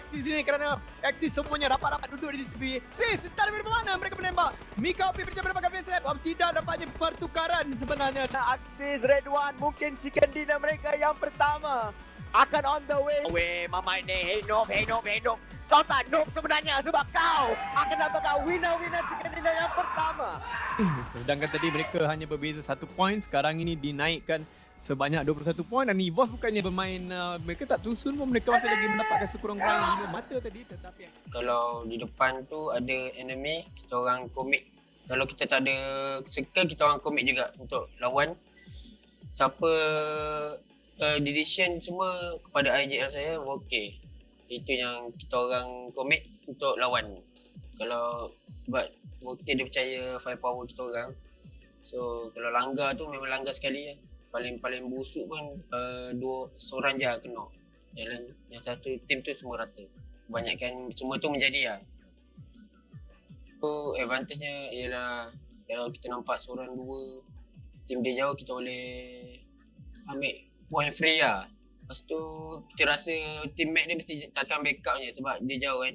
Aksi sini kerana aksi semuanya rapat-rapat duduk di tepi. Start dari mana mereka menembak. Mika Opi berjaya mendapatkan VSF. Tidak dapatnya pertukaran sebenarnya. Aksi RedONE mungkin chicken dinner mereka yang pertama akan on the way. Mama ini, hey noob. Kau tak noob sebenarnya sebab kau akan dapatkan winner chicken dinner yang pertama. Sedangkan tadi mereka hanya berbeza 1 poin. Sekarang ini dinaikkan sebanyak 21 poin dan EVOS bukannya bermain mereka tak tusun pun, mereka masih lagi mendapatkan sekurang-kurangnya 5 mata tadi, tetapi kalau di depan tu ada enemy, kita orang komit. Kalau kita tak ada circle, kita orang komit juga untuk lawan. Siapa decision semua kepada IJL saya okey. Itu yang kita orang komit untuk lawan. Kalau sebab okey dia percaya firepower kita orang. So kalau langgar tu memang langgar sekali ya. Paling busuk pun seorang je kena. Yang satu tim tu semua rata. Kebanyakan semua tu menjadi lah. So advantage-nya ialah kalau kita nampak seorang dua tim dia jauh, kita boleh ambil point free lah. Lepas tu kita rasa teammate dia mesti takkan backup je sebab dia jauh kan.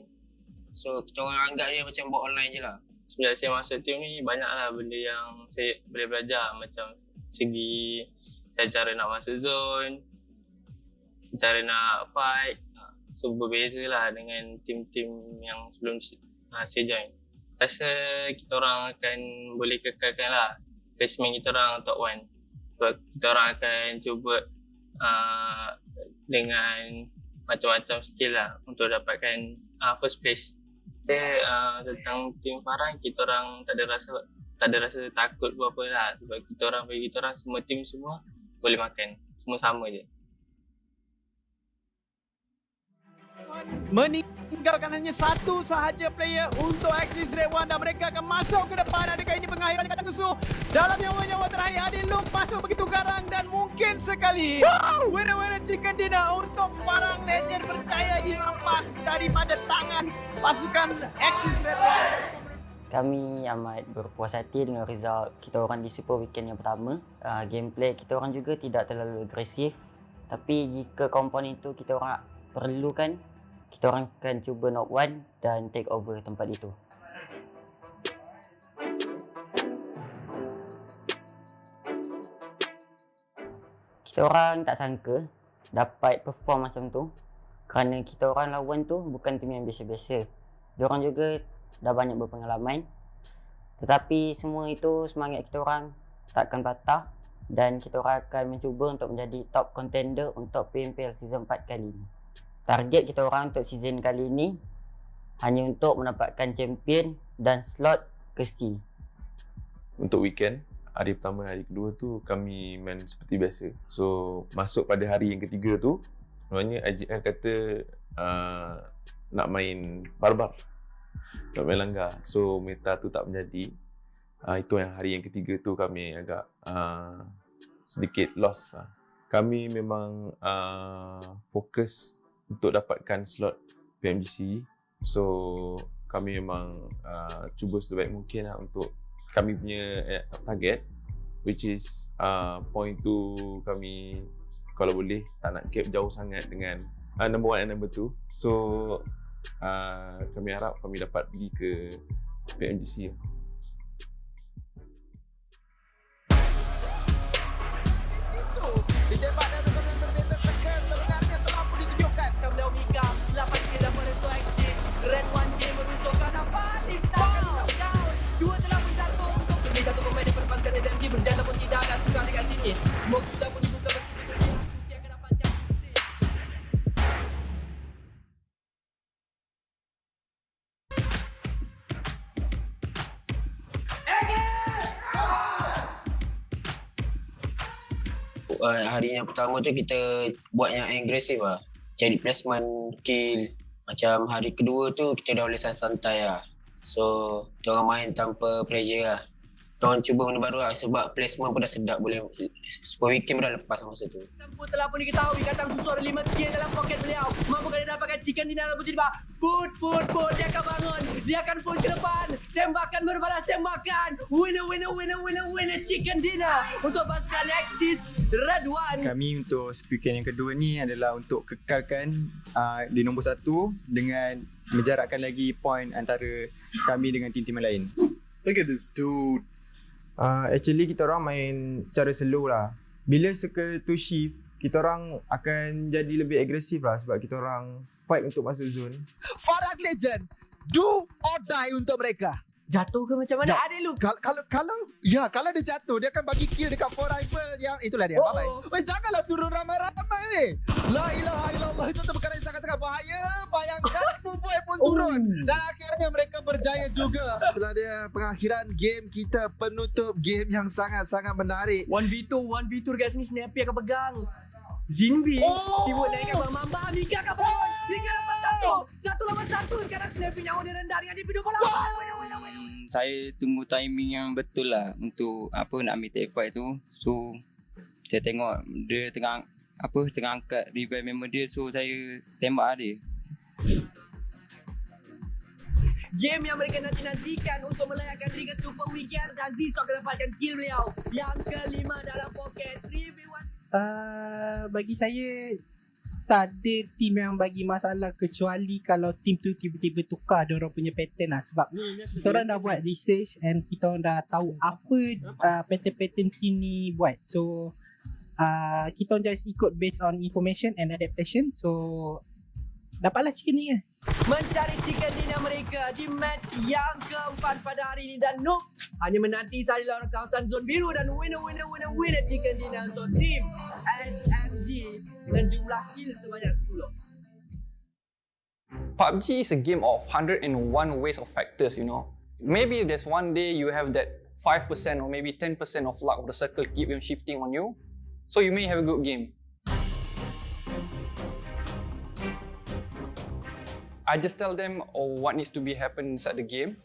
So kita orang anggap dia macam buat online je lah. Sebenarnya saya masuk team ni banyak lah benda yang saya boleh belajar, macam segi cara nak masuk zone, cara nak fight. So berbeza lah dengan tim-tim yang sebelum saya join. Rasa kita orang akan boleh kekalkan lah placement kita orang top 1. Sebab kita orang akan cuba dengan macam-macam skill lah untuk dapatkan first place. Tentang tim Farhan, kita orang tak ada rasa takut apa lah, sebab kita orang bagi kita orang semua tim semua boleh makan, semua sama je. meninggalkan hanya satu sahaja player untuk Axis Red1 dan mereka akan masuk ke depan. Adakah ini pengakhiran kata susu dalam nyawa-nyawa terakhir? Adil Luke masuk begitu garang dan mungkin sekali winner-winner chicken dinner untuk Farang Legend percaya dirampas daripada tangan pasukan Axis Red1. Kami amat berpuas hati dengan result kita orang di Super Weekend yang pertama. Gameplay kita orang juga tidak terlalu agresif. Tapi jika komponen itu kita orang perlukan, kita orang akan cuba knock one dan take over tempat itu. Kita orang tak sangka dapat perform macam tu kerana kita orang lawan tu bukan tim yang biasa-biasa. Diorang juga dah banyak berpengalaman. Tetapi semua itu semangat kita orang takkan patah dan kita orang akan mencuba untuk menjadi top contender untuk PMPL Season 4 kali ini. Target kita orang untuk season kali ini hanya untuk mendapatkan champion dan slot ke SEA. Untuk weekend, hari pertama, hari kedua tu kami main seperti biasa. So, masuk pada hari yang ketiga tu, sebenarnya IGL kata nak main barbar, nak main langgar. So, meta tu tak menjadi. Itu yang hari yang ketiga tu kami agak sedikit lost lah. Kami memang fokus untuk dapatkan slot PMGC. So, kami memang cuba sebaik mungkin lah untuk kami punya target, which is point tu kami kalau boleh tak nak cap jauh sangat dengan number 1 and number 2. So kami harap kami dapat pergi ke PMGC. Ditembak dan berbeza sekan sebenarnya telah pun ditunjukkan. Kamil Mika 8 kill dapat untuk Axis. RedONE merusukkan apa? Tindakan knockdown. Dua telah pun jatuh untuk demi satu pemain yang perbankan SMG berjaya pun tidak akan suka dekat sini. Smoke sudah pun dibuka bertujuh. Dia akan dapatkan Axis. Hari yang pertama tu kita buat yang agresif lah, cari placement, kill. Macam hari kedua tu kita dah boleh santai lah. So kita orang main tanpa pressure lah. Kita orang cuba benda baru lah sebab placement pun dah sedap, boleh Super Weekend pun dah lepas masa tu. Tempuh telah pun diketahui kantang susu ada 5 kill dalam poket beliau. Mampukah dia dapatkan chicken dinner ataupun tidak? Put. Dia akan bangun. Dia akan push ke depan. Tembakan berbalas tembakan. Winner chicken dinner untuk pasukan Axis RedONE. Kami untuk weekend yang kedua ni adalah untuk kekalkan di nombor 1 dengan menjarakkan lagi point antara kami dengan tim-tim lain. Look at this dude. Actually kita orang main cara slow lah. Bila circle to shift, kita orang akan jadi lebih agresif lah sebab kita orang fight untuk masuk zone. Farang Legend, do or die untuk mereka. Jatuh ke macam mana? Ada lu. Kalau dia jatuh, dia akan bagi kill dekat 4 rifle yang itulah dia. Bye-bye. Janganlah turun ramai-ramai weh. La ilaha illallah, itu perkara yang sangat-sangat bahaya. Bayangkan Pubg pun turun dan akhirnya mereka berjaya juga. Itulah dia pengakhiran game kita, penutup game yang sangat-sangat menarik. 1v2 dekat sini Snappy akan pegang. Zinbi, Stewart naikkan Bang Mamba, Mika akan bangun. Mika dapat satu lawan satu. Sekarang Snappy nyawa dia rendah dengan DP 28. Saya tunggu timing yang betul lah untuk nak ambil take fight tu. So saya tengok dia tengah angkat revive member dia, so saya tembak dia. Game yang mereka nantikan untuk melayakkan diri ke Super Weekend dan Zisto akan dapatkan kill beliau yang kelima dalam poket 3v1. Bagi saya tak ada tim yang bagi masalah kecuali kalau tim tu tiba-tiba tukar diorang punya pattern lah. Sebab kita orang dah buat research and kita orang dah tahu apa pattern tim ni buat. So kita orang just ikut based on information and adaptation. So dapatlah chicken ni lah. Mencari chicken dinner mereka di match yang keempat pada hari ini dan Noob hanya menanti saja lawan kawasan zon biru dan winner chicken dinner untuk tim SMG dengan jumlah kill sebanyak 10. PUBG is a game of 101 ways of factors, you know. Maybe there's one day you have that 5% or maybe 10% of luck of the circle keep on shifting on you. So you may have a good game. I just tell them what needs to be happen inside the game,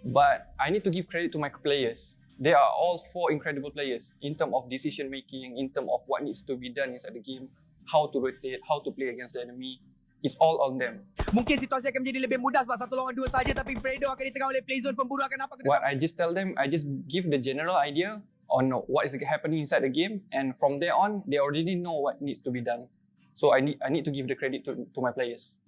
but I need to give credit to my players. They are all 4 incredible players in terms of decision making, in terms of what needs to be done inside the game, how to rotate, how to play against the enemy. It's all on them. Mungkin situasi akan menjadi lebih mudah sebab 1 lawan 2 saja, tapi Fredo akan ditengah oleh playzone. Pemburu akan nampak ke depan. What I just tell them, I just give the general idea on what is happening inside the game, and from there on, they already know what needs to be done. So I need to give the credit to my players.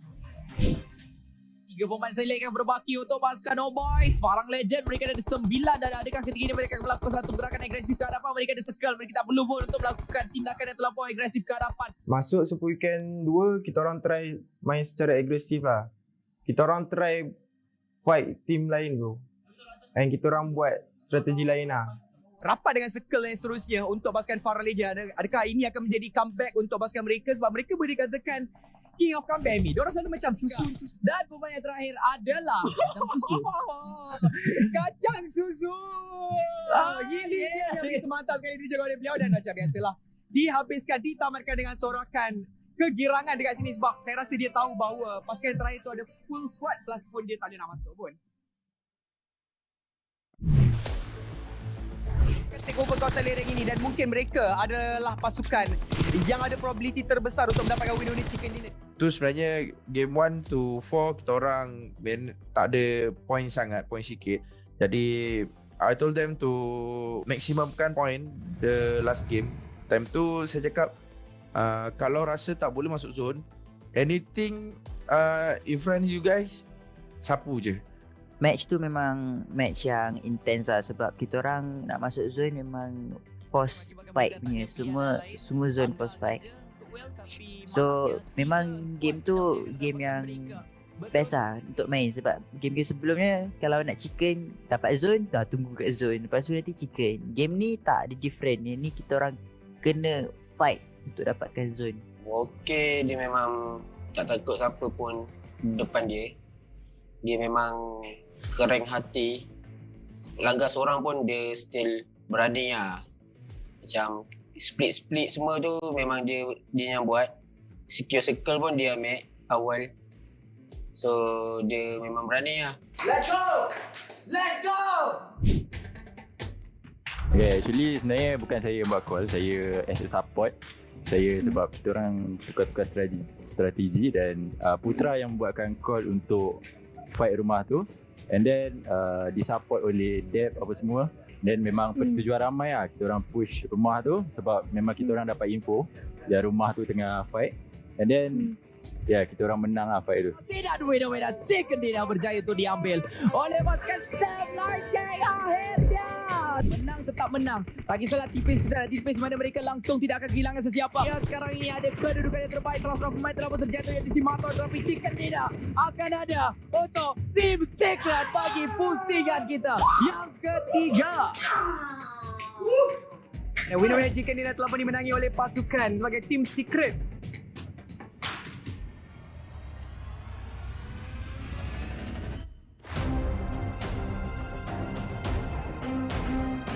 3 pemain select yang berbaki untuk pasukan No Boys. Farang Legend, mereka ada 9 dan adakah ketika ini mereka akan melakukan satu gerakan agresif ke hadapan? Mereka ada circle, mereka tak perlu pun untuk melakukan tindakan yang terlampau agresif ke hadapan. Masuk Super Weekend 2, kita orang try main secara agresif lah. Kita orang try fight team lain tu. And kita orang buat strategi lain lah. Rapat dengan circle yang seterusnya untuk pasukan Farang Legend. Adakah ini akan menjadi comeback untuk pasukan mereka? Sebab mereka boleh dikatakan King of Comeback ni. Diorang selalu macam tusun. Dan pemain yang terakhir adalah Kacang Susu. Kacang Susu. Ini dia yang begitu mantap sekali dijaga oleh beliau. Dan macam biasalah, dihabiskan, ditamatkan dengan sorakan kegirangan dekat sini. Sebab saya rasa dia tahu bahawa pasukan yang terakhir tu ada full squad, plus pun dia tak ada nak masuk pun. Take over kawasan lereng ini dan mungkin mereka adalah pasukan yang ada probability terbesar untuk mendapatkan win-win chicken dinner. Tu sebenarnya game 1 to 4 kita orang tak ada point sangat, point sikit. Jadi I told them to maksimumkan point the last game. Time tu saya cakap kalau rasa tak boleh masuk zone, anything in front you guys, sapu je. Match tu memang match yang intense lah sebab kita orang nak masuk zone memang post fight punya, semua zone post fight. So memang game tu game yang best lah untuk main sebab game-game sebelumnya kalau nak chicken dapat zone dah tunggu kat zone, lepas tu nanti chicken. Game ni tak ada different, ni kita orang kena fight untuk dapatkan zone. Okay, dia memang tak takut siapa pun depan dia. Dia memang kering hati. Langgar seorang pun dia still berani lah. Macam split semua tu memang dia yang buat. Secure circle pun dia ambil awal. So dia memang berani lah. Let's go! Let's go! Okay, actually sebenarnya bukan saya buat call, saya as a support. Saya sebab kita orang tukar-tukar strategi dan Putra yang buatkan call untuk fight rumah tu. And then disupport oleh Deb apa semua. Dan memang persetujuan ramai lah kita orang push rumah tu sebab memang kita orang dapat info yang rumah tu tengah fight. And then kita orang menang lah fight tu. Tidak duit-duit chicken dinner berjaya tu diambil oleh pasukan SW1D1 akhirnya. Menang tetap menang. Bagi salah tipis mana mereka langsung tidak akan kehilangan sesiapa. Ya, sekarang ini ada kedudukan yang terbaik. Salah seorang pemain telah pun terjatuh iaitu si Mato, tetapi chicken dinner akan ada untuk tim Secret bagi pusingan kita yang ketiga. Winner chicken dinner telah pun dimenangi oleh pasukan sebagai tim Secret.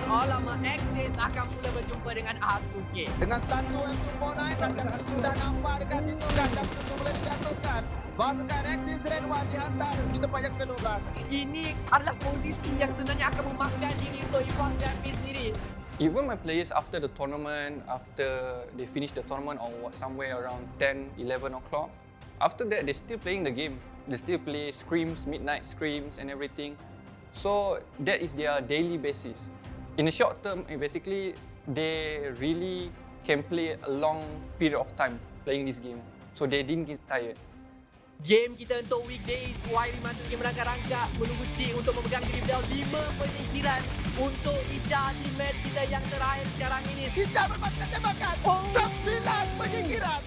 Alamak, Axis akan mula berjumpa dengan R2K. Dengan satu M249 dan sudah nampak dekat situ dan sudah boleh dijatuhkan. Pasukan Axis RedONE dihantar di tempat yang ke-12. Ini adalah posisi yang sebenarnya akan memakan diri untuk EVOS Champion sendiri. Even my players after the tournament, after they finish the tournament or somewhere around 10, 11 o'clock, after that they still playing the game. They still play scrims, midnight scrims and everything. So that is their daily basis. In the short term, basically, they really can play a long period of time playing this game. So they didn't get tired. Game kita untuk weekdays, Wairi masih lagi merangkak-rangkak menunggu Cik untuk memegang diri beliau 5 penyingkiran untuk Ica di match kita yang terakhir sekarang ini. Ica berpaskan tembakan, 9 penyingkiran.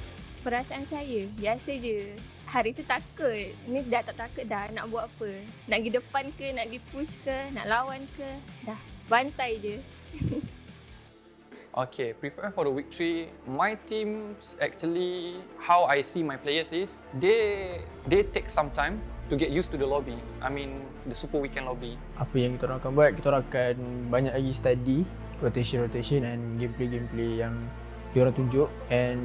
Perasaan saya, biasa je. Hari tu takut, ni dah tak takut dah nak buat apa. Nak pergi depan ke, nak di-push ke, nak lawan ke, dah bantai je. Okay, prepare for the week 3. My team actually, how I see my players is, they take some time to get used to the lobby. I mean, the super weekend lobby. Apa yang kita orang akan buat, kita orang akan banyak lagi study rotation and gameplay yang diorang tunjuk, and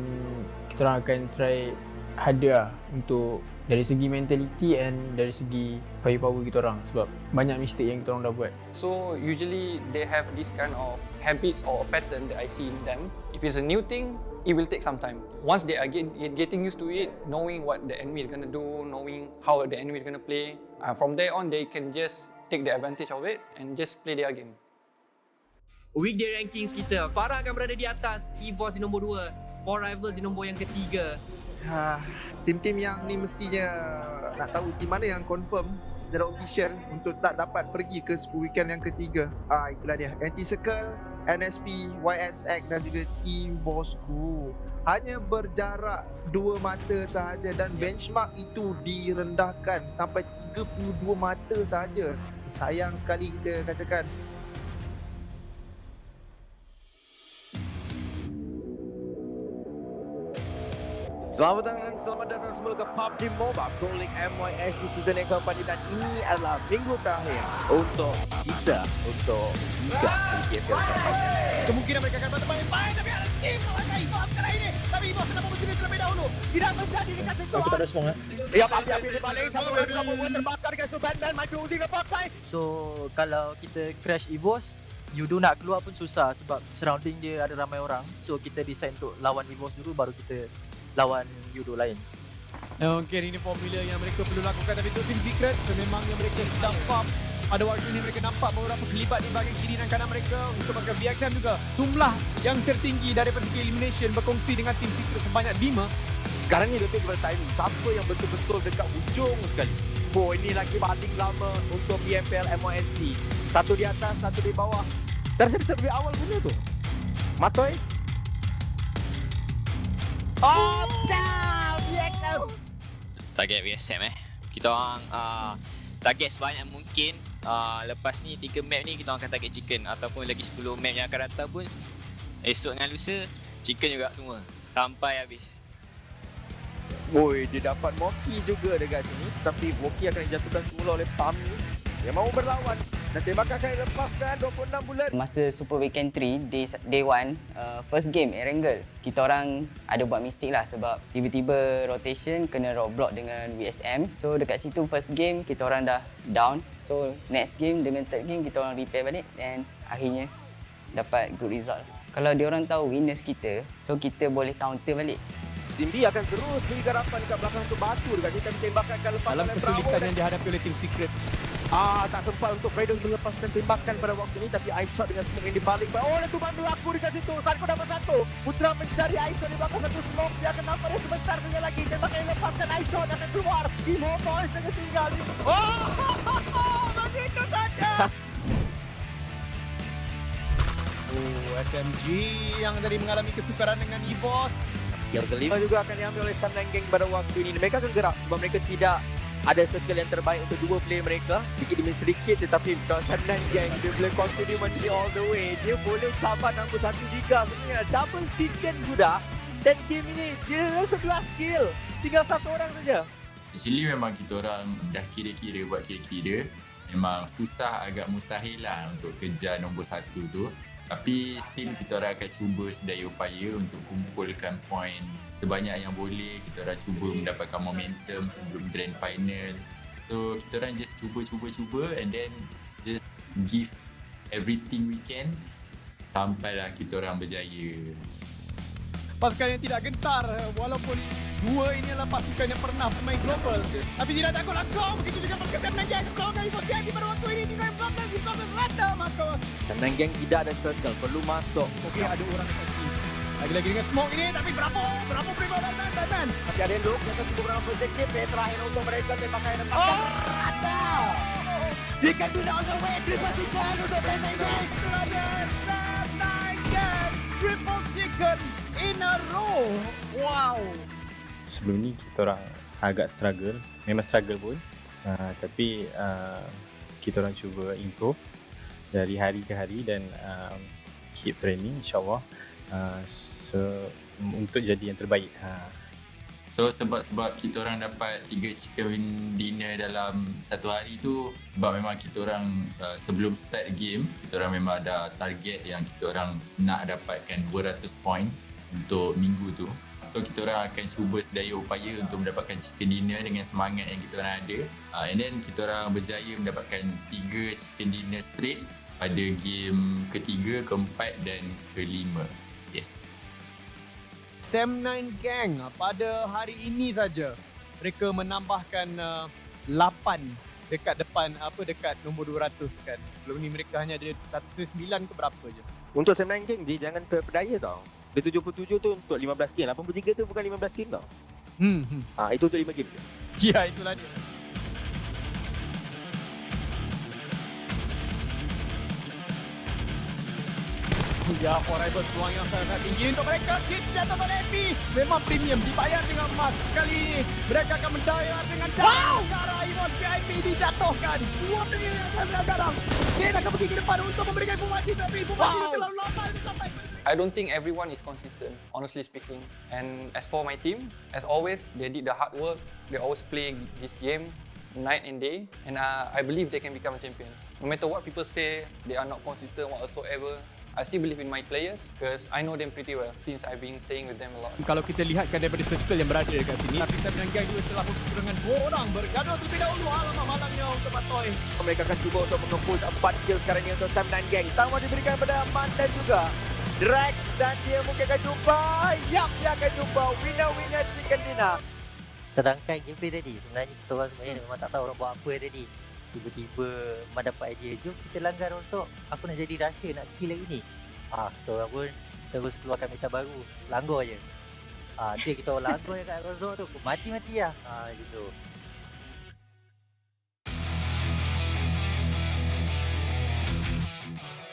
kita orang akan try harder lah untuk dari segi mentality and dari segi firepower kita orang sebab banyak mistake yang kita orang dah buat. So usually they have this kind of habits or pattern that I see in them. If it's a new thing, it will take some time. Once they are getting used to it, knowing what the enemy is going to do, knowing how the enemy is going to play, from there on they can just take the advantage of it and just play their game. Weekday rankings kita, Farah akan berada di atas, EVOS di nombor 2, For Rivals di nombor yang ketiga. Tim-tim yang ni mestinya nak tahu tim mana yang confirm secara official untuk tak dapat pergi ke weekend yang ketiga. Itulah dia, Anti-Circle, NSP, YSX dan juga Team Bosku. Hanya berjarak 2 mata sahaja dan benchmark itu direndahkan sampai 32 mata sahaja. Sayang sekali kita katakan. Selamat datang semua ke PUBG Mobile Pro League MYSG season yang keempat dan ini adalah minggu terakhir untuk kita untuk Liga PMPL Championship. Kemungkinan mereka akan bermain baik tapi ada tim melawan EVOS kali ini. Tapi EVOS kena posisi terlebih dahulu. Tidak menjadi dekat situ. Aku tak ada semua. Ya, api di balik satu buat terbakar dekat situ dan micro Uzi kepakai. So kalau kita crash EVOS, Yudo nak keluar pun susah sebab surrounding dia ada ramai orang. So kita decide untuk lawan EVOS dulu baru kita lawan Yudo lain. Mungkin ini formula yang mereka perlu lakukan tapi itu Team Secret sememangnya mereka sedang farm. Pada waktu ini mereka nampak beberapa kelibat di bahagian kiri dan kanan mereka untuk pakai VXM juga. Jumlah yang tertinggi daripada segi elimination berkongsi dengan Team Secret sebanyak 5. Sekarang ni lebih kepada timing. Siapa yang betul-betul dekat ujung sekali. Ini lagi baling lama untuk PMPL MYSG. Satu di atas, satu di bawah. Saya rasa kita lebih awal punya tu. Matoy. Oh, down! VXM! Target VXM kita orang target sebanyak mungkin. Lepas ni 3 map ni kita akan target chicken ataupun lagi 10 map yang akan datang pun esok dengan lusa chicken juga semua sampai habis. Dia dapat Moki juga dekat sini tapi Moki akan dijatuhkan semula oleh Pami yang mahu berlawan dan tembakan akan dilepaskan 26 bulan. Masa Super Weekend 3 day 1 first game Erangel, kita orang ada buat mistake lah sebab tiba-tiba rotation kena roadblock dengan VSM. So dekat situ first game kita orang dah down. So next game dengan third game kita orang repair balik dan akhirnya dapat good result. Kalau dia orang tahu winners kita, so kita boleh counter balik. Simbi akan terus beri garapan dekat belakang tu batu dekat sini tapi tembakan akan lepas dalam kesulitan yang dihadapi oleh Team Secret. Tak sempat untuk Fredo melepaskan tembakan pada waktu ini tapi ice shot dengan smoke yang dibalik. Itu bantu aku dekat situ. Sarko dapat satu. Putra mencari ice shot di belakang satu smoke. Dia akan nampak dia sebentar saja lagi. Tembakan yang lepaskan ice shot akan keluar. Imo Boys dengan tinggal. Begitu saja. SMG yang tadi mengalami kesukaran dengan EVOS. Kill kelima juga akan diambil oleh Sundan Gang pada waktu ini. Mereka akan gerak sebab mereka tidak ada circle yang terbaik untuk dua player mereka. Sedikit demi sedikit tetapi Sundan Gang dia boleh continue macam ni all the way. Dia boleh capai nombor 1 liga sebenarnya. Double chicken sudah. Dan game ini dia ada 11 kill. Tinggal satu orang saja. Actually memang kita orang dah kira-kira buat kira-kira. Memang susah agak mustahil lah untuk kejar nombor 1 tu. Tapi still kita orang akan cuba sedaya upaya untuk kumpulkan poin sebanyak yang boleh. Kita orang cuba mendapatkan momentum sebelum grand final. So kita orang just cuba and then just give everything we can sampailah kita orang berjaya. Pasukan yang tidak gentar walaupun dua ini adalah pasukan yang pernah bermain global tapi tidak takut langsung. Begitu juga perkesan Gang kalau dari posisi pada waktu ini tinggal 19 rata maka Sundan Gang tidak ada circle, perlu masuk. Okey, ada orang dekat sini. Lagi-lagi dengan smoke ini tapi berapa prima dan tapi ada yang duduk di atas beberapa projective terakhir untuk mereka tembakan yang dapat rata. Jika tidak on the way, triple chicken untuk Sundan Gang. Itulah dia Sundan Gang triple chicken in a row. Wow. Sebelum ni kita orang agak struggle, memang struggle pun, tapi kita orang cuba improve dari hari ke hari dan keep training insyaAllah untuk jadi yang terbaik. So sebab kita orang dapat 3 chicken dinner dalam satu hari tu sebab memang kita orang sebelum start game kita orang memang ada target yang kita orang nak dapatkan 200 point untuk minggu tu. So kita orang akan cuba sedaya upaya untuk mendapatkan chicken dinner dengan semangat yang kita orang ada. And then kita orang berjaya mendapatkan 3 chicken dinner straight pada game ketiga, keempat dan kelima. Yes. Sam9 Gang pada hari ini saja mereka menambahkan 8 dekat depan dekat nombor 200 kan. Sebelum ni mereka hanya ada 109 ke berapa je. Untuk Sam9 Gang dia jangan terpedaya tau. Dia 77 tu untuk 15 game, 83 tu bukan 15 game tau. Itu untuk 5 game je. Ya, itulah dia. Ya, forever peluang yang sangat tinggi untuk mereka. Kids jatuh oleh EP. Memang premium dibayar dengan emas. Kali ini mereka akan mendayar dengan cara EVOS VIP dijatuhkan. Dua player yang sangat garang. Sen akan pergi ke depan untuk memberikan informasi, tapi informasi terlalu lama sampai. I don't think everyone is consistent, honestly speaking. And as for my team, as always, they did the hard work. They always play this game night and day. And I believe they can become a champion. No matter what people say, they are not consistent whatsoever. I still believe in my players because I know them pretty well since I've been staying with them a lot. Kalau kita lihatkan daripada circle yang berada dekat sini, tapi Sam9 Gang juga telah berkumpul dengan 2 orang bergaduh terlebih dahulu. Alamak malangnya untuk Matoy. Mereka akan cuba untuk mengumpul 4 kill sekarang ini untuk Sam9 Gang. Sama diberikan kepada Man dan juga Drax, dan dia mungkin akan jumpa. Yap, dia akan jumpa winner chicken dinner. Sedangkan gameplay tadi, sebenarnya kita orang sebenarnya memang tak tahu orang buat apa tadi. Tiba-tiba Man dapat idea, jom kita langgar untuk aku nak jadi rusher, nak kill lagi ni. Kita orang pun terus keluarkan meta baru, langgar je. Dia kita orang langgar je kat Rozok tu, mati-mati lah. Gitu.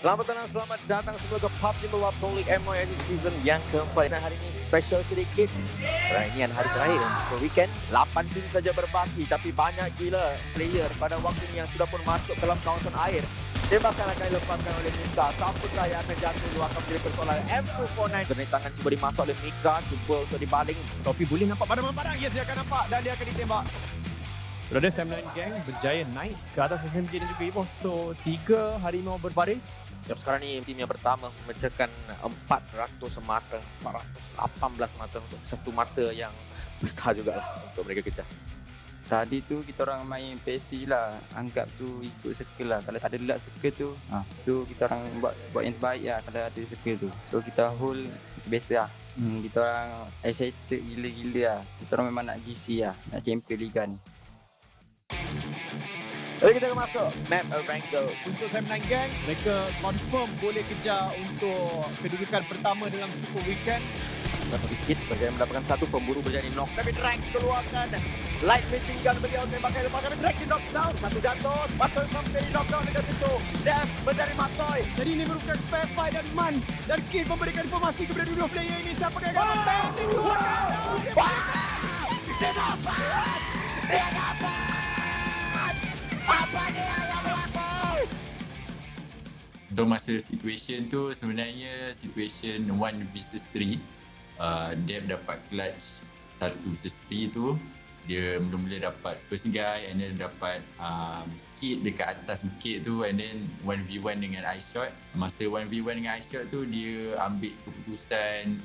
Selamat datang semua ke PUBGMOBILE MOS season yang keempat. Dan hari ini special sedikit. Kerana ini hari terakhir untuk weekend. 8 tim saja berbaki, tapi banyak gila player pada waktu ini yang sudah pun masuk dalam kawasan air. Tembakan akan dilepaskan oleh Mika. Siapakah yang akan jatuh dulu akan menjadi persoalan. M249 tangan cuba dimasuk oleh Mika, cuba untuk dibaling. Topi boleh nampak barang-barang. Yes, dia akan nampak dan dia akan ditembak. Brother Sam9 Gang berjaya naik ke atas SMG dan juga EVOS. So 3 harimau berbaris. Sekarang ni tim yang pertama memecahkan 400 mata, 418 mata untuk satu mata yang besar jugalah untuk mereka kejar. Tadi tu kita orang main PSC lah, anggap tu ikut circle lah. Kalau ada luck circle tu, tu kita orang buat yang terbaik lah kalau ada circle tu. So kita hold biasa lah. Kita orang excited gila-gila lah. Kita orang memang nak GC lah, nak champion liga ni. Jadi kita akan masuk map Wrangle. Untuk Sam9 Gang, mereka confirm boleh kejar untuk kedudukan pertama dalam Super Weekend. Satu dikit berjaya mendapatkan satu pemburu berjaya knock. Tapi Drax keluarkan light machine gun bagi out tembakan lepas. Tapi Drax di knock down. Satu jatuh. Matoy menjadi knock down dekat situ. Death mencari Matoy. Jadi ini merupakan fair fight dan Man dan Kid memberikan informasi kepada dua player ini. Siapa yang akan menang? Dia dapat! Dia dapat! Apa dia yang berlaku? Untuk masa situation tu sebenarnya situation 1 vs 3. Dev dapat clutch 1 vs 3 tu. Dia mula-mula dapat first guy and then dapat kit dekat atas bukit tu and then 1v1 dengan eye shot. Masa 1v1 dengan eye shot tu dia ambil keputusan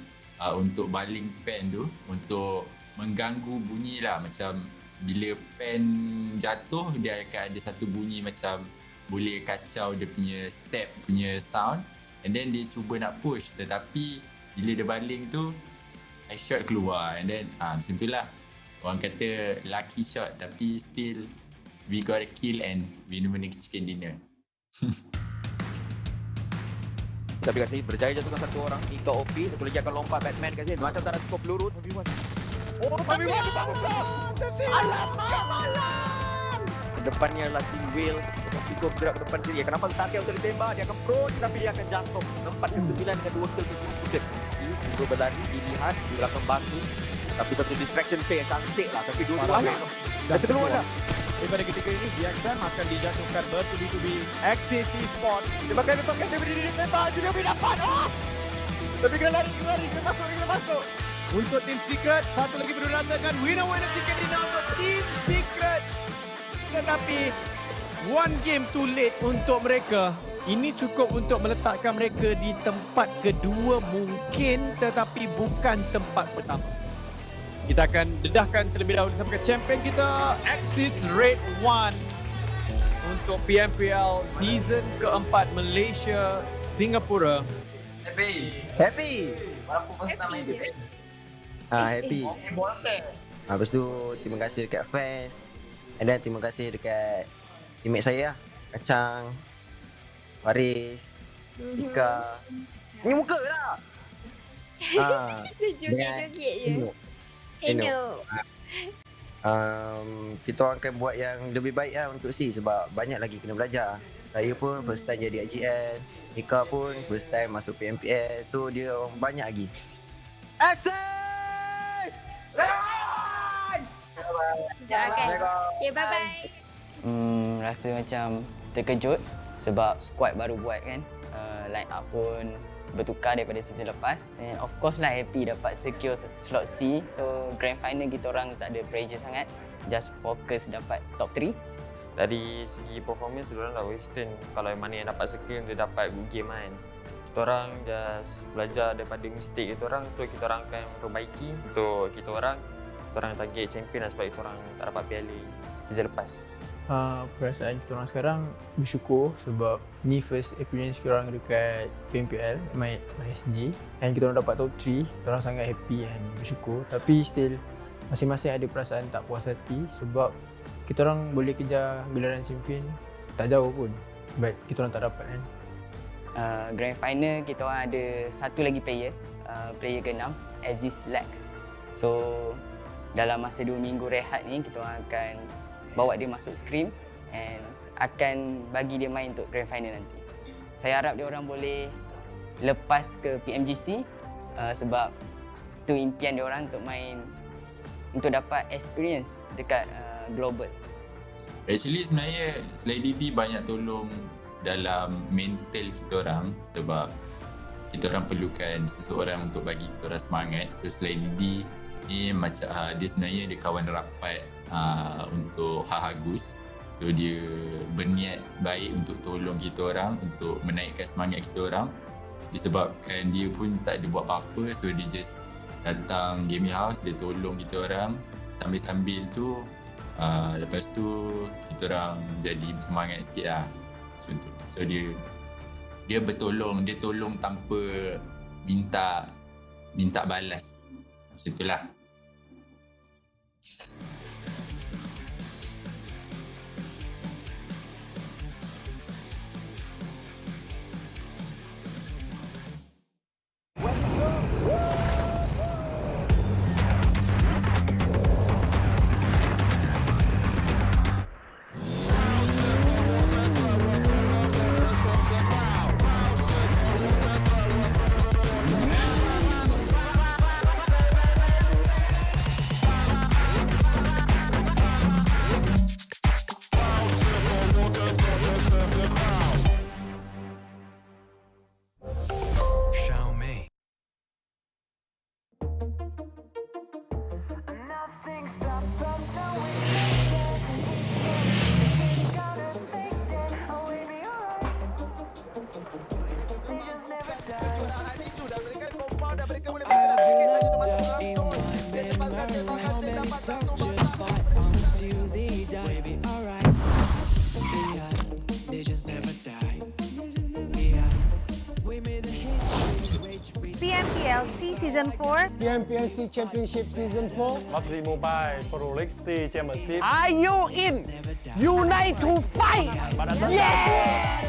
untuk baling pen tu untuk mengganggu bunyi lah, macam bila pen jatuh dia akan ada satu bunyi macam boleh kacau dia punya step punya sound and then dia cuba nak push tetapi bila dia baling tu eye shot keluar and then macam tu lah, orang kata lucky shot tapi still we got a kill and winner chicken dinner. Tapi kat sini berjaya jatuhkan satu orang. Mika OP, satu lagi akan lompat Batman kat sini. Macam tak ada skop peluru. Oh, tapi alamak malam. Depannya adalah Team Whale. Dia cukup gerak ke depan sini. Kenapa target untuk ditembak? Dia akan approach tapi dia akan jatuh. 4-9 dengan 2 kill untuk suket. Cuba berlari, dilihat di belakang batu. Tapi satu distraction play yang cantik lah. Tapi dua-dua dah terkeluar dah. Daripada ketika ini, Biaksan akan dijatuhkan bertubi-tubi XC Esports. Dia bakal dia berdiri tembak. Dia boleh dapat. Tapi kena lari, kena masuk. Untuk Team Secret, satu lagi berduratakan winner chicken dinner untuk Team Secret. Tetapi, one game too late untuk mereka. Ini cukup untuk meletakkan mereka di tempat kedua mungkin, tetapi bukan tempat pertama. Kita akan dedahkan terlebih dahulu sampai ke champion kita, Axis RedONE untuk PMPL season keempat Malaysia Singapura. Happy. Walaupun first time main game. Happy. Lepas tu terima kasih dekat fans. And then terima kasih dekat teammate saya lah. Kacang, Faris, Ika. Ni muka lah. Joget-joget je. Hello. Kita orang akan buat yang lebih baik lah untuk SEA sebab banyak lagi kena belajar. Saya pun first time jadi IGL, Ika pun first time masuk PMPL, so dia orang banyak lagi. Action! Okay, bye-bye. Rasa macam terkejut sebab squad baru buat kan. Line up pun bertukar daripada season lepas. And of course lah happy dapat secure slot C. So grand final kita orang tak ada pressure sangat. Just fokus dapat top 3. Dari segi performance diorang dah western. Kalau yang mana yang dapat secure dia dapat good game kan. Kita orang just belajar daripada mistake kita orang, so kita orang akan perbaiki untuk kita orang target champion lah sebab kita orang tak dapat piala season lepas. Perasaan kita orang sekarang bersyukur sebab ni first appearance kita orang dekat PMPL MySG and kita orang dapat top 3. Kita orang sangat happy dan bersyukur, tapi still masing-masing ada perasaan tak puas hati sebab kita orang boleh kejar gelaran champion tak jauh pun, but kita orang tak dapat kan. Grand final kita orang ada satu lagi player ke-6, Aziz Lex. So dalam masa 2 minggu rehat ni kita orang akan bawa dia masuk scrim and akan bagi dia main untuk grand final nanti. Saya harap dia orang boleh lepas ke PMGC sebab tu impian dia orang untuk main, untuk dapat experience dekat global. Actually sebenarnya selain DD banyak tolong dalam mental kita orang sebab kita orang perlukan seseorang untuk bagi kita orang semangat. So selain DD ni macam dia sebenarnya dia kawan rapat untuk Hahagus. So dia berniat baik untuk tolong kita orang, untuk menaikkan semangat kita orang. Disebabkan dia pun tak ada buat apa-apa, so dia just datang gaming house, dia tolong kita orang. Sambil-sambil tu lepas tu kita orang jadi bersemangat sikit lah. So dia bertolong, dia tolong tanpa minta balas. Macam itulah. PMPL SEA Season 4, PMPL SEA Championship Season 4, PUBGMOBILE Pro League SEA Championship. Are you in? Unite to fight! Yeah!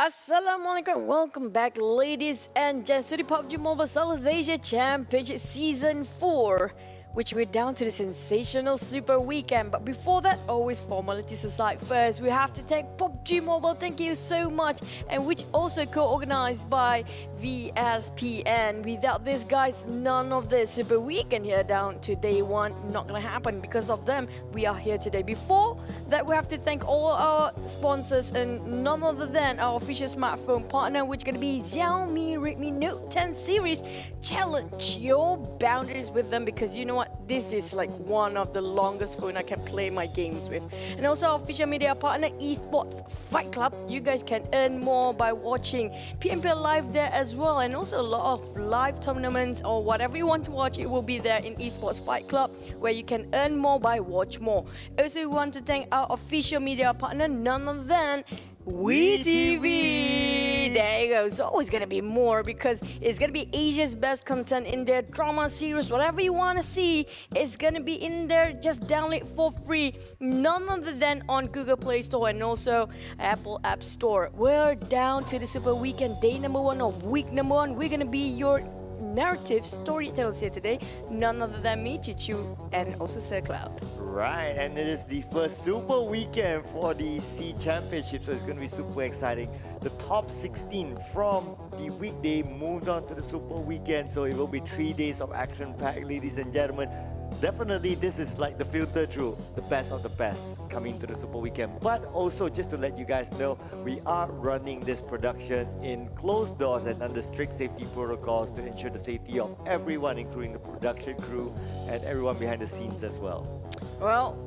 Assalamualaikum, welcome back ladies and gents to the PUBG Mobile South Asia Championship Season 4, which we're down to the sensational Super Weekend. But before that, always formalities aside first, we have to thank PUBG Mobile, thank you so much, and which also co-organized by VSPN. Without this guys, none of this Super Weekend here down to day one, not gonna happen. Because of them, we are here today. Before that, we have to thank all our sponsors, and none other than our official smartphone partner, which gonna be Xiaomi Redmi Note 10 series. Challenge your boundaries with them, because you know what, this is like one of the longest phone I can play my games with. And also our official media partner, Esports Fight Club. You guys can earn more by watching PMPL live there as well, and also a lot of live tournaments or whatever you want to watch, it will be there in Esports Fight Club, where you can earn more by watch more. Also, we want to thank our official media partner, none other than WeTV. There you go. It's always gonna be more, because it's gonna be Asia's best content in their drama series. Whatever you wanna see, it's gonna be in there. Just download for free. None other than on Google Play Store and also Apple App Store. We're down to the Super Weekend, day number 1 of week number 1. We're gonna be your narrative storytellers here today. None other than me, Chichu, and also Sir Cloud. Right, and it is the first Super Weekend for the SEA Championship, so it's going to be super exciting. The top 16 from the weekday moved on to the Super Weekend, so it will be 3 days of action-packed, ladies and gentlemen. Definitely, this is like the filter through the best of the best coming to the Super Weekend. But also, just to let you guys know, we are running this production in closed doors and under strict safety protocols to ensure the safety of everyone, including the production crew and everyone behind the scenes as well. Well,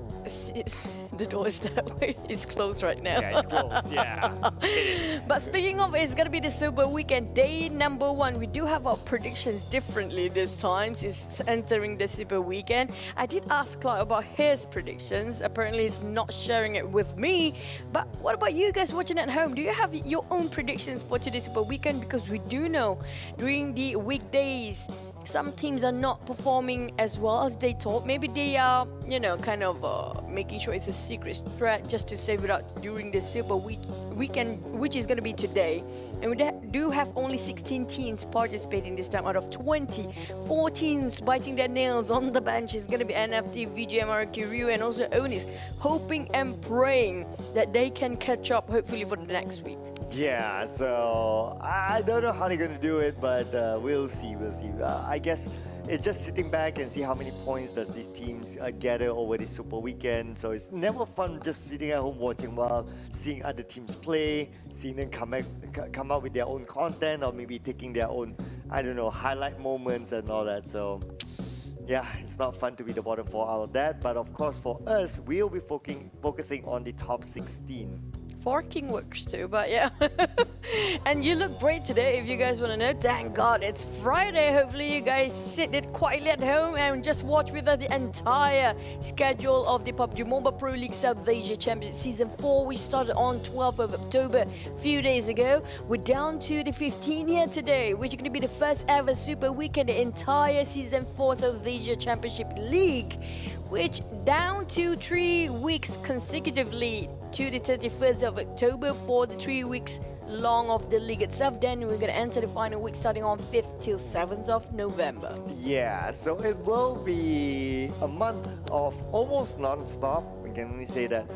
the door is that way. It's closed right now. Yeah, it's closed. Yeah, it is. But speaking of, it's gonna be the Super Weekend, day number 1. We do have our predictions differently this time. It's entering the Super Weekend. I did ask Clark about his predictions. Apparently, he's not sharing it with me. But what about you guys watching at home? Do you have your own predictions for today's Super Weekend? Because we do know during the weekdays, some teams are not performing as well as they thought. Maybe they are, you know, kind of making sure it's a secret strat just to save it out during the Super Weekend, which is going to be today. And we do have only 16 teams participating this time out of 20. 4 teams biting their nails on the bench. It's going to be NFT, VGMR, Kiryu, and also Onis, hoping and praying that they can catch up, hopefully, for the next week. Yeah, so I don't know how they're going to do it, but we'll see. I guess it's just sitting back and see how many points does these teams gather over this Super Weekend. So it's never fun just sitting at home watching while seeing other teams play, seeing them come up with their own content, or maybe taking their own, I don't know, highlight moments and all that. So yeah, it's not fun to be the bottom 4 out of that. But of course, for us, we'll be focusing on the top 16. Forking works too, but yeah. And you look great today if you guys want to know. Thank God it's Friday. Hopefully you guys sit it quietly at home and just watch with us the entire schedule of the PUBG Mobile Pro League South Asia Championship Season 4. We started on 12th of October a few days ago. We're down to the 15th here today, which is going to be the first ever Super Weekend, the entire Season 4 South Asia Championship League, which down to 3 weeks consecutively to the 31st of October for the 3 weeks long of the league itself. Then we're going to enter the final week starting on 5th till 7th of November. Yeah, so it will be a month of almost non-stop. We can only say that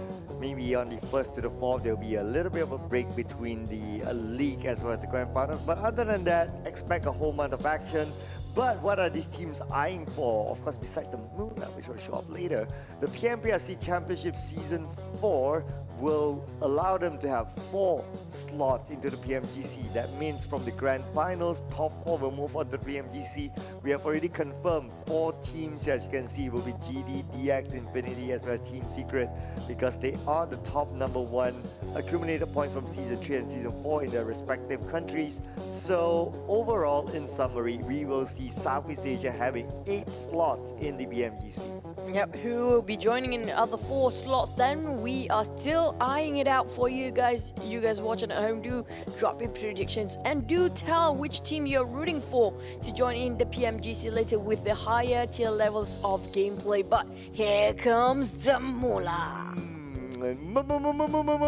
maybe on the 1st to the 4th there will be a little bit of a break between the league as well as the grand finals. But other than that, expect a whole month of action. But what are these teams eyeing for? Of course, besides the Moonlight, which will show up later, the PMPL SEA Championship Season 4 will allow them to have 4 slots into the PMGC. That means from the Grand Finals, top 4 will move on to the PMGC. We have already confirmed 4 teams, as you can see, will be GD, DX, Infinity, as well as Team Secret, because they are the top number 1 accumulated points from Season 3 and Season 4 in their respective countries. So overall, in summary, we will see Southeast Asia having 8 slots in the BMGC. Yep, who will be joining in the other 4 slots then? We are still eyeing it out for you guys. You guys watching at home, do drop your predictions and do tell which team you're rooting for to join in the PMGC later with the higher tier levels of gameplay. But here comes the moolah.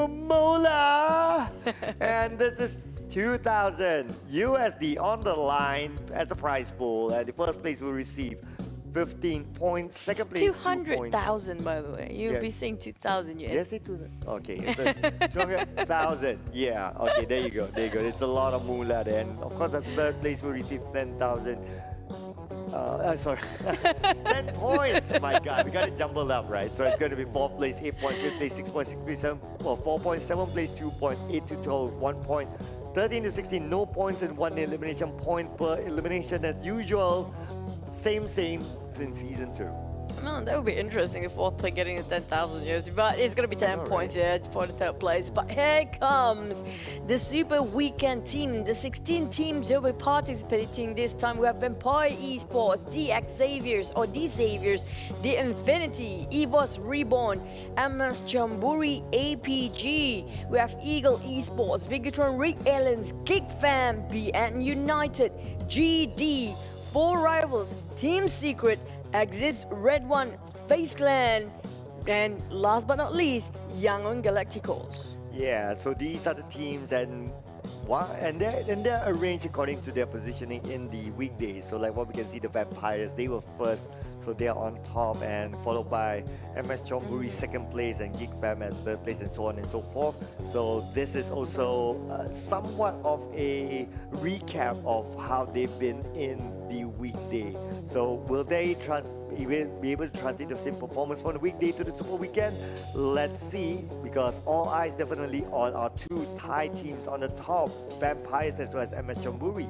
Mola. And this is 2,000 USD on the line as a prize pool. And the first place will receive 15 points. Second place, 200,000, by the way. You'll be saying 2,000 US. Yes, it 200. Okay, so 200,000. Yeah, okay, there you go. There you go. It's a lot of moolah there. And of course, the third place will receive 10,000. Sorry, 10 points. My God, we got it jumbled up, right? So it's going to be 4th place, 8 points, 5th place, 6 points, 6 place, 7, well, 4 points, 7th place, 2 points, 8 to 12, 1 point, 13 to 16, no points and 1 elimination point per elimination as usual. Same since season 2. No, that would be interesting, the 4th player getting the 10,000 USD, but it's going to be 10 points here for the 3rd place. But here comes the Super Weekend team. The 16 teams who will be participating this time. We have Vampire Esports, DX Xaviers or D Xaviers, The Infinity, EVOS Reborn, MS Chonburi APG. We have Eagle Esports, Vigatron Rick Ellens, Geek Fam, BN United, GD, 4 Rivals, Team Secret, Exist, RedONE, Faze Clan, and last but not least, Yangon Galacticos. Yeah, so these are the teams and they're arranged according to their positioning in the weekdays. So like what we can see, the Vampires, they were first, so they're on top, and followed by MS Chonburi 2nd place and Geek Fam at 3rd place, and so on and so forth. So this is also somewhat of a recap of how they've been in the weekday. So will they be able to translate the same performance from the weekday to the Super Weekend? Let's see, because all eyes definitely on our 2 Thai teams on the top, Vampires as well as MS Chonburi.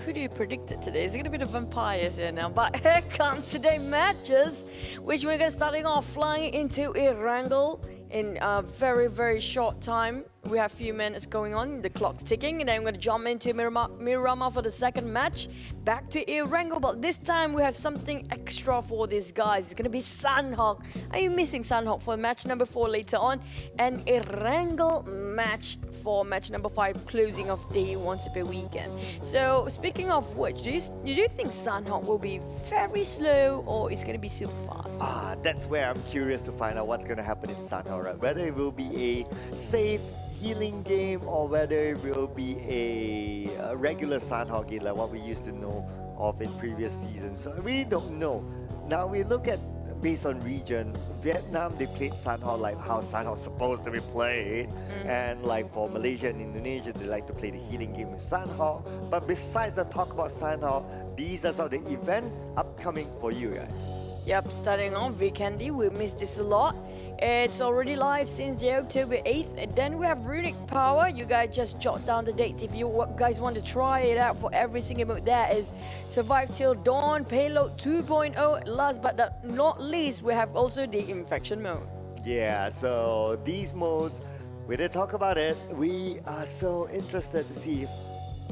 Who do you predict it today? Is it going to be the Vampires here now? But here comes today's matches, which we're going to starting off flying into Erangel in a very, very short time. We have a few minutes going on, the clock's ticking, and then I'm going to jump into Miramar for the 2nd match. Back to Erangel, but this time we have something extra for these guys. It's going to be Sunhawk. Are you missing Sunhawk for match number 4 later on? And Erangel match for match number 5, closing of day 1 Super Weekend. So speaking of which, do you think Sunhawk will be very slow or it's going to be super fast? That's where I'm curious to find out what's going to happen in Sunhawk, right? Whether it will be a safe healing game or whether it will be a regular Sunhawk game like what we used to know of in previous seasons. So we don't know. Now we look at, based on region, Vietnam, they played Sunhawk like how Sunhawk's supposed to be played. And like for Malaysia and Indonesia, they like to play the healing game with Sunhawk. But besides the talk about Sunhawk, these are some of the events upcoming for you guys. Yep, starting on Weekendy, we missed this a lot. It's already live since the October 8th. And then we have Runic Power. You guys just jot down the dates if you guys want to try it out for every single mode. That is Survive Till Dawn, Payload 2.0. Last but not least, we have also the Infection mode. Yeah, so these modes, when they talk about it, we are so interested to see if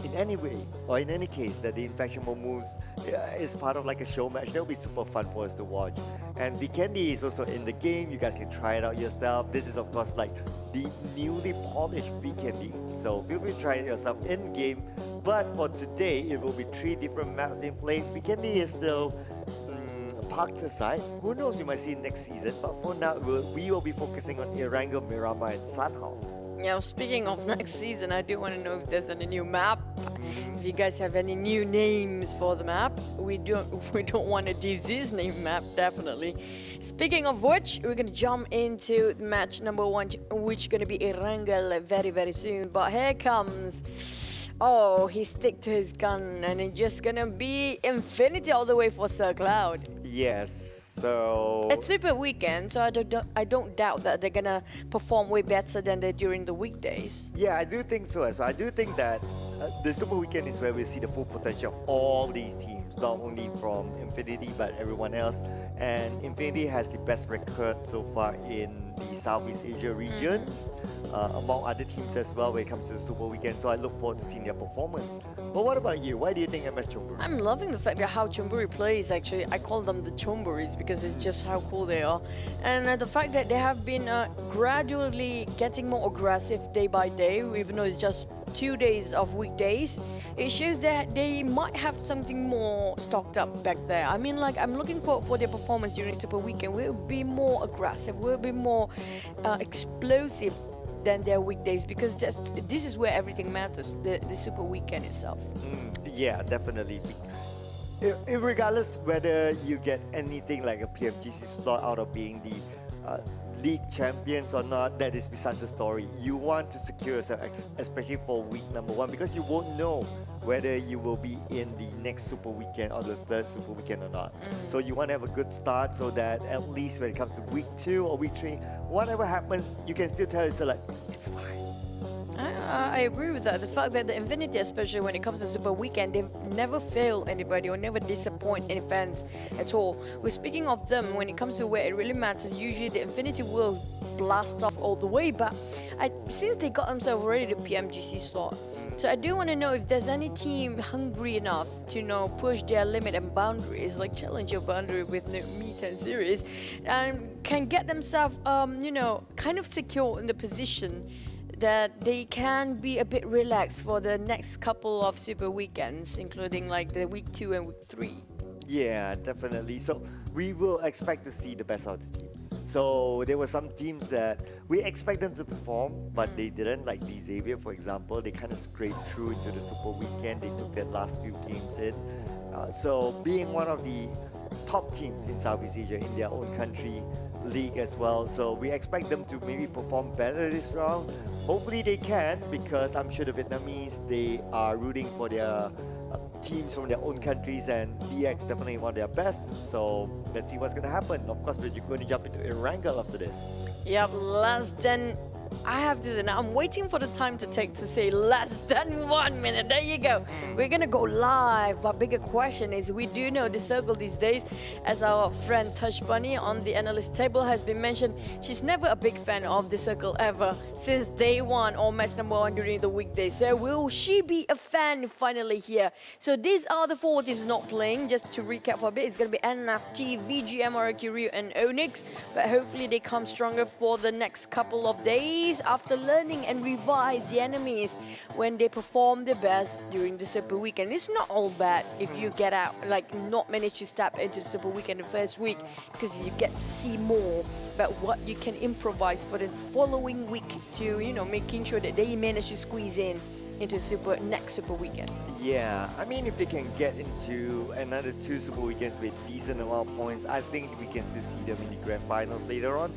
in any way or in any case that the Infection mode moves is part of like a show match. That will be super fun for us to watch. And Weekendy is also in the game. You guys can try it out yourself. This is of course like the newly polished Weekendy, so feel free to try it yourself in game. But for today, it will be 3 different maps in play. Weekendy is still parked aside. Who knows, we might see it next season. But for now, we will be focusing on Erangel, Miramar, and Sunhawk. Yeah, speaking of next season, I do want to know if there's any new map. If you guys have any new names for the map. We don't want a disease name map, definitely. Speaking of which, we're gonna jump into match number 1, which is gonna be Erangel very, very soon. But here comes. Oh, he stick to his gun, and it's just gonna be Infinity all the way for Sir Cloud. Yes. So it's Super Weekend, so I don't doubt that they're gonna perform way better than they during the weekdays. Yeah, I do think so. So I do think that the Super Weekend is where we see the full potential of all these teams, not only from Infinity but everyone else. And Infinity has the best record so far in the Southeast Asia regions, among other teams as well when it comes to the Super Weekend. So I look forward to seeing their performance. But what about you? Why do you think MS Chonburi? I'm loving the fact that how Chonburi plays. Actually, I call them the Chonburis because because it's just how cool they are. And the fact that they have been gradually getting more aggressive day by day, even though it's just 2 days of weekdays, it shows that they might have something more stocked up back there. I mean, like, I'm looking for their performance during Super Weekend. We'll be more aggressive, we'll be more explosive than their weekdays, because this is where everything matters, the Super Weekend itself. Yeah, definitely. Regardless whether you get anything like a PMGC slot out of being the league champions or not, that is besides the story. You want to secure yourself, especially for week number 1, because you won't know whether you will be in the next Super Weekend or the third Super Weekend or not. So you want to have a good start so that at least when it comes to week 2 or week 3, whatever happens, you can still tell yourself like, it's fine. I agree with that. The fact that the Infinity, especially when it comes to Super Weekend, they never fail anybody or never disappoint any fans at all. We're speaking of them, when it comes to where it really matters, usually the Infinity will blast off all the way, but since they got themselves already the PMGC slot, so I do want to know if there's any team hungry enough to push their limit and boundaries, like challenge your boundary with no meet and series, and can get themselves kind of secure in the position that they can be a bit relaxed for the next couple of Super Weekends, including like the week 2 and week 3. Yeah, definitely. So we will expect to see the best of the teams. So there were some teams that we expect them to perform, but they didn't, like the Xavier, for example. They kind of scraped through into the Super Weekend. They took that last few games in. So being one of the top teams in Southeast Asia in their own country league as well, so we expect them to maybe perform better this round. Hopefully they can, because I'm sure the Vietnamese, they are rooting for their teams from their own countries, and DX definitely want their best. So let's see what's going to happen. Of course, we're going to jump into Erangel after this. Yep, less than, I have to say, now I'm waiting for the time to take to say less than 1 minute. There you go. We're gonna go live. But bigger question is, we do know the circle these days, as our friend Touch Bunny on the analyst table has been mentioned, she's never a big fan of the circle ever since day 1 or match number 1 during the weekdays. So will she be a fan finally here? So these are the 4 teams not playing. Just to recap for a bit, it's gonna be NFT, VGM, Ryu, and Onyx. But hopefully they come stronger for the next couple of days after learning and revise the enemies when they perform their best during the Super Weekend. It's not all bad if you get out, like not manage to step into the Super Weekend the first week, because you get to see more about what you can improvise for the following week to, making sure that they manage to squeeze in into the next Super Weekend. Yeah, I mean, if they can get into another 2 Super Weekends with decent amount of points, I think we can still see them in the Grand Finals later on.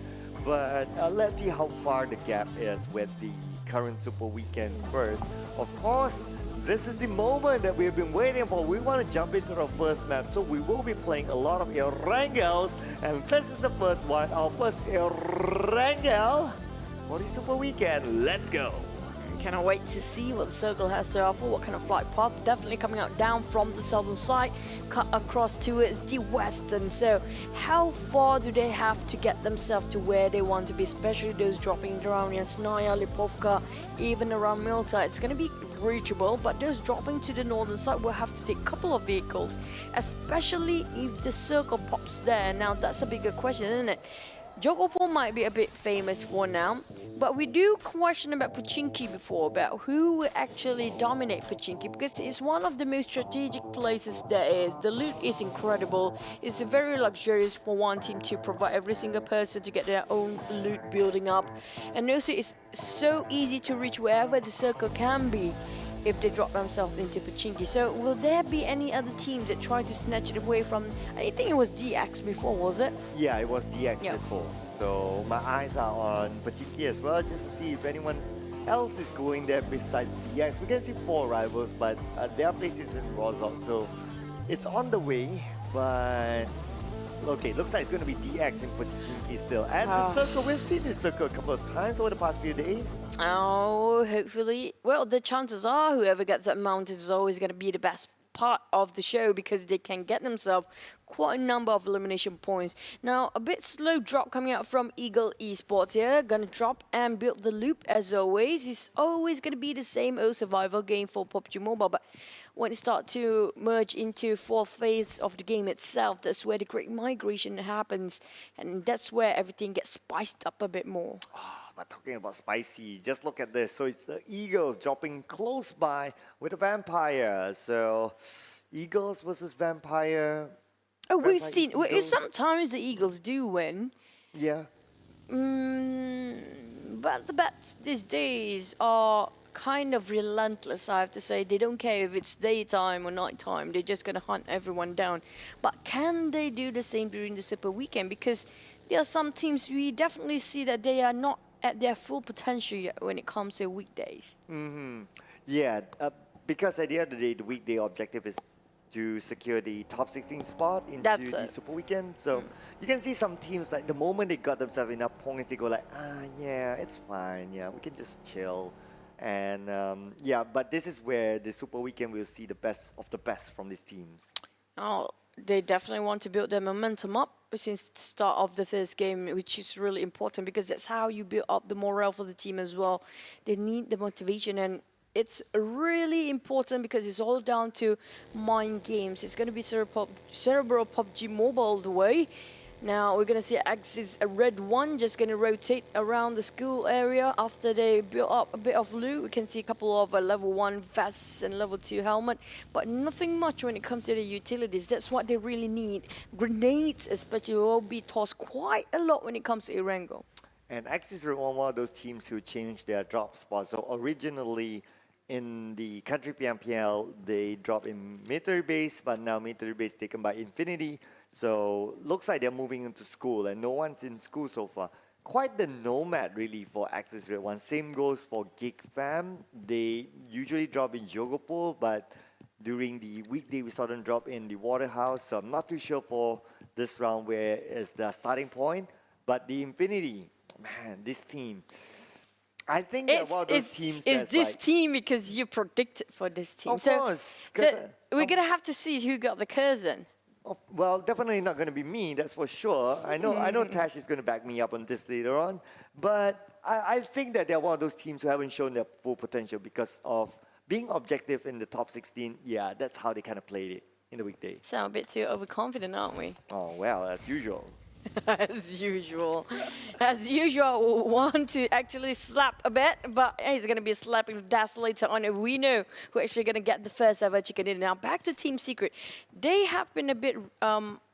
But let's see how far the gap is with the current Super Weekend first. Of course, this is the moment that we've been waiting for. We want to jump into our first map, so we will be playing a lot of Erangels, and this is the first one, our first Erangel for the Super Weekend. Let's go! Cannot wait to see what the circle has to offer, what kind of flight path. Definitely coming out down from the southern side, cut across towards the western. So how far do they have to get themselves to where they want to be, especially those dropping around Yasnaya, Lipovka, even around Milta? It's going to be reachable, but those dropping to the northern side will have to take a couple of vehicles, especially if the circle pops there. Now that's a bigger question, isn't it? Jogopo might be a bit famous for now, but we do question about Pachinki before, about who will actually dominate Pachinki, because it's one of the most strategic places there is. The loot is incredible. It's very luxurious for one team to provide every single person to get their own loot building up. And also it's so easy to reach wherever the circle can be if they drop themselves into Pachinki. So will there be any other teams that try to snatch it away from, I think it was DX before, was it? Yeah, it was DX before. So my eyes are on Pachinki as well, just to see if anyone else is going there besides DX. We can see 4 rivals, but their place is in Rozok, so it's on the way. But okay, looks like it's going to be DX and Pachinki still. And the circle, we've seen this circle a couple of times over the past few days. Oh, hopefully. Well, the chances are whoever gets that mounted is always going to be the best part of the show, because they can get themselves quite a number of elimination points. Now, a bit slow drop coming out from Eagle Esports here. Gonna drop and build the loop as always. It's always going to be the same old survival game for PUBG Mobile, but when it starts to merge into fourth phase of the game itself, that's where the great migration happens, and that's where everything gets spiced up a bit more. But talking about spicy, just look at this. So it's the Eagles dropping close by with the Vampire. So Eagles versus Vampire. Oh, we've Vampire seen. Eagles. Sometimes the Eagles do win. Yeah. But the bats these days are kind of relentless, I have to say. They don't care if it's daytime or nighttime. They're just going to hunt everyone down. But can they do the same during the Super Weekend? Because there are some teams we definitely see that they are not at their full potential yet when it comes to weekdays. Yeah, because at the end of the day, the weekday objective is to secure the top 16 spot into That's the it. Super Weekend. So you can see some teams, like the moment they got themselves enough points, they go like, yeah, it's fine. Yeah, we can just chill. And yeah, but this is where the Super Weekend will see the best of the best from these teams. Oh, they definitely want to build their momentum up since the start of the first game, which is really important because that's how you build up the morale for the team as well. They need the motivation, and it's really important because it's all down to mind games. It's going to be cerebral PUBG Mobile the way. Now we're going to see Axis RedONE just going to rotate around the school area after they build up a bit of loot. We can see a couple of level 1 vests and level 2 helmet, but nothing much when it comes to the utilities. That's what they really need. Grenades especially will be tossed quite a lot when it comes to Erangel. And Axis were one of those teams who changed their drop spot. So originally in the country PMPL, they dropped in military base, but now military base taken by Infinity. So looks like they're moving into school, and no one's in school so far. Quite the nomad really for Axis RedONE. Same goes for Geek Fam. They usually drop in Jogopol, but during the weekday we saw them drop in the Waterhouse. So I'm not too sure for this round where is the starting point. But the Infinity, man, this team. I think they're one of those teams It's that's this like, team because you predicted for this team. Of course, 'cause, So we're going to have to see who got the curtain. well, definitely not going to be me, that's for sure. I know Tash is going to back me up on this later on. But I think that they're one of those teams who haven't shown their full potential because of being objective in the top 16. Yeah, that's how they kind of played it in the weekday. Sound a bit too overconfident, aren't we? Oh, well, as usual. As usual. As usual, we want to actually slap a bit, but he's going to be slapping Das later on. And we know who's actually going to get the first ever chicken dinner. Now, back to Team Secret. They have been a bit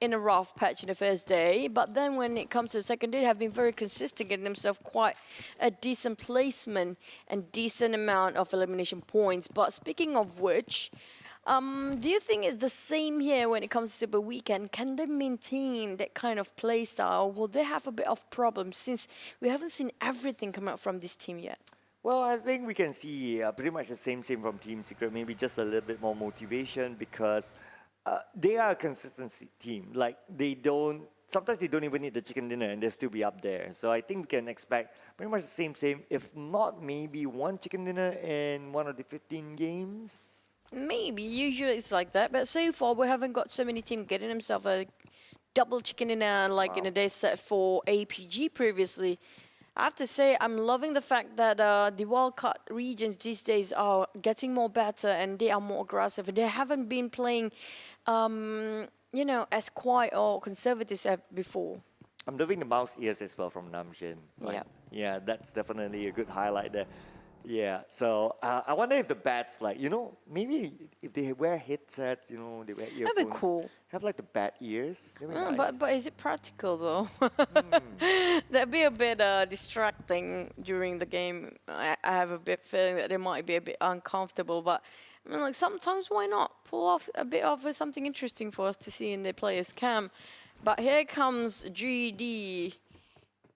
in a rough patch in the first day, but then when it comes to the second day, they have been very consistent, getting themselves quite a decent placement and decent amount of elimination points. But speaking of which, do you think it's the same here when it comes to Super Weekend? Can they maintain that kind of play style? Will they have a bit of problems since we haven't seen everything come out from this team yet? Well, I think we can see pretty much the same from Team Secret, maybe just a little bit more motivation because they are a consistency team. Like, sometimes they don't even need the chicken dinner and they'll still be up there. So I think we can expect pretty much the same, if not maybe one chicken dinner in one of the 15 games. Maybe, usually it's like that, but so far we haven't got so many teams getting themselves a double chicken dinner like in a day set for APG previously. I have to say, I'm loving the fact that the wildcard regions these days are getting more better and they are more aggressive. And they haven't been playing, you know, as quiet or conservative as before. I'm loving the mouse ears as well from Namjin. Like, yeah, that's definitely a good highlight there. Yeah, so I wonder if the bats, like, you know, maybe if they wear headsets, you know, they wear earphones. That'd be cool. Have like the bat ears. That'd be nice. But is it practical though? That'd be a bit distracting during the game. I have a bit feeling that they might be a bit uncomfortable, but I mean, like sometimes why not pull off a bit of something interesting for us to see in the players' camp. But here comes GD.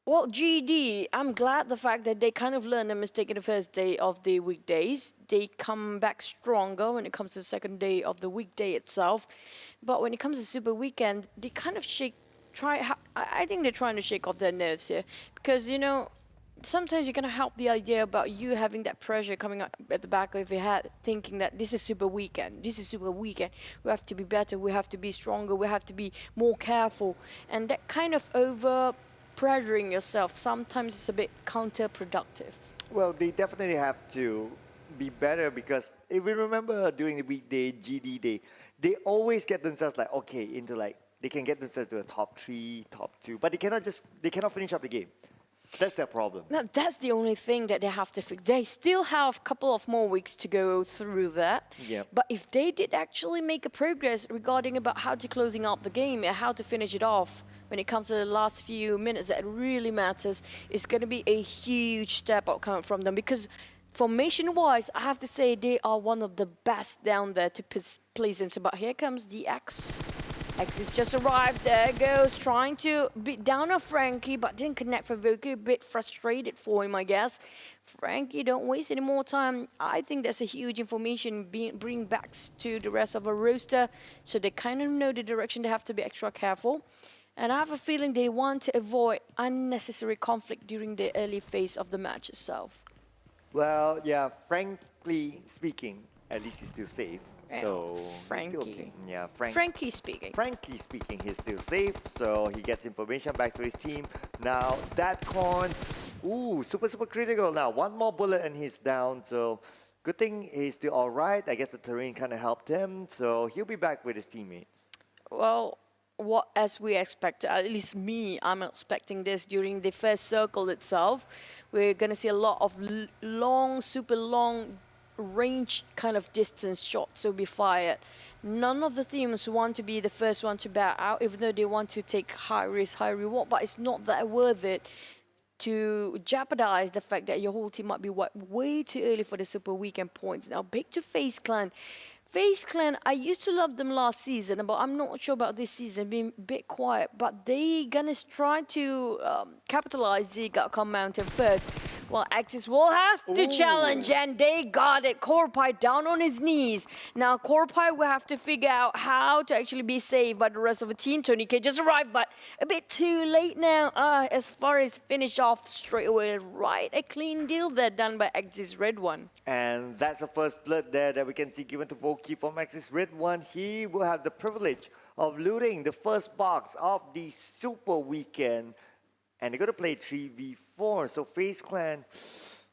Well, GD, I'm glad the fact that they kind of learned a mistake in the first day of the weekdays. They come back stronger when it comes to the second day of the weekday itself. But when it comes to Super Weekend, they kind of I think they're trying to shake off their nerves here. Because, you know, sometimes you're going to help the idea about you having that pressure coming up at the back of your head, thinking that this is Super Weekend, this is Super Weekend. We have to be better, we have to be stronger, we have to be more careful. And that kind of pressuring yourself, sometimes it's a bit counterproductive. Well, they definitely have to be better because if we remember during the weekday, GD day, they always get themselves like, okay, into like, they can get themselves to a top 3, top 2, but they cannot finish up the game. That's their problem. Now, that's the only thing that they have to fix. They still have a couple of more weeks to go through that. Yep. But if they did actually make a progress regarding about how to closing out the game and how to finish it off when it comes to the last few minutes, that really matters. It's going to be a huge step up coming from them because formation-wise, I have to say they are one of the best down there to place them. But here comes the X. X has just arrived. There goes, trying to beat down on Frankie, but didn't connect for Voki. A bit frustrated for him, I guess. Frankie, don't waste any more time. I think that's a huge information bring back to the rest of the roster, so they kind of know the direction. They have to be extra careful. And I have a feeling they want to avoid unnecessary conflict during the early phase of the match itself. Well, yeah, frankly speaking, at least he's still safe. So Frankie. he's still okay. Yeah, Frankie speaking. Frankly speaking, he's still safe. So he gets information back to his team. Now that con, ooh, super critical. Now one more bullet and he's down. So good thing he's still all right. I guess the terrain kind of helped him. So he'll be back with his teammates. Well, what as we expected, at least me, I'm expecting this during the first circle itself. We're gonna see a lot of super long range kind of distance shots will be fired. None of the teams want to be the first one to bow out, even though they want to take high risk, high reward, but it's not that worth it to jeopardize the fact that your whole team might be way too early for the super weekend points. Now back to Faze Clan. Faze Clan, I used to love them last season, but I'm not sure about this season, being a bit quiet. But they gonna try to capitalize the Gakkan Mountain first. Well, Axis will have to challenge, and they got it. Korpai down on his knees. Now, Korpai will have to figure out how to actually be saved by the rest of the team. Tony K just arrived, but a bit too late now. As far as finish off straight away, right? A clean deal there done by Axis RedONE. And that's the first blood there that we can see given to Voki from Axis RedONE. He will have the privilege of looting the first box of the Super Weekend. And they're going to play 3v4. So Faze Clan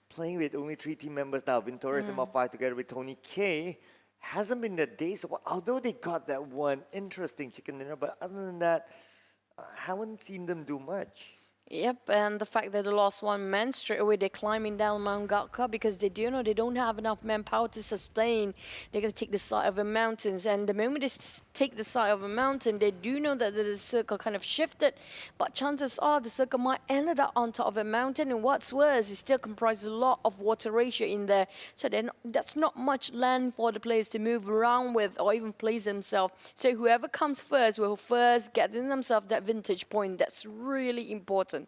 playing with only 3 team members now. Vintorious and Mafai together with Tony K. Hasn't been the day so far. Although they got that one interesting chicken dinner. But other than that, I haven't seen them do much. Yep, and the fact that they lost one man straight away, they're climbing down Mount Gatka because they do know they don't have enough manpower to sustain. They're going to take the side of the mountains, and the moment they take the side of a mountain, they do know that the circle kind of shifted, but chances are the circle might end up on top of a mountain, and what's worse, it still comprises a lot of water ratio in there, so then that's not much land for the players to move around with or even place themselves. So whoever comes first will first get in themselves that vintage point. That's really important.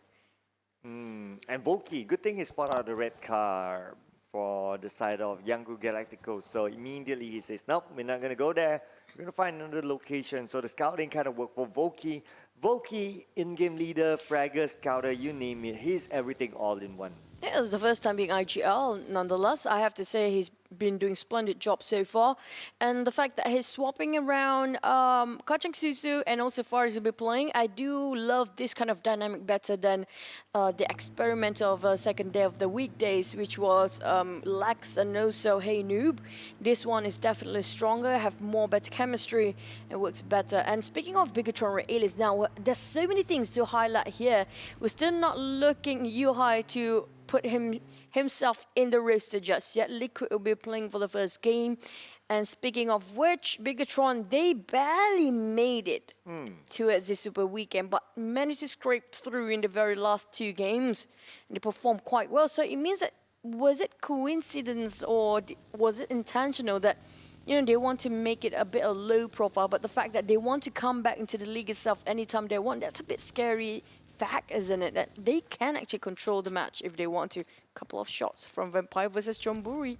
And Voki, good thing he spotted out the red car for the side of Yangon Galacticos. So immediately he says, nope, we're not going to go there. We're going to find another location. So the scouting kind of worked for Voki. Voki, in-game leader, fragger, scouter, you name it. He's everything all in one. Yeah, it's the first time being IGL. Nonetheless, I have to say he's been doing splendid job so far. And the fact that he's swapping around Kachang Susu and also Faze will be playing, I do love this kind of dynamic better than the experiment of second day of the weekdays, which was Lex and also Hey Noob. This one is definitely stronger, have more better chemistry, and works better. And speaking of Bigatron Realis now, there's so many things to highlight here. We're still not looking Yuhai to put himself in the roster just yet. Liquid will be playing for the first game. And speaking of which, Bigatron, they barely made it towards the Super Weekend, but managed to scrape through in the very last 2 games. And they performed quite well. So it means that, was it coincidence or was it intentional that, you know, they want to make it a bit of low profile, but the fact that they want to come back into the league itself anytime they want, that's a bit scary fact, isn't it? That they can actually control the match if they want to. Couple of shots from Vampire versus Chonburi.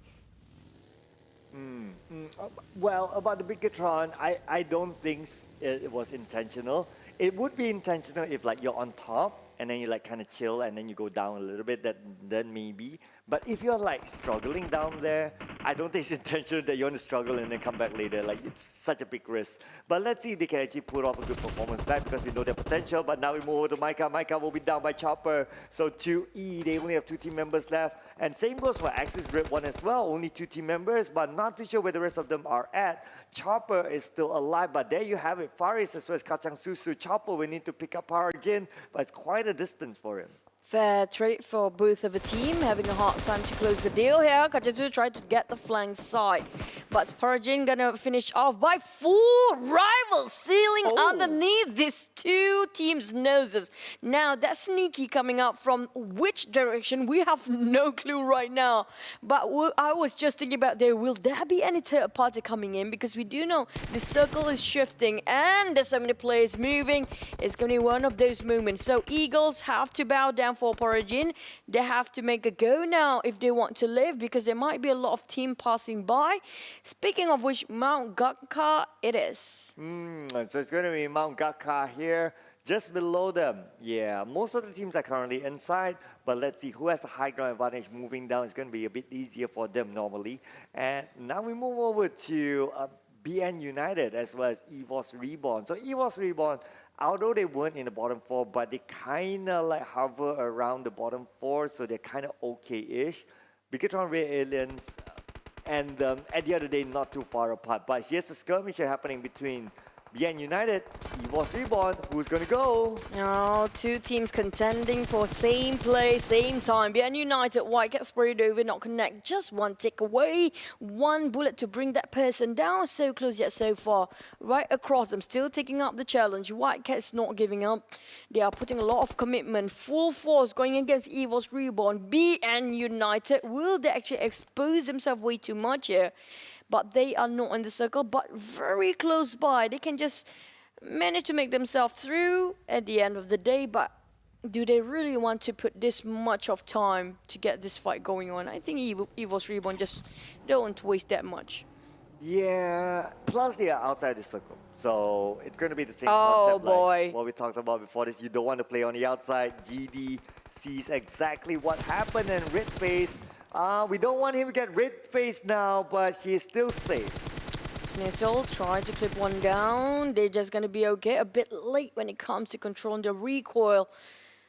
Well, about the Bigatron, I don't think it was intentional. It would be intentional if like you're on top and then you like kind of chill and then you go down a little bit, then maybe. But if you're like struggling down there, I don't think it's intentional that you want to struggle and then come back later. Like it's such a big risk. But let's see if they can actually pull off a good performance back because we know their potential. But now we move over to Micah. Micah will be down by Chopper. So 2E, they only have 2 team members left. And same goes for Axis Red 1 as well. Only 2 team members, but not too sure where the rest of them are at. Chopper is still alive, but there you have it. Faris as well as Kacang Susu. Chopper will need to pick up Parajin, but it's quite a distance for him. Fair trade for both of the team, having a hard time to close the deal here. Kacatu tried to get the flank side, but Parajin gonna finish off by 4 rivals stealing underneath these 2 teams' noses. Now that's sneaky coming out from which direction, we have no clue right now. But I was just thinking about will there be any third party coming in, because we do know the circle is shifting and there's so many players moving. It's gonna be one of those moments. So Eagles have to bow down for Parajin. They have to make a go now if they want to live, because there might be a lot of team passing by. Speaking of which, Mount Gakka it is. So it's going to be Mount Gakka here, just below them. Yeah, most of the teams are currently inside, but let's see who has the high ground advantage moving down. It's going to be a bit easier for them normally. And now we move over to BN United as well as EVOS Reborn. So EVOS Reborn, although they weren't in the bottom 4, but they kind of like hover around the bottom 4, so they're kind of okay-ish. Bigatron Ray Aliens and at the other day, not too far apart. But here's the skirmish happening between BN United, EVOS Reborn, who's going to go? 2 teams contending for same place, same time. BN United, White gets sprayed over, not connect. Just 1 tick away, 1 bullet to bring that person down. So close yet so far. Right across them, still taking up the challenge. White Cat's not giving up. They are putting a lot of commitment, full force going against EVOS Reborn. BN United, will they actually expose themselves way too much here? But they are not in the circle, but very close by. They can just manage to make themselves through at the end of the day, but do they really want to put this much of time to get this fight going on? I think EVOS Reborn just don't want to waste that much. Yeah, plus they are outside the circle. So it's going to be the same concept like what we talked about before this. You don't want to play on the outside. GD sees exactly what happened, and Red Face, we don't want him to get red face now, but he's still safe. Snizzle tried to clip 1 down. They're just going to be okay. A bit late when it comes to controlling the recoil.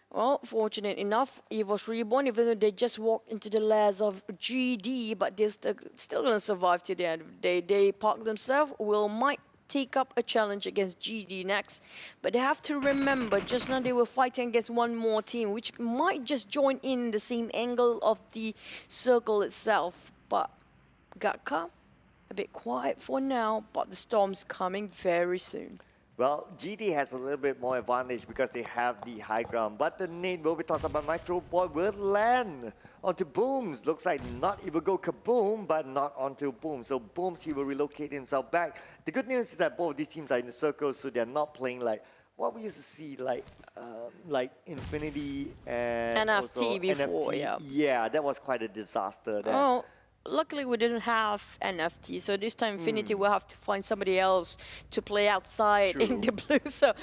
Well, fortunate enough, EVOS Reborn, even though they just walked into the lairs of GD, but they're still going to survive to the end of the day. They park themselves, might take up a challenge against GD next. But they have to remember, just now they were fighting against 1 more team, which might just join in the same angle of the circle itself. But Gakka, a bit quiet for now, but the storm's coming very soon. Well, GD has a little bit more advantage because they have the high ground, but the nade will be tossed up by Micro Boy will land onto Booms. Looks like not, it will go kaboom, but not onto Booms. So Booms, he will relocate himself back. The good news is that both of these teams are in the circle, so they're not playing like what we used to see, like Infinity and NFT also before, NFT. Yeah, that was quite a disaster. That, luckily we didn't have NFT, so this time Infinity will have to find somebody else to play outside in the blue. So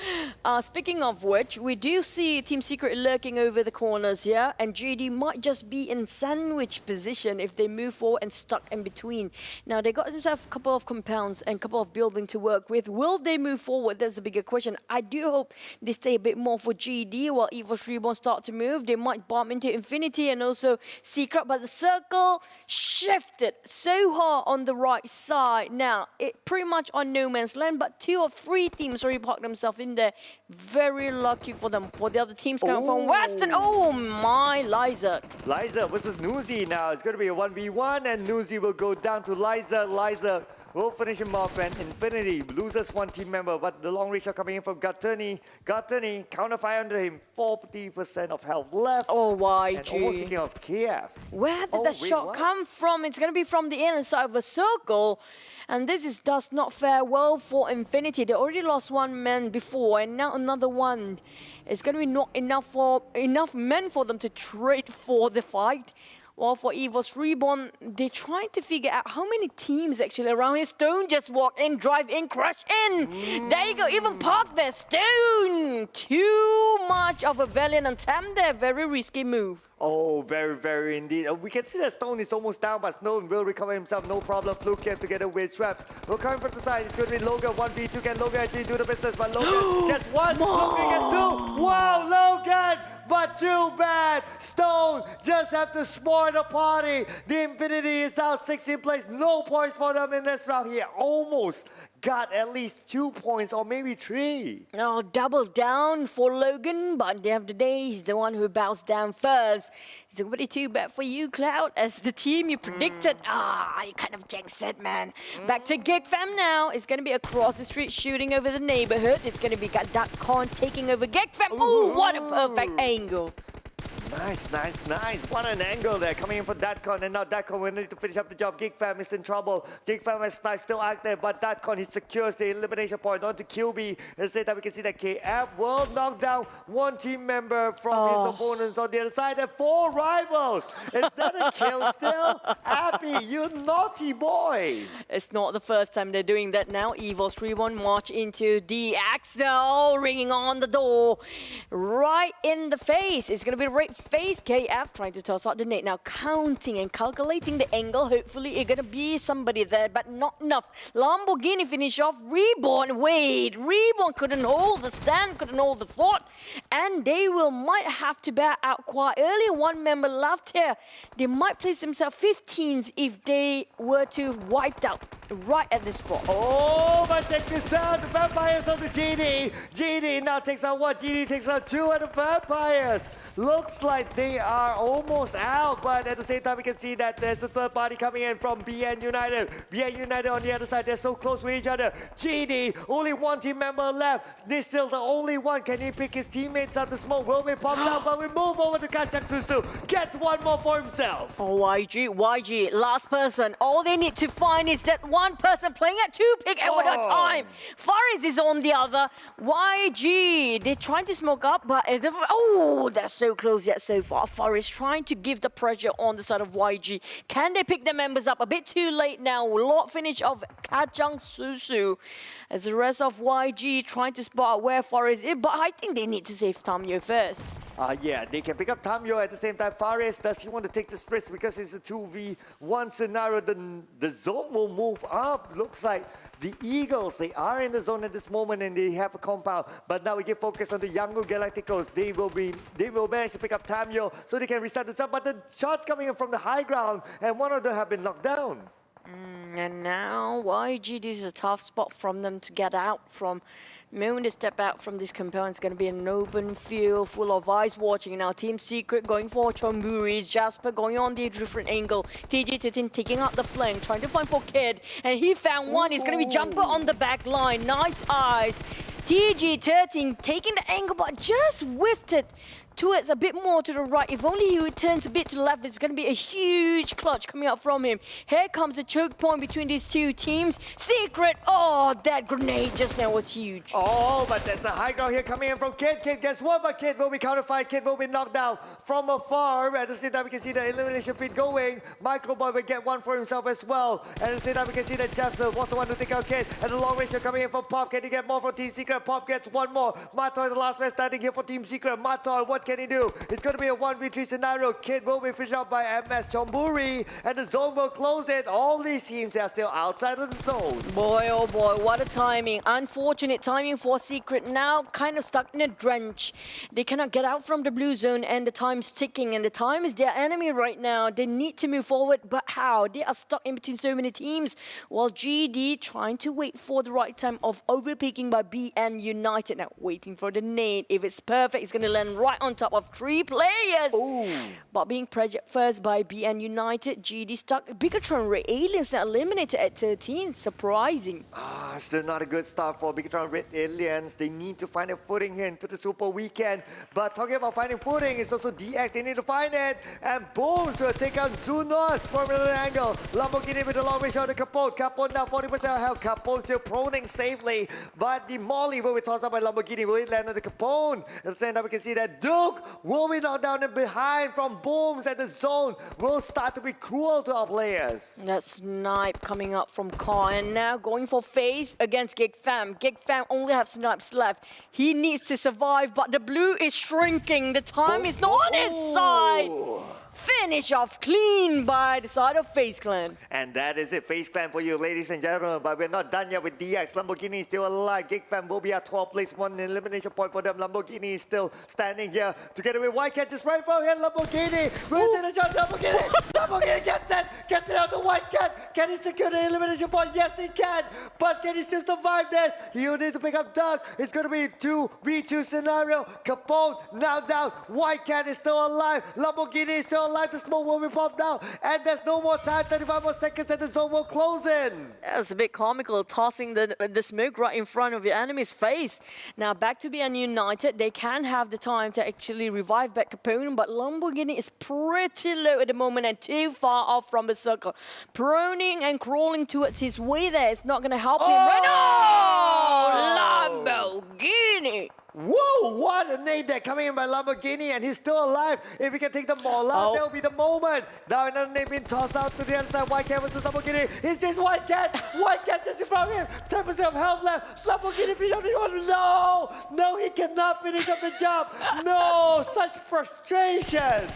speaking of which, we do see Team Secret lurking over the corners here, and GD might just be in sandwich position if they move forward and stuck in between. Now they got themselves a couple of compounds and a couple of building to work with. Will they move forward? That's a bigger question. I do hope they stay a bit more for GD while EVOS Reborn start to move. They might bump into Infinity and also Secret, but the circle shifted so hard on the right side. Now, it pretty much on no man's land, but 2 or 3 teams already parked themselves in there. Very lucky for them. For the other teams coming from Western. Oh my, Liza. Liza versus Nuzi now. It's going to be a 1v1, and Nuzi will go down to Liza. Liza will finish him off, and Infinity loses 1 team member, but the long reach are coming in from Gatani. Gatani, counterfire under him, 40% of health left. Oh, YG. And almost taking out KF. Where did that shot come from? It's going to be from the inside of the circle. And this does not fare well for Infinity. They already lost 1 man before, and now another one. It's going to be not enough men for them to trade for the fight. Well, for EVOS Reborn, they're trying to figure out how many teams actually around here. Stone just walk in, drive in, crash in. There you go, even park there. Stone! Too much of a valiant attempt there. Very risky move. Oh, very, very indeed. We can see that Stone is almost down, but Stone will recover himself, no problem. Fluke came together with Traps. We're coming from the side. It's going to be Logan 1v2. Can Logan actually do the business? But Logan gets one. Logan gets two. Wow, Logan! But too bad. Stone just have to spoil the party. The Infinity is out 16th place. No points for them in this round here. Almost got at least 2 points or maybe 3. Oh, double down for Logan, but at the end of the day, he's the one who bows down first. It's going to be too bad for you, Cloud, as the team you predicted. You kind of jinxed it, man. Back to Geek Fam now. It's going to be across the street shooting over the neighborhood. It's going to be Duckcon taking over Geek Fam. Oh, what a perfect angle. Nice, nice, nice. What an angle there coming in for Datcon. And now Datcon will need to finish up the job. Geek Fam is in trouble. Geek Fam is still active, but Datcon, he secures the elimination point onto QB. Instead, we can see that KF will knock down one team member from his opponents on the other side. And 4 rivals. Is that a kill still? Happy, you naughty boy. It's not the first time they're doing that now. EVOS Reborn march into the Axel, ringing on the door. Right in the face. It's going to be right Faze KF trying to toss out the net now, counting and calculating the angle. Hopefully it's gonna be somebody there, but not enough. Lamborghini finish off. Reborn, wait, Reborn couldn't hold the stand, couldn't hold the fort, and they might have to back out quite early. One member left here. They might place themselves 15th if they were to wipe out right at this spot. Oh, but check this out. The Vampires on the GD. GD now takes out 1. GD takes out 2 of the Vampires. Looks like they are almost out, but at the same time, we can see that there's a third party coming in from BN United. BN United on the other side, they're so close with each other. GD, only 1 team member left. This still the only one. Can he pick his teammates out the smoke? Will be popped out, but we move over to Kachak Susu. Gets 1 more for himself. Oh, YG, last person. All they need to find is that one person playing at 2 pick at one time. Faris is on the other. YG, they're trying to smoke up, but that's so close yet so far. Faris trying to give the pressure on the side of YG. Can they pick the members up? A bit too late now. Lot finish of Kachang Susu. As the rest of YG trying to spot where Faris is, but I think they need to save Tamyo first. Yeah, they can pick up Tamyo at the same time. Faris, does he want to take this risk because it's a 2v1 scenario? The zone will move up. Looks like the Eagles, they are in the zone at this moment and they have a compound. But now we get focused on the Yangon Galacticos. They will manage to pick up Tamyo so they can restart this up. But the shots coming in from the high ground and one of them have been knocked down. And now YG, this is a tough spot from them to get out from. The moment they step out from this compound, it's going to be an open field full of eyes watching. Now Team Secret going for Chonburi, Jasper going on the different angle. TG13 taking out the flank, trying to find for Kid. And he found one. It's going to be Jumper on the back line. Nice eyes. TG13 taking the angle, but just whiffed it towards a bit more to the right. If only he returns a bit to the left, it's going to be a huge clutch coming out from him. Here comes a choke point between these two teams. Secret, that grenade just now was huge. Oh, but that's a high ground here coming in from Kid. Kid gets one, but Kid will be counterfied. Kid will be knocked down from afar. At the same time, we can see the elimination feed going. Microboy will get one for himself as well. At the same time, we can see that Chapter was the one to take out Kid. And the long range coming in from Pop. Can he get more from Team Secret? Pop gets one more. Matoy, the last man standing here for Team Secret. Matoy, what can he do? It's going to be a 1v3 scenario. Kid will be finished out by MS Chonburi, and the zone will close it. All these teams are still outside of the zone. Boy, oh boy, what a timing. Unfortunate timing for Secret. Now kind of stuck in a drench. They cannot get out from the blue zone, and the time's ticking, and the time is their enemy right now. They need to move forward, but how? They are stuck in between so many teams. While GD trying to wait for the right time of overpicking by BN United. Now waiting for the nade. If it's perfect, it's going to land right on top of 3 players. Ooh. But being pressured first by BN United, GD stuck. Bigatron Red Aliens now eliminated at 13. Surprising. Still not a good start for Bigatron Red Aliens. They need to find a footing here into the Super Weekend. But talking about finding footing, it's also DX. They need to find it. And boom, so take out Zunos from another angle. Lamborghini with the long range on the Capone. Capone now 40% health. Capone still proning safely. But demolished volley will be tossed up by Lamborghini. Will it land on the Capone? At the same time, we can see that Duke will be knocked down and behind from Booms, and the zone will start to be cruel to our players. That snipe coming up from Car, and now going for Faze against Geek Fam. Geek Fam only have snipes left. He needs to survive, but the blue is shrinking. The time is not on his side. Finish off clean by the side of Faze Clan. And that is it, Faze Clan for you, ladies and gentlemen. But we're not done yet with DX. Lamborghini is still alive. Geek Fam will be at 12th place, 1 elimination point for them. Lamborghini is still standing here together with White Cat just right from here. Lamborghini will take the shot. Lamborghini gets it out to White Cat. Can he secure the elimination point? Yes, he can. But can he still survive this? He'll need to pick up Doug. It's going to be 2v2 scenario. Capone now down. White Cat is still alive. Lamborghini is still alive. The smoke will be popped down. And there's no more time. 35 more seconds and the zone will close in. That's a bit comical, tossing the smoke right in front of your enemy's face. Now back to BN United. They can have the time to actually revive back Capone, but Lamborghini is pretty low at the moment and too far off from the circle. Proning and crawling towards his way there. It's not going to help him. Lamborghini! Whoa, what a nade there coming in by Lamborghini, and he's still alive. If he can take the ball out, that will be the moment. Now another nade being tossed out to the other side. White Cat versus Lamborghini. Is this White Cat? White Cat just in front of him. 10% of health left. Lamborghini finish up the one. No, he cannot finish up the jump. No, such frustration.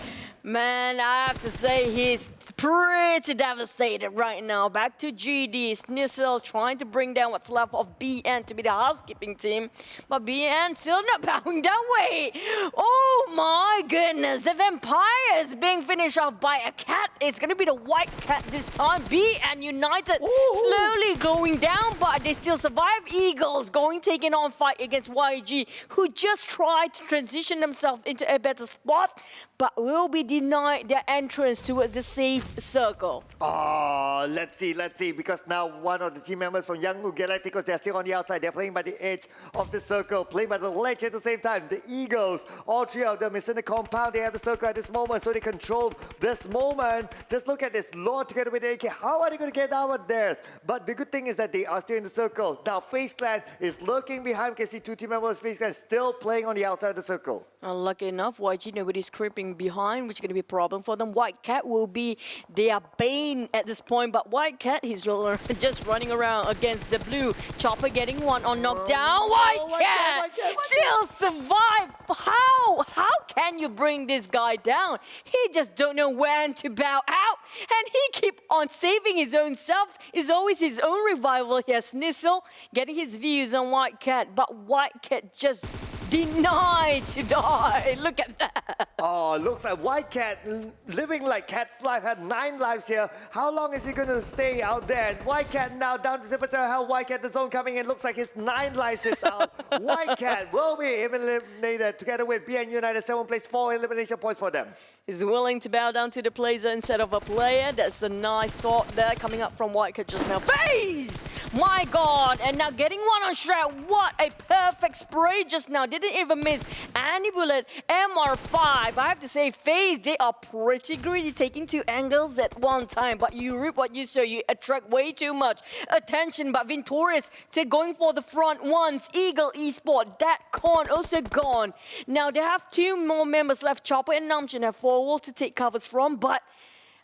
Man, I have to say he's pretty devastated right now. Back to GIDS. Nissel trying to bring down what's left of BN to be the housekeeping team. But BN still not bowing down. Wait. Oh my goodness. The vampire is being finished off by a cat. It's going to be the White Cat this time. BN United slowly going down, but they still survive. Eagles taking on fight against YG, who just tried to transition themselves into a better spot, but will be denied their entrance towards the safe circle. Oh, let's see, because now one of the team members from Yangon Galacticos, they're still on the outside. They're playing by the edge of the circle, playing by the ledge at the same time. The Eagles, all three of them is in the compound. They have the circle at this moment, so they control this moment. Just look at this, Lord together with AK. How are they going to get out of theirs? But the good thing is that they are still in the circle. Now, Faze Clan is lurking behind. You can see two team members, Faze Clan, still playing on the outside of the circle. Lucky enough, YG, nobody's creeping behind, which is going to be a problem for them. White Cat will be their bane at this point, but White Cat, he's just running around against the blue. Chopper getting one on knockdown. White Cat still survive. How can you bring this guy down? He just don't know when to bow out, and he keep on saving his own self. It's always his own revival. Here's Nissel getting his views on White Cat, but White Cat just denied to die. Look at that. Oh, looks like White Cat, living like Cat's life, had 9 lives here. How long is he going to stay out there? And White Cat now down to 10% health. White Cat, the zone coming in. Looks like his 9 lives is out. White Cat will be eliminated together with BN United. 7 place, 4 elimination points for them. Is willing to bow down to the player instead of a player. That's a nice thought there coming up from White Cat just now. Faze! My God! And now getting one on Shroud. What a perfect spray just now. Didn't even miss any bullet. MR5. I have to say, Faze, they are pretty greedy, taking 2 angles at one time. But you reap what you sow. You attract way too much attention. But Vintorious going for the front ones. Eagle Esport. That con also gone. Now they have 2 more members left. Chopper and Namjoon have 4 wall to take covers from, but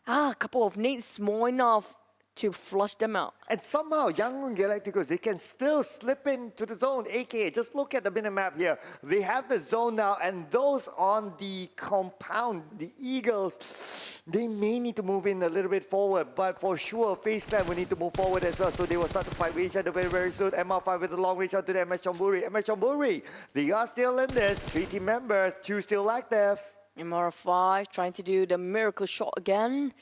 a couple of nades small enough to flush them out. And somehow, Yangon Galacticos, they can still slip into the zone, aka, just look at the minimap here. They have the zone now, and those on the compound, the Eagles, they may need to move in a little bit forward, but for sure, Faze Clan will need to move forward as well, so they will start to fight with each other very, very soon. MR5 with a long reach out to the MS Chonburi. MS Chonburi, they are still in this. 3 team members, 2 still active. MR5 trying to do the miracle shot again.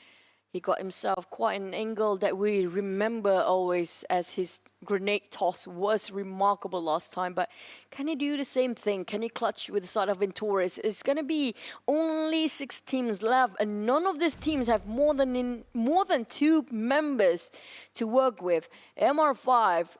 He got himself quite an angle that we remember always, as his grenade toss was remarkable last time. But can he do the same thing? Can he clutch with the side of Venturis? It's going to be only 6 teams left, and none of these teams have more than 2 members to work with. MR5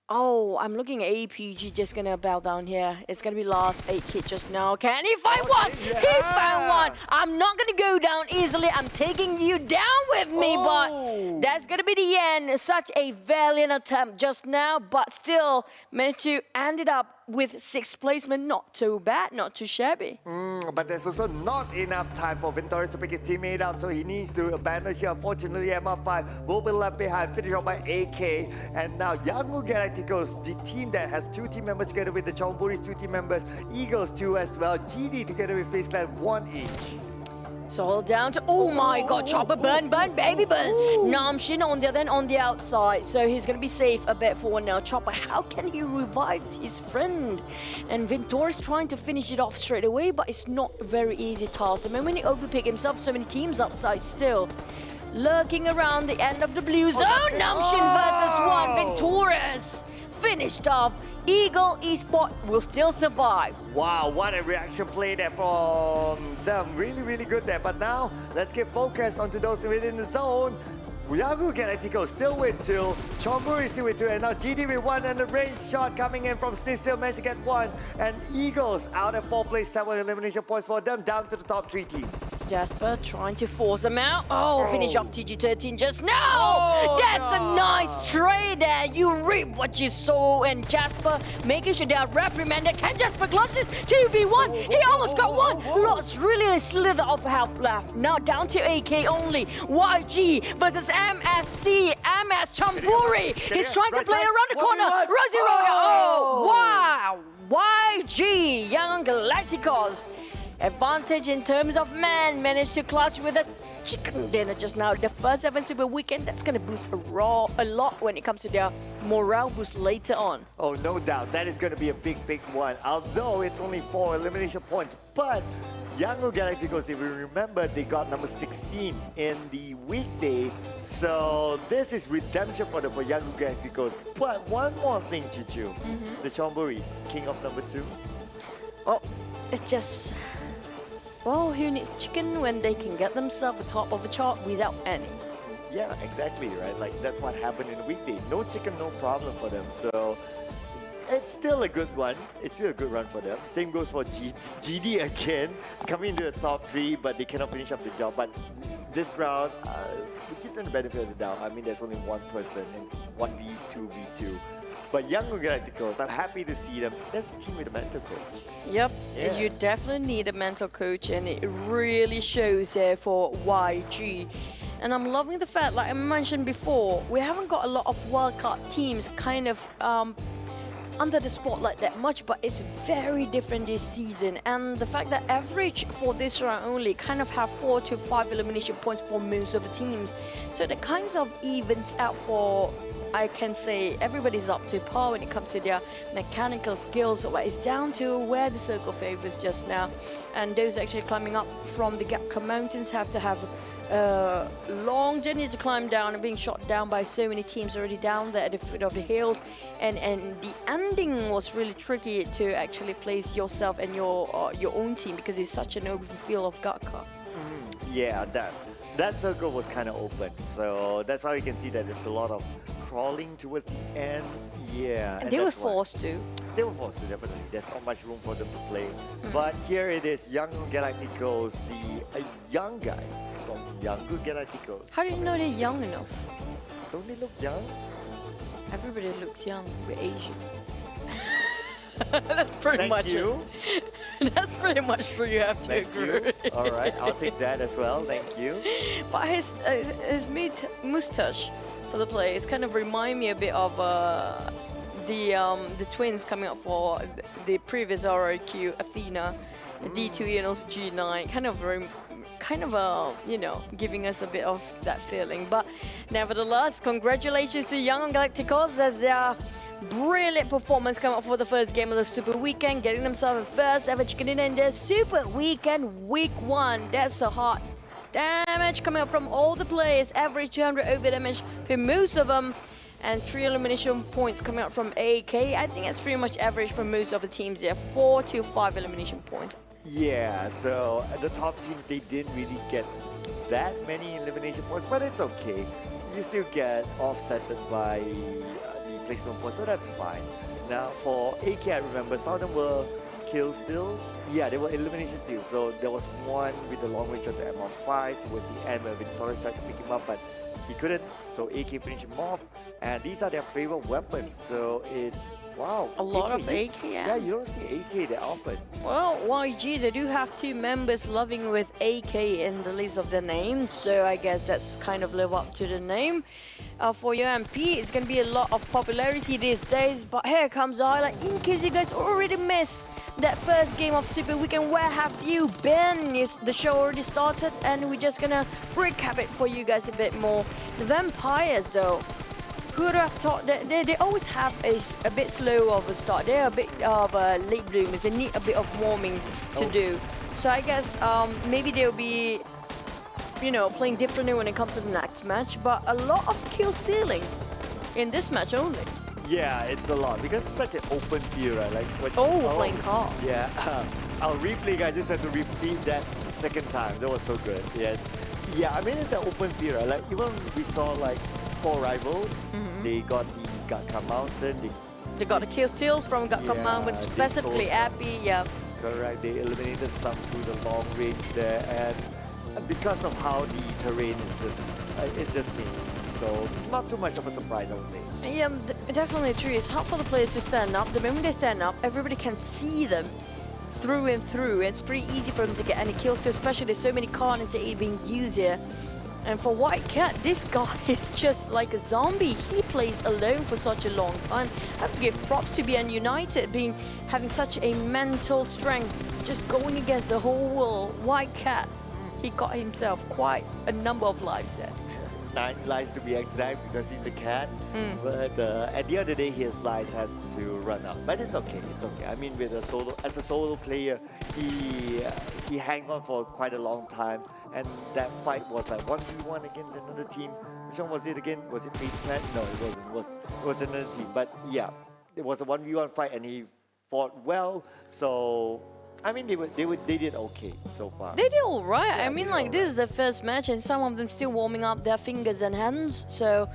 Oh, I'm looking at APG just gonna bow down here. It's gonna be last 8 kid just now. Can he find one? yeah. He found one. I'm not gonna go down easily. I'm taking you down with me, but that's gonna be the end. Such a valiant attempt just now, but still managed to end it up with 6th placement. Not too bad, not too shabby. But there's also not enough time for Ventorius to pick his teammate up, so he needs to abandon here. Unfortunately, MR5 will be left behind, finished off by AK. And now Yangon Galacticos, the team that has 2 team members together with the Chonburi's 2 team members, Eagles 2 as well, GD together with Faze Clan 1 each. So all down to, oh my god, Chopper burn, baby burn. Namshin on the other end on the outside, so he's gonna be safe a bit for now. Chopper, how can he revive his friend? And Ventorius trying to finish it off straight away, but it's not a very easy task. The moment he overpick himself, so many teams upside still. Lurking around the end of the blue zone, Namshin versus 1, Ventorius finished off. Eagle Esport will still survive. Wow, what a reaction play there from them. Really, really good there. But now, let's get focused onto those within the zone. Yangon Galacticos still with 2. Chonburi still with 2. And now GD with 1. And the range shot coming in from Snizzle managed to get 1. And Eagles out at 4th place, 7 elimination points for them, down to the top 3 teams. Jasper trying to force them out. Oh, finish off TG13 just now. That's a nice trade there. You reap what you sow. And Jasper making sure they are reprimanded. Can Jasper clutch this? 2v1. He almost got one. Lost really a slither of health left. Now down to AK only. YG versus MSC. MS Chonburi. He's trying to play around the corner. Rosie Roya. Oh, wow. YG. Yangon Galacticos. Advantage in terms of man, managed to clutch with a chicken dinner just now. The first 7 Super Weekend, that's going to boost a lot when it comes to their morale boost later on. Oh, no doubt. That is going to be a big one. Although it's only 4 elimination points. But Yangon Galacticos, if you remember, they got number 16 in the weekday. So this is redemption for Yangon Galacticos. But one more thing, Chichu. The Chonburis, king of number 2. Oh, it's just... Well, who needs chicken when they can get themselves atop of a chart without any? Yeah, exactly, right? Like, that's what happened in the weekday. No chicken, no problem for them. So, it's still a good one. It's still a good run for them. Same goes for GD again. Coming into the top 3, but they cannot finish up the job. But this round, we give them the benefit of the doubt. I mean, there's only one person. It's 1v, 2v2. But Yangon Galacticos, I'm happy to see them. That's a team with a mental coach. Yep, you definitely need a mental coach, and it really shows there for YG. And I'm loving the fact, like I mentioned before, we haven't got a lot of wildcard teams kind of under the spotlight that much, but it's very different this season. And the fact that average for this round only kind of have 4 to 5 elimination points for most of the teams. So the kinds of events out for, I can say everybody's up to par when it comes to their mechanical skills. So it's down to where the circle favors just now. And those actually climbing up from the Gapka Mountains have to have a long journey to climb down and being shot down by so many teams already down there at the foot of the hills. And the ending was really tricky to actually place yourself and your own team because it's such an open field of Gapka. Yeah, that circle was kind of open. So that's how you can see that there's a lot of crawling towards the end. Yeah. And they were forced to. They were forced to, definitely. There's not much room for them to play. But here it is, Yangon Galacticos, the young guys from Yangon Galacticos. How do you know they're young enough? Don't they look young? Everybody looks young. We're Asian. That's pretty much it. That's pretty much what you have to agree. All right, I'll take that as well. Thank you. But his moustache for the players kind of remind me a bit of the twins coming up for the previous ROQ, Athena, D2E and also G9, kind of you know, giving us a bit of that feeling. But nevertheless, congratulations to Yangon Galacticos as their brilliant performance coming up for the first game of the Super Weekend, getting themselves the first ever chicken dinner in their Super Weekend Week 1. That's a hot damage coming up from all the players, average 200 over damage for most of them, and 3 elimination points coming out from AK. I think it's pretty much average for most of the teams there, 4 to 5 elimination points. Yeah, so the top teams, they didn't really get that many elimination points, but it's okay. You still get offsetted by the placement point, so that's fine. Now for AK, I remember some of them were kill steals. Yeah, they were elimination steals. So there was one with the long range on the MR5 towards the end where Victorious tried to pick him up, but he couldn't. So AK finished him off. And these are their favorite weapons. So it's, wow. A lot of AK, yeah. You don't see AK that often. Well, YG, they do have 2 members loving with AK in the list of their name, so I guess that's kind of live up to the name. For your MP, it's going to be a lot of popularity these days, but here comes the highlight. In case you guys already missed that first game of Super Weekend, where have you been? The show already started, and we're just going to recap it for you guys a bit more. The Vampires, though. Who would have thought that they always have a bit slow of a start. They're a bit of late bloomers. They need a bit of warming to do. So I guess maybe they'll be, you know, playing differently when it comes to the next match. But a lot of kill stealing in this match only. Yeah, it's a lot because it's such an open field, right? Like what, flying car. Yeah, our replay guy just had to repeat that second time. That was so good. Yeah. I mean it's an open field, right? Like even we saw like 4 rivals. They got the Gatka Mountain. They got the kill steals from Gatka Mountain, specifically Abby. Yeah. Correct. They eliminated some through the long range there, and because of how the terrain is it's just me. So not too much of a surprise, I would say. Yeah, definitely true. It's hard for the players to stand up. The moment they stand up, everybody can see them through and through. It's pretty easy for them to get any kills, so especially there's so many cards being used here. And for White Cat, this guy is just like a zombie. He plays alone for such a long time. I have to give props to BN United, having such a mental strength, just going against the whole world. White Cat, he got himself quite a number of lives there. 9 lives to be exact because he's a cat. But at the end of the day, his lives had to run out. But it's okay. It's okay. I mean, with as a solo player, he hung on for quite a long time. And that fight was like 1v1 against another team. Which one was it again? Was it Faze Clan? No, it wasn't. It was another team. But yeah, it was a 1v1 fight and he fought well. So I mean, they did okay so far. They did all right. Yeah, I mean, like, this is the first match, and some of them still warming up their fingers and hands. So,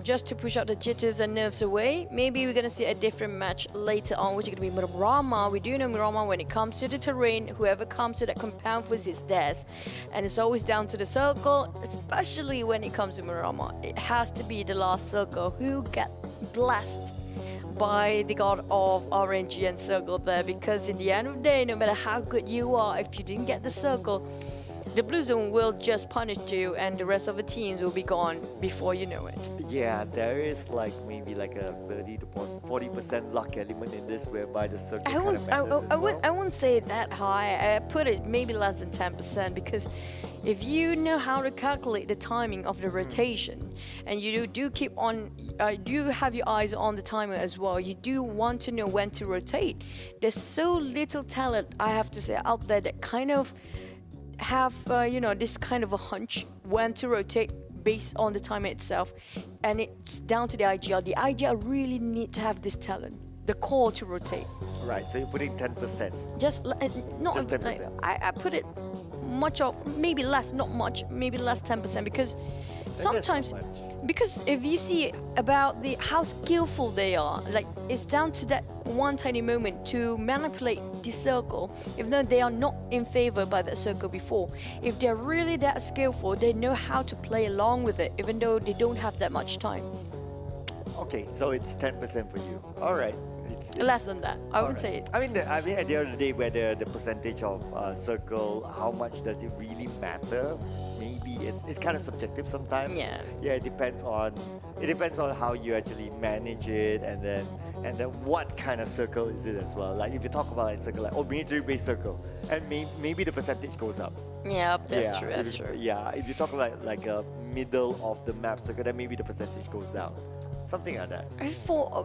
just to push out the jitters and nerves away, maybe we're gonna see a different match later on, which is gonna be Miramar. We do know Miramar when it comes to the terrain. Whoever comes to that compound first is theirs, and it's always down to the circle. Especially when it comes to Miramar, it has to be the last circle who get blasted by the god of RNG and circle there, because in the end of the day, no matter how good you are, if you didn't get the circle, the blue zone will just punish you and the rest of the teams will be gone before you know it. Yeah, there is like maybe like a 30 to 40% luck element in this, whereby the circle kind of matters as well. I wouldn't say it that high. I put it maybe less than 10%, because if you know how to calculate the timing of the rotation, and you do keep on, do have your eyes on the timer as well, you do want to know when to rotate. There's so little talent, I have to say, out there that kind of have, you know, this kind of a hunch when to rotate based on the timer itself, and it's down to the IGL. The IGL really need to have this talent, the core to rotate. Right, so you're putting 10%. Just 10%. Like, I put it much of, maybe less, not much, maybe less 10%, because sometimes, because if you see about how skillful they are, like, it's down to that one tiny moment to manipulate the circle, even though they are not in favor by that circle before. If they're really that skillful, they know how to play along with it, even though they don't have that much time. Okay, so it's 10% for you. All right. It's less than that, I would say it. I mean, at the end of the day, whether the percentage of circle, how much does it really matter? Maybe it's kind of subjective sometimes. Yeah. Yeah, it depends on how you actually manage it, and then what kind of circle is it as well. Like if you talk about like circle, like military-based circle, and maybe the percentage goes up. Yeah, that's true. That's true. Yeah, if you talk about like a middle of the map circle, then maybe the percentage goes down. Something like that.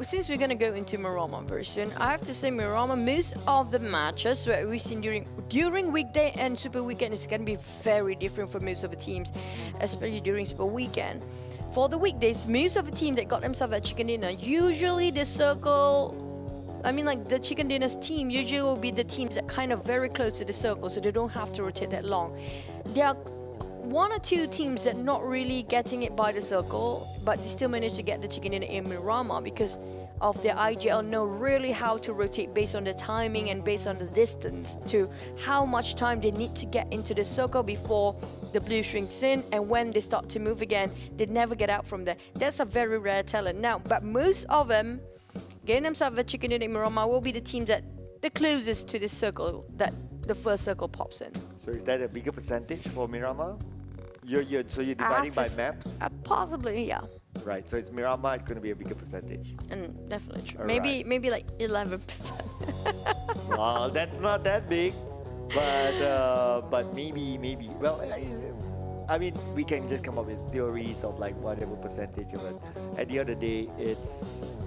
Since we're gonna go into Miramar very soon, I have to say Miramar, most of the matches that we've seen during weekday and Super Weekend is gonna be very different for most of the teams, especially during Super Weekend. For the weekdays, most of the team that got themselves at Chicken Dinner, usually the circle, I mean, like the Chicken Dinner's team usually will be the teams that kind of very close to the circle, so they don't have to rotate that long. They are one or two teams that not really getting it by the circle, but they still managed to get the chicken dinner in Miramar because of their IGL know really how to rotate based on the timing and based on the distance to how much time they need to get into the circle before the blue shrinks in, and when they start to move again, they never get out from there. That's a very rare talent now, but most of them getting themselves a chicken dinner in Miramar will be the teams that the closest to the circle that the first circle pops in. So is that a bigger percentage for Miramar? So you're dividing by maps? Possibly, yeah. Right, so it's Miramar, it's going to be a bigger percentage. And definitely true. All Maybe like 11%. Well, that's not that big, but maybe. Well, I mean, we can just come up with theories of like whatever percentage of it. At the end of the day, it's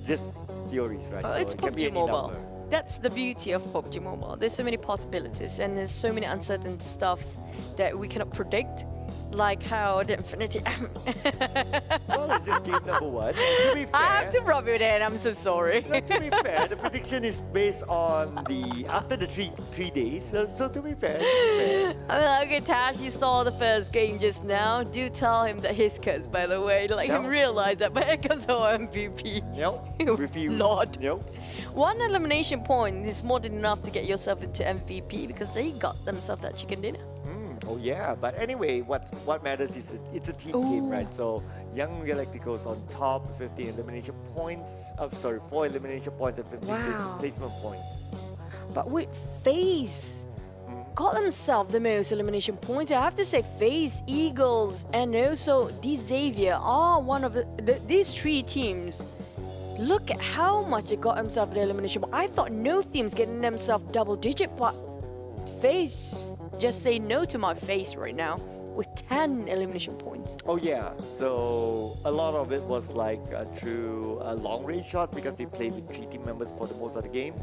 just theories, right? Oh, So it's it can be PUBG any Mobile. number. That's the beauty of PUBG Mobile. There's so many possibilities and there's so many uncertain stuff that we cannot predict, like how the Infinity. Well, it's just game number one. To be fair, I have to rub it in. I'm so sorry. to be fair, the prediction is based on after the three days. So to be fair. I mean, okay, Tash, you saw the first game just now. Do tell him that his cuts, by the way. Let him realize that, but here comes our MVP. Nope. Refuse. Lord. Nope. One elimination point is more than enough to get yourself into MVP because they got themselves that chicken dinner. Oh yeah, but anyway, what matters is it's a team game, right? So Yangon Galacticos on top, 15 elimination points. 4 elimination points and 15 placement points. But wait, Faze got themselves the most elimination points. I have to say, Faze, Eagles, and also D Xavier are one of these three teams. Look at how much they got themselves the elimination. I thought no team's getting themselves double digit, but Faze just say no to my face right now with 10 elimination points. Oh yeah, so a lot of it was like through long range shots because they played with 3 team members for the most of the game.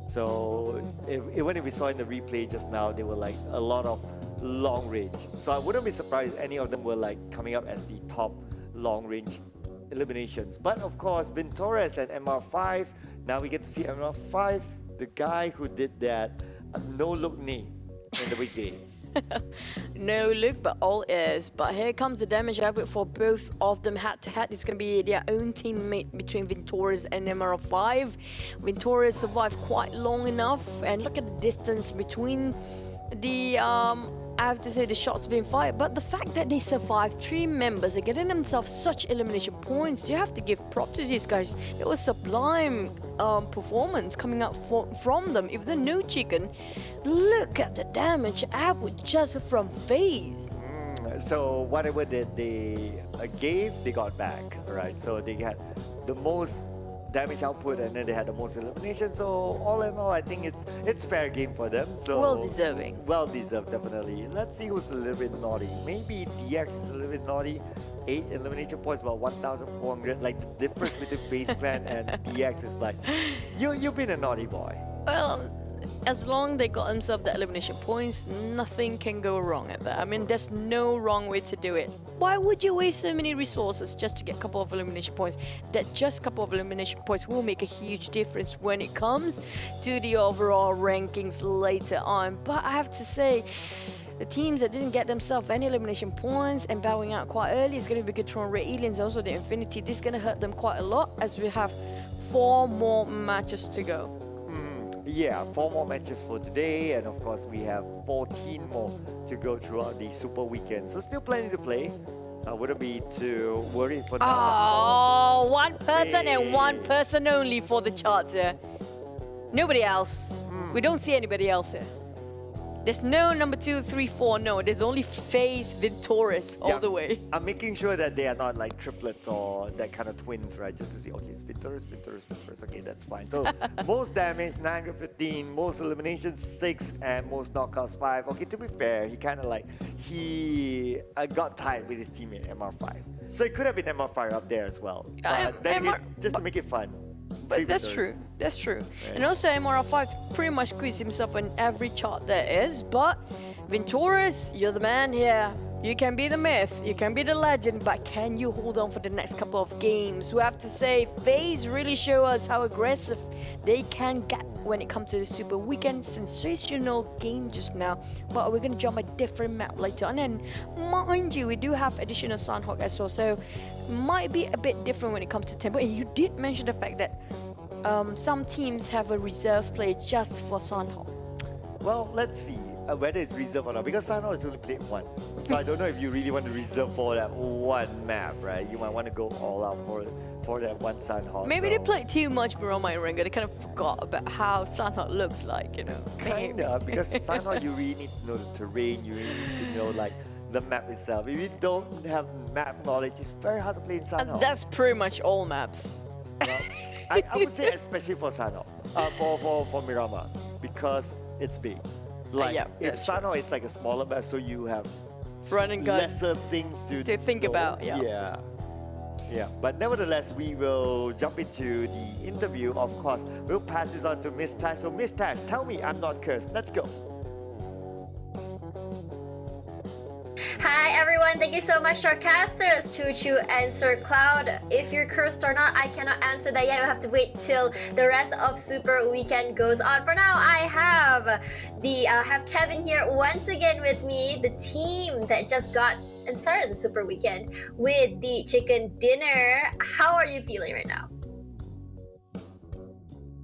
So even if we saw in the replay just now, they were like a lot of long range. So I wouldn't be surprised if any of them were like coming up as the top long range eliminations. But of course, Vintores and MR5, now we get to see MR5, the guy who did that no-look knee in the weekday. No look, but all is. But here comes the damage output for both of them head-to-head. It's going to be their own teammate between Vintores and MR5. Vintores survived quite long enough, and look at the distance between the I have to say the shots being fired, but the fact that they survived, 3 members are getting themselves such elimination points, you have to give props to these guys. It was sublime performance coming out from them. If they're no chicken, look at the damage output just from Faze. So whatever that they gave, they got back, right? So they had the most damage output and then they had the most elimination. So all in all, I think it's fair game for them. So well deserving. Well deserved, definitely. Let's see who's a little bit naughty. Maybe DX is a little bit naughty. 8 elimination points, about 1,400. Like the difference between Faze Clan and DX is like, you've been a naughty boy. Well, as long as they got themselves the elimination points, nothing can go wrong at that. I mean, there's no wrong way to do it. Why would you waste so many resources just to get a couple of elimination points? That just couple of elimination points will make a huge difference when it comes to the overall rankings later on. But I have to say, the teams that didn't get themselves any elimination points and bowing out quite early is going to be good for Red Aliens and also the Infinity. This is going to hurt them quite a lot as we have 4 more matches to go. Yeah, 4 more matches for today, and of course we have 14 more to go throughout the Super Weekend. So still plenty to play. So I wouldn't be too worried for now. Oh, 1 person and 1 person only for the charts here. Nobody else. We don't see anybody else here. There's no number 2, 3, 4. No, there's only Faze Vintores all the way. I'm making sure that they are not like triplets or that kind of twins, right? Just to see, okay, it's Vintores. Okay, that's fine. So most damage, 915, most eliminations, 6, and most knockouts, 5. Okay, to be fair, he kind of like, he got tied with his teammate, MR5. So it could have been MR5 up there as well. But then just to make it fun. But that's true. That's true. Right. And also MR5 pretty much squeezed himself on every chart there is. But Vintores, you're the man here. You can be the myth, you can be the legend, but can you hold on for the next couple of games? We have to say, FaZe really show us how aggressive they can get when it comes to the Super Weekend. Sensational game just now, but we're going to jump a different map later on. And mind you, we do have additional Sunhawk as well, so might be a bit different when it comes to tempo. And you did mention the fact that some teams have a reserve play just for Sunhawk. Well, let's see whether it's reserved or not, because Sunhawk has only played once. So I don't know if you really want to reserve for that one map, right? You might want to go all out for that one Sunhawk. Maybe they played too much Baroma and Rengar. They kind of forgot about how Sunhawk looks like, you know. Kinda, because Sunhawk you really need to know the terrain, you really need to know like the map itself. If you don't have map knowledge, it's very hard to play in Sunhawk. And that's pretty much all maps. Well, I would say especially for Sunhawk, for Miramar, because it's big. Like it's Sunhawk, it's like a smaller map, so you have Run and gun. lesser things to think about. Yeah. Yeah. But nevertheless, we will jump into the interview. Of course, we'll pass this on to Miss Tash. So Miss Tash, tell me I'm not cursed. Let's go. Hi everyone, thank you so much to our casters, Choo Choo and Sir Cloud. If you're cursed or not, I cannot answer that yet. We'll have to wait till the rest of Super Weekend goes on. For now, I have Kevin here once again with me, the team that just got and started the Super Weekend with the chicken dinner. How are you feeling right now?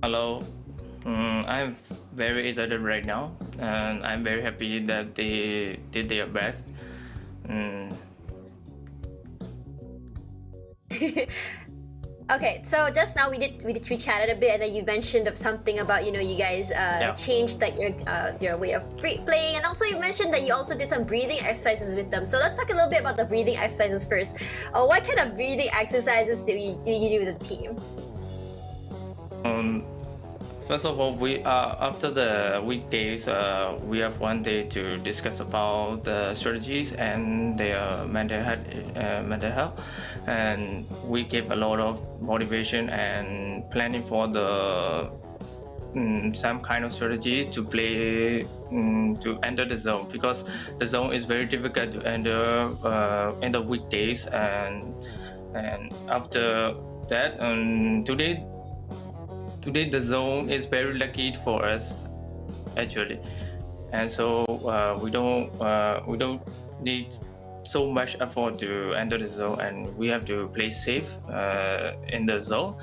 Hello, I'm very excited right now, and I'm very happy that they did their best. Okay, so just now we chatted a bit, and then you mentioned something about you guys changed like your way of playing, and also you mentioned that you also did some breathing exercises with them. So let's talk a little bit about the breathing exercises first. What kind of breathing exercises do you do with the team? First of all, we after the weekdays, we have one day to discuss about the strategies and their mental health, and we give a lot of motivation and planning for the some kind of strategies to play to enter the zone, because the zone is very difficult to enter in the weekdays, and after that, Today the zone is very lucky for us, actually, and so we don't need so much effort to enter the zone, and we have to play safe in the zone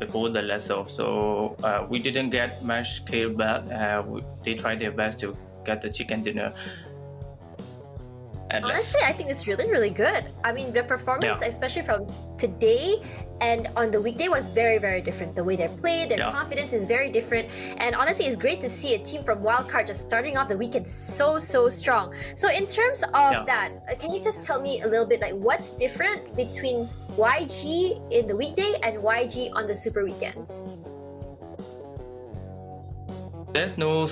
before the last off. So we didn't get much kill back. They tried their best to get the chicken dinner. Honestly, I think it's really, really good. I mean, the performance, especially from today and on the weekday, was very, very different. The way they played, their confidence is very different. And honestly, it's great to see a team from Wildcard just starting off the weekend so strong. So in terms of that, can you just tell me a little bit, like, what's different between YG in the weekday and YG on the Super Weekend? There's no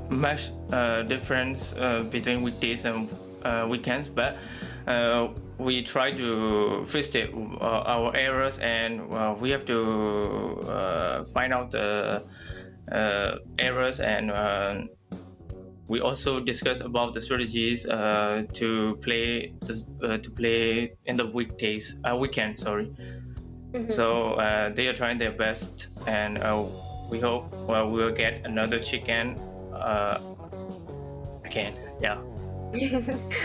much difference between weekdays and weekends, but we try to fix our errors, and we have to find out the errors, and we also discuss about the strategies to play in the weekend. Sorry. So they are trying their best, and we hope we'll get another chicken again. Yeah.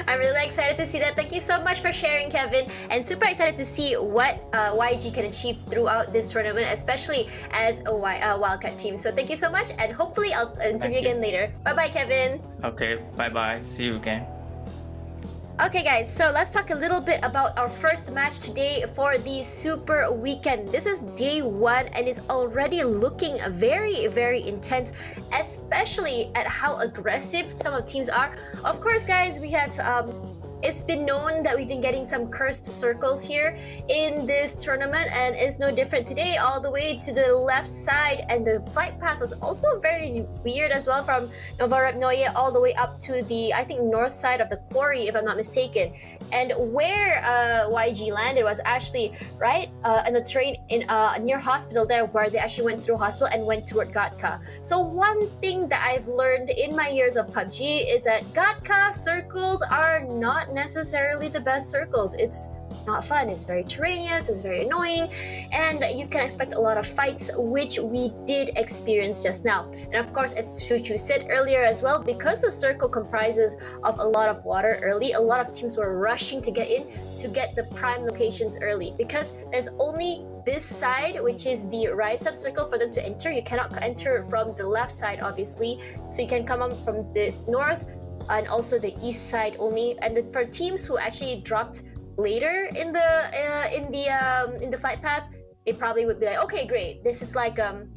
I'm really excited to see that. Thank you so much for sharing, Kevin, and super excited to see what YG can achieve throughout this tournament, especially as a wildcard team. So thank you so much, and hopefully I'll interview you again later. Bye-bye, Kevin. Okay, bye-bye. See you again. Okay guys, so let's talk a little bit about our first match today for the Super Weekend. This is day 1 and it's already looking very, very intense, especially at how aggressive some of the teams are. Of course guys, we have It's been known that we've been getting some cursed circles here in this tournament, and it's no different today, all the way to the left side. And the flight path was also very weird as well, from Novarapnoye all the way up to the, I think, north side of the quarry, if I'm not mistaken. And where YG landed was actually right in the terrain in near hospital there, where they actually went through hospital and went toward Gatka. So one thing that I've learned in my years of PUBG is that Gatka circles are not necessarily the best circles. It's not fun, it's very terraneous, it's very annoying, and you can expect a lot of fights, which we did experience just now. And of course, as Chuchu said earlier as well, because the circle comprises of a lot of water early, a lot of teams were rushing to get in to get the prime locations early, because there's only this side, which is the right side circle, for them to enter. You cannot enter from the left side, obviously, so you can come up from the north and also the east side only. And for teams who actually dropped later in the flight path, it probably would be like, okay, great, this is like in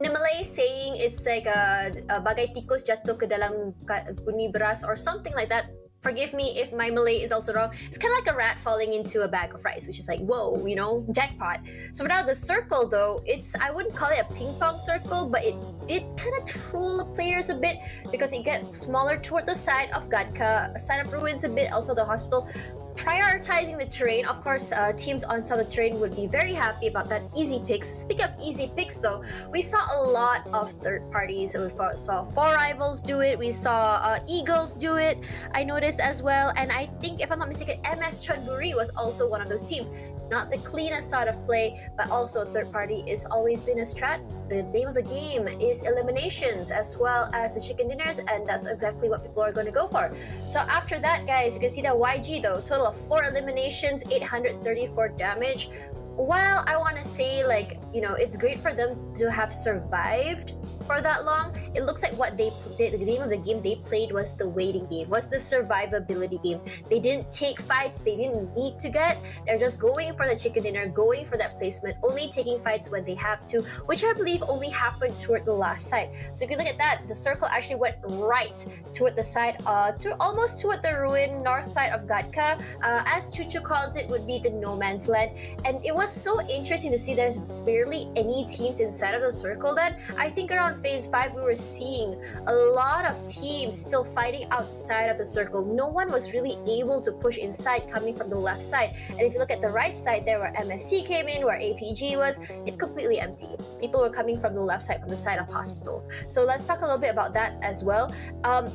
a Malay saying, it's like bagai tikus jatuh ke dalam guni beras or something like that. Forgive me if my Malay is also wrong. It's kind of like a rat falling into a bag of rice, which is like, whoa, you know, jackpot. So now the circle though, I wouldn't call it a ping pong circle, but it did kind of troll the players a bit, because it gets smaller toward the side of Gatka, side of ruins a bit, also the hospital. Prioritizing the terrain, of course, teams on top of the terrain would be very happy about that. Easy picks. Speaking of easy picks though, we saw a lot of third parties. We saw 4 Rivals do it, we saw Eagles do it, I noticed as well, and I think, if I'm not mistaken, MS Chonburi was also one of those teams. Not the cleanest sort of play, but also third party is always been a strat. The name of the game is eliminations as well as the chicken dinners, and that's exactly what people are going to go for. So after that, guys, you can see that YG though, total of 4 eliminations, 834 damage. While I want to say, like, you know, it's great for them to have survived for that long, it looks like what they the name of the game they played was the waiting game, was the survivability game. They didn't take fights, they didn't need to get, they're just going for the chicken dinner, going for that placement, only taking fights when they have to, which I believe only happened toward the last side. So if you look at that, the circle actually went right toward the side, almost toward the ruin north side of Gatka, as Chuchu calls it, would be the no man's land. And it was so interesting to see there's barely any teams inside of the circle. Then I think around phase 5 we were seeing a lot of teams still fighting outside of the circle. No one was really able to push inside coming from the left side. And if you look at the right side there, where MSC came in, where APG was, it's completely empty. People were coming from the left side, from the side of hospital. So let's talk a little bit about that as well.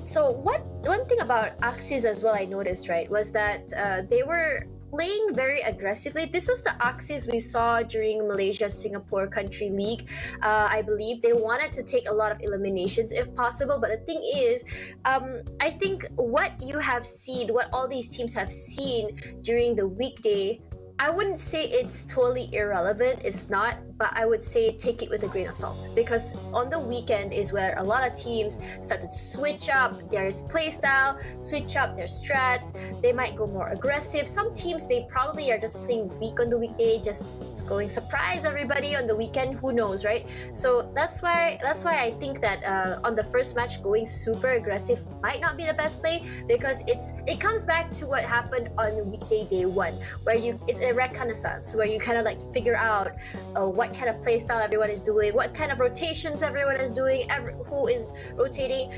So one thing about Axis as well I noticed, right, was that they were playing very aggressively. This was the Axis we saw during Malaysia-Singapore Country League. I believe they wanted to take a lot of eliminations if possible, but the thing is, I think what you have seen, what all these teams have seen during the weekday, I wouldn't say it's totally irrelevant, it's not, but I would say take it with a grain of salt, because on the weekend is where a lot of teams start to switch up their playstyle, switch up their strats. They might go more aggressive. Some teams, they probably are just playing weak on the weekday, just going surprise everybody on the weekend, who knows, right? So that's why I think that on the first match, going super aggressive might not be the best play, because it comes back to what happened on weekday day 1, where it's a reconnaissance, where you kind of like figure out what kind of playstyle everyone is doing, what kind of rotations everyone is doing, who is rotating,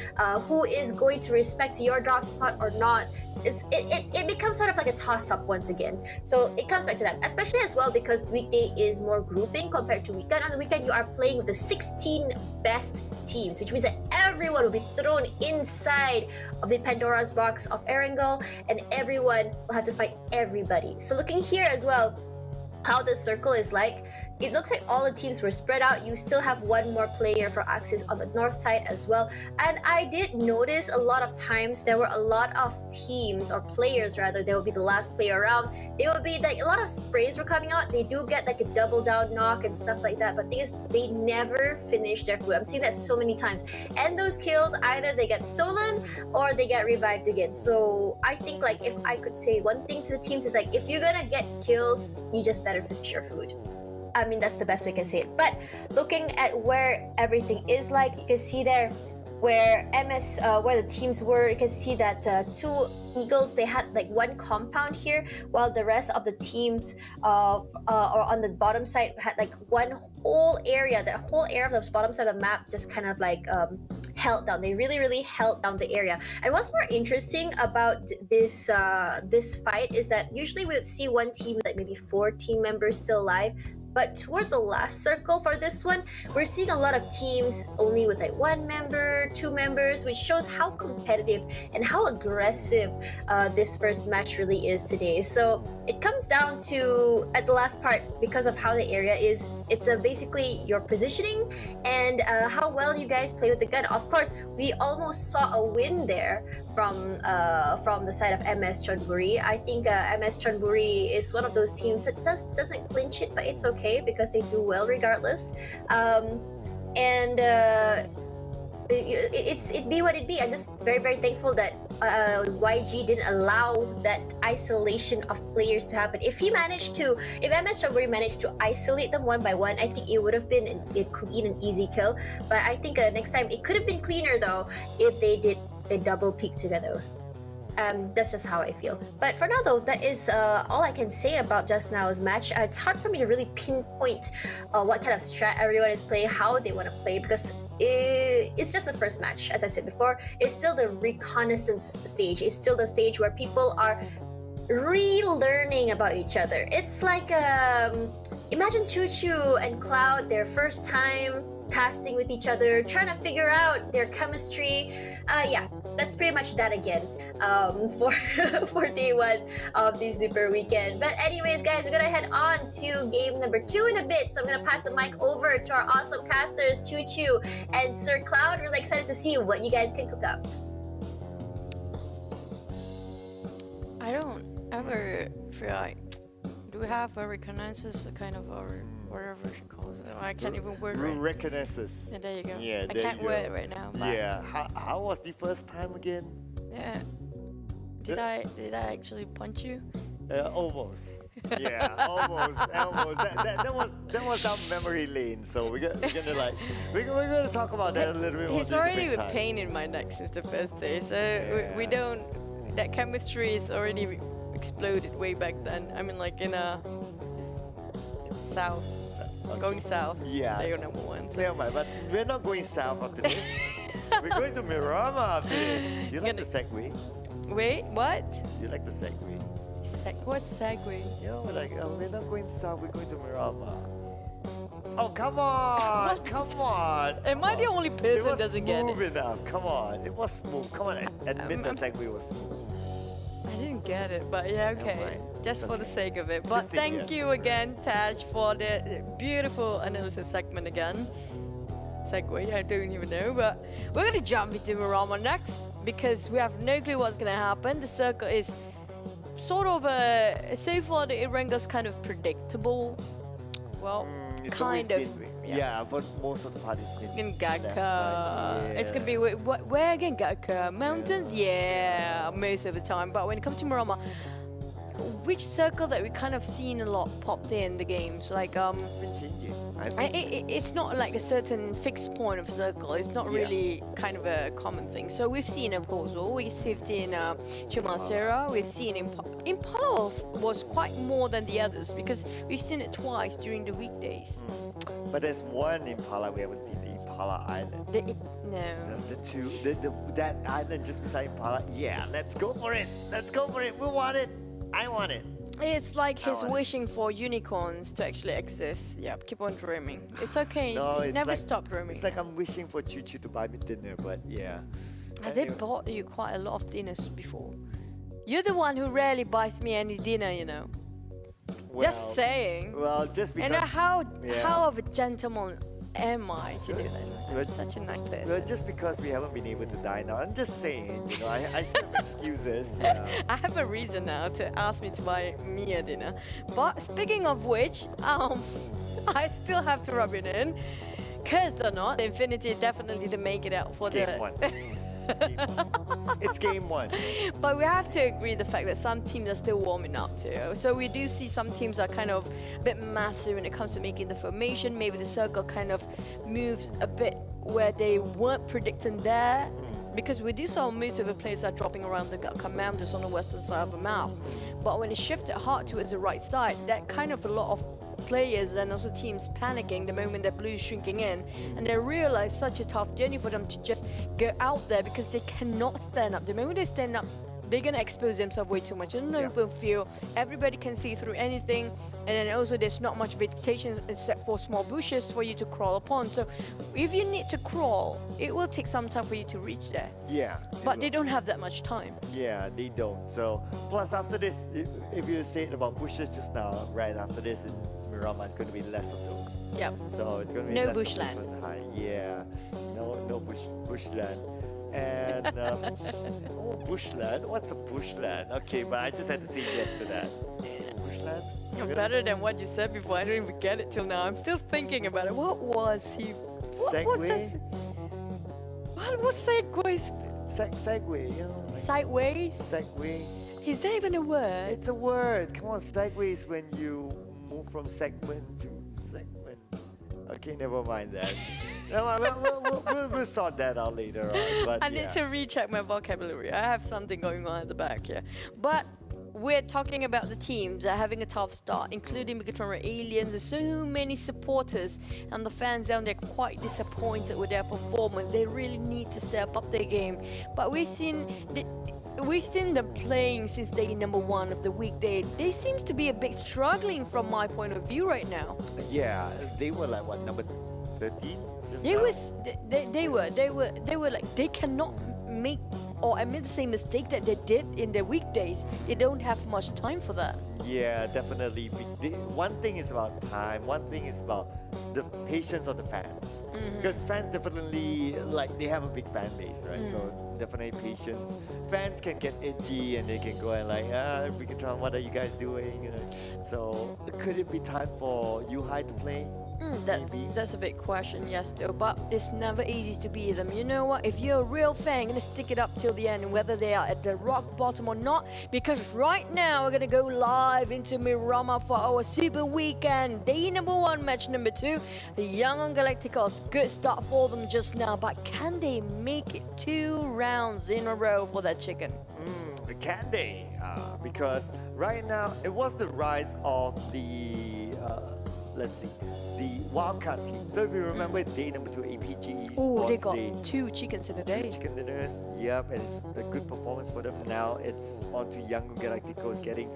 who is going to respect your drop spot or not. It becomes sort of like a toss-up once again. So it comes back to that, especially as well because weekday is more grouping compared to weekend. On the weekend, you are playing with the 16 best teams, which means that everyone will be thrown inside of the Pandora's box of Erangel, and everyone will have to fight everybody. So looking here as well, how the circle is like, it looks like all the teams were spread out. You still have one more player for Axis on the north side as well. And I did notice a lot of times there were a lot of teams, or players rather, they will be the last player around. They will be like, a lot of sprays were coming out. They do get like a double down knock and stuff like that. But the thing is, they never finish their food. I'm seeing that so many times. And those kills, either they get stolen or they get revived again. So I think, like, if I could say one thing to the teams, is like, if you're gonna get kills, you just better finish your food. I mean, that's the best way I can say it. But looking at where everything is like, you can see there, where where the teams were. You can see that two Eagles, they had like one compound here, while the rest of the teams or on the bottom side had like one whole area. That whole area of the bottom side of the map just kind of like held down. They really held down the area. And what's more interesting about this this fight is that usually we would see one team with like maybe 4 team members still alive. But toward the last circle for this one, we're seeing a lot of teams only with like 1 member, 2 members, which shows how competitive and how aggressive this first match really is today. So it comes down to, at the last part, because of how the area is, it's basically your positioning and how well you guys play with the gun. Of course, we almost saw a win there from the side of MS Chonburi. I think MS Chonburi is one of those teams that doesn't clinch it, but it's okay because they do well regardless. It be what it be. I'm just very thankful that YG didn't allow that isolation of players to happen. If MS Chonburi managed to isolate them one by one, I think it would have been a clean and easy kill. But I think next time it could have been cleaner though if they did a double peek together. That's just how I feel. But for now though, that is all I can say about just now's match. It's hard for me to really pinpoint what kind of strat everyone is playing, how they want to play, because it's just the first match. As I said before, it's still the reconnaissance stage. It's still the stage where people are relearning about each other. It's like imagine Choo Choo and Cloud, their first time casting with each other, trying to figure out their chemistry. Yeah, that's pretty much that again for day 1 of the Super Weekend. But anyways, guys, we're gonna head on to game number 2 in a bit. So I'm gonna pass the mic over to our awesome casters, Choo Choo and Sir Cloud. Really excited to see what you guys can cook up. I don't ever feel like, do we have a reconnaissance kind of, or whatever she calls it? I can't even word it. Reconnaissance. Yeah, there you go. Yeah, I there can't you go. word it right now. But Yeah. How was the first time again? yeah. Did I actually punch you? Almost. Yeah, almost. That was down memory lane. So we're gonna talk about that a little bit more. He's already with pain in my neck since the first day, so we don't. That chemistry is already exploded way back then. I mean, like in a south. Going south. Yeah. They are number 1. So. Never mind, but we're not going south after this. We're going to Miramar after this. You like the segue? Wait, what? You like the segue? What's segue? You know, like we're not going south. We're going to Miramar. Oh, come on! Come on! Am I the only person who doesn't get it? It was smooth enough. Come on. It was smooth. Come on, admit the segue was smooth. I didn't get it, but yeah, okay. Just for the sake of it. But Just say thank yes. you again, Taj, for the beautiful analysis segment again. Segue, I don't even know, but we're gonna jump into Miramar next because we have no clue what's gonna happen. The circle is sort of so far the Irenga's kind of predictable. Well, It's kind always of. been, yeah, for most of the part it's been In left Gaka. side. It's gonna be where again? Gaka mountains, yeah, most of the time. But when it comes to Miramar, which circle that we kind of seen a lot popped in the games, like It's been changing. I think it's not like a certain fixed point of circle. It's not really kind of a common thing. So we've seen Apostle, we've seen Chimasera, we've seen Impala was quite more than the others because we've seen it twice during the weekdays. But there's one Impala we haven't seen, the Impala Island. No. The two, that island just beside Impala. Yeah, let's go for it. Let's go for it. We want it. I want it. It's like he's wishing for unicorns to actually exist. Yeah, keep on dreaming. It's okay. No, it's never like, stop dreaming. It's like I'm wishing for Choo Choo to buy me dinner, but yeah. I did bought you quite a lot of dinners before. You're the one who rarely buys me any dinner, you know. Just saying. Well, just because. And how of a gentleman am I to do that? I'm But- such a nice person. Well, just because we haven't been able to dine out, I'm just saying, you know, I still have excuses. Yeah. I have a reason now to ask me to buy me a dinner. But speaking of which, I still have to rub it in. Cursed or not, the Infinity definitely didn't make it out for Game one. It's game 1. But we have to agree the fact that some teams are still warming up too. So we do see some teams are kind of a bit massive when it comes to making the formation. Maybe the circle kind of moves a bit where they weren't predicting there. Because we do saw most of the players are dropping around the commanders on the western side of the map. But when it shifted hard towards the right side, that kind of a lot of players and also teams panicking the moment that blue is shrinking in, and they realize such a tough journey for them to just go out there because they cannot stand up. The moment they stand up, they're gonna expose themselves way too much in an open field. Everybody can see through anything, and then also there's not much vegetation except for small bushes for you to crawl upon. So if you need to crawl, it will take some time for you to reach there. Yeah. But they don't have that much time. Yeah, they don't. So plus after this, if you said about bushes just now, right after this in Miramar, it's going to be less of those. Yep. So it's going to be No less bushland. Of those high. Yeah. No bushland. And oh, bushland. What's a bushland? Okay, but I just had to say yes to that. Bushland. Better than what you said before. I don't even get it till now. I'm still thinking about it. What was he? What was this? What was segways? Segway, you know. Like Sideways? Segway. Is that even a word? It's a word. Come on, segways when you move from segment to segment. Okay, never mind that. We'll sort that out later on. But I need to recheck my vocabulary. I have something going on at the back here. But we're talking about the teams that are having a tough start, including Megatron Aliens. There's so many supporters and the fans down there quite disappointed with their performance. They really need to step up their game. But we've seen them playing since day number 1 of the weekday. They seems to be a bit struggling from my point of view right now. Yeah, they were like what, number 13? They were like, they cannot make or admit the same mistake that they did in their weekdays. They don't have much time for that. Yeah, definitely. One thing is about time. One thing is about the patience of the fans. Because fans definitely, like, they have a big fan base, right? So definitely patience. Fans can get itchy and they can go and like, Megatron, what are you guys doing? You know? So could it be time for Yuhai to play? That's a big question, yes, still, but it's never easy to beat them. You know what? If you're a real fan, you're gonna stick it up till the end, whether they are at the rock bottom or not. Because right now we're gonna go live into Miramar for our Super Weekend, day number 1, match number 2. The Yangon Galacticos, good start for them just now, but can they make it 2 rounds in a row for that chicken? Can they? Because right now it was the rise of the the wildcard team. So if you remember, day number 2 APG Esports. Oh, they got day, 2 chickens in a day. 2 chicken dinners, yep, and it's a good performance for them. Now it's on to Yangon Galacticos getting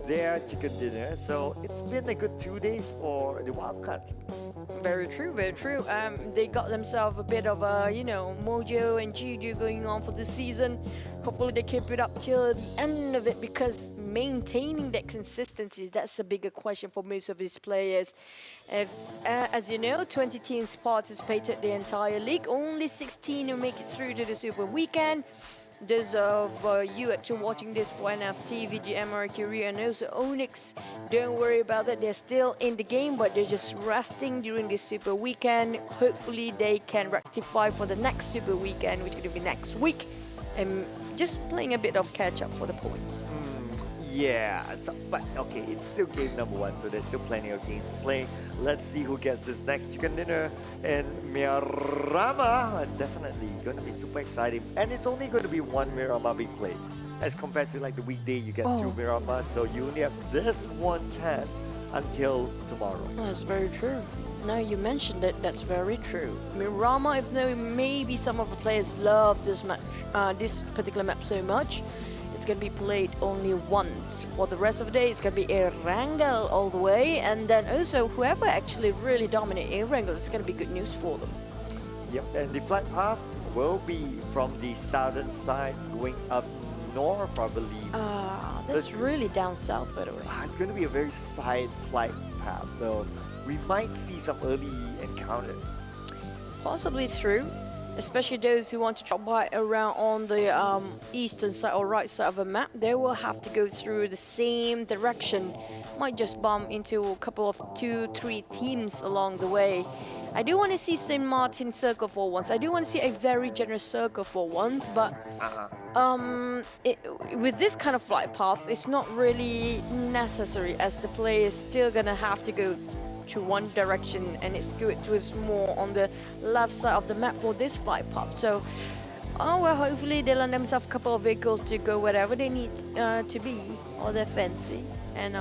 their chicken dinner. So it's been a good 2 days for the wildcard teams. Very true, very true. They got themselves a bit of a, mojo and juju going on for this season. Hopefully they keep it up till the end of it, because maintaining that consistency, that's a bigger question for most of these players. As you know, 20 teams participated the entire league. Only 16 who make it through to the Super Weekend. Those of you actually watching this for NFT, VGM, Mercury, and also Onyx, don't worry about that. They're still in the game, but they're just resting during this Super Weekend. Hopefully they can rectify for the next Super Weekend, which is going to be next week, and just playing a bit of catch up for the points. Yeah, but okay, it's still game number 1, so there's still plenty of games to play. Let's see who gets this next chicken dinner in Miramar. Definitely going to be super exciting. And it's only going to be 1 Miramar being played, as compared to like the weekday you get 2 Miramar, so you only have this 1 chance until tomorrow. That's very true. Now you mentioned it, that's very true. Miramar, even though maybe some of the players love this this particular map so much, it's going to be played only once. For the rest of the day, it's going to be Erangel all the way, and then also whoever actually really dominate Erangel, it's going to be good news for them. Yep, and the flight path will be from the southern side going up north, I believe. That's so really down south, by the way. It's going to be a very side flight path, so we might see some early encounters. Possibly true. Especially those who want to drop by around on the eastern side or right side of the map, they will have to go through the same direction. Might just bump into a couple of 2-3 teams along the way. I do want to see St. Martin circle for once. I do want to see a very generous circle for once, but with this kind of flight path, it's not really necessary, as the player is still gonna have to go to one direction, and it's good was more on the left side of the map for this flight path. So, oh well, hopefully they'll land themselves a couple of vehicles to go wherever they need to be, or they're fancy, and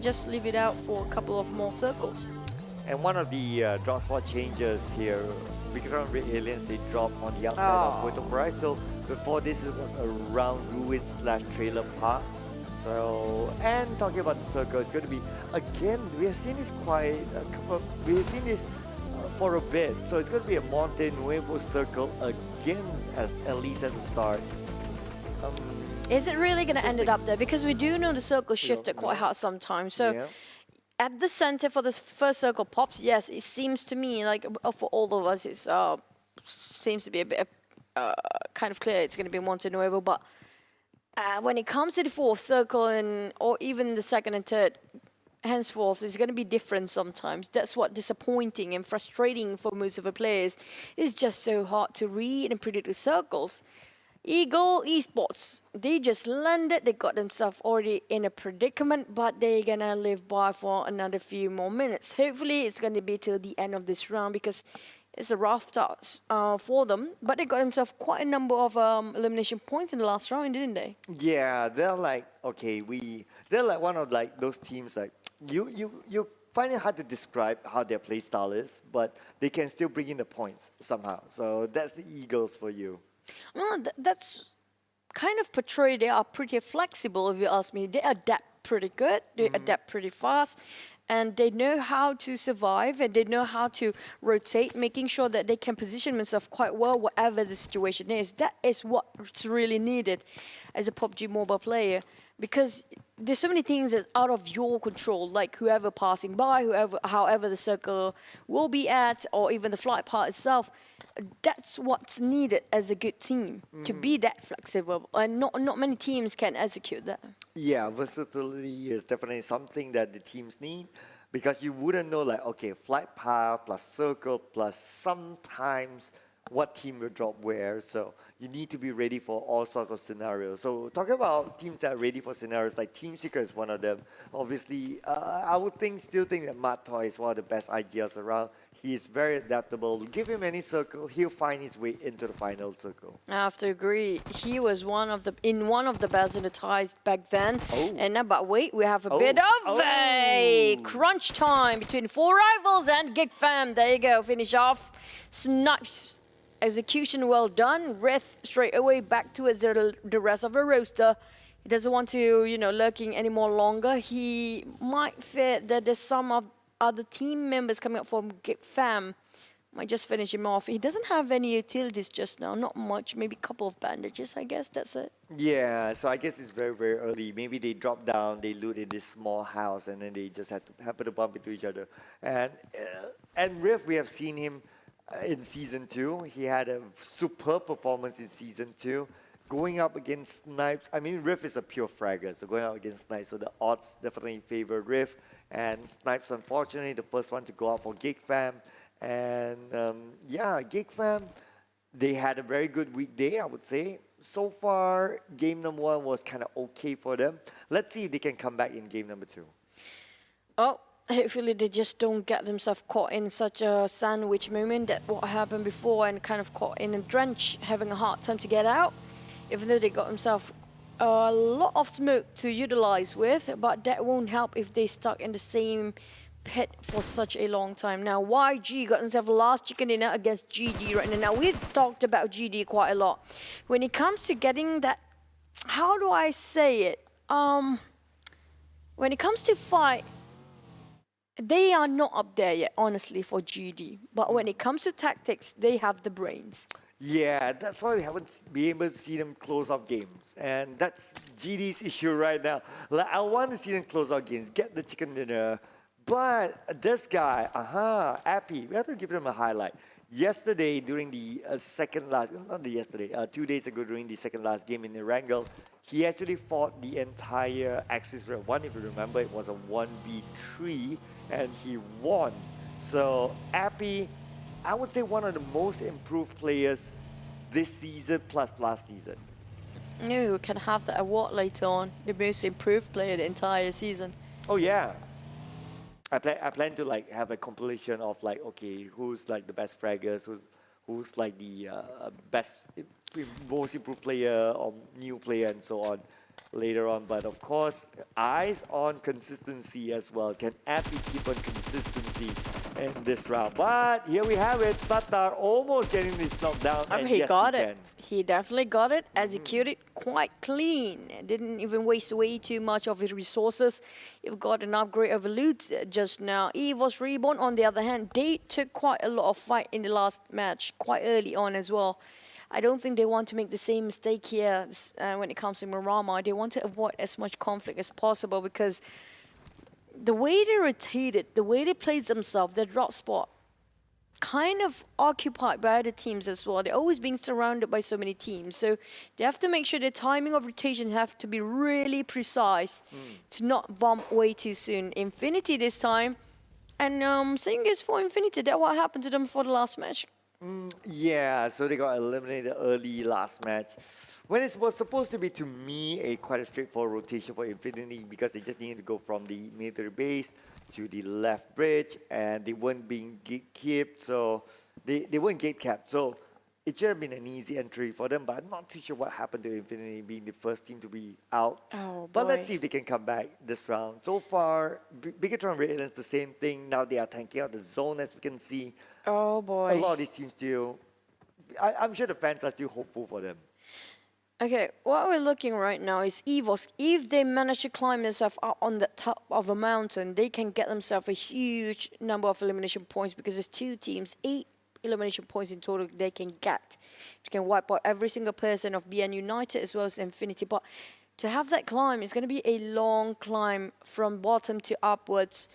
just leave it out for a couple of more circles. And one of the drop spot changes here, Vikrant Red Aliens, they dropped on the outside of Puerto Price. So before this, it was around Ruins / Trailer Park. So, and talking about the circle, it's going to be, again, we have seen this we have seen this for a bit. So it's going to be a Monte Nuevo circle again, at least as a start. Is it really going to end it up there? Because we do know the circle shifted quite hard sometimes. So. Yeah. At the center for this first circle pops, yes, it seems to me like for all of us, it seems to be a bit kind of clear it's going to be Monte Nuevo. But when it comes to the fourth circle or even the second and third, henceforth, it's going to be different sometimes. That's what disappointing and frustrating for most of the players. It's just so hard to read and predict the circles. EVOS Esports, they just landed, they got themselves already in a predicament, but they're gonna live by for another few more minutes. Hopefully it's gonna be till the end of this round because it's a rough start for them, but they got themselves quite a number of elimination points in the last round, didn't they? Yeah, they're like, they're like one of like those teams like, you find it hard to describe how their play style is, but they can still bring in the points somehow. So that's the Eagles for you. Well, that's kind of portrayed. They are pretty flexible, if you ask me. They adapt pretty good. They adapt pretty fast. And they know how to survive, and they know how to rotate, making sure that they can position themselves quite well, whatever the situation is. That is what's really needed as a PUBG Mobile player. Because there's so many things that's out of your control, like whoever passing by, however the circle will be at, or even the flight path itself. That's what's needed as a good team, to be that flexible, and not many teams can execute that. Yeah, versatility is definitely something that the teams need, because you wouldn't know like, okay, flight path plus circle plus sometimes what team will drop where. So you need to be ready for all sorts of scenarios. So talking about teams that are ready for scenarios, like Team Secret is one of them. Obviously, I would still think that Matoy is one of the best IGLs around. He is very adaptable. Give him any circle, he'll find his way into the final circle. I have to agree. He was one of the best in the ties back then. And now, but wait, we have a bit of a crunch time between four rivals and Geek Fam. There you go, finish off. Snipes. Execution well done. Rith straight away back towards the rest of the roster. He doesn't want to, lurking any more longer. He might fear that there's some of other team members coming up from Geek Fam. Might just finish him off. He doesn't have any utilities just now. Not much. Maybe a couple of bandages, I guess. That's it. Yeah, so I guess it's very, very early. Maybe they drop down, they loot in this small house, and then they just happen to bump into each other. And Riff, we have seen him in Season 2. He had a superb performance in Season 2. Going up against Snipes, I mean, Riff is a pure fragger, so going up against Snipes, so the odds definitely favor Riff. And Snipes, unfortunately, the first one to go out for Geek Fam. And yeah, Geek Fam, they had a very good weekday, I would say. So far, game number 1 was kind of okay for them. Let's see if they can come back in game number 2. Oh. Hopefully they just don't get themselves caught in such a sandwich moment that what happened before, and kind of caught in a drench, having a hard time to get out. Even though they got themselves a lot of smoke to utilize with, but that won't help if they stuck in the same pit for such a long time. Now YG got himself last chicken dinner against GD right now. Now we've talked about GD quite a lot. When it comes to getting that, how do I say it? When it comes to fight, they are not up there yet, honestly, for GD. But when it comes to tactics, they have the brains. Yeah, that's why we haven't been able to see them close out games. And that's GD's issue right now. Like, I want to see them close out games, get the chicken dinner. But this guy, Appy, we have to give him a highlight. Yesterday, during the 2 days ago, during the second last game in Erangel, he actually fought the entire Axis Red 1. If you remember, it was a 1v3, and he won. So, Appy, I would say one of the most improved players this season plus last season. You can have that award later on, the most improved player the entire season. Oh, yeah. I plan to like have a compilation of like, okay, who's like the best fraggers, who's like the best, most improved player or new player and so on later on. But of course, eyes on consistency as well. Can Abby keep on consistency in this round? But here we have it. Sattar almost getting this knockdown. And He yes, got he it. can. He definitely got it. Executed quite clean. Didn't even waste way too much of his resources. You've got an upgrade of loot just now. EVOS Reborn, on the other hand, they took quite a lot of fight in the last match, quite early on as well. I don't think they want to make the same mistake here when it comes to Marama. They want to avoid as much conflict as possible because the way they rotated, the way they played themselves, their drop spot, kind of occupied by other teams as well. They're always being surrounded by so many teams. So they have to make sure the timing of rotation have to be really precise to not bump way too soon. Infinity this time. And same goes for Infinity. That's what happened to them for the last match. Yeah, so they got eliminated early last match. When it was supposed to be, to me, quite a straightforward rotation for Infinity because they just needed to go from the military base to the left bridge and they weren't being gate-kept, so they weren't gate-kept. So it should have been an easy entry for them, but I'm not too sure what happened to Infinity being the first team to be out. Oh, but boy. let's see if they can come back this round. So far, Bigatron Raiders the same thing. Now they are tanking out the zone, as we can see. Oh boy. A lot of these teams still, I'm sure the fans are still hopeful for them. Okay, what we're looking right now is EVOS. If they manage to climb themselves up on the top of a mountain, they can get themselves a huge number of elimination points because there's 2 teams, 8 elimination points in total they can get. You can wipe out every single person of BN United as well as Infinity. But to have that climb, it's going to be a long climb from bottom to upwards.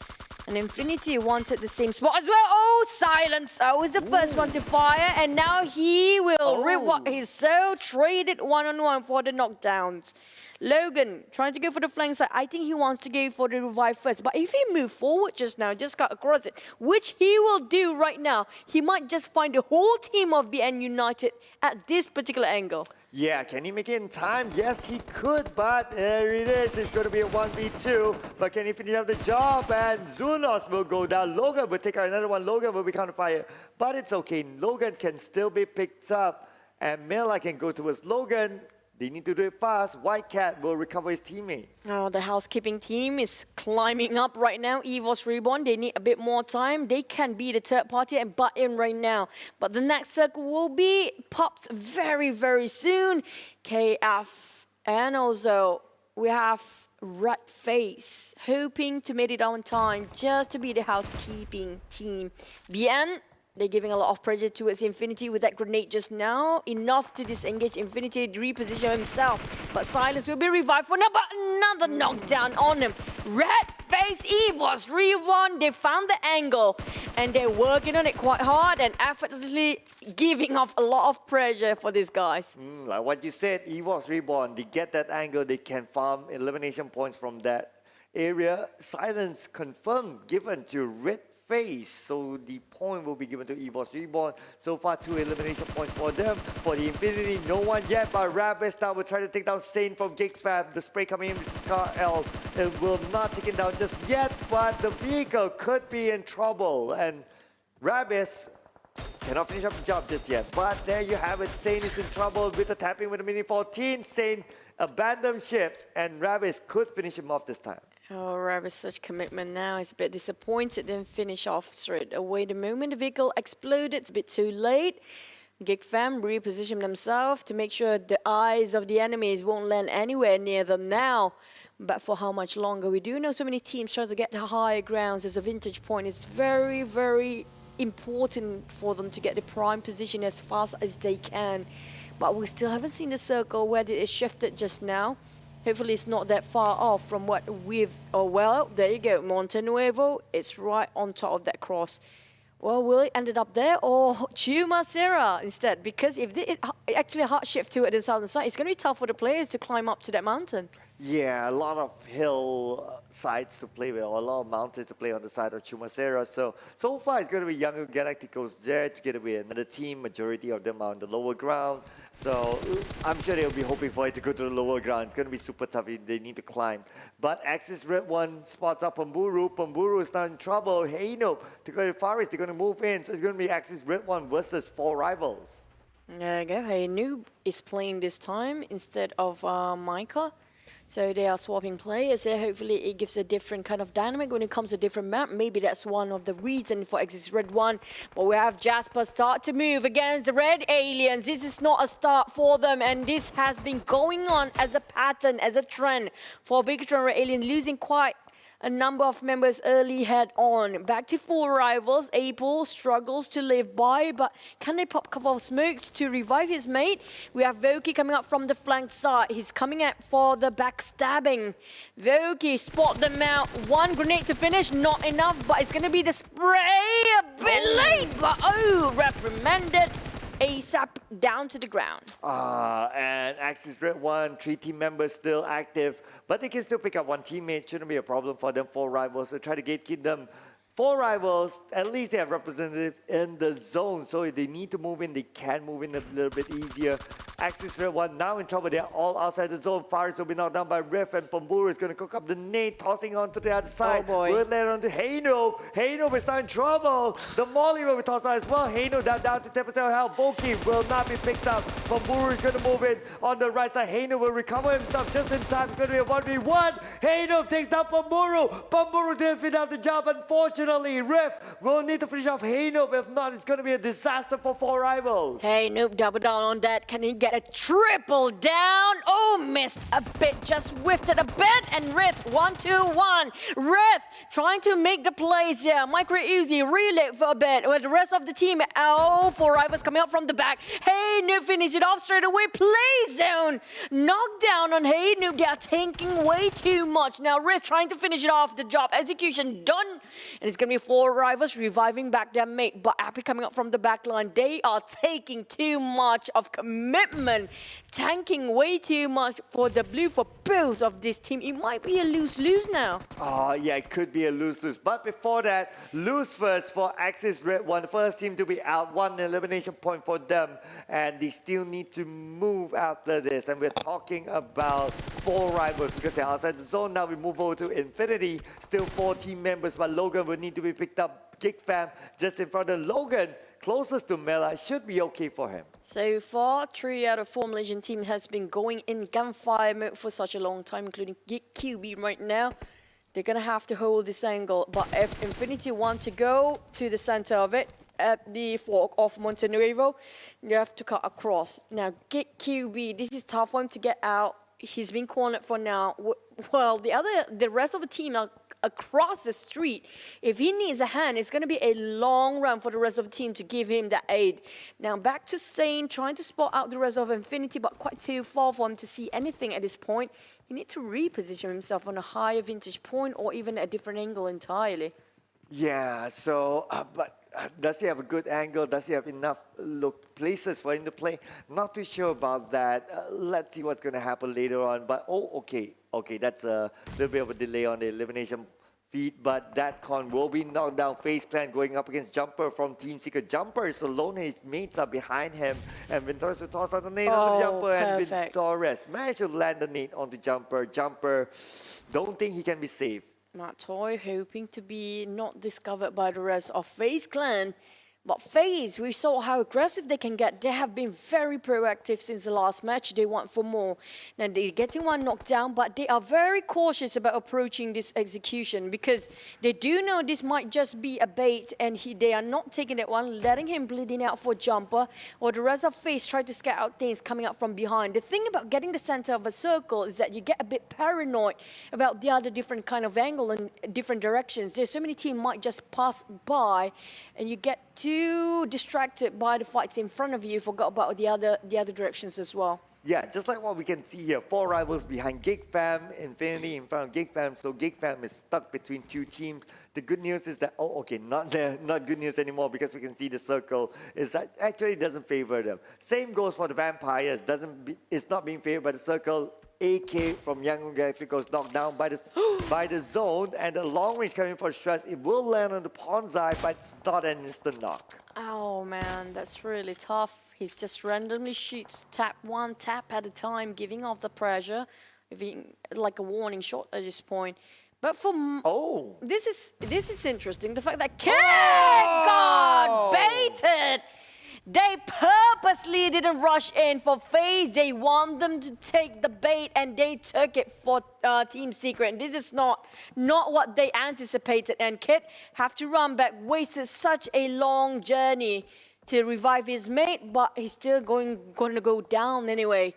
And Infinity wanted the same spot as well. Oh, silence. I was the first one to fire. And now he will rip what he's so traded one-on-one for the knockdowns. Logan trying to go for the flank side. I think he wants to go for the revive first. But if he moved forward just now, just got across it, which he will do right now, he might just find the whole team of BN United at this particular angle. Yeah, can he make it in time? Yes, he could, but there it is. It's going to be a 1v2. But can he finish up the job? And Zunos will go down. Logan will take out another one. Logan will be counter-fire. But it's okay. Logan can still be picked up. And Mela can go towards Logan. They need to do it fast. White Cat will recover his teammates. Oh, the housekeeping team is climbing up right now. EVOS Reborn, they need a bit more time. They can be the third party and butt in right now. But the next circle will be Pops very, very soon. KF. And also, we have Red Face hoping to make it on time just to be the housekeeping team. BN, they're giving a lot of pressure towards Infinity with that grenade just now. Enough to disengage Infinity, reposition himself. But Silence will be revived for now, but another knockdown on him. Red Face EVOS Reborn, they found the angle. And they're working on it quite hard and effortlessly giving off a lot of pressure for these guys. Like what you said, EVOS Reborn, they get that angle, they can farm elimination points from that area. Silence confirmed, given to Red Face, so the point will be given to EVOS Reborn. So far, 2 elimination points for them. For the Infinity, no one yet, but Rabbit now will try to take down Saint from Geek Fam. The spray coming in with the Scar L. It will not take it down just yet, but the vehicle could be in trouble. And Rabbit cannot finish up the job just yet. But there you have it. Saint is in trouble with the tapping with the Mini 14. Saint abandoned ship, and Rabbit could finish him off this time. Oh, Rabbit, such commitment now. He's a bit disappointed, didn't finish off straight away. The moment the vehicle exploded, it's a bit too late. Geek Fam repositioned themselves to make sure the eyes of the enemies won't land anywhere near them now. But for how much longer? We do know so many teams try to get the higher grounds as a vintage point. It's very, very important for them to get the prime position as fast as they can. But we still haven't seen the circle where it shifted just now. Hopefully it's not that far off from what we've... Oh, well, there you go. Monte Nuevo, it's right on top of that cross. Well, will it end up there or Chumacera instead? Because if it actually hard shift to it the southern side, it's going to be tough for the players to climb up to that mountain. Yeah, a lot of hill sides to play with, or a lot of mountains to play on the side of Chumasera. So far it's going to be Yangon Galacticos there together with another team. Majority of them are on the lower ground. So I'm sure they'll be hoping for it to go to the lower ground. It's going to be super tough if they need to climb. But Axis Red One spots up Pamburu. Pamburu is not in trouble. Heino to go to Faris. They're going to move in. So it's going to be Axis Red One versus 4 rivals. There you go. Hey, Noob is playing this time instead of Micah. So they are swapping players here. Hopefully it gives a different kind of dynamic when it comes to different map. Maybe that's one of the reasons for Axis Red One. But we have Jasper start to move against the Red Aliens. This is not a start for them. And this has been going on as a pattern, as a trend for Bigtron Red Alien, losing quite a number of members early head on. Back to 4 rivals. April struggles to live by, but can they pop a couple of smokes to revive his mate? We have Voki coming up from the flank side. He's coming out for the backstabbing. Voki spot them out. 1 grenade to finish, not enough, but it's going to be the spray. A bit late, but reprimanded. ASAP down to the ground. And Axis Red One, 3 team members still active, but they can still pick up 1 teammate. Shouldn't be a problem for them. 4 rivals, so try to gatekeep them. 4 rivals, at least they have representatives in the zone, so if they need to move in, they can move in a little bit easier. Axis Red One now in trouble. They're all outside the zone. Faris will be knocked down by Riff, and Pamburu is going to cook up the nade, tossing on to the other side. Oh boy. Will let on to Heino. Heino is not in trouble. The Molly will be tossed out as well. Heino down to 10% health. Voki will not be picked up. Pamburu is going to move in on the right side. Heino will recover himself just in time. It's going to be a 1v1. Heino takes down Pamburu. Pamburu didn't finish off the job, unfortunately. Riff will need to finish off Heino. If not, it's going to be a disaster for 4 rivals. Hey, Noob, double down on that. Can he get a triple down? Oh, missed a bit. Just whiffed it a bit. And Riff, 1-2-1. Riff trying to make the plays here. Micro Uzi relay for a bit. With the rest of the team, 4 rivals coming up from the back. Hey, Noob, finish it off straight away. Play zone. Knockdown on Hey, Noob. They are tanking way too much. Now, Riff trying to finish it off. The job execution done. And it's going to be 4 rivals reviving back their mate. But Appy coming up from the back line. They are taking too much of commitment. Tanking way too much for the blue for both of this team. It might be a lose-lose now. Yeah, it could be a lose-lose. But before that, lose first for Axis Red One. The first team to be out. 1 elimination point for them. And they still need to move after this. And we're talking about 4 rivals because they're outside the zone. Now we move over to Infinity. Still 4 team members, but Logan will need to be picked up. Geek Fam just in front of Logan. Closest to Mela, should be okay for him. So far, 3 out of 4 Malaysian team has been going in gunfire mode for such a long time, including Geek QB right now. They're going to have to hold this angle. But if Infinity want to go to the center of it, at the fork of Monte Nuevo, you have to cut across. Now, Geek QB, this is tough for him to get out. He's been cornered for now. Well, the rest of the team are across the street. If he needs a hand, it's going to be a long run for the rest of the team to give him that aid. Now back to Sane, trying to spot out the rest of Infinity, but quite too far for him to see anything at this point. He needs to reposition himself on a higher vantage point or even a different angle entirely. Yeah, so, but does he have a good angle? Does he have enough places for him to play? Not too sure about that. Let's see what's going to happen later on. But, okay, that's a little bit of a delay on the elimination feed, but that con will be knocked down. Faze Clan going up against Jumper from Team Seeker. Jumper is alone, his mates are behind him, and Ventores will toss out the nade onto Jumper, perfect. and Ventores managed to land the nade onto Jumper. Jumper, don't think he can be safe. Matt Toy hoping to be not discovered by the rest of Faze Clan. But Faze, we saw how aggressive they can get. They have been very proactive since the last match. They want for more. Now they're getting 1 knocked down, but they are very cautious about approaching this execution because they do know this might just be a bait, and they are not taking that one, letting him bleeding out for Jumper, or the rest of Faze try to scout out things coming up from behind. The thing about getting the center of a circle is that you get a bit paranoid about the other different kind of angle and different directions. There's so many teams might just pass by, and you get too distracted by the fights in front of you, forgot about the other directions as well. Yeah, just like what we can see here, 4 rivals behind Geek Fam, Infinity in front of Geek Fam, so Geek Fam is stuck between 2 teams. The good news is that, not good news anymore because we can see the circle is that actually doesn't favor them. Same goes for the Vampires, it's not being favored by the circle. AK from Yangon Galacticos knocked down by the zone, and the long range coming for stress. It will land on the pawn's eye, but it's not an instant knock. Oh man, that's really tough. He's just randomly shoots one tap at a time, giving off the pressure, like a warning shot at this point. But for this is interesting. The fact that Kid got baited. They purposely didn't rush in for Faze. They want them to take the bait, and they took it for Team Secret. And this is not what they anticipated. And Kid have to run back, wasted such a long journey to revive his mate, but he's still going to go down anyway.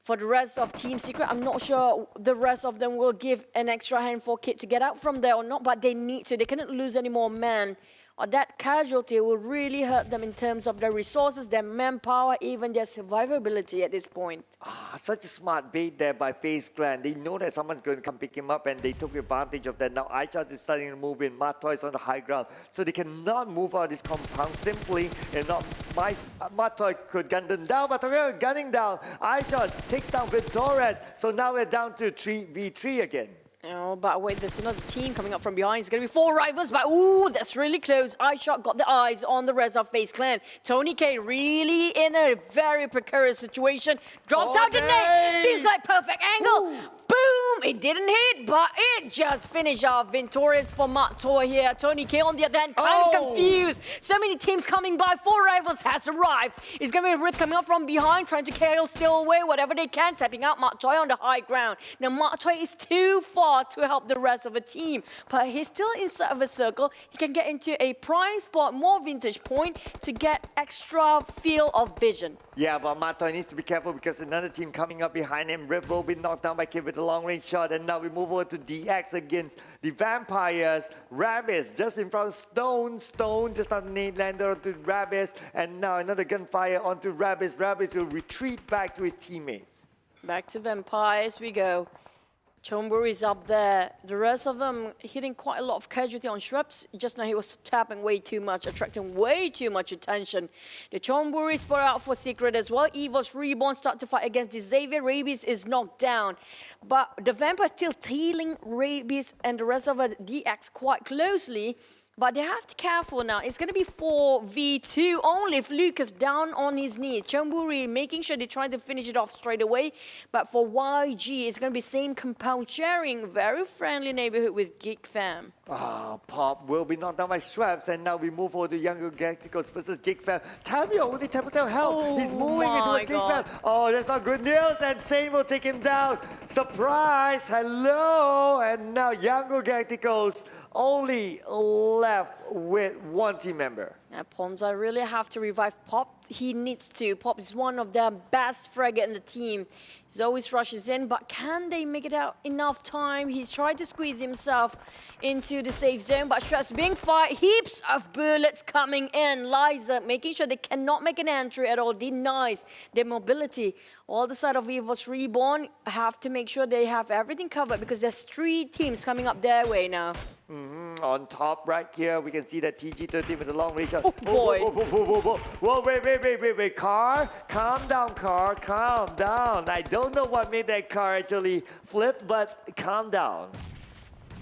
For the rest of Team Secret, I'm not sure the rest of them will give an extra hand for Kid to get out from there or not, but they need to. They cannot lose any more men. Or that casualty will really hurt them in terms of their resources, their manpower, even their survivability at this point. Such a smart bait there by Faze Clan. They know that someone's going to come pick him up, and they took advantage of that. Now iCharge is starting to move in. Matoy is on the high ground, so they cannot move out of this compound simply. And not Matoy could gun them down, but gunning down. iCharge takes down Torres, so now we're down to 3v3 again. Oh, but wait, there's another team coming up from behind. It's going to be 4 rivals, but ooh, that's really close. iShot got the eyes on the rest of Faze Clan. Tony K really in a very precarious situation. Drops out the net. Seems like perfect angle. Boom! It didn't hit, but it just finished off victorious for Matoy here. Tony K on the other hand, kind of confused. So many teams coming by. 4 rivals has arrived. It's going to be Rith coming up from behind, trying to KO steal away whatever they can, tapping out Matoy on the high ground. Now, Matoy is too far to help the rest of the team, but he's still inside of a circle. He can get into a prime spot, more vintage point to get extra field of vision. Yeah, but Matoy needs to be careful because another team coming up behind him. Riv will be knocked down by Kid with a long range shot, and now we move over to DX against the Vampires. Rabbis just in front of Stone. Stone just on the nade lander onto Rabbis, and now another gunfire onto Rabbis. Rabbis will retreat back to his teammates. Back to Vampires we go. Chonburi is up there. The rest of them hitting quite a lot of casualty on Shrubs. Just now he was tapping way too much, attracting way too much attention. The Chonburi spot out for Secret as well. EVOS Reborn start to fight against the Xavier. Rabies is knocked down. But the Vampire still tailing Rabies and the rest of the DX quite closely. But they have to be careful now. It's going to be 4v2 only if Lucas down on his knees. Chonburi making sure they try to finish it off straight away. But for YG, it's going to be same compound sharing. Very friendly neighborhood with Geek Fam. Pop will be knocked down by Straps, and now we move over to Yangon Galacticos versus Geek Fam. Tamio, only 10% health. He's moving into Geek Fam. Oh, that's not good news, and Sane will take him down. Surprise! Hello! And now Yangon Galacticos only left with 1 team member. Now, Ponza really have to revive Pop. He needs to. Pop is one of their best fragate in the team. He always rushes in, but can they make it out enough time? He's tried to squeeze himself into the safe zone, but Straps being fired. Heaps of bullets coming in. Liza making sure they cannot make an entry at all. Denies their mobility. All the side of EVOS Reborn have to make sure they have everything covered because there's 3 teams coming up their way now. On top right here, we can see that TG13 with a long range shot. Oh boy. Whoa, wait. Car, calm down, car, calm down. I don't know what made that car actually flip, but calm down.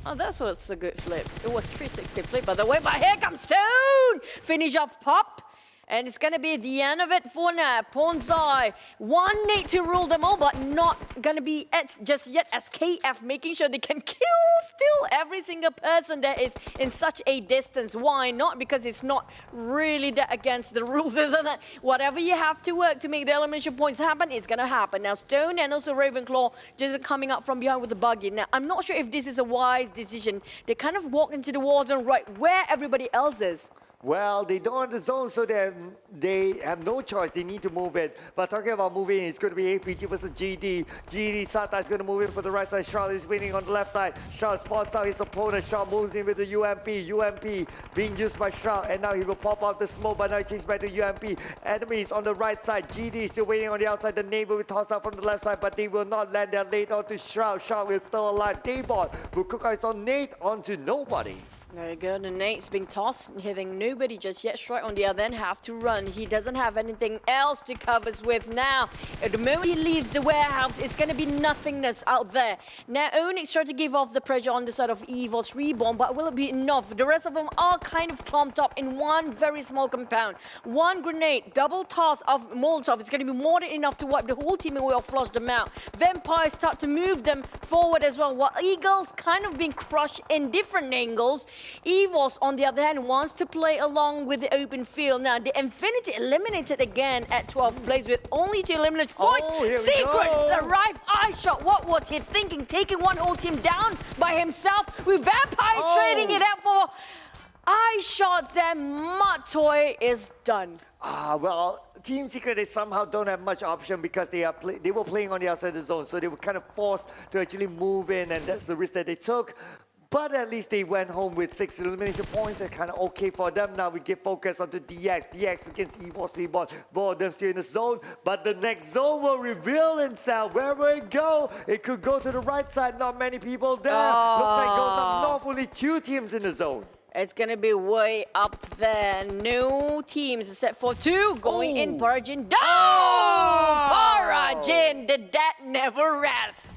Oh, that's what's a good flip. It was 360 flip, by the way, but here comes Stone! Finish off Pop. And it's going to be the end of it for now. Ponzai, 1 need to rule them all, but not going to be it just yet as KF making sure they can kill still every single person that is in such a distance. Why not? Because it's not really that against the rules, isn't it? Whatever you have to work to make the elimination points happen, it's going to happen. Now, Stone and also Ravenclaw just coming up from behind with the buggy. Now, I'm not sure if this is a wise decision. They kind of walk into the war zone right where everybody else is. Well, they don't have the zone, so they have no choice. They need to move it. But talking about moving, it's going to be APG versus GD. GD Sata is going to move in for the right side. Charles is winning on the left side. Charles spots out his opponent. Charles moves in with the UMP. UMP being used by Shroud, and now he will pop out the smoke, but now he changes back to UMP. Enemies on the right side. GD is still waiting on the outside. The neighbor will toss out from the left side, but they will not land. They're laid onto Shroud. Shroud will still alive. Daybot will cook out his own nade onto nobody. There you go, the nade's being tossed, hitting nobody just yet. Strike on the other end, have to run. He doesn't have anything else to cover with now. At the moment he leaves the warehouse, it's going to be nothingness out there. Now Onyx trying to give off the pressure on the side of EVOS Reborn, but will it be enough? The rest of them are kind of clumped up in one very small compound. One grenade, double toss of Molotov is going to be more than enough to wipe the whole team away or flush them out. Vampires start to move them forward as well, while Eagles kind of being crushed in different angles. EVOS, on the other hand, wants to play along with the open field. Now, the Infinity eliminated again at 12th place with only 2 elimination points. Secrets arrive. Eyeshot, what was he thinking? Taking one whole team down by himself with Vampires trading it out for Eyeshots, and Matoy is done. Well, Team Secret, they somehow don't have much option because they were playing on the outside of the zone, so they were kind of forced to actually move in, and that's the risk that they took. But at least they went home with 6 elimination points. They're kind of okay for them. Now we get focus on the DX. DX against EVOS Reborn. Both of them still in the zone. But the next zone will reveal itself. Where will it go? It could go to the right side. Not many people there. Looks like it goes up north. Only 2 teams in the zone. It's going to be way up there. No teams except for 2 going in. Parajin. Parajin, the dead never rest.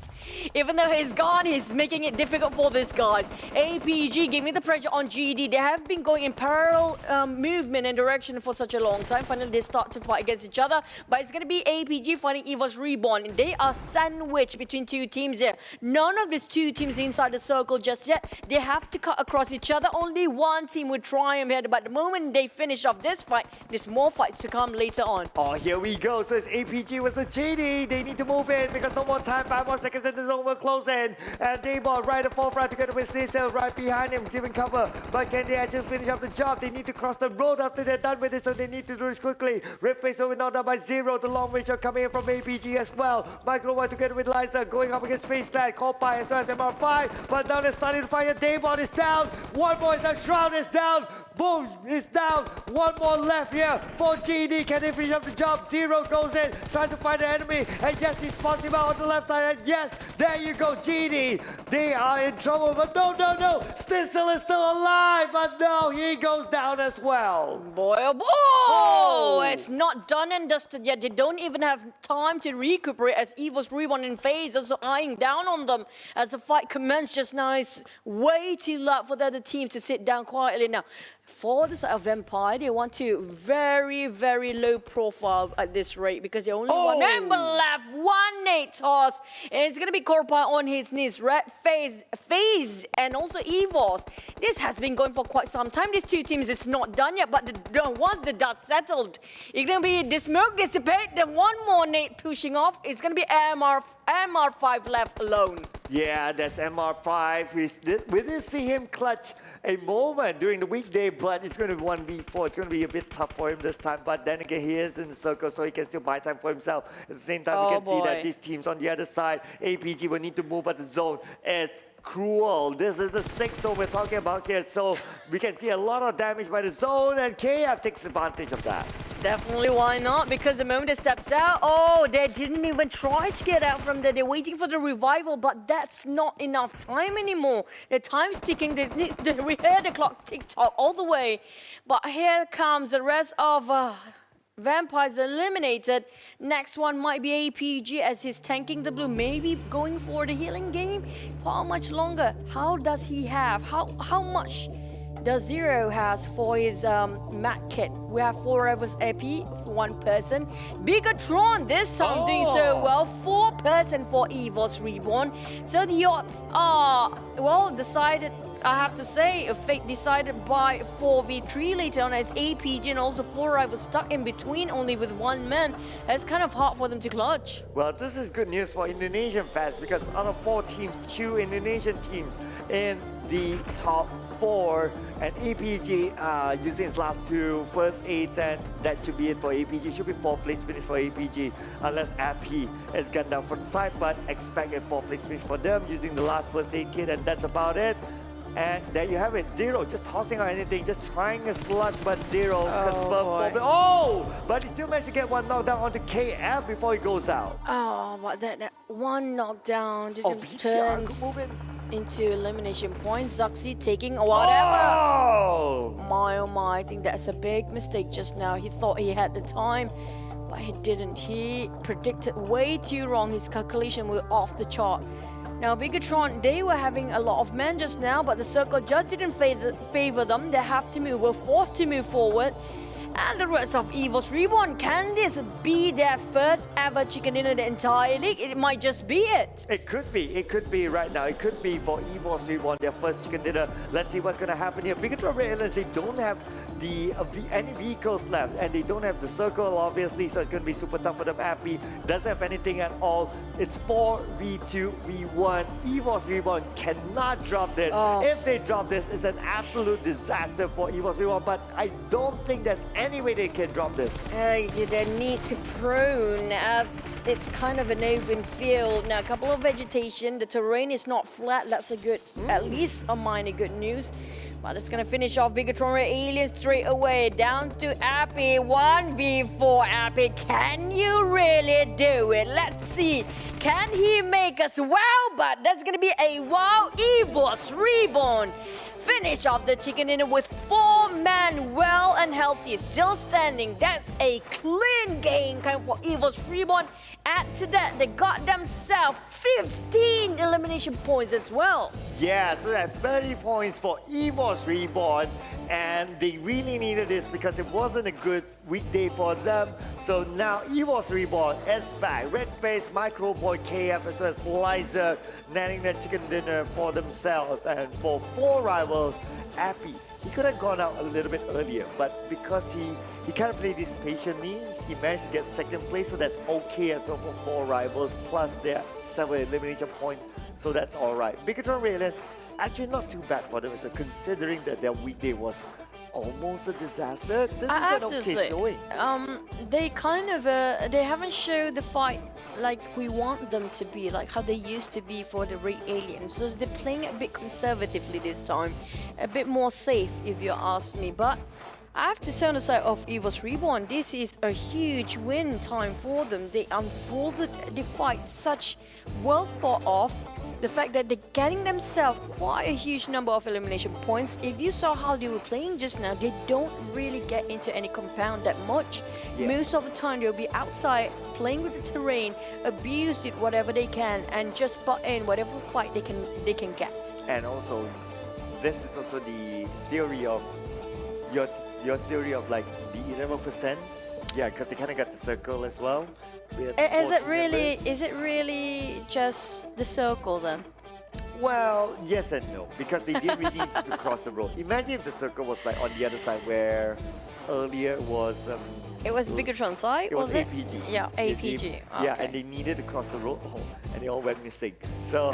Even though he's gone, he's making it difficult for these guys. APG giving the pressure on GD. They have been going in parallel movement and direction for such a long time. Finally, they start to fight against each other. But it's going to be APG fighting EVOS Reborn. They are sandwiched between 2 teams here. None of the 2 teams inside the circle just yet. They have to cut across each other. Only one team would triumph here. But the moment they finish off this fight, there's more fights to come later on. Oh, here we go. So it's APG versus GD. They need to move in because no more time. 5 more seconds in the zone will close in. And Dayball right at forefront together with Cecil right behind him, giving cover. But can they actually finish up the job? They need to cross the road after they're done with it, so they need to do this quickly. Red Face over knocked down by Zero. The long range are coming in from APG as well. Micro One together with Liza going up against Faze Clan, Coldpie as well as MR5. But now they're starting to fire. Dayball is down. One more is down. Shroud is down. Boom is down. One more left here for GD. Can they finish up the job? Zero goes in, trying to find the enemy. And yes, he spots him out on the left side. And yes, there you go, GD. They are in trouble, but no. Stinsel is still alive, but no, he goes down as well. Boy, oh boy! Oh, it's not done and dusted yet. They don't even have time to recuperate as EVOS Reborn in Faze also eyeing down on them as the fight commenced just now. It's way too late for the other team to sit down quietly now. For the side of Vampire, they want to very, very low profile at this rate because they only one member left. 1 nade toss. And it's going to be Corpa on his knees. Red Faze, and also EVOS. This has been going for quite some time. These 2 teams, it's not done yet, but once the dust settled, it's going to be the smoke dissipate, then 1 more nade pushing off. It's going to be MR5 left alone. Yeah, that's MR5. We did see him clutch a moment during the weekday, but it's going to be 1v4. It's going to be a bit tough for him this time, but then again, he is in the circle, so he can still buy time for himself. At the same time, we can see that these teams on the other side, APG will need to move, but the zone is cruel. This is the 6th zone we're talking about here, so we can see a lot of damage by the zone, and KF takes advantage of that. Definitely, why not? Because the moment it steps out, they didn't even try to get out from there. They're waiting for the revival, but that's not enough time anymore. The time's ticking. We hear the clock tick-tock all the way. But here comes the rest of Vampires eliminated. Next one might be APG as he's tanking the blue. Maybe going for the healing game. For how much longer? How does he have? How much does Zero has for his mat kit? We have 4 of us AP for 1 person. Bigatron this time doing so well. 4 person for EVOS Reborn. So the odds are, well, decided, I have to say, a fate decided by 4v3 later on as APG and also 4 rivals stuck in between only with 1 man. It's kind of hard for them to clutch. Well, this is good news for Indonesian fans because out of 4 teams, 2 Indonesian teams in the top 4, and APG using his last 2 first aids, and that should be it for APG. Should be 4th place finish for APG unless AP is gone down from the side, but expect a 4th place finish for them using the last first aid kit, and that's about it. And there you have it, Zero just tossing out anything, just trying his luck, but Zero confirmed. But he still managed to get 1 knockdown onto KF before he goes out. But that 1 knockdown didn't BTR, turn. good movement. into elimination points. Zaxi taking whatever. Oh! My, oh my, I think that's a big mistake just now. He thought he had the time, but he didn't. He predicted way too wrong. His calculation were off the chart. Now, Bigatron, they were having a lot of men just now, but the circle just didn't favor them. They have to move, were forced to move forward. And the rest of EVOS Reborn, can this be their first ever chicken dinner in the entire league? It might just be it. It could be right now. It could be for EVOS Reborn, their first chicken dinner. Let's see what's going to happen here. Bigatron realized they don't have any vehicles left, and they don't have the circle, obviously, so it's going to be super tough for them. Appy doesn't have anything at all. It's 4v2, v1. EVOS Reborn cannot drop this. If they drop this, it's an absolute disaster for EVOS Reborn, but I don't think there's any way they can drop this. They need to prune as it's kind of an open field. Now, a couple of vegetation. The terrain is not flat. That's a good, at least a minor good news. But it's going to finish off Bigatron Aliens straight away. Down to Appy. 1v4 Appy. Can you really do it? Let's see. Can he make us wow? But that's going to be a wow. EVOS Reborn. Finish off the chicken dinner with 4 men well and healthy. Still standing. That's a clean game kind for EVOS Reborn. Add to that, they got themselves 15 elimination points as well. Yeah, so that's 30 points for EVOS Reborn, and they really needed this because it wasn't a good weekday for them. So now EVOS Reborn is back. Red Face, Microboy, KF, as well as Liza, netting their chicken dinner for themselves. And for 4 rivals, Appy. He could have gone out a little bit earlier, but because he kind of played this patiently, he managed to get second place, so that's okay as well for 4 rivals, plus their 7 elimination points, so that's alright. Bigatron Aliens, actually not too bad for them, so considering that their weekday was almost a disaster. This is an okay showing. They kind of they haven't showed the fight like we want them to be, like how they used to be for the Red Aliens. So they're playing a bit conservatively this time, a bit more safe if you ask me. But I have to say on the side of EVOS Reborn, this is a huge win time for them. They unfolded the fight such well thought of. The fact that they're getting themselves quite a huge number of elimination points. If you saw how they were playing just now, they don't really get into any compound that much. Yeah. Most of the time they'll be outside playing with the terrain, abuse it whatever they can, and just butt in whatever fight they can get. And also, this is also the theory of your theory of like the 11%. Yeah, because they kind of got the circle as well. Is it really just the circle then? Well, yes and no, because they didn't really need to cross the road. Imagine if the circle was like on the other side where earlier it was Bigatron side? It was APG. Yeah, APG. Yeah, and they needed to cross the road, and they all went missing. So,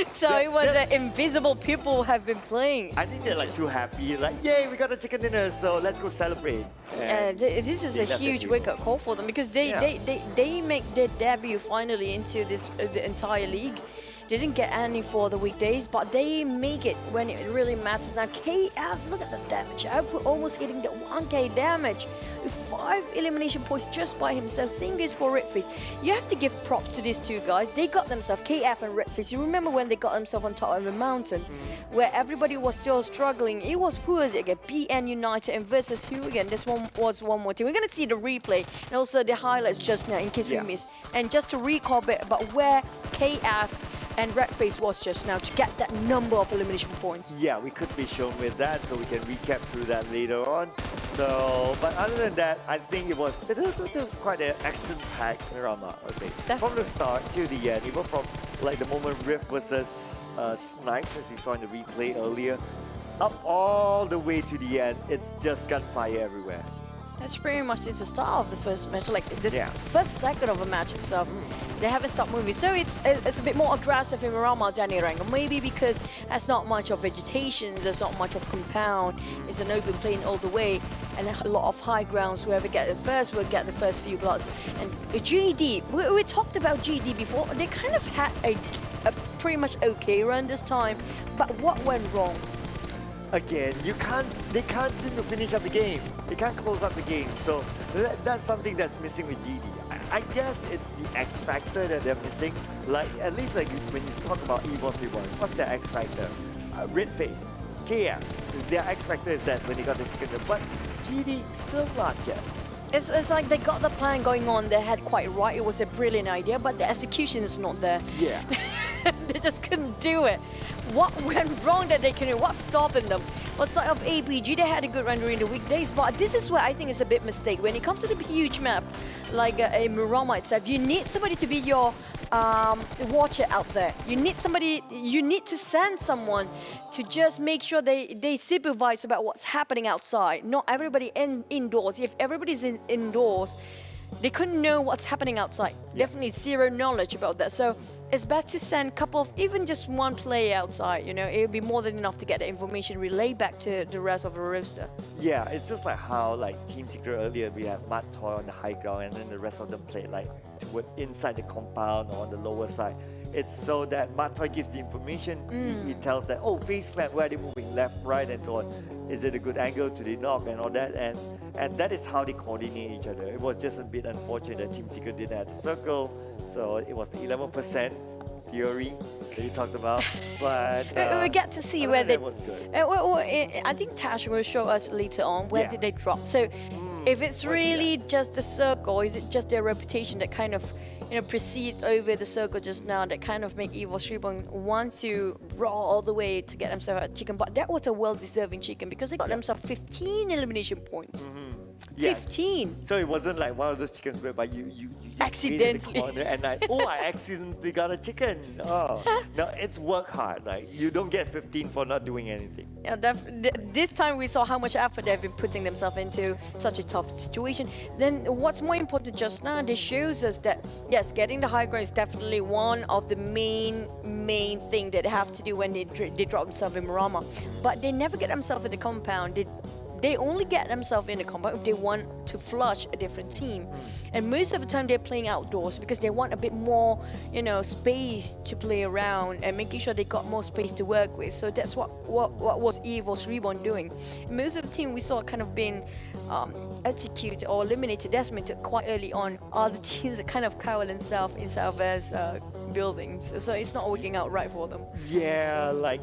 so it was invisible people have been playing. I think they're like too happy, like yay, we got a chicken dinner, so let's go celebrate. This is a huge wake-up call for them because they make their debut finally into this the entire league. They didn't get any for the weekdays, but they make it when it really matters. Now, KF, look at the damage. Output almost hitting the 1k damage with 5 elimination points just by himself. Seeing this for Redface, you have to give props to these two guys. They got themselves, KF and Redface. You remember when they got themselves on top of a mountain where everybody was still struggling? It was who is it again? BN United and versus who again? This one was one more team. We're going to see the replay and also the highlights just now in case we missed. And just to recall a bit about where KF and Redface was just now to get that number of elimination points. Yeah, we could be shown with that, so we can recap through that later on. So, but other than that, I think it was quite an action-packed drama, I would say. Definitely. From the start to the end, even from like the moment Rift versus Snipes, as we saw in the replay earlier, up all the way to the end, it's just gunfire everywhere. That's pretty much the start of the first match, like this first second of a match itself. They haven't stopped moving, so it's a bit more aggressive in Miramar than Erang. Maybe because there's not much of vegetation, there's not much of compound. It's an open plain all the way, and a lot of high grounds. Whoever gets it first will get the first few bloods. And GD, we talked about GD before. They kind of had a pretty much okay run this time, but what went wrong? again, they can't seem to finish up the game. They can't close up the game. So that's something that's missing with GD. I guess it's the X factor that they're missing. Like, at least like when you talk about EVOS Reborn, what's their X factor? Red face, KF. Their X factor is that when they got the chicken dinner. But GD still not yet. It's like they got the plan going on, they had quite right, it was a brilliant idea, but the execution is not there. Yeah. They just couldn't do it. What went wrong that they couldn't? What's stopping them? What side of APG, they had a good run during the weekdays, but this is where I think it's a bit mistake. When it comes to the huge map, like a Murama itself, you need somebody to be your watcher out there. You need somebody, you need to send someone to just make sure they supervise about what's happening outside. Not everybody indoors. If everybody's indoors, they couldn't know what's happening outside. Definitely zero knowledge about that. So it's best to send a couple of, even just one player outside, you know, it would be more than enough to get the information relayed back to the rest of the roster. Yeah, it's just like how like Team Secret earlier, we had Matt Toy on the high ground and then the rest of them played like inside the compound or on the lower side. It's so that Matt Toy gives the information, he tells that, oh, Faze Clan, where are they moving, left, right, and so on. Is it a good angle to the knock and all that? And that is how they coordinate each other. It was just a bit unfortunate that Team Secret didn't have the circle, so it was the 11% theory that you talked about. But we get to see where they. Was good. I think Tash will show us later on where did they drop. So if it's really just the circle, is it just their reputation that kind of, you know, proceed over the circle just now that kind of make EVOS Reborn want to raw all the way to get themselves a chicken? But that was a well-deserving chicken because they got themselves 15 elimination points. Yes. 15. So it wasn't like one of those chickens whereby you just accidentally stayed in the corner and like, oh, I accidentally got a chicken. Oh, no, it's work hard. Like you don't get 15 for not doing anything. Yeah, this time we saw how much effort they've been putting themselves into such a tough situation. Then what's more important just now, this shows us that yes, getting the high ground is definitely one of the main thing that they have to do when they drop themselves in Murama. But they never get themselves in the compound. They only get themselves in the compound if they want to flush a different team. And most of the time they're playing outdoors because they want a bit more, you know, space to play around and making sure they got more space to work with. So that's what was EVOS Reborn doing. Most of the team we saw kind of being executed or eliminated, decimated quite early on are the teams that kind of cower themselves inside of their buildings. So it's not working out right for them. Yeah, like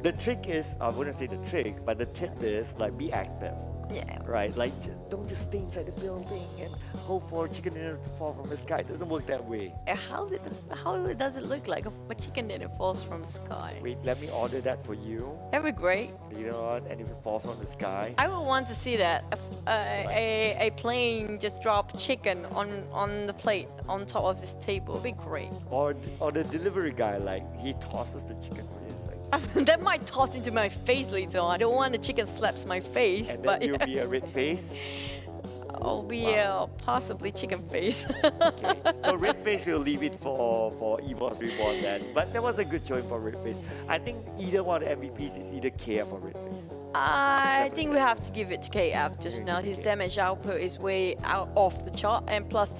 the trick is, I wouldn't say the trick, but the tip is like be active. Yeah. Right, like don't just stay inside the building and hope for chicken dinner to fall from the sky. It doesn't work that way. How does it look like if a chicken dinner falls from the sky? Wait, let me order that for you. That'd be great. You know what? And if it falls from the sky, I would want to see that. A plane just drop chicken on the plate on top of this table. It'd be great. Or the delivery guy, like he tosses the chicken for you. That might toss into my face later on. I don't want the chicken slaps my face. And but then you'll be a red face? I'll be possibly chicken face. Okay. So red face, we'll leave it for EVOS Reborn then. But that was a good choice for red face. I think either one of the MVPs is either KF or red face. I think we have to give it to KF just now. His damage output is way out off the chart, and plus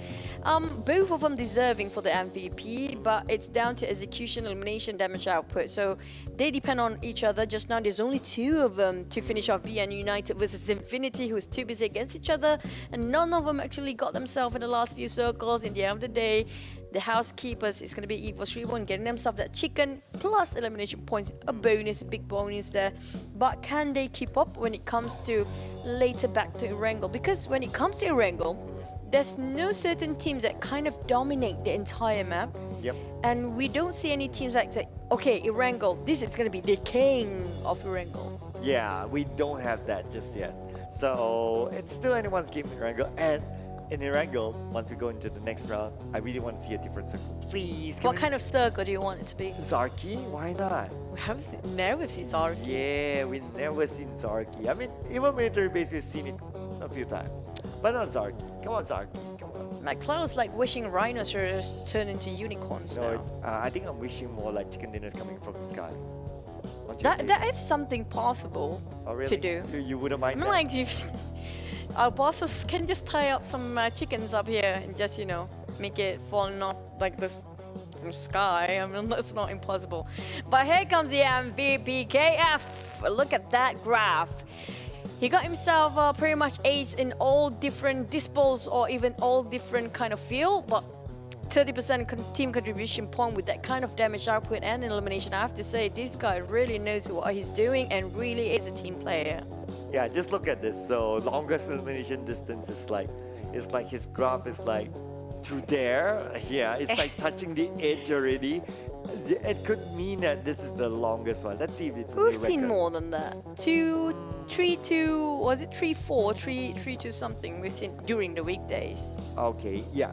both of them deserving for the MVP, but it's down to execution, elimination, damage output. So they depend on each other. Just now there's only two of them to finish off BN United versus Infinity, who is too busy against each other, and none of them actually got themselves in the last few circles. In the end of the day, the housekeepers is going to be EVOS Reborn getting themselves that chicken plus elimination points, a bonus, big bonus there. But can they keep up when it comes to later back to Erangel? Because when it comes to Erangel, there's no certain teams that kind of dominate the entire map. Yep. And we don't see any teams like that. Okay, Erangel, this is going to be the king of Erangel. Yeah, we don't have that just yet. So it's still anyone's game in Erangel. And in Erangel, once we go into the next round, I really want to see a different circle. Please. What kind of circle do you want it to be? Zarki? Why not? We have never seen Zarki. Yeah, we never seen Zarki. I mean, even military base, we've seen it a few times. But not Zarki. Come on, Zarki. Come on. My clown's like wishing rhinoceros turn into unicorns now. I think I'm wishing more like chicken dinners coming from the sky. That is something possible to do. You wouldn't mind that? Like our bosses can just tie up some chickens up here and just, you know, make it falling off like this from Sky. I mean, that's not impossible. But here comes the MVP, KF. Look at that graph. He got himself pretty much ace in all different dispos or even all different kind of field, but 30% team contribution point with that kind of damage output and elimination. I have to say, this guy really knows what he's doing and really is a team player. Yeah, just look at this. So longest elimination distance is like, it's like his graph is like to there. Yeah, it's like touching the edge already. It could mean that this is the longest one. Let's see if it's a new We've seen record. more than that. 3-2, was it 3-4, 3-2 something we've seen during the weekdays. Okay, yeah.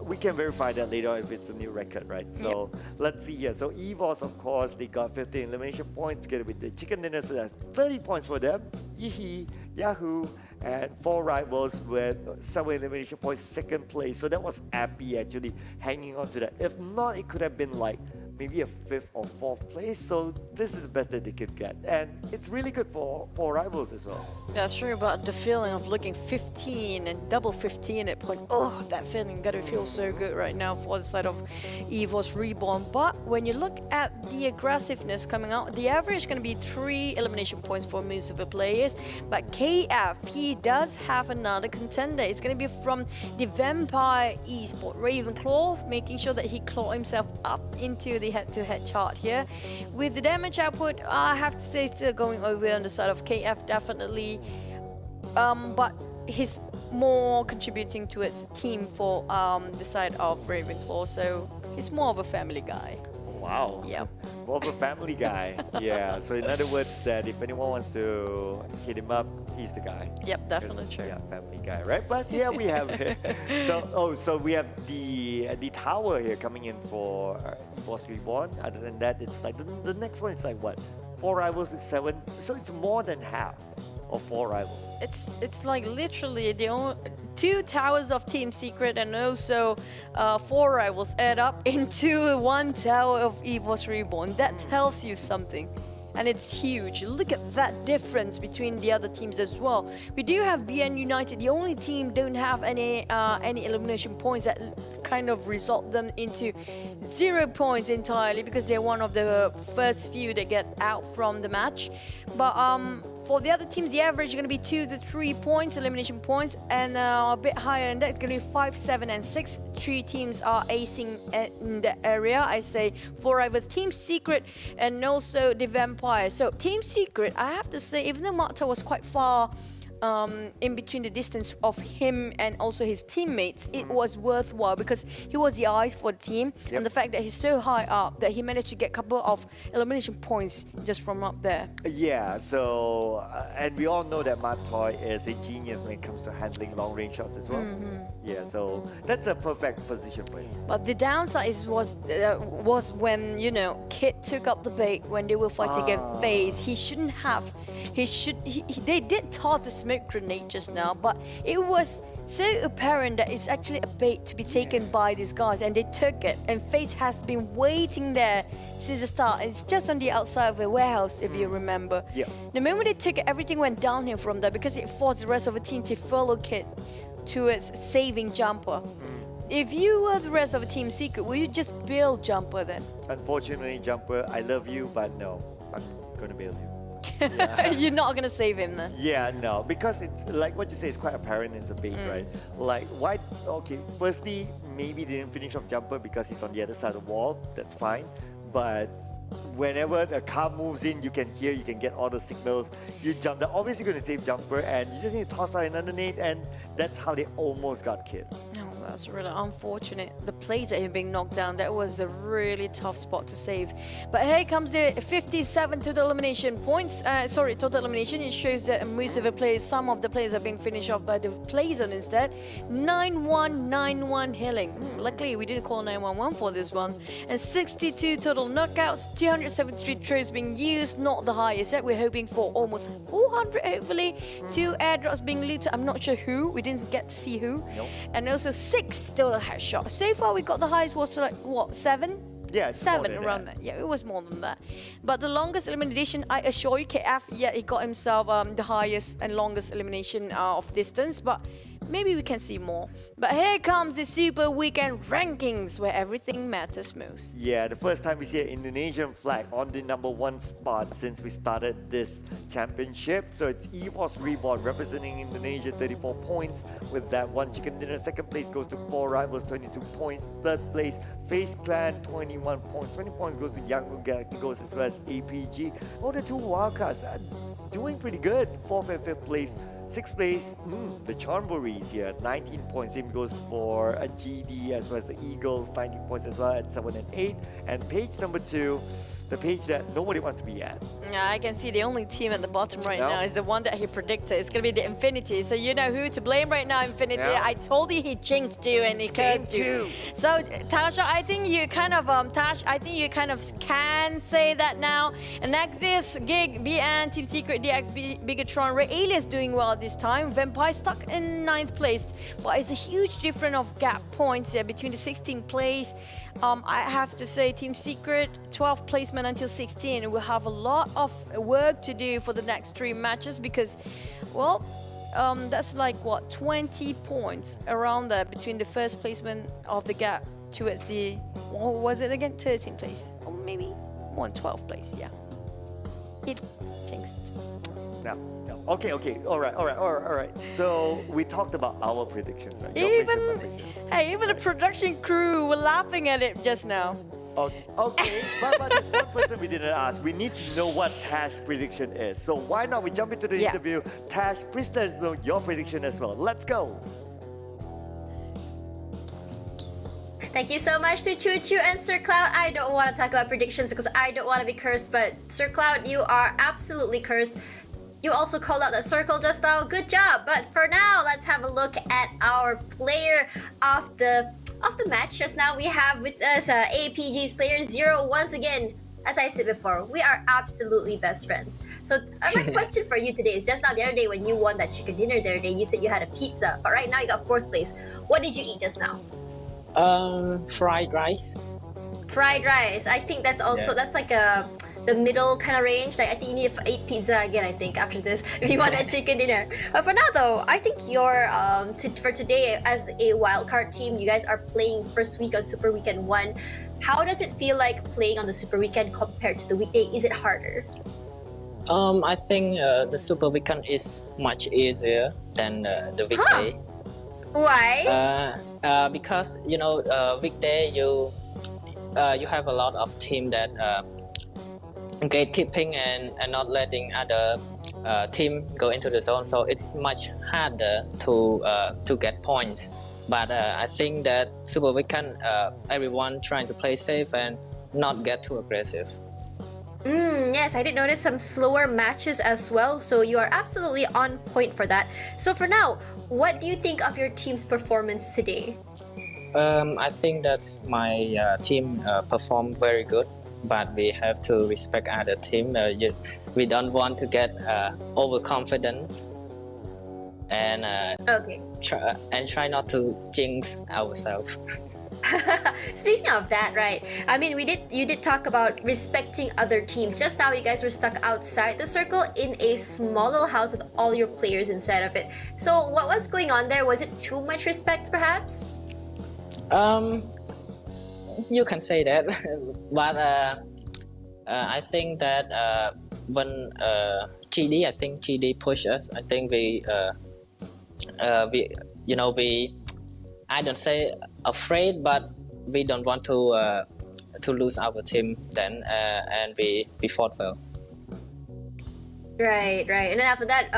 We can verify that later if it's a new record, right? So let's see here. So EVOS, of course, they got 15 elimination points together with the Chicken Dinner, so that's 30 points for them. Yee Yahoo, and 4 rivals with 7 elimination points, second place. So that was Appy actually hanging on to that. If not, it could have been like maybe a 5th or 4th place. So this is the best that they could get. And it's really good for 4 rivals as well. That's true, but the feeling of looking 15 and double 15 at point, oh, that feeling gotta feel so good right now for the side of EVOS Reborn. But when you look at the aggressiveness coming out, the average is gonna be 3 elimination points for most of the players. But KF, he does have another contender. It's gonna be from the Vampire Esport Ravenclaw, making sure that he clawed himself up into the head-to-head chart here. With the damage output, I have to say still going over on the side of KF, definitely. But he's more contributing towards team for the side of Ravenclaw, so he's more of a family guy. Wow. Yeah. More of a family guy. Yeah. So in other words, that if anyone wants to hit him up, he's the guy. Yep, definitely true. Yeah, family guy, right? But yeah, we have it. So we have the tower here coming in for EVOS Reborn. Other than that, it's like the next one is like what? 4 rivals with 7. So it's more than half of 4 rivals. It's like literally the only 2 towers of Team Secret and also 4 rivals add up into 1 tower of EVOS Reborn. That tells you something. And it's huge. Look at that difference between the other teams as well. We do have BN United, the only team don't have any elimination points that kind of result them into 0 points entirely because they're one of the first few that get out from the match. But for the other teams, the average is going to be 2 to 3 points, elimination points, and a bit higher than that, it's going to be 5, 7, and 6. 3 teams are acing in the area. I say 4 rivals, Team Secret, and also the Vampire. So Team Secret, I have to say, even though Marta was quite far in between the distance of him and also his teammates, it was worthwhile because he was the eyes for the team, and the fact that he's so high up that he managed to get a couple of elimination points just from up there. Yeah, so and we all know that Matoy is a genius when it comes to handling long range shots as well. Yeah, so that's a perfect position for him. But the downside was when, you know, Kid took up the bait when they were fighting against Faze. He shouldn't have. They did toss the smoke grenade just now, but it was so apparent that it's actually a bait to be taken by these guys, and they took it. And Faze has been waiting there since the start. It's just on the outside of the warehouse, if you remember. Yeah. The moment they took it, everything went downhill from there because it forced the rest of the team to follow Kid towards saving Jumper. If you were the rest of the Team Secret, would you just build Jumper then? Unfortunately, Jumper, I love you, but no, I'm gonna build you. You're not gonna save him then? Yeah, no, because it's like what you say, it's quite apparent it's a bait, right? Like, why? Okay, firstly, maybe they didn't finish off Jumper because he's on the other side of the wall. That's fine, but whenever the car moves in, you can hear, you can get all the signals. You jump. They're obviously going to save Jumper, and you just need to toss out another nade, and that's how they almost got killed. Oh, that's really unfortunate. The plays that have been knocked down, that was a really tough spot to save. But here comes the 57 total elimination points. Total elimination. It shows that most of the players, some of the players are being finished off by the play zone instead. 9-1, 9-1 healing. Luckily, we didn't call 911 for this one. And 62 total knockouts, 273 trays being used, not the highest yet. We're hoping for almost 400, hopefully. 2 airdrops being looted. I'm not sure who. We didn't get to see who. Nope. And also 6 total headshots. So far, we got the highest was like, what, 7? Yeah, 7 around that. Yeah, it was more than that. But the longest elimination, I assure you, KF, yeah, he got himself the highest and longest elimination of distance. But maybe we can see more. But here comes the Super Weekend rankings where everything matters most. Yeah, the first time we see an Indonesian flag on the #1 spot since we started this championship. So it's EVOS Reborn representing Indonesia, 34 points. With that one chicken dinner, second place goes to 4 Rivals, 22 points. Third place, Faze Clan, 21 points. 20 points goes to Yangon Galacticos as well as APG. Oh, the two wildcards are doing pretty good. 4th and 5th place. 6th place, the Chonburi is here, 19 points. Same goes for a GD as well as the Eagles, 19 points as well at 7 and 8. And page number 2, the page that nobody wants to be at. Yeah, I can see the only team at the bottom right now is the one that he predicted. It's going to be the Infinity. So you know who to blame right now, Infinity. Yeah. I told you he jinxed you and he cursed you. So Tasha, I think you kind of can say that now. And next is Gig, BN, Team Secret, DX, Bigatron, Ray Alias doing well this time. Vampire stuck in 9th place. But it's a huge difference of gap points here between the 16th place. I have to say Team Secret, 12th placement until 16. We'll have a lot of work to do for the next 3 matches because, well, that's like what, 20 points around there between the first placement of the gap towards the, what was it again, 13th place or maybe more than 12th place. Yeah, it jinxed. No. Okay, all right. So we talked about our predictions, right? Even the production crew were laughing at it just now. Okay. but there's one person we didn't ask. We need to know what Tash prediction is. So why not we jump into the interview? Tash, please let us know your prediction as well. Let's go. Thank you so much to Choo Choo and Sir Cloud. I don't want to talk about predictions because I don't want to be cursed, but Sir Cloud, you are absolutely cursed. You also called out the circle just now. Good job. But for now, let's have a look at our player of the match. Just now, we have with us APG's player Zero. Once again, as I said before, we are absolutely best friends. So my question for you today is, just now the other day when you won that chicken dinner the other day, you said you had a pizza, but right now you got 4th place. What did you eat just now? Fried rice. Fried rice. I think that's also that's like the middle kind of range. Like I think you need to eat pizza again. I think after this, if you want a chicken dinner. For now though, I think you're for today as a wildcard team, you guys are playing first week of Super Weekend 1. How does it feel like playing on the Super Weekend compared to the weekday? Is it harder? I think the Super Weekend is much easier than the weekday. Why? Because weekday you have a lot of team that gatekeeping and not letting other team go into the zone, so it's much harder to get points. But I think that Super Weekend, everyone trying to play safe and not get too aggressive. Yes, I did notice some slower matches as well, so you are absolutely on point for that. So for now, what do you think of your team's performance today? I think that my team performed very good, but we have to respect other team. We don't want to get overconfident and try not to jinx ourselves. Speaking of that, right? I mean, you did talk about respecting other teams. Just now, you guys were stuck outside the circle in a small little house with all your players inside of it. So, what was going on there? Was it too much respect, perhaps? You can say that, but I think that when GD pushed us, I think we I don't say afraid, but we don't want to lose our team then, and we fought well. Right. And then after that,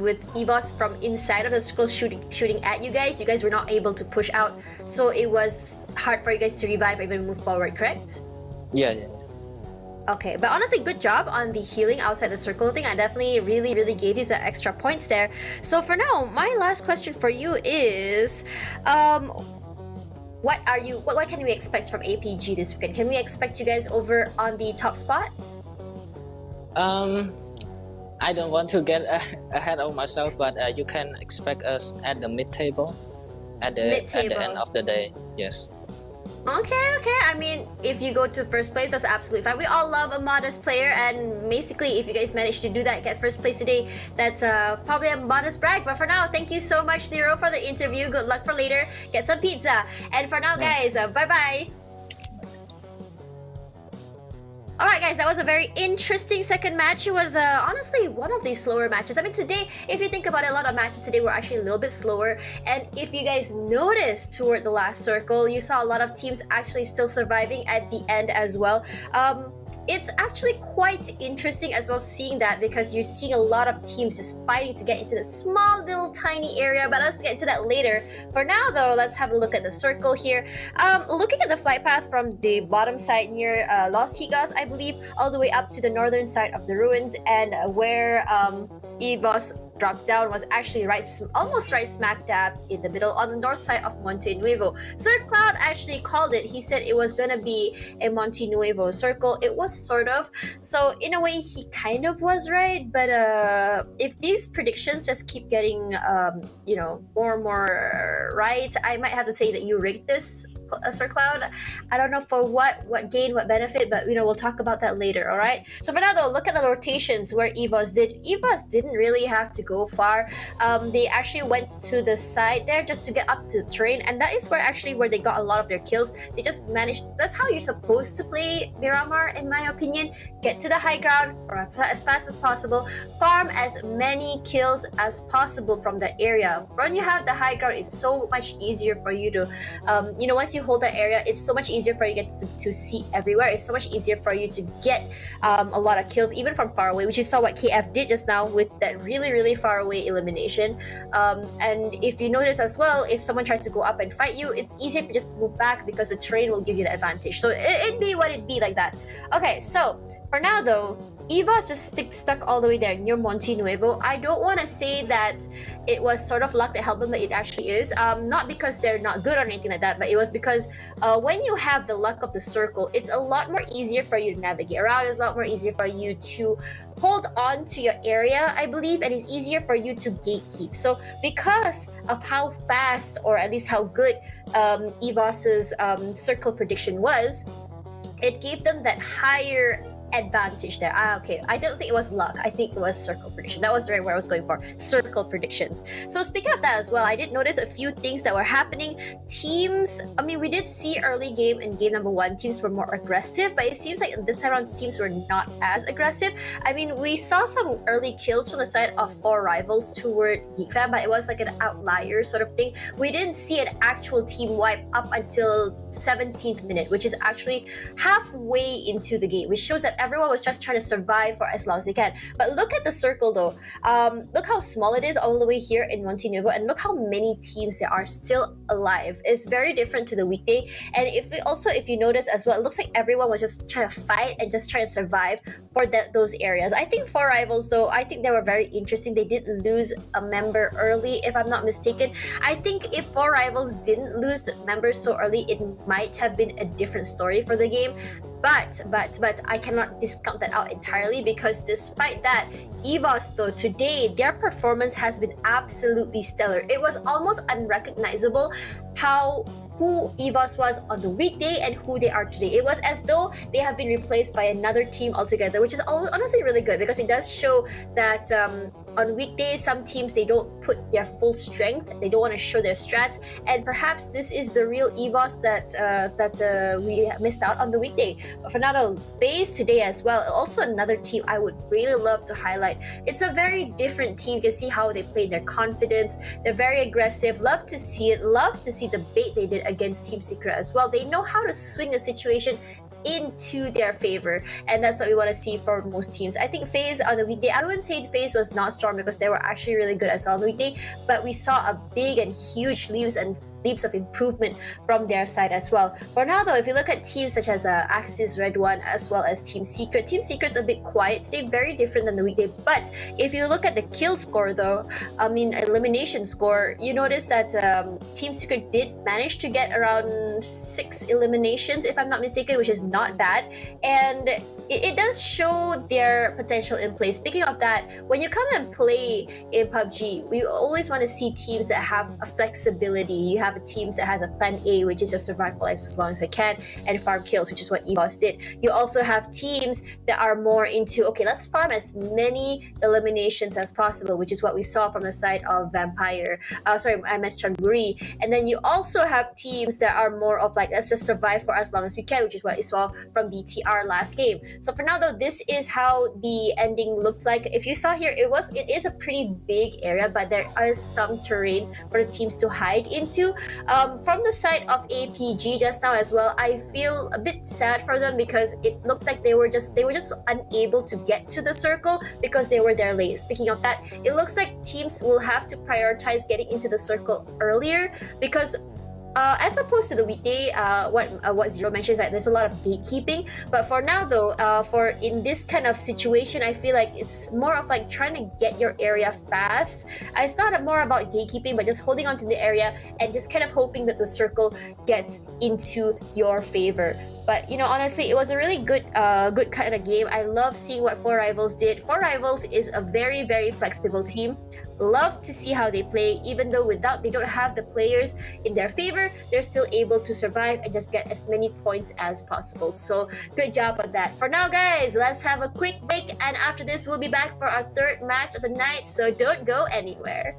with EVOS from inside of the circle shooting at you guys were not able to push out, so it was hard for you guys to revive or even move forward, correct? Yeah. Okay, but honestly, good job on the healing outside the circle thing. I definitely really gave you some extra points there. So for now, my last question for you is, what can we expect from APG this weekend? Can we expect you guys over on the top spot? I don't want to get ahead of myself, but you can expect us at the mid-table at the end of the day. Yes. Okay. I mean, if you go to first place, that's absolutely fine. We all love a modest player, and basically, if you guys manage to do that, get first place today, that's probably a modest brag. But for now, thank you so much, Zero, for the interview. Good luck for later. Get some pizza. And for now, guys, bye-bye. Alright guys, that was a very interesting second match. It was honestly one of the slower matches. I mean today, if you think about it, a lot of matches today were actually a little bit slower. And if you guys noticed toward the last circle, you saw a lot of teams actually still surviving at the end as well. It's actually quite interesting as well seeing that, because you're seeing a lot of teams just fighting to get into the small little tiny area, but let's get to that later. For now though, let's have a look at the circle here. Looking at the flight path from the bottom side near Los Higas, I believe, all the way up to the northern side of the ruins, and where EVOS dropped down was actually almost right smack dab in the middle on the north side of Monte Nuevo. Sir Cloud actually called it. He said it was gonna be a Monte Nuevo circle. It was sort of. So in a way, he kind of was right. But if these predictions just keep getting more and more right, I might have to say that you rigged this, Sir Cloud. I don't know for what gain, what benefit, but we'll talk about that later. All right. So for now though, look at the rotations where EVOS did. EVOS didn't really have to go far. They actually went to the side there just to get up to the terrain, and that is where they got a lot of their kills. They just managed. That's how you're supposed to play Miramar, in my opinion. Get to the high ground or as fast as possible, farm as many kills as possible from that area. When you have the high ground, it's so much easier for you to once you hold that area, it's so much easier for you to see everywhere. It's so much easier for you to get a lot of kills even from far away, which you saw what KF did just now with that really far away elimination. And if you notice as well, if someone tries to go up and fight you, it's easier if you just move back because the terrain will give you the advantage. So it'd be what it'd be like that. Okay, so for now though, EVOS just stuck all the way there near Monte Nuevo. I don't want to say that it was sort of luck that helped them, but it actually is. Not because they're not good or anything like that, but it was because when you have the luck of the circle, it's a lot more easier for you to navigate around. It's a lot more easier for you to hold on to your area, I believe, and it's easier for you to gatekeep. So because of how fast, or at least how good EVOS's circle prediction was, it gave them that higher advantage there. Okay, I don't think it was luck. I think it was circle prediction. That was the right word I was going for. Circle predictions. So speaking of that as well, I did notice a few things that were happening. Teams, I mean, we did see early game in game number 1, teams were more aggressive, but it seems like this time around teams were not as aggressive. I mean, we saw some early kills from the side of 4 rivals toward Geek Fam, but it was like an outlier sort of thing. We didn't see an actual team wipe up until 17th minute, which is actually halfway into the game, which shows that everyone was just trying to survive for as long as they can. But look at the circle though. Look how small it is all the way here in Monte Nuevo, and look how many teams there are still alive. It's very different to the weekday. And if you notice as well, it looks like everyone was just trying to fight and just trying to survive for those areas. I think 4 rivals though, I think they were very interesting. They did lose a member early, if I'm not mistaken. I think if 4 rivals didn't lose members so early, it might have been a different story for the game. But I cannot discount that out entirely, because despite that, EVOS though, today their performance has been absolutely stellar. It was almost unrecognizable who EVOS was on the weekday and who they are today. It was as though they have been replaced by another team altogether, which is honestly really good, because it does show that on weekdays, some teams, they don't put their full strength. They don't want to show their strats, and perhaps this is the real EVOS that we missed out on the weekday. But for now, Faze today as well, also another team I would really love to highlight. It's a very different team. You can see how they played, their confidence. They're very aggressive. Love to see it. Love to see the bait they did against Team Secret as well. They know how to swing the situation into their favor, and that's what we want to see for most teams. I think Faze on the weekday, I wouldn't say Faze was not strong, because they were actually really good as well on the weekday, but we saw a big and huge leaps of improvement from their side as well. For now though, if you look at teams such as Axis, RedONE, as well as Team Secret's a bit quiet today, very different than the weekday. But if you look at the kill score though, I mean elimination score, you notice that Team Secret did manage to get around 6 eliminations, if I'm not mistaken, which is not bad, and it does show their potential in play. Speaking of that, when you come and play in PUBG, we always want to see teams that have a flexibility. You have teams that has a plan A, which is just survive for as long as I can, and farm kills, which is what EVOS did. You also have teams that are more into, okay, let's farm as many eliminations as possible, which is what we saw from the side of MS Chonburi. And then you also have teams that are more of like, let's just survive for as long as we can, which is what we saw from BTR last game. So for now though, this is how the ending looked like. If you saw here, it is a pretty big area, but there is some terrain for the teams to hide into. From the side of APG just now as well, I feel a bit sad for them because it looked like they were just unable to get to the circle because they were there late. Speaking of that, it looks like teams will have to prioritize getting into the circle earlier because as opposed to the weekday, what Zero mentions, that there's a lot of gatekeeping. But for now though, for in this kind of situation, I feel like it's more of like trying to get your area fast. It's not more about gatekeeping, but just holding on to the area and just kind of hoping that the circle gets into your favor. But you know, honestly, it was a really good kind of game. I love seeing what 4Rivals did. 4Rivals is a very, very flexible team. Love to see how they play, even though they don't have the players in their favor, they're still able to survive and just get as many points as possible. So good job on that. For now guys, let's have a quick break, and after this we'll be back for our third match of the night, so don't go anywhere.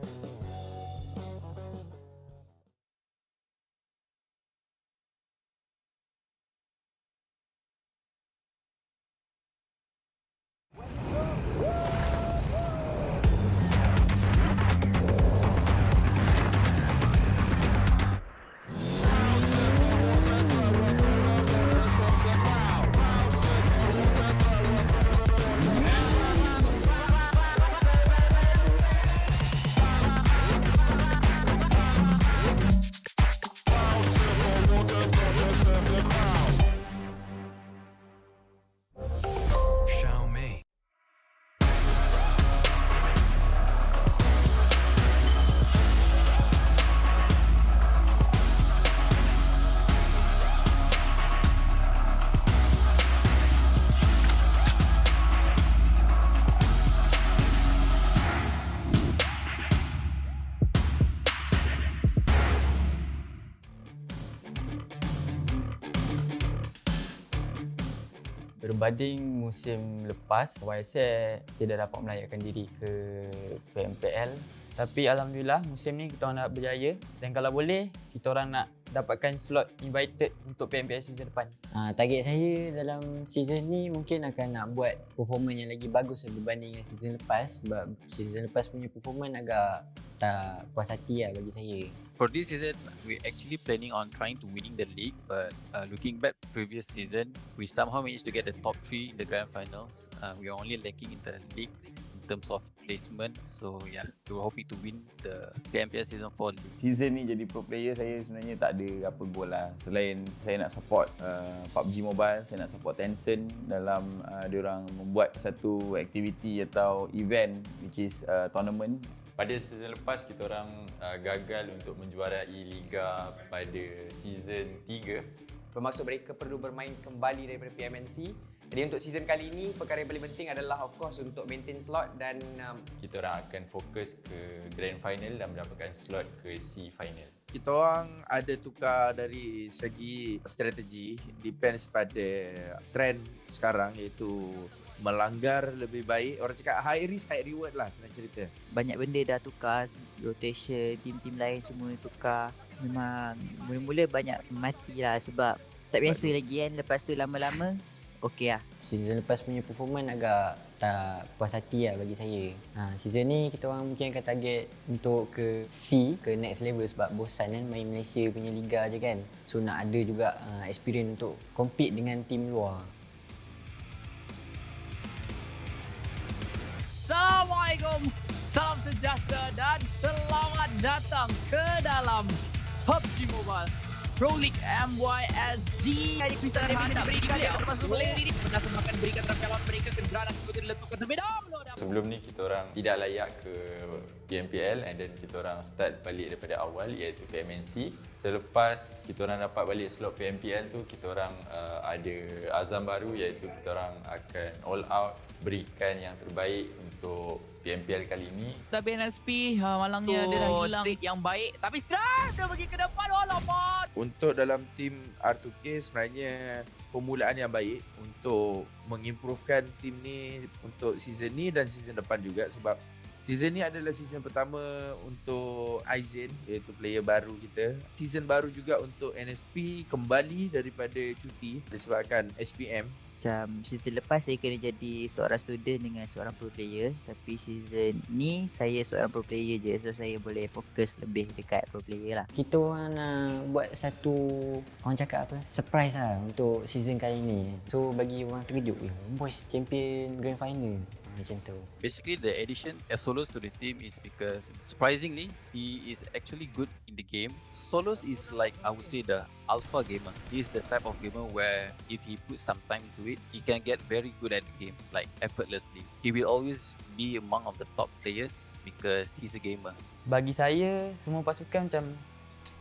Berbanding musim lepas, YSL tidak dapat melayakkan diri ke PMPL. Tapi Alhamdulillah musim ni kita orang nak berjaya, dan kalau boleh kita orang nak dapatkan slot invited untuk PMPL season depan. Target saya dalam season ni mungkin akan nak buat performance yang lagi bagus berbanding dengan season lepas, sebab season lepas punya performance agak tak puas hati lah bagi saya. For this season, we're actually planning on trying to winning the league, but looking back previous season, we somehow managed to get the top 3 in the grand finals. We are only lacking in the league in terms of placement, so yeah, we were hoping to win the PMPL season 4 league. Season ni jadi pro player, saya sebenarnya tak ada apa goal lah. Selain saya nak support PUBG Mobile, saya nak support Tencent dalam diorang membuat satu aktiviti atau event which is tournament. Pada season lepas kita orang gagal untuk menjuarai liga pada season 3. Bermaksud mereka perlu bermain kembali daripada PMNC. Jadi untuk season kali ini, perkara yang paling penting adalah of course untuk maintain slot, dan kita orang akan fokus ke grand final dan mendapatkan slot ke SEA final. Kita orang ada tukar dari segi strategi, depends pada trend sekarang, iaitu melanggar lebih baik. Orang cakap high risk high reward lah senang cerita. Banyak benda dah tukar, rotation, tim-tim lain semua tukar. Memang mula-mula banyak mati lah sebab tak biasa lagi kan. Lepas tu lama-lama okey lah. Season lepas punya performance agak tak puas hati lah bagi saya. Season ni kita orang mungkin akan target untuk ke SEA, ke next level, sebab bosan kan main Malaysia punya liga je kan. So nak ada juga experience untuk compete dengan tim luar. Assalamualaikum, salam sejahtera dan selamat datang ke dalam PUBG Mobile Pro League MYSG. Hari kuisan hari ini diberikan kepada pasukan ini berdasarkan akan berikan terpelon mereka ke granat seperti diletakkan terlebih dahulu. Sebelum ni kita orang tidak layak ke PMPL, and then kita orang start balik daripada awal iaitu PMNC. Selepas kita orang dapat balik slot PMPL tu, kita orang ada azam baru iaitu kita orang akan all out berikan yang terbaik untuk PMPL kali ini. Tapi NSP malangnya dia dah hilang trade yang baik. Tapi serang dia pergi ke depan. Alamak. Untuk dalam tim R2K sebenarnya permulaan yang baik untuk mengimprovekan tim ni untuk season ni dan season depan juga, sebab season ni adalah season pertama untuk Aizen, iaitu player baru kita. Season baru juga untuk NSP kembali daripada cuti disebabkan SPM. Macam season lepas saya kena jadi seorang student dengan seorang pro player, tapi season ni saya seorang pro player je, so saya boleh fokus lebih dekat pro player lah. Kita orang nak buat satu, orang cakap apa, surprise lah untuk season kali ni. So bagi orang terkejut, boys champion grand final. Macam tu. Basically, the addition as Solos to the team is because surprisingly, he is actually good in the game. Solos is like, I would say, the alpha gamer. He is the type of gamer where if he puts some time into it, he can get very good at the game, like effortlessly. He will always be among of the top players because he's a gamer. Bagi saya, semua pasukan macam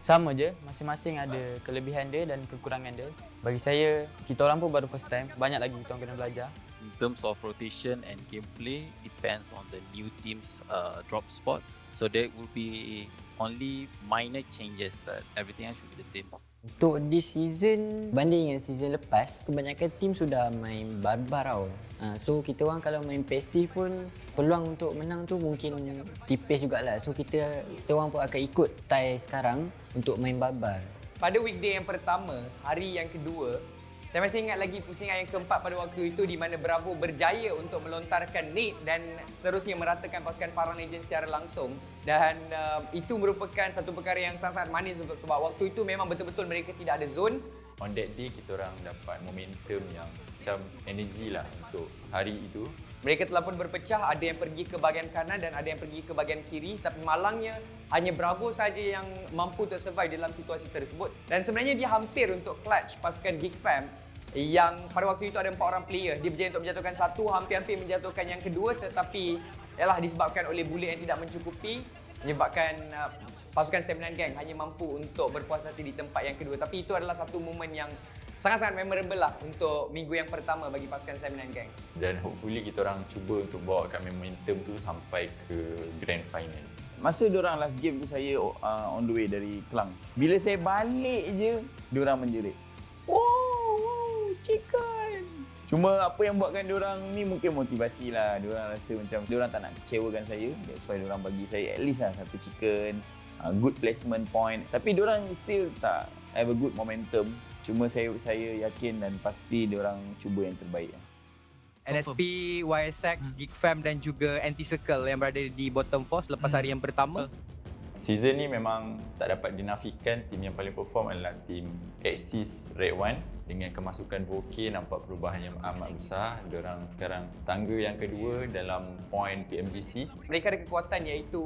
sama je, masing-masing ada kelebihan dia dan kekurangan dia. Bagi saya, kita orang pun baru first time, banyak lagi kita orang kena belajar. In terms of rotation and gameplay, depends on the new team's drop spots. So there will be only minor changes, that everything else should be the same. Untuk this season, banding dengan season lepas, kebanyakan tim sudah main barbar tau. So kita orang kalau main passive pun, peluang untuk menang tu mungkin tipis jugalah. So kita orang pun akan ikut tie sekarang untuk main barbar. Pada weekday yang pertama, hari yang kedua, saya masih ingat lagi pusingan yang keempat pada waktu itu di mana Bravo berjaya untuk melontarkan nade dan seterusnya meratakan pasukan Farang Legends secara langsung. Dan itu merupakan satu perkara yang sangat-sangat manis sebab waktu itu memang betul-betul mereka tidak ada zone. On that day, kita orang dapat momentum yang macam energi lah untuk hari itu. Mereka telah pun berpecah, ada yang pergi ke bahagian kanan dan ada yang pergi ke bahagian kiri. Tapi malangnya, hanya Bravo saja yang mampu untuk survive dalam situasi tersebut. Dan sebenarnya dia hampir untuk clutch pasukan Geek Fam yang pada waktu itu ada 4 orang player. Dia berjaya untuk menjatuhkan satu, hampir-hampir menjatuhkan yang kedua, tetapi ialah disebabkan oleh bullet yang tidak mencukupi, menyebabkan pasukan 9 Gang hanya mampu untuk berpuas hati di tempat yang kedua. Tapi itu adalah satu momen yang sangat-sangat memorable lah untuk minggu yang pertama bagi pasukan 9 Gang. Dan hopefully kita orang cuba untuk bawakan momentum tu sampai ke grand final. Masa diorang last game tu saya on the way dari Kelang. Bila saya balik je, diorang menjerit. Wow, chicken. Cuma apa yang buatkan diorang ni mungkin motivasi lah. Diorang rasa macam diorang tak nak kecewakan saya. That's why diorang bagi saya at least lah satu chicken, good placement point. Tapi diorang still tak have a good momentum. Cuma saya yakin dan pasti diorang cuba yang terbaik. NSP, YSX, Geek Fam dan juga Anti-Circle yang berada di bottom 4 selepas hari yang pertama. Season ni memang tak dapat dinafikan tim yang paling perform adalah tim Axis RedONE. Dengan kemasukan Voke nampak perubahan yang amat besar. Diorang sekarang tangga yang kedua dalam point PMGC. Mereka ada kekuatan iaitu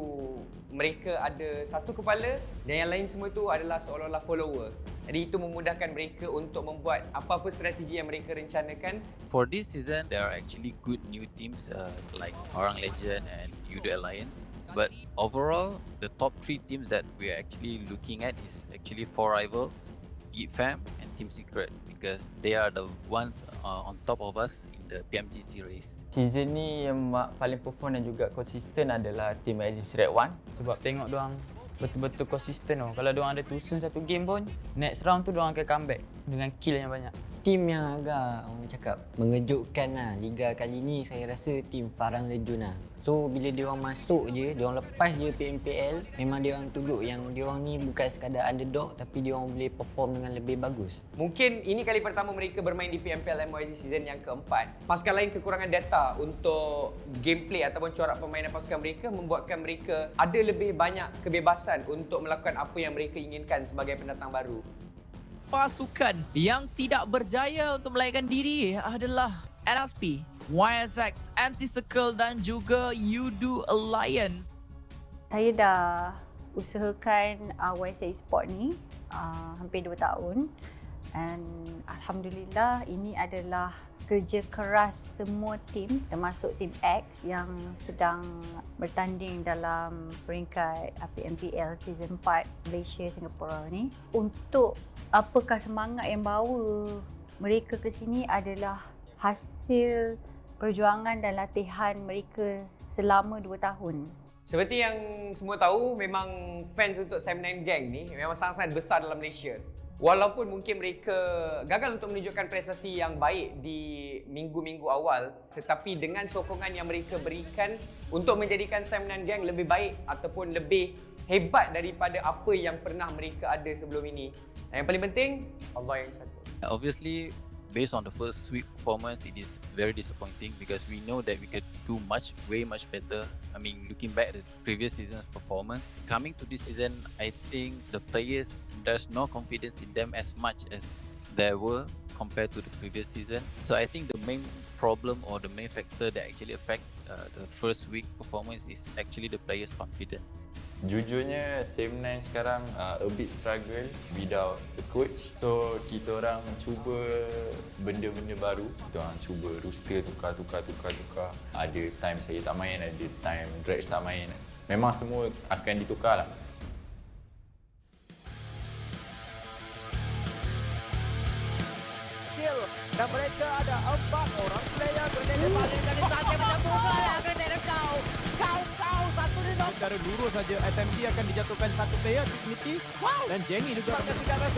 mereka ada satu kepala dan yang lain semua itu adalah seolah-olah follower. Jadi itu memudahkan mereka untuk membuat apa-apa strategi yang mereka rencanakan. For this season, there are actually good new teams like Farang Legend and Yudo Alliance. But overall, the top 3 teams that we are actually looking at is actually 4 rivals, Geek Fam and Team Secret, because they are the ones on top of us in the PMGC race. Season ni yang paling perform dan juga konsisten adalah Team Axis RedONE. Sebab tengok diorang betul-betul konsisten tau. Kalau diorang ada tusun satu game pun, next round tu diorang akan comeback dengan kill yang banyak. Tim yang agak orang cakap mengejutkan lah liga kali ni, saya rasa tim Farang Legend lah. So bila diorang masuk je, diorang lepas je PMPL, memang diorang tunjuk yang diorang ni bukan sekadar underdog tapi diorang boleh perform dengan lebih bagus. Mungkin ini kali pertama mereka bermain di PMPL MOIZ season yang keempat. Pasukan lain kekurangan data untuk gameplay ataupun corak permainan pasukan mereka membuatkan mereka ada lebih banyak kebebasan untuk melakukan apa yang mereka inginkan sebagai pendatang baru. Pasukan yang tidak berjaya untuk melahirkan diri adalah NSP, YSX, Anti-Circle dan juga Yudo Alliance. Saya dah usahakan YSX Esport ni hampir 2 tahun. And Alhamdulillah ini adalah kerja keras semua tim termasuk tim X yang sedang bertanding dalam peringkat PMPL Season 4 Malaysia Singapura ni. Untuk apakah semangat yang bawa mereka ke sini adalah hasil perjuangan dan latihan mereka selama 2 tahun. Seperti yang semua tahu, memang fans untuk Sam9 Gang ni memang sangat-sangat besar dalam Malaysia. Walaupun mungkin mereka gagal untuk menunjukkan prestasi yang baik di minggu-minggu awal, tetapi dengan sokongan yang mereka berikan untuk menjadikan Sam9 Gang lebih baik ataupun lebih hebat daripada apa yang pernah mereka ada sebelum ini. Dan yang paling penting, Allah yang satu. Obviously, based on the first week performance, it is very disappointing because we know that we could do way much better. I mean, looking back at the previous season's performance, coming to this season, I think the players, there's no confidence in them as much as there were compared to the previous season. So I think the main problem or the main factor that actually affect the first week performance is actually the players' confidence. Jujurnya Sam9 sekarang a bit struggle without the coach. So kita orang cuba benda-benda baru. Kita orang cuba roster tukar. Ada time saya tak main, ada time Drex tak main. Memang semua akan ditukar lah. Dan mereka ada 4 orang player grenade balik kali saja macam bunga lah grenade kau. Satu di knock. Secara lurus saja SMG akan dijatuhkan satu player Trinity. Wow. Dan Jenny juga akan tinggalkan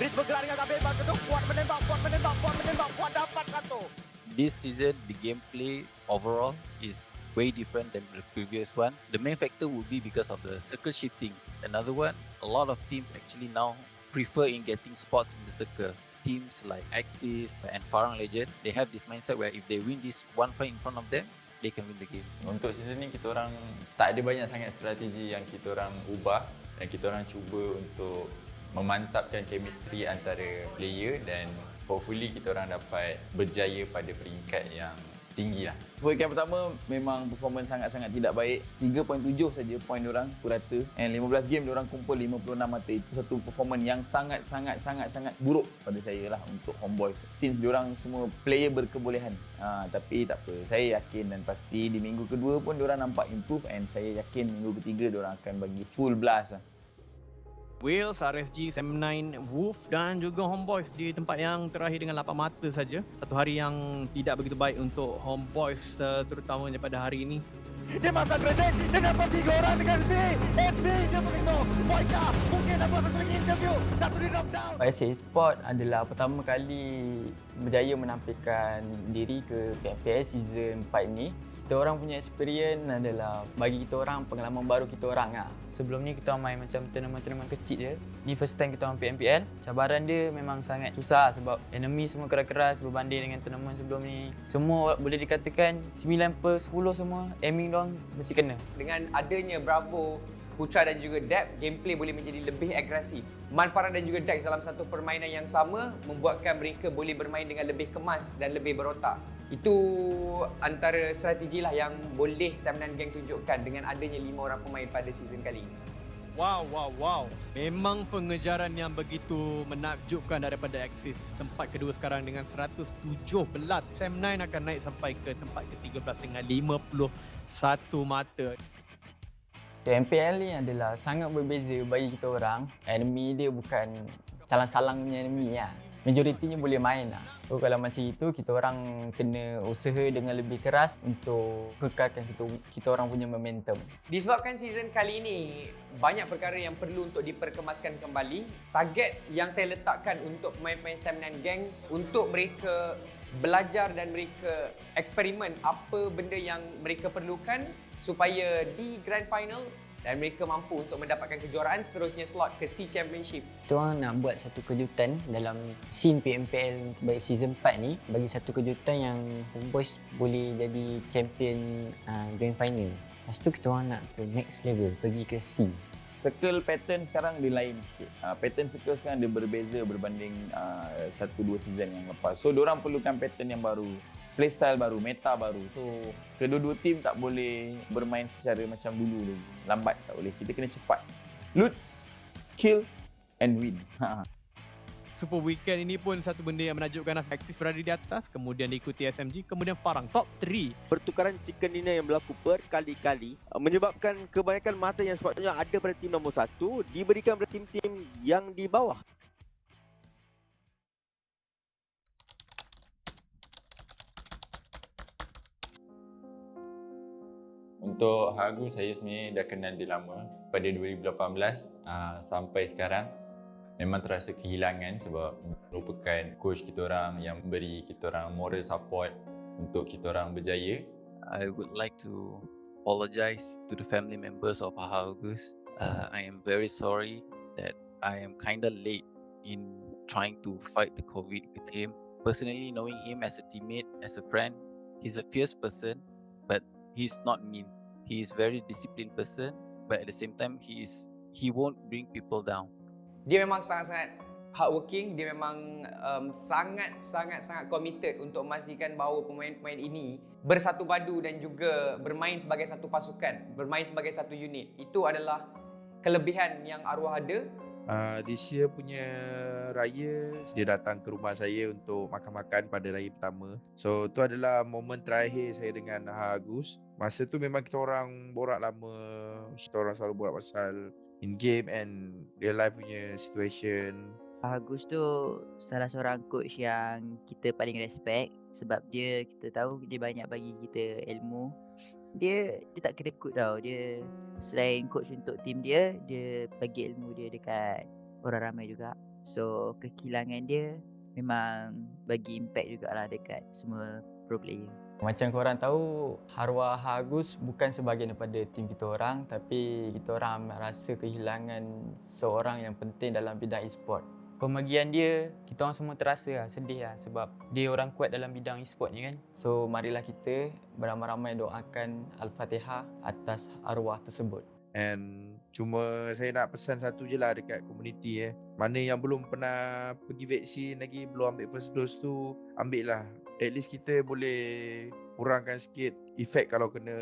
Gris bergerak dengan sambil bantu kuat menembak, kuat dapat satu. This season, the gameplay overall is way different than the previous one. The main factor would be because of the circle shifting. Another one, a lot of teams actually now prefer in getting spots in the circle. Teams like Axis and Farang Legend, they have this mindset where if they win this one fight in front of them, they can win the game. Untuk season ni kita orang tak ada banyak sangat strategi yang kita orang ubah dan kita orang cuba untuk memantapkan chemistry antara player dan hopefully kita orang dapat berjaya pada peringkat yang tinggi lah. Weekend pertama memang performance sangat-sangat tidak baik. 3.7 saja poin diorang purata. And 15 game diorang kumpul 56 mata. Itu satu performance yang sangat buruk pada saya lah untuk Homeboys. Since diorang semua player berkebolehan. Tapi tak apa. Saya yakin dan pasti di minggu kedua pun diorang nampak improve and saya yakin minggu ketiga diorang akan bagi full blast lah. Wales, RSG, Sam9, Wolf dan juga Homeboys di tempat yang terakhir dengan 8 mata saja. Satu hari yang tidak begitu baik untuk Homeboys terutamanya pada hari ini. Dia masang grenade, dia dapat 3 orang dengan SB. SB dia begitu. Boyka mungkin dapat satu lagi interview. Satu di knockdown. PMPL SEA Esports adalah pertama kali berjaya menampilkan diri ke PMPL season 4 ni. Kita orang punya experience adalah bagi kita orang pengalaman baru kita orang lah. Sebelum ni kita orang main macam tournament kecil je. Ni first time kita orang PMPL. Cabaran dia memang sangat susah sebab enemy semua keras-keras berbanding dengan tournament sebelum ni. Semua boleh dikatakan 9/10 semua aiming doang mesti kena. Dengan adanya Bravo, Putra dan juga Dep, gameplay boleh menjadi lebih agresif. Manpara dan juga Dex dalam satu permainan yang sama membuatkan mereka boleh bermain dengan lebih kemas dan lebih berotak. Itu antara strategi lah yang boleh Sam9 Gang tunjukkan dengan adanya 5 orang pemain pada season kali ini. Wow. Memang pengejaran yang begitu menakjubkan daripada Axis. Tempat kedua sekarang dengan 117. Sam9 akan naik sampai ke tempat ke-13 dengan 51 mata. PMPL ni adalah sangat berbeza bagi kita orang. Enemy dia bukan calang-calang punya enemy lah. Majoritinya boleh main lah. So kalau macam itu, kita orang kena usaha dengan lebih keras untuk kekalkan kita orang punya momentum. Disebabkan season kali ini banyak perkara yang perlu untuk diperkemaskan kembali. Target yang saya letakkan untuk pemain-pemain Sam9 Gang untuk mereka belajar dan mereka eksperimen apa benda yang mereka perlukan supaya di Grand Final dan mereka mampu untuk mendapatkan kejuaraan seterusnya slot ke SEA Championship. Kita orang nak buat satu kejutan dalam scene PMPL bagi season 4 ni, bagi satu kejutan yang Homeboys boleh jadi champion Grand Final. Lepas tu kita orang nak ke next level, pergi ke SEA. Circle pattern sekarang dia lain sikit. Pattern circle sekarang dia berbeza berbanding 1-2 season yang lepas. So diorang perlukan pattern yang baru, playstyle baru, meta baru. So kedua-dua tim tak boleh bermain secara macam dulu lagi. Lambat tak boleh. Kita kena cepat. Loot, kill and win. Super Weekend ini pun satu benda yang menakjubkan. Axis berada di atas, kemudian diikuti SMG, kemudian Farang top 3. Pertukaran chicken dinner yang berlaku berkali-kali menyebabkan kebanyakan mata yang sepatutnya ada pada tim nombor 1 diberikan pada tim-tim yang di bawah. Untuk Hagu, saya sebenarnya dah kenal dia lama. Pada 2018 sampai sekarang. Memang terasa kehilangan sebab merupakan coach kita orang yang beri kita orang moral support untuk kita orang berjaya. I would like to apologize to the family members of Agus. I am very sorry that I am kind of late in trying to fight the COVID with him. Personally, knowing him as a teammate, as a friend, he's a fierce person, but he's not mean. He is very disciplined person, but at the same time, he won't bring people down. Dia memang sangat-sangat hardworking, dia memang sangat-sangat committed untuk memastikan bahawa pemain-pemain ini bersatu padu dan juga bermain sebagai satu pasukan, bermain sebagai satu unit. Itu adalah kelebihan yang Arwah ada. This year punya raya, dia datang ke rumah saya untuk makan-makan pada raya pertama. So tu adalah momen terakhir saya dengan Agus. Masa tu memang kita orang borak lama, kita orang selalu borak pasal in-game and real life punya situation. Agus tu salah seorang coach yang kita paling respect sebab kita tahu dia banyak bagi kita ilmu. Dia tak kedekut tau. Dia selain coach untuk tim dia bagi ilmu dia dekat orang ramai juga. So kehilangan dia memang bagi impact jugalah dekat semua pro player. Macam korang tahu, arwah Agus bukan sebahagian daripada tim kita orang, tapi kita orang amat rasa kehilangan seorang yang penting dalam bidang e-sport. Pemergian dia, kita orang semua terasa sedih sebab dia orang kuat dalam bidang e-sport ni kan. So marilah kita beramai-ramai doakan Al-Fatihah atas arwah tersebut. And cuma saya nak pesan satu je lah dekat komuniti Mana yang belum pernah pergi vaksin lagi, belum ambil first dose tu, ambil lah. At least kita boleh kurangkan sikit efek kalau kena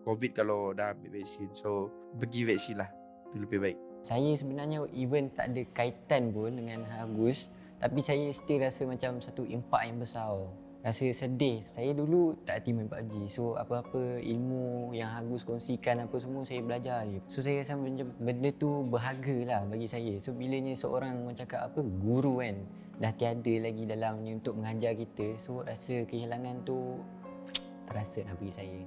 COVID kalau dah ambil vaksin. So pergi vaksin lah, itu lebih baik. Saya sebenarnya even tak ada kaitan pun dengan Agus, tapi saya still rasa macam satu impak yang besar. Rasa sedih. Saya dulu tak hati main PUBG. So apa-apa ilmu yang Agus kongsikan apa semua saya belajar je. So saya rasa macam benda tu berharga lah bagi saya. So bilanya seorang orang cakap guru kan dah tiada lagi dalamnya untuk mengajar kita. So rasa kehilangan tu terasa lah bagi saya.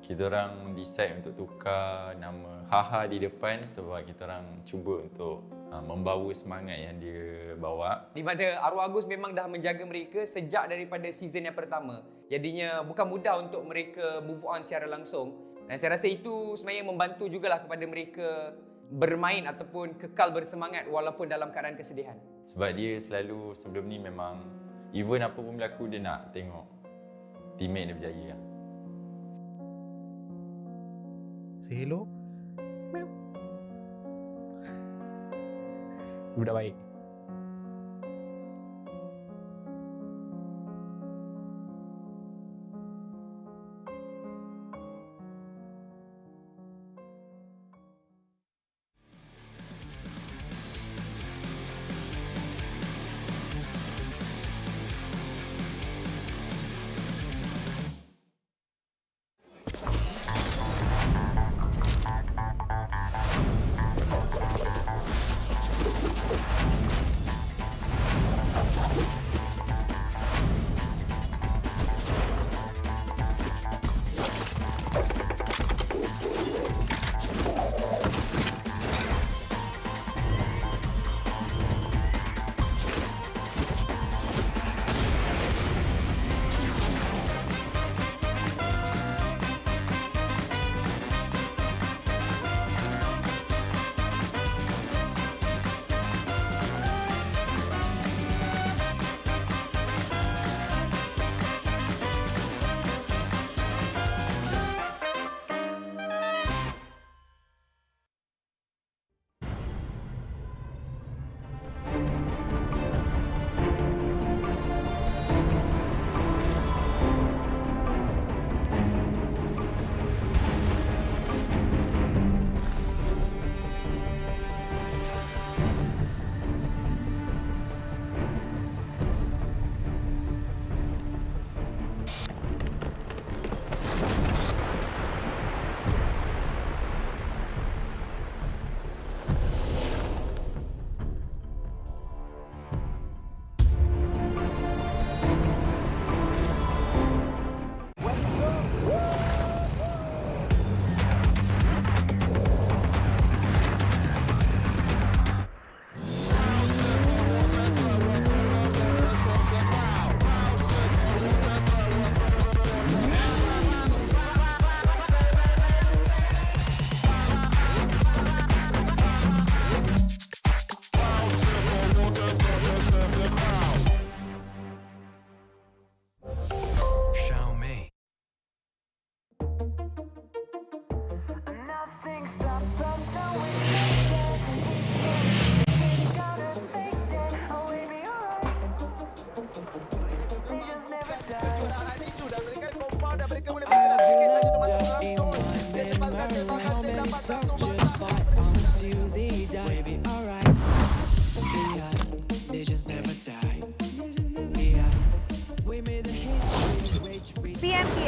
Kita orang decide untuk tukar nama Haha di depan sebab kita orang cuba untuk membawa semangat yang dia bawa. Di mana arwah Agus memang dah menjaga mereka sejak daripada season yang pertama. Jadinya bukan mudah untuk mereka move on secara langsung. Dan saya rasa itu sebenarnya membantu jugalah kepada mereka bermain ataupun kekal bersemangat walaupun dalam keadaan kesedihan. Sebab dia selalu sebelum ni memang even apa pun berlaku dia nak tengok teammate dia berjaya. Say hello. Budak baik.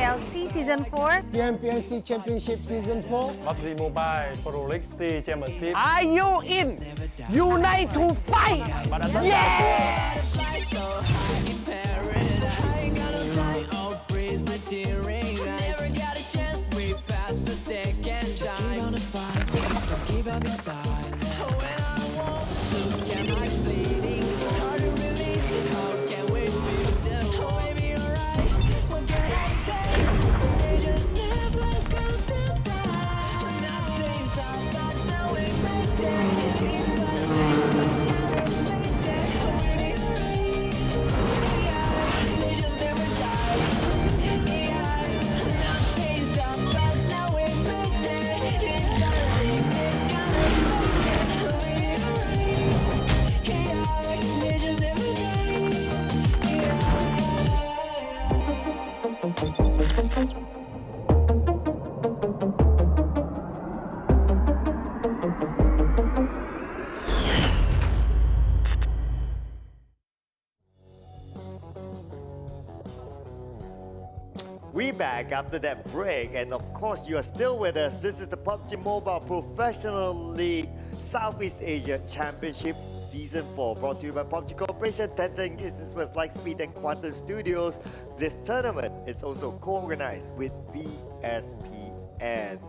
PMPL SEA Season 4. PMPL SEA Championship Season 4. PUBG Mobile Pro League SEA Championship. Are you in? Unite to fight! Yeah! We back after that break, and of course you are still with us. This is the PUBG Mobile Professional League Southeast Asia Championship Season 4, brought to you by PUBG Corporation, Tencent, GIDS, Lightspeed and Quantum Studios. This tournament is also co-organized with VSPN. And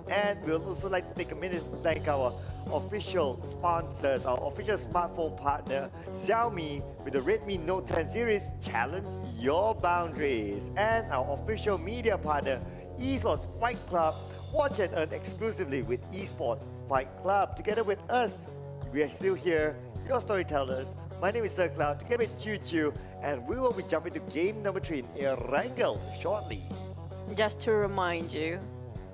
we'll also like to take a minute to thank our official sponsors, our official smartphone partner, Xiaomi, with the Redmi Note 10 series, challenge your boundaries. And our official media partner, Esports Fight Club, watch and earn exclusively with Esports Fight Club. Together with us, we are still here, your storytellers. My name is Sir Cloud, together with Choo Choo, and we will be jumping to game number 3 in Erangel shortly. Just to remind you,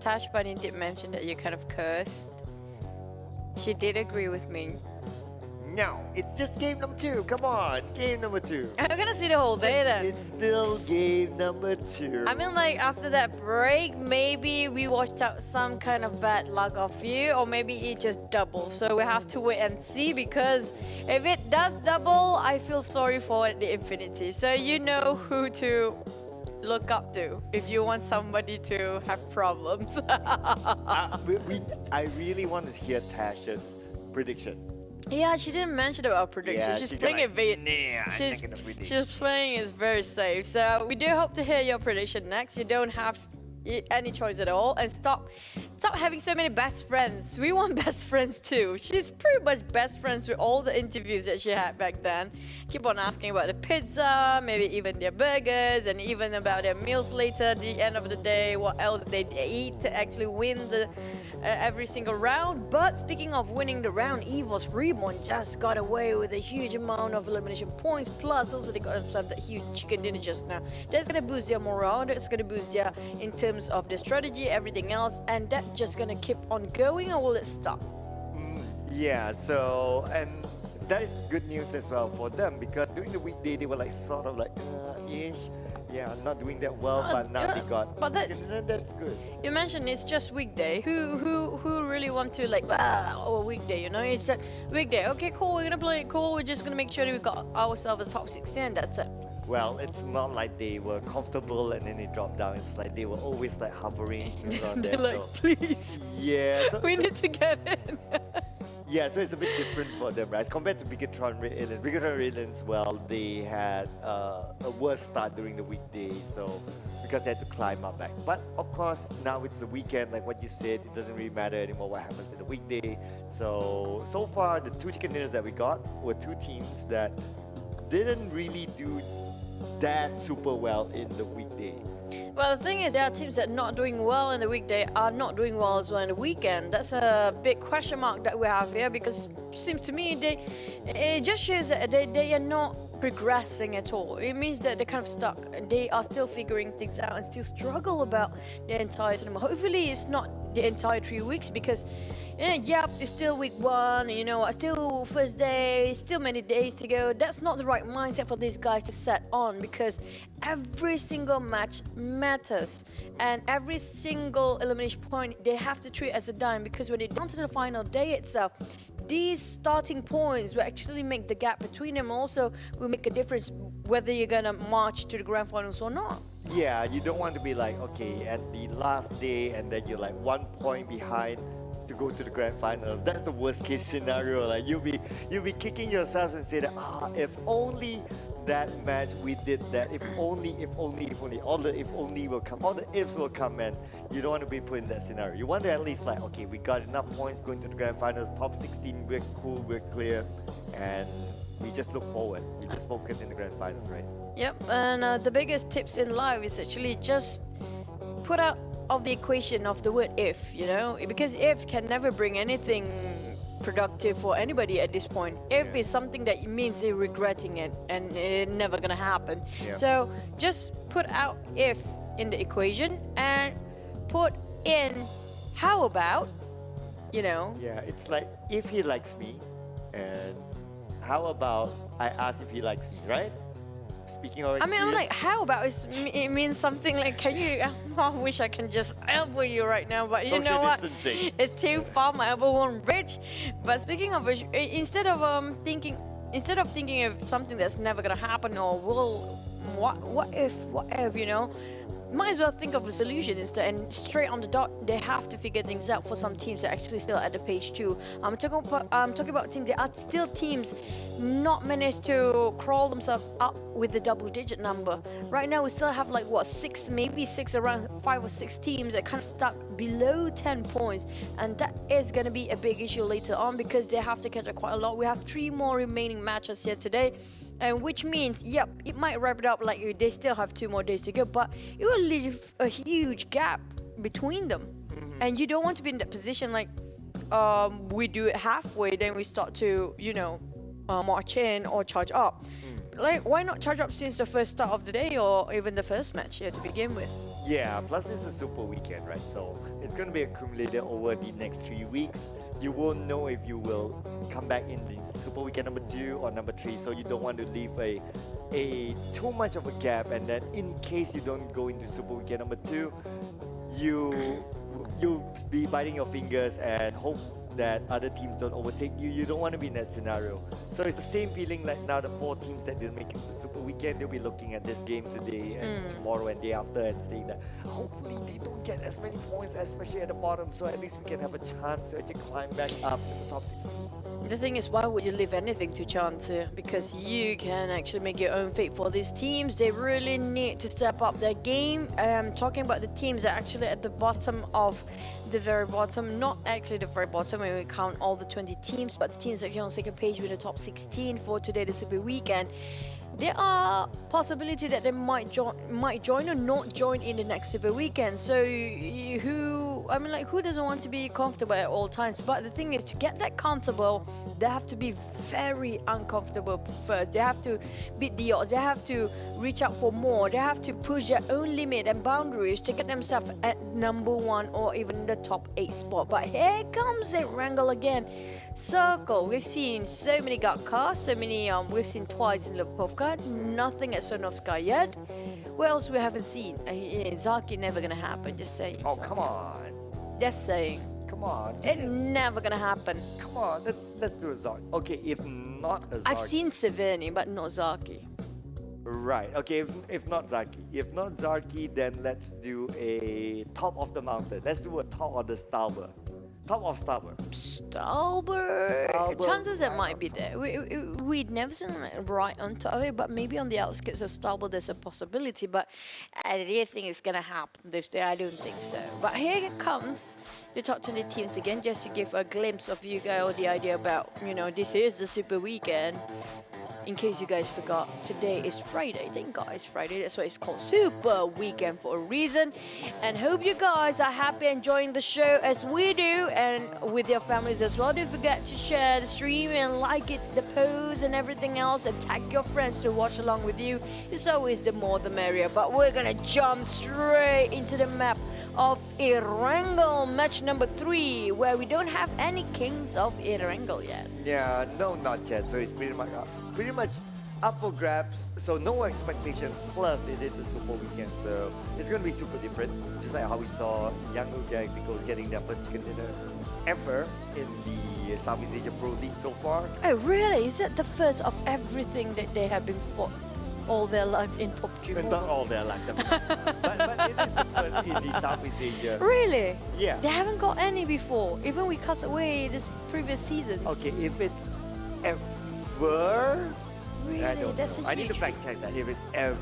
Tash Bunny did mention that you kind of cursed. She did agree with me. No, it's just game number 2. Come on, game number 2. I'm gonna see the whole day then. It's still game number 2. I mean, like, after that break, maybe we watched out some kind of bad luck of you, or maybe it just doubled. So we have to wait and see, because if it does double, I feel sorry for the Infinity. So you know who to look up to if you want somebody to have problems. I really want to hear Tash's prediction. Yeah, she didn't mention about prediction. Yeah, she's she playing got it like, she's playing it very safe. So we do hope to hear your prediction next. You don't have any choice at all, and stop having so many best friends. We want best friends too. She's pretty much best friends with all the interviews that she had back then. Keep on asking about the pizza, maybe even their burgers, and even about their meals later at the end of the day, what else they eat to actually win the every single round. But speaking of winning the round, EVOS Reborn just got away with a huge amount of elimination points, plus also they got themselves that huge chicken dinner just now. That's gonna boost their morale, that's gonna boost their in terms of their strategy, everything else, and that's just gonna keep on going, or will it stop? Yeah, so, and that is good news as well for them, because during the weekday they were like sort of like ish. Yeah, not doing that well, but now they got. But that's good. You mentioned it's just weekday. Who really want to like a weekday? You know, it's a weekday. Okay, cool. We're gonna play it cool. We're just gonna make sure that we got ourselves a top 16. That's it. Well, it's not like they were comfortable and then they dropped down. It's like they were always like hovering around there. They're like, please. Yeah. So, we need to get in. Yeah, so it's a bit different for them, right? As compared to Bigatron Red Aliens. Bigatron Red Aliens, well, they had a worse start during the weekday, so because they had to climb up back. But of course, now it's the weekend, like what you said, it doesn't really matter anymore what happens in the weekday. So far, the 2 chicken dinners that we got were 2 teams that didn't really do that super well in the weekday. Well, the thing is, there are teams that are not doing well in the weekday are not doing well as well in the weekend. That's a big question mark that we have here, because it seems to me it just shows that they are not progressing at all. It means that they're kind of stuck. They are still figuring things out and still struggle about the entire tournament. Hopefully, it's not the entire 3 weeks, because it's still week 1, you know, still first day, still many days to go. That's not the right mindset for these guys to set on, because every single match matters, and every single elimination point they have to treat as a dime, because when they down to the final day itself, these starting points will actually make the gap between them. Also will make a difference whether you're gonna march to the grand finals or not. Yeah, you don't want to be like, okay, at the last day and then you're like 1 point behind to go to the grand finals. That's the worst case scenario. Like you'll be kicking yourselves and say that if only that match we did that. If only. All the if only will come. All the ifs will come, and you don't want to be put in that scenario. You want to at least like, okay, we got enough points going to the grand finals, top 16, we're cool, we're clear, and we just look forward. We just focus in the grand finals, right? Yep, and the biggest tips in life is actually just put out of the equation of the word if, you know, because if can never bring anything productive for anybody at this point. If is something that means they're regretting it and it's never gonna happen. Yeah. So just put out if in the equation and put in how about, you know. Yeah, it's like if he likes me, and how about I ask if he likes me, right? Speaking of experience. I'm like, how about it means something like, can you? I wish I can just elbow you right now, but you know what? Distancing. It's too far. My elbow won't reach. But speaking of which, instead of thinking of something that's never gonna happen or what if, you know. Might as well think of a solution instead, and straight on the dot, they have to figure things out for some teams that are actually still at the page 2. I'm talking about teams. There are still teams not managed to crawl themselves up with the double-digit number. Right now, we still have like what, 6, maybe 6, around 5 or 6 teams that kind of stuck below 10 points, and that is going to be a big issue later on because they have to catch up quite a lot. We have 3 more remaining matches here today. And which means, yep, it might wrap it up like they still have 2 more days to go, but it will leave a huge gap between them. And you don't want to be in that position like we do it halfway, then we start to, you know, march in or charge up. Like, why not charge up since the first start of the day or even the first match here to begin with? Yeah, plus it's a super weekend, right? So it's going to be accumulated over the next 3 weeks. You won't know if you will come back in the super weekend number 2 or number 3, so you don't want to leave a too much of a gap, and then in case you don't go into super weekend number 2, you'll be biting your fingers and hope that other teams don't overtake you. You don't want to be in that scenario. So it's the same feeling like now the 4 teams that didn't make it to the super weekend, they'll be looking at this game today and tomorrow and day after and saying that hopefully they don't get as many points, especially at the bottom, so at least we can have a chance to actually climb back up to the top 16. The thing is, why would you leave anything to chance? Because you can actually make your own fate for these teams. They really need to step up their game. Talking about the teams that are actually at the bottom of the very bottom, not actually the very bottom when we count all the 20 teams, but the teams that are on second page with the top 16 for today, the Super Weekend. There are possibility that they might join or not join in the next Super Weekend. So who doesn't want to be comfortable at all times? But the thing is, to get that comfortable, they have to be very uncomfortable first. They have to beat the odds. They have to reach out for more. They have to push their own limit and boundaries to get themselves at number 1 or even the top 8 spot. But here comes that wrangle again. Circle, we've seen so many got cars, so many we've seen twice in Lipovka, nothing at Sonovska yet. What else we haven't seen? Zaki never gonna happen, just saying. Oh, come on. Just saying. Come on. It's never gonna happen. Come on, let's do a Zaki. Okay, if not a Zaki. I've seen Severny, but not Zaki. Right, okay, if not Zaki. If not Zaki, then let's do a top of the mountain. Let's do a top of the Stalber. Top of Stalber. Stalber. Chances it might be there. We'd never seen it right on top of it, but maybe on the outskirts of Stalber there's a possibility. But I really think it's gonna happen this day. I don't think so. But here comes the top 20 teams again, just to give a glimpse of you guys the idea about, you know, this is the Super Weekend. In case you guys forgot, today is Friday. Thank God it's Friday. That's why it's called Super Weekend for a reason. And hope you guys are happy enjoying the show as we do, and with your families as well. Don't forget to share the stream and like it, the post and everything else, and tag your friends to watch along with you. It's always the more the merrier. But we're gonna jump straight into the map of Erangel, match number 3, where we don't have any kings of Erangel yet. Yeah, no, not yet. So it's pretty much up for grabs. So no expectations. Plus, it is the Super Weekend, so it's going to be super different. Just like how we saw Yangon Galacticos getting their first chicken dinner ever in the Southeast Asia Pro League so far. Oh, really? Is it the first of everything that they have been fought? all their luck in PUBG Not Mobile. all their luck, definitely. but it is the first in the Southeast Asia. Really? Yeah. They haven't got any before. Even we cut away this previous seasons. Okay, if it's ever, Really? I don't That's know. a I need to huge fact check that if it's ever.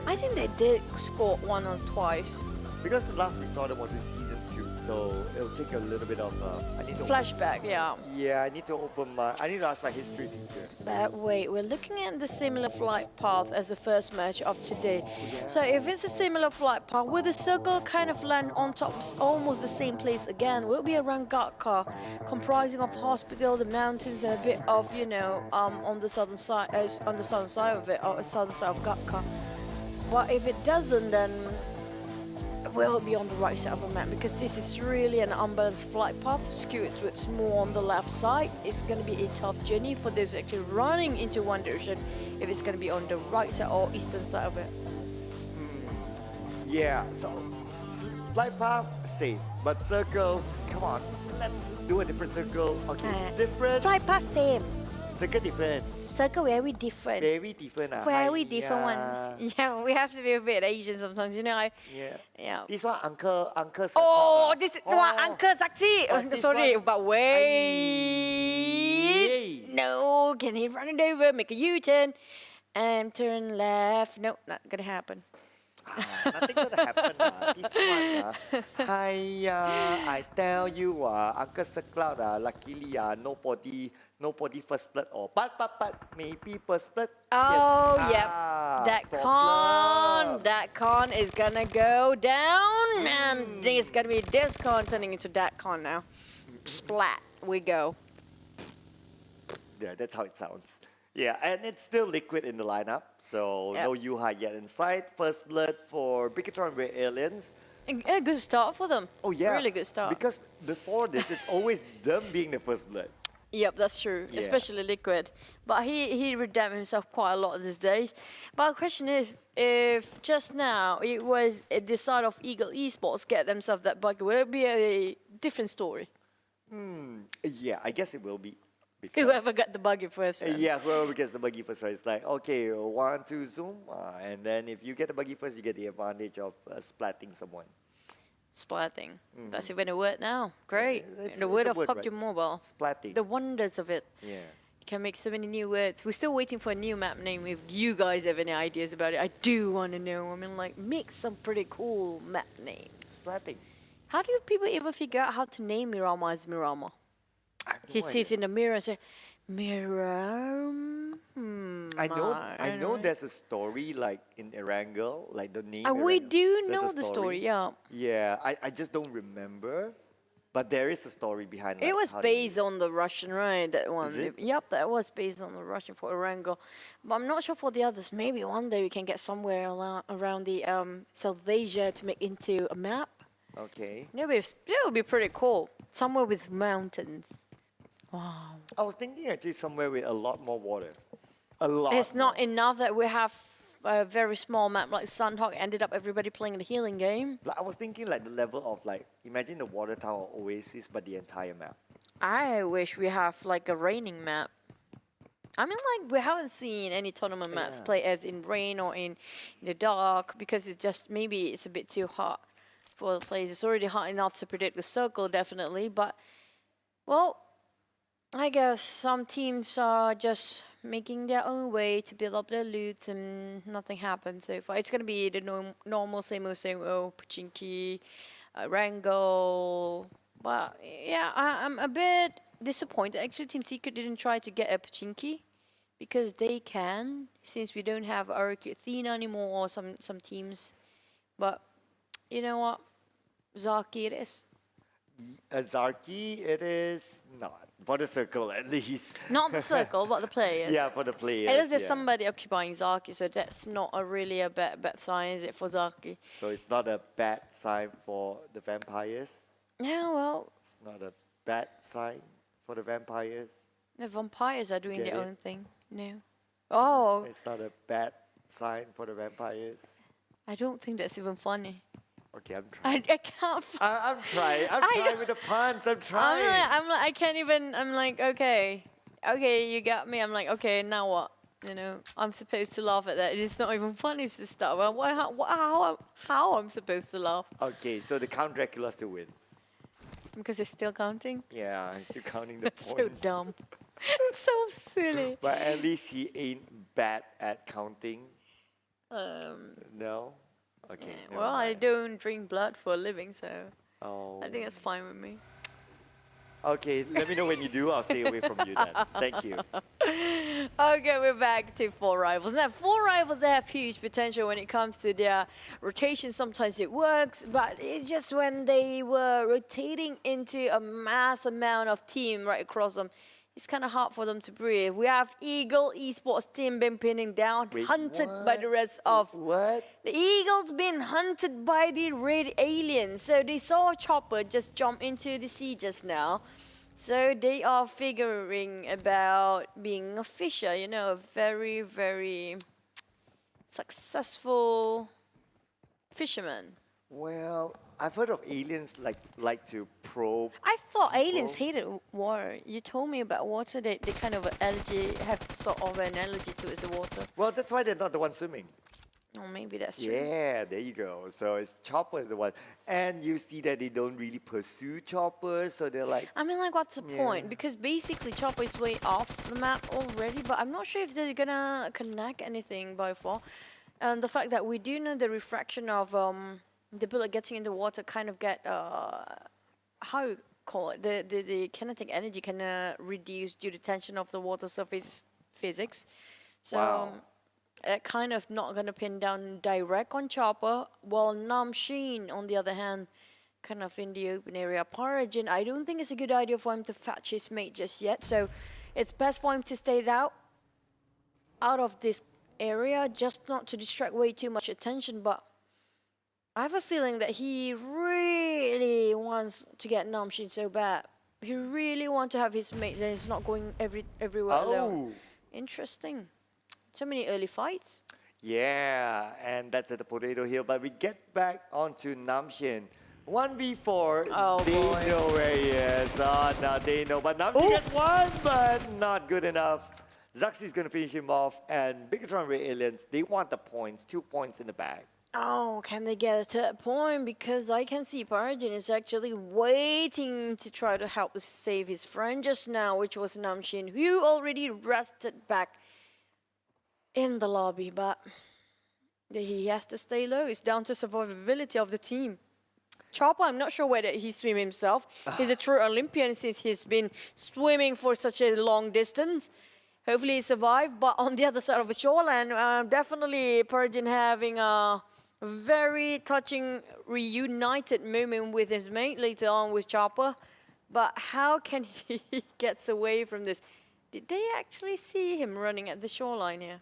I think they did score one or twice. Because the last we saw them was in season 2, so it'll take a little bit of. I need to Flashback, yeah. Yeah, I need to open my. I need to ask my history teacher. But wait, we're looking at the similar flight path as the first match of today. So if it's a similar flight path, will the circle kind of land on top, almost the same place again? Will it be around Gatka, comprising of hospital, the mountains, and a bit of, you know, on the southern side, of it, or southern side of Gatka. But if it doesn't, then will be on the right side of the map, because this is really an unbalanced flight path skewed towards more on the left side. It's going to be a tough journey for those actually running into one direction if it's going to be on the right side or eastern side of it. Yeah, so flight path, same. But circle, come on, let's do a different circle. Okay, it's different. Flight path same. Circle different. Circle very different. Very different. Very different one. Yeah, we have to be a bit Asian sometimes, you know. Yeah. This one, Uncle Oh, this is one Uncle Saksi. this Sorry, one- but wait. No, can he run it over, make a U-turn, and turn left? No, not gonna happen. Nothing gonna happen. This one, I tell you, Uncle Secloud, luckily, nobody first blood or but maybe first blood. Oh, yes. yep. That con is gonna go down, and it's gonna be this con turning into that con now. Splat, we go. Yeah, that's how it sounds. Yeah, and it's still liquid in the lineup, so Yep. no Yuha yet inside. First blood for Bigatron with Aliens. A good start for them. Oh yeah, Really good start. Because before this, it's always them being the first blood. Yep, that's true, Yeah. especially Liquid. But he redeemed himself quite a lot these days. But the question is, if just now it was the side of Eagle Esports get themselves that bug, will it be a different story? Yeah, I guess it will be. Whoever got the buggy first. Yeah, whoever gets the buggy first, right? It's like, okay, 1, 2, zoom. And then if you get the buggy first, you get the advantage of splatting someone. Splatting. That's even a word now. Great. It's- The word it's a of word, PUBG right? Mobile. Splatting. The wonders of it. Yeah. You can make so many new words. We're still waiting for a new map name. If you guys have any ideas about it, I do want to know. I mean, like, make some pretty cool map names. Splatting. How do people ever figure out how to name Mirama as Mirama? He sits in the mirror and says, Miram. I know there's a story like in Erangel, like the name. We Erangel. do There's a know the story, yeah. Yeah, I just don't remember, but there is a story behind It like, was how they- based on the Russian, right? That one. Is it? Yep, that was based on the Russian for Erangel. But I'm not sure for the others. Maybe one day we can get somewhere around the South Asia to make into a map. Okay. That would be pretty cool. Somewhere with mountains. Wow. I was thinking actually somewhere with a lot more water. A lot. It's not enough that we have a very small map like Sandhawk. Ended up everybody playing the healing game. Like, I was thinking like the level of like, imagine the water tower oasis, but the entire map. I wish we have like a raining map. I mean, like, we haven't seen any tournament maps play as in rain or in the dark, because it's just, maybe it's a bit too hot for the players. It's already hot enough to predict the circle, definitely, but, well, I guess some teams are just making their own way to build up their loot, and nothing happened so far. It's going to be the normal same old, Pachinki, Wrangle. But yeah, I'm a bit disappointed. Actually, Team Secret didn't try to get a Pachinki, because they can, since we don't have Araki Athena anymore, or some teams. But you know what? Zaki it is. Zarki, it is not. For the circle, at least. Not the circle, but the players. Yeah, for the players. At least there's yeah. somebody occupying Zaki, so that's not really a bad sign, is it, for Zaki? So it's not a bad sign for the vampires? Yeah, well, It's not a bad sign for the vampires? the vampires are doing Get their it? own thing. No. Oh, It's not a bad sign for the vampires? I don't think that's even funny. Okay, I'm trying. I can't. I'm trying. I'm I trying don't- with the puns. I'm trying. I'm like, I can't even. I'm like, okay, you got me. I'm like, okay, now what? You know, I'm supposed to laugh at that. It's not even funny to start. Well, how I'm supposed to laugh? Okay, so the Count Dracula still wins. Because it's still counting? Yeah, he's still counting the That's points. so dumb. It's so silly. But at least he ain't bad at counting. No? Okay. never Well, I mind. don't drink blood for a living, so Oh. I think that's fine with me. Okay, let me know when you do. I'll stay away from you then. Thank you. Okay, we're back to Four Rivals. Now, Four Rivals, they have huge potential when it comes to their rotation. Sometimes it works, but it's just when they were rotating into a mass amount of team right across them, it's kind of hard for them to breathe. We have Eagle Esports team been pinning down, hunted by the rest of... What? The Eagles been hunted by the red aliens. So they saw a chopper just jump into the sea just now. So they are figuring about being a fisher, you know, a very, very successful fisherman. Well, I've heard of aliens like to probe. I thought aliens hated water. You told me about water. They kind of have sort of an allergy towards the water. Well, that's why they're not the ones swimming. Oh, maybe that's true. Yeah, there you go. So it's Chopper is the one. And you see that they don't really pursue Chopper, so they're like... I mean, like, what's the point? Because basically Chopper is way off the map already, but I'm not sure if they're gonna connect anything by far. And the fact that we do know the refraction of the bullet getting in the water kind of get, how you call it, the kinetic energy can reduce due to tension of the water surface physics. So Wow. kind of not going to pin down direct on Chopper, while Namsheen, on the other hand, kind of in the open area. Parajin, I don't think it's a good idea for him to fetch his mate just yet, so it's best for him to stay out of this area, just not to distract way too much attention, but I have a feeling that he really wants to get Namsheen so bad. He really wants to have his mates and he's not going everywhere alone. Interesting. So many early fights. Yeah, and that's at the Potato Hill. But we get back onto Namshin. 1v4, Oh, they boy. know where he is. Oh, now they know. But Namshin gets one, but not good enough. Zaxi's going to finish him off. And Bigatron Red Aliens, they want the points. 2 points in the bag. Oh, can they get a third point? Because I can see Parajin is actually waiting to try to help save his friend just now, which was Namshin, who already rested back in the lobby, but he has to stay low. It's down to survivability of the team. Chopper, I'm not sure whether he swim himself. He's a true Olympian since he's been swimming for such a long distance. Hopefully he survived, but on the other side of the shoreline, definitely Parajin having a very touching reunited moment with his mate later on with Chopper. But how can he get away from this? Did they actually see him running at the shoreline here?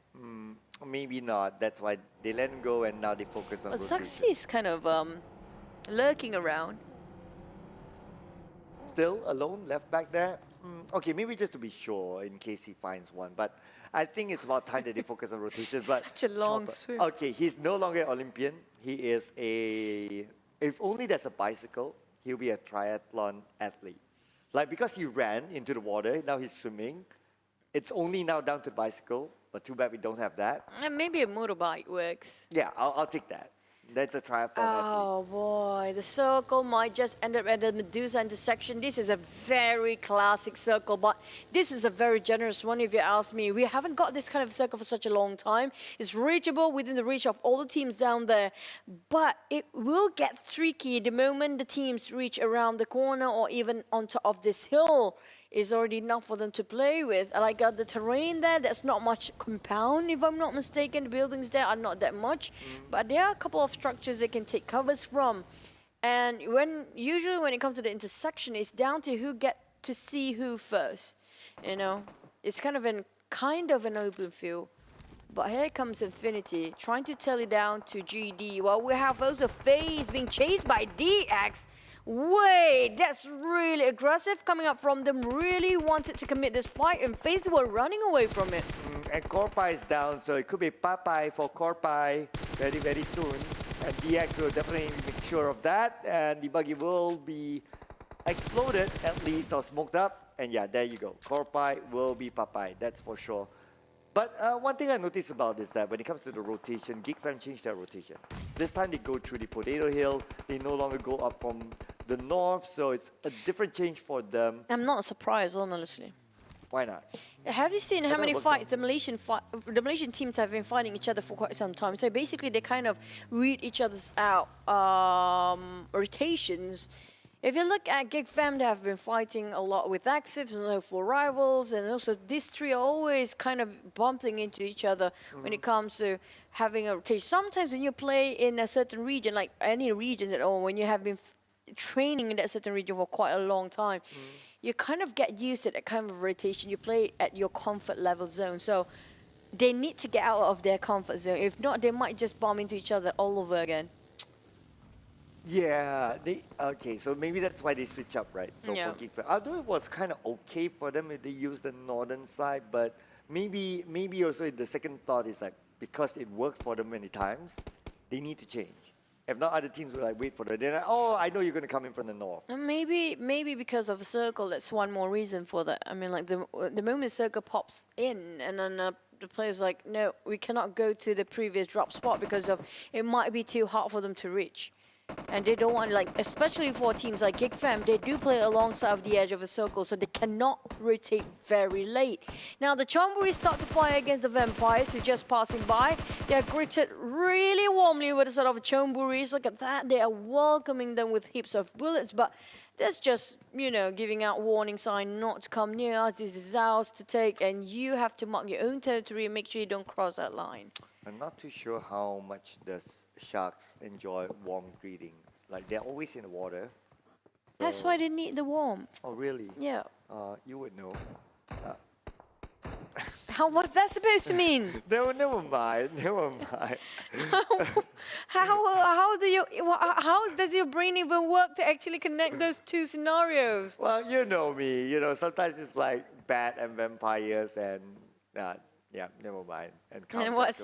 Maybe not. That's why they let him go and now they focus on Zaxi is kind of lurking around. Still alone, left back there? Okay, maybe just to be sure in case he finds one. But I think it's about time that they focus on rotation. But Such a long Chopper- swim. Okay, he's no longer Olympian. He is a... If only there's a bicycle, he'll be a triathlon athlete. Like, because he ran into the water, now he's swimming. It's only now down to the bicycle, but too bad we don't have that. And maybe a motorbike works. Yeah, I'll take that. That's a triathlon athlete. Oh boy, the circle might just end up at the Medusa intersection. This is a very classic circle, but this is a very generous one if you ask me. We haven't got this kind of circle for such a long time. It's reachable within the reach of all the teams down there, but it will get tricky the moment the teams reach around the corner or even on top of this hill. Is already enough for them to play with. I like the terrain there, that's not much compound if I'm not mistaken. The buildings there are not that much, but there are a couple of structures they can take covers from. And usually when it comes to the intersection, it's down to who get to see who first. You know, it's kind of an open field. But here comes Infinity, trying to tell it down to GD. Well, we have also Faze being chased by DX. Wait, that's really aggressive coming up from them. Really wanted to commit this fight, and Faze were running away from it. And Corpai is down, so it could be Papai for Corpai very, very soon. And DX will definitely make sure of that. And the buggy will be exploded, at least, or smoked up. And yeah, there you go. Corpai will be Papai, that's for sure. But one thing I noticed about is that when it comes to the rotation, Geek Fam changed their rotation. This time they go through the Potato Hill. They no longer go up from the north, so it's a different change for them. I'm not surprised, honestly. Why not? Have you seen how many fights the Malaysian teams have been fighting each other for quite some time? So basically, they kind of read each other's out rotations. If you look at Geek Fam, they have been fighting a lot with Actives and for rivals, and also these three are always kind of bumping into each other when it comes to having a rotation. Sometimes when you play in a certain region, like any region at all, when you have been training in that certain region for quite a long time, you kind of get used to that kind of rotation. You play at your comfort level zone. So they need to get out of their comfort zone. If not, they might just bump into each other all over again. Yeah, okay, so maybe that's why they switch up, right? So Yeah. for Geek Fam. Although it was kind of okay for them if they used the northern side, but maybe also the second thought is like, because it worked for them many times, they need to change. If not, other teams will like wait for it. They're like, oh, I know you're going to come in from the north. And maybe because of a circle, that's one more reason for that. I mean, like the moment circle pops in, and then the player's like, no, we cannot go to the previous drop spot because of it might be too hard for them to reach. And they don't want, like, especially for teams like Geek Fam, they do play alongside of the edge of a circle, so they cannot rotate very late. Now, the Chonburi start to fire against the Vampires who are just passing by. They are greeted really warmly with a sort of Chonburis. Look at that. They are welcoming them with heaps of bullets, but that's just, you know, giving out warning sign not to come near us. This is ours to take, and you have to mark your own territory and make sure you don't cross that line. I'm not too sure how much does sharks enjoy warm greetings. Like, they're always in the water. That's why they need the warmth. Oh, really? Yeah. You would know. What's that supposed to mean? Never mind. How does your brain even work to actually connect those two scenarios? Well, you know me. You know, sometimes it's like bat and vampires and yeah, never mind. And what's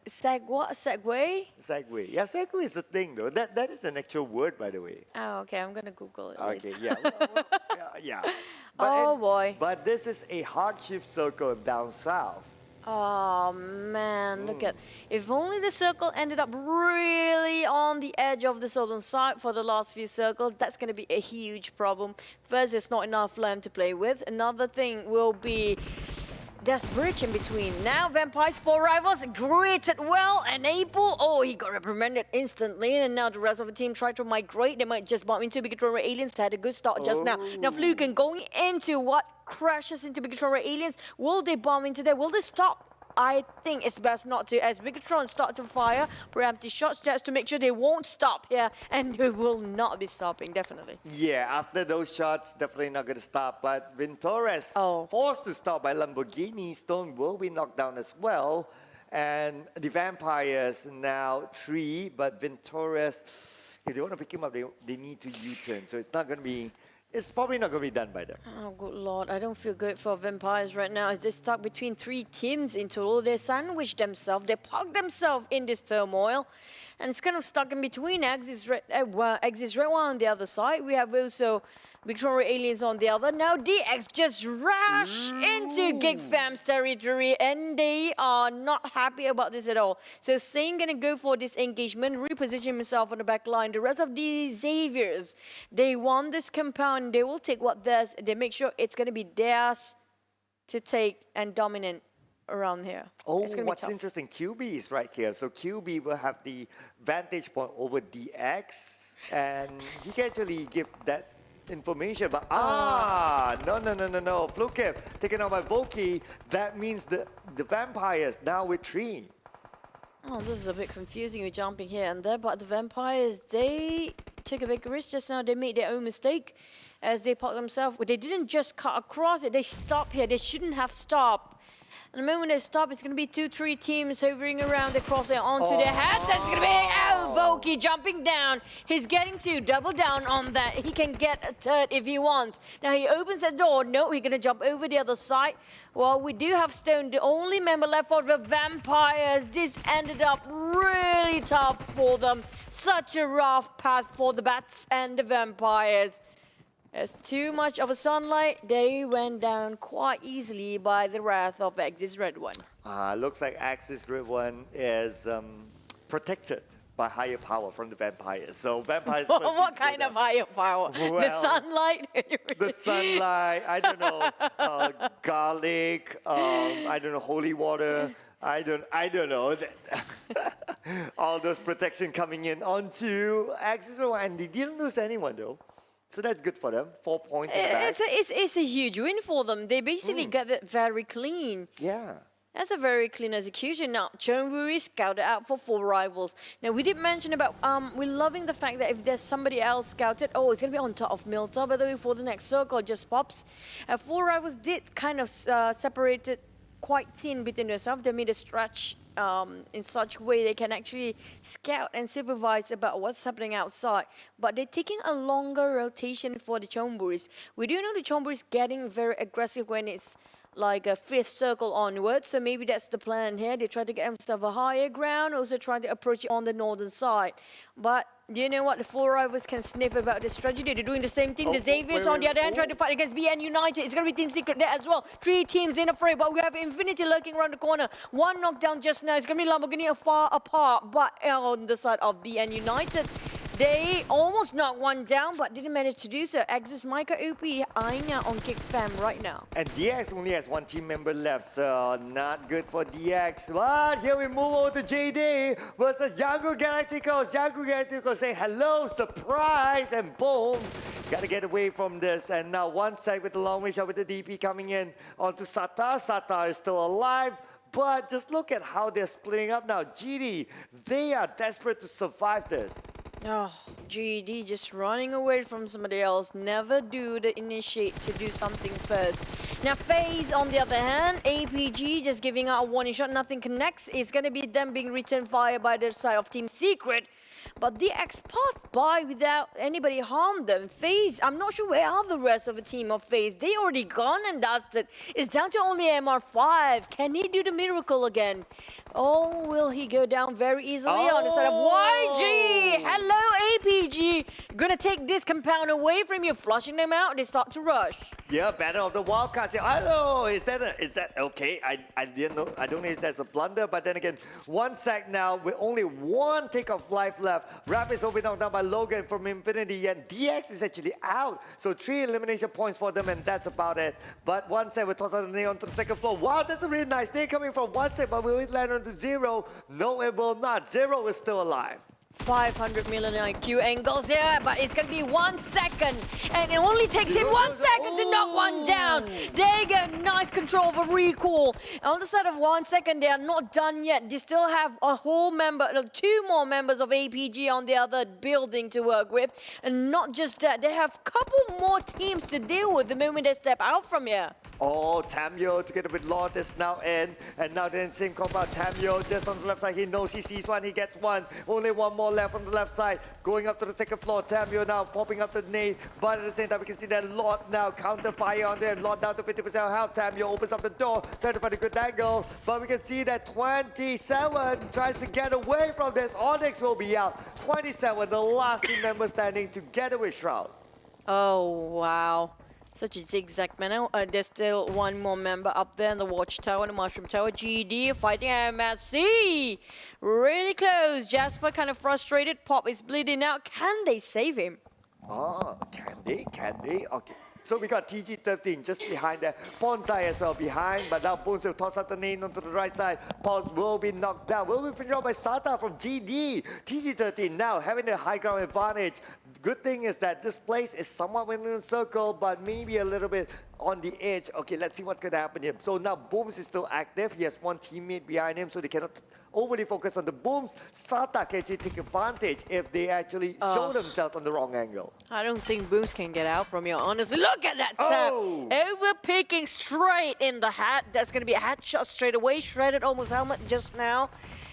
Segway? Segway. Yeah, Segway is a thing though. That is an actual word, by the way. Oh, okay. I'm gonna Google it. Okay, later. yeah. Yeah. Boy. But this is a hardship circle down south. Oh man, look at, if only the circle ended up really on the edge of the southern side for the last few circles, that's going to be a huge problem. First, there's not enough land to play with. Another thing will be there's bridge in between. Now Vampires 4 rivals greeted well and able. Oh, he got reprimanded instantly, and now the rest of the team tried to migrate. They might just bump into Bigatron Aliens. Had a good start just now. Now Fluken going into what crashes into Bigatron Aliens. Will they bump into there? Will they stop? I think it's best not to, as Bigatron start to fire preemptive shots just to make sure they won't stop here, and they will not be stopping, definitely. Yeah, after those shots, definitely not going to stop. But Vintores forced to stop by Lamborghini. Stone will be knocked down as well. And the Vampires now 3, but Vintores, if they want to pick him up, they need to U-turn. So it's not going to be... It's probably not going to be done by them. Oh, good lord. I don't feel good for Vampires right now as they're stuck between 3 teams in total. They sandwiched themselves. They parked themselves in this turmoil. And it's kind of stuck in between. Axis Red One on the other side. We have also Victoria Aliens on the other. Now DX just rush into Geek Fam's territory, and they are not happy about this at all. So Sane gonna go for this engagement, reposition himself on the back line. The rest of the Xaviers, they want this compound. They will take what theirs. They make sure it's gonna be theirs to take and dominate around here. Oh, what's interesting, QB is right here. So QB will have the vantage point over DX, and he can actually give that information, but no. Fluke taken out by Volky. That means the Vampires now with 3. Oh, this is a bit confusing. We're jumping here and there, but the Vampires, they took a big risk just now. They made their own mistake as they parked themselves. They didn't just cut across it. They stopped here. They shouldn't have stopped. And the moment they stop, it's going to be 2-3 teams hovering around. They're crossing onto their heads. And it's going to be Volky jumping down. He's getting to double down on that. He can get a third if he wants. Now he opens the door. No, he's going to jump over the other side. Well, we do have Stone, the only member left for the Vampires. This ended up really tough for them. Such a rough path for the Bats and the Vampires. It's too much of a sunlight. They went down quite easily by the wrath of Axis RedONE. Looks like Axis RedONE is protected by higher power from the vampires. So vampires. What kind of higher power? The Well, sunlight? The sunlight. I don't know. Garlic. I don't know. Holy water. I don't know. All those protection coming in onto Axis RedONE, and they didn't lose anyone though. So that's good for them. 4 points in the bag. It's a huge win for them. They basically got it very clean. Yeah. That's a very clean execution. Now, Chonburi scouted out for 4 rivals. Now, we did mention about, we're loving the fact that if there's somebody else scouted, it's going to be on top of Milta, by the way, for the next circle, just pops. 4 rivals did kind of separated quite thin between themselves. They made a stretch in such a way they can actually scout and supervise about what's happening outside. But they're taking a longer rotation for the Chonburis. We do know the Chonburis getting very aggressive when it's like a 5th circle onwards, so maybe that's the plan here. They try to get themselves a higher ground, also try to approach it on the northern side. But do you know what? The 4 rivals can sniff about this strategy. They're doing the same thing. The Xaviers on the other hand trying to fight against BN United. It's going to be Team Secret there as well. 3 teams in a fray, but we have Infinity lurking around the corner. 1 knockdown just now. It's going to be Lamborghini far apart, but on the side of BN United, they almost knocked 1 down, but didn't manage to do so. Axis Micah OP eyeing out on Geek Fam right now. And DX only has 1 team member left, so not good for DX. But here we move over to JD versus Yangon Galacticos. Yangon Galacticos say hello, surprise, and booms. Gotta get away from this. And now 1 side with the long range shot with the DP coming in onto Sata. Sata is still alive. But just look at how they're splitting up now. GD, they are desperate to survive this. GD just running away from somebody else. Never do the initiate to do something first. Now Faze on the other hand, APG just giving out a warning shot. Nothing connects. It's going to be them being returned fire by the side of Team Secret. But the X passed by without anybody harmed them. Faze, I'm not sure where are the rest of the team of Faze. They already gone and dusted. It's down to only MR5. Can he do the miracle again? Or will he go down very easily on the side of YG? Hello, APG. Gonna take this compound away from you, flushing them out. They start to rush. Yeah, battle of the Wildcards. Hello, is that okay? I didn't know. I don't know if that's a blunder, but then again, 1 sec now with only 1 tick of life left. Rapids will be knocked down by Logan from Infinity, and DX is actually out. So 3 elimination points for them, and that's about it. But 1 sec will toss out the nade onto the 2nd floor. Wow, that's a really nice nade coming from 1 sec, but will it land onto 0? No, it will not. 0 is still alive. 500 million IQ angles here, but it's going to be 1 second. And it only takes him 1 second to knock 1 down. There you go, nice control of a recall. On the side of 1 second, they are not done yet. They still have a whole member, 2 more members of APG on the other building to work with. And not just that, they have a couple more teams to deal with the moment they step out from here. Tamio together with Lord is now in. And now they're in the same compound. Tamio just on the left side. He knows he sees 1. He gets 1. Only 1 more left on the left side. Going up to the 2nd floor. Tamio now popping up the nade. But at the same time, we can see that Lord now counter fire on there. Lord down to 50% health. Tamio opens up the door. Trying to find a good angle. But we can see that 27 tries to get away from this. Onyx will be out. 27, the last team member standing together with Shroud. Oh, wow. Such a zigzag manner. There's still 1 more member up there in the watchtower, the mushroom tower. GD fighting MSC. Really close. Jasper kind of frustrated. Pop is bleeding out. Can they save him? Can they? Okay. So we got TG13 just behind there. Bonsai as well behind, but now Bones will toss out the nade onto the right side. Pulse will be knocked down. Will be finished out by Sata from GD. TG13 now having the high ground advantage. Good thing is that this place is somewhat within a circle, but maybe a little bit on the edge. Okay, let's see what's going to happen here. So now Booms is still active. He has 1 teammate behind him, so they cannot overly focus on the Booms. Sata can actually take advantage if they actually show themselves on the wrong angle. I don't think Booms can get out from here, honestly. Look at that tap. Overpicking straight in the hat. That's going to be a hat shot straight away. Shredded almost helmet just now.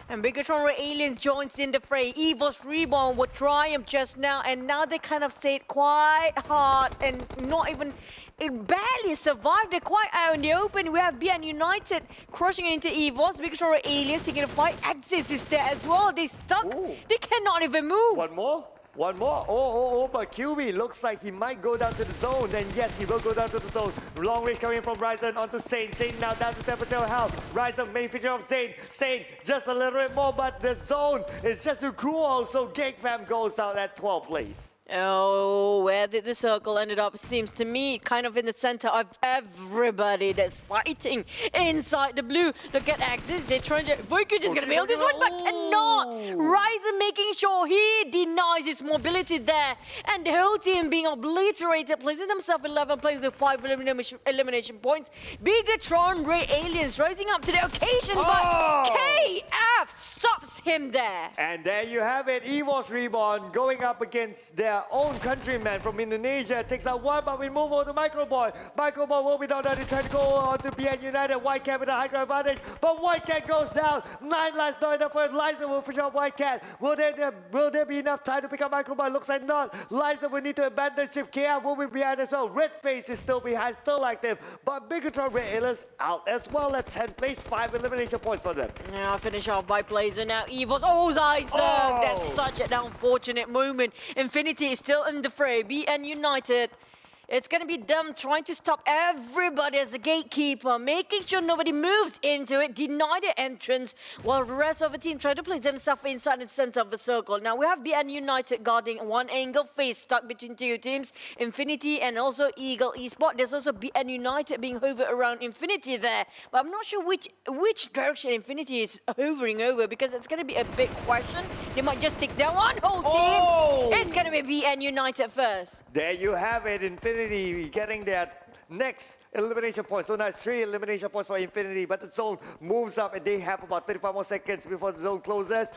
And Bigatron Ray Aliens joins in the fray. EVOS Reborn would triumph just now. And now they kind of stayed quite hard and not even... It barely survived. They're quite out in the open. We have BN United crushing into EVOS. Bigatron Ray Aliens taking a fight. Axis is there as well. They stuck. They cannot even move. 1 more? One more. Oh, but QB looks like he might go down to the zone. Then yes, he will go down to the zone. Long range coming from RedONE onto Saint. Saint now down to 10% health. RedONE main feature of Saint. Saint just a little bit more, but the zone is just too cruel. So Geek Fam goes out at 12th place. Oh, where did the circle ended up? Seems to me kind of in the center of everybody that's fighting inside the blue. Look at Axis, they're trying to... Voiku just gonna bail this one, but cannot. RedONE making sure he denies his mobility there. And the whole team being obliterated, placing themselves 11 plays with 5 elimination points. Bigatron Ray Aliens rising up to the occasion, but KF stops him there. And there you have it, EVOS Reborn going up against their own countryman from Indonesia. Takes out one, but we move on to Microboy. Microboy will be down there to try to go on to BN United. Whitecat with a high ground advantage, but Whitecat goes down. 9 lives not enough for Liza will finish off Whitecat. Will there be enough time to pick up Microboy? Looks like not. Liza will need to abandon ship. KF will be behind as well. Red Face is still behind, still active, but Bigatron Red Aliens out as well at 10th place. 5 elimination points for them. Now finish off by Blazer. Now EVOS. Oh, Zyserve. That's such an unfortunate moment. Infinity is still in the fray. BN United. It's going to be them trying to stop everybody as a gatekeeper, making sure nobody moves into it, deny the entrance, while the rest of the team try to place themselves inside the center of the circle. Now we have BN United guarding one angle, Faze stuck between two teams, Infinity and also Eagle Esport. There's also BN United being hovered around Infinity there, but I'm not sure which direction Infinity is hovering over, because it's going to be a big question. They might just take down one whole team. It's going to be BN United first. There you have it, Infinity getting that next elimination point. So now it's 3 elimination points for Infinity, but the zone moves up and they have about 35 more seconds before the zone closes.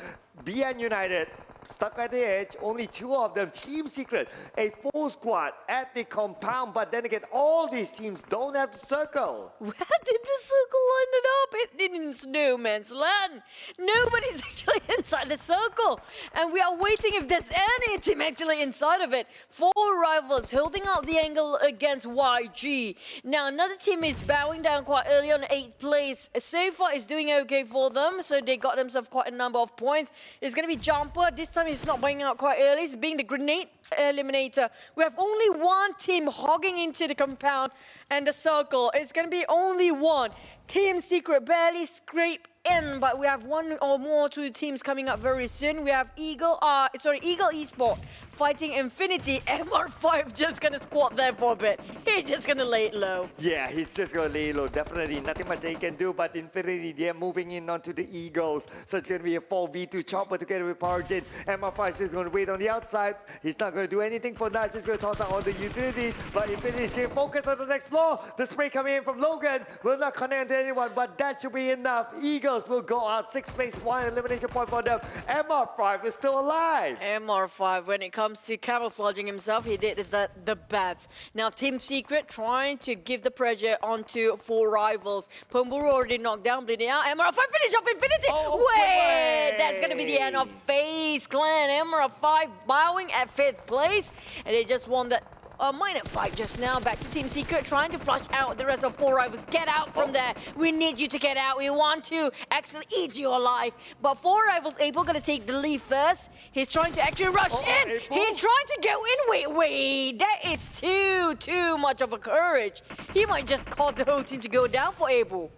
BN United stuck at the edge, only 2 of them. Team Secret, a full squad at the compound, but then again, all these teams don't have the circle. Where did the circle end up? It in no man's land. Nobody's actually inside the circle, and we are waiting if there's any team actually inside of it. 4 rivals holding out the angle against YG. Now another team is bowing down quite early on 8th place. So far it's doing okay for them, so they got themselves quite a number of points. It's going to be Jumper. This time he's not buying out quite early. He's being the grenade eliminator. We have only one team hogging into the compound and the circle. It's going to be only one. Team Secret barely scrape in, but we have 1 or 2 teams coming up very soon. We have Eagle Esport fighting Infinity. MR5 just gonna squat there for a bit. He's just gonna lay it low. Yeah, he's just gonna lay it low. Definitely nothing much they can do, but Infinity, they're moving in onto the Eagles. So it's gonna be a 4v2 chopper together with PUBG. MR5 is just gonna wait on the outside. He's not gonna do anything for that. He's just gonna toss out all the utilities, but Infinity is getting focused on the next floor. The spray coming in from Logan will not connect to anyone, but that should be enough. Eagles will go out 6th place, 1 elimination point for them. MR5 is still alive. MR5, when it comes to camouflaging himself, he did that the best. Now Team Secret trying to give the pressure onto 4 rivals. Chonburi already knocked down, bleeding out. MR5 finish off Infinity. Wait, that's gonna be the end of Faze Clan. MR5 bowing at 5th place, and they just won that a minor fight just now. Back to Team Secret, trying to flush out the rest of 4 rivals. Get out from there. We need you to get out. We want to actually eat you alive. But 4 rivals, April gonna take the lead first. He's trying to actually rush in. He's trying to go in. Wait. That is too much of a courage. He might just cause the whole team to go down for April.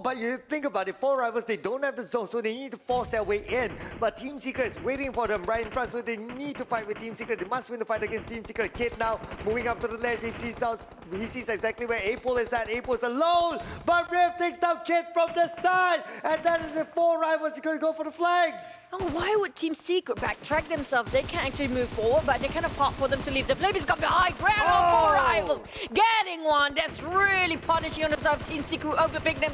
But you think about it, 4 rivals, they don't have the zone, so they need to force their way in. But Team Secret is waiting for them right in front, so they need to fight with Team Secret. They must win the fight against Team Secret. Kid now moving up to the ledge. He sees exactly where April is at. April is alone, but Riv takes down Kid from the side, and that is the 4 rivals. He's going to go for the flags. Oh, why would Team Secret backtrack themselves? They can't actually move forward, but they're kind of hard for them to leave. The play has got the high ground on 4 rivals. Getting one. That's really punishing on themselves. Team Secret overpick themselves.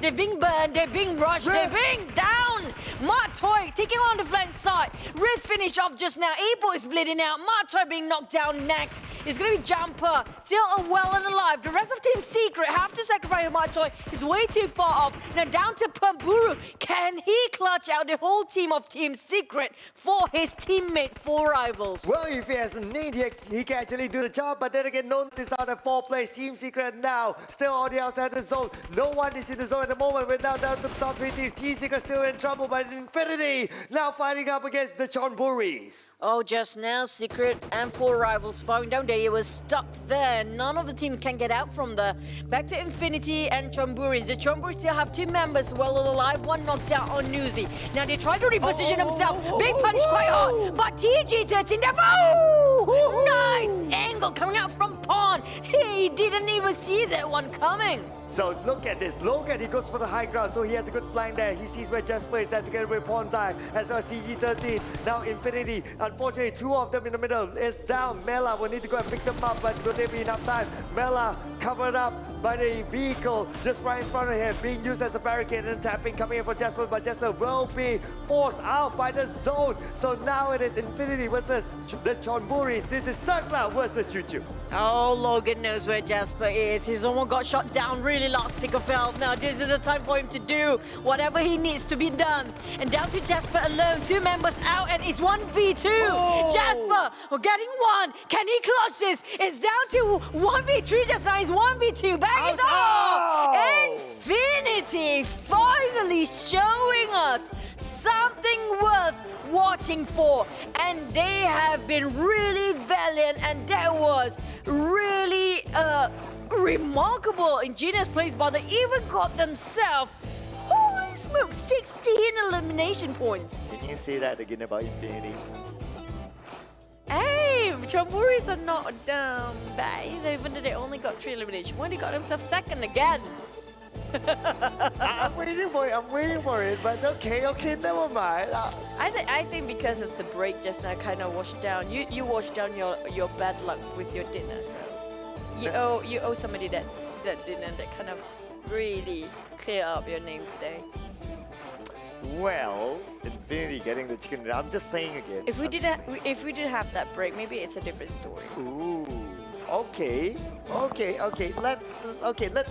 They're being burned. They're being rushed. They're being down. Matoy taking on the flank side. Riv finished off just now. April is bleeding out. Matoy being knocked down next. It's going to be Jumper. Still away well and alive. The rest of Team Secret have to sacrifice Machoy. He's way too far off. Now down to Chonburi. Can he clutch out the whole team of Team Secret for his teammate 4 rivals? Well, if he has a need, he can actually do the job. But then again, no is out at 4th place. Team Secret now still on the outside of the zone. No one is in the zone at the moment. We're now down to the top 3 teams. Team Secret still in trouble, but Infinity now fighting up against the Chonburis. Oh, just now, Secret and 4 rivals spawning down there. He was stuck there. None of the team can get out from there. Back to Infinity and Chonburi. The Chonburi still have 2 members well and alive. 1 knocked out on Newsy. Now they try to reposition themselves. Big punish quite hard, but TG touching the nice angle coming out from Pawn. He didn't even see that one coming. So look at this. Logan, he goes for the high ground, so he has a good flank there. He sees where Jasper is at together with Pawn's Eye, as well as TG13. Now Infinity, unfortunately, 2 of them in the middle is down. Mela will need to go and pick them up, but will there be enough time? Mela covered up by the vehicle just right in front of him, being used as a barricade and tapping coming in for Jasper, but Jasper will be forced out by the zone. So now it is Infinity versus the Chonburis. This is Circla versus Chuchu. Oh, Logan knows where Jasper is. He's almost got shot down really last tick of health. Now this is the time for him to do whatever he needs to be done. And down to Jasper alone. 2 members out and it's 1v2. Oh. Jasper getting 1. Can he clutch this? It's down to 1v3 just now. It's 1v2. Bang is off. Infinity finally showing us something worth watching for. And they have been really valiant, and that was really remarkable ingenious plays, but they even got themselves, holy smoke, 16 elimination points. Can you say that again about Infinity? Hey, Chonburis are not bad, even though they only got 3 elimination points. They got themselves second again. I'm waiting for it, but okay, never mind. I think because of the break just now kind of washed down. You washed down your bad luck with your dinner, so you owe somebody that dinner that kind of really clear up your name today. Well, Infinity getting the chicken dinner. I'm just saying again. If we didn't have that break, maybe it's a different story. Ooh. Okay. Let's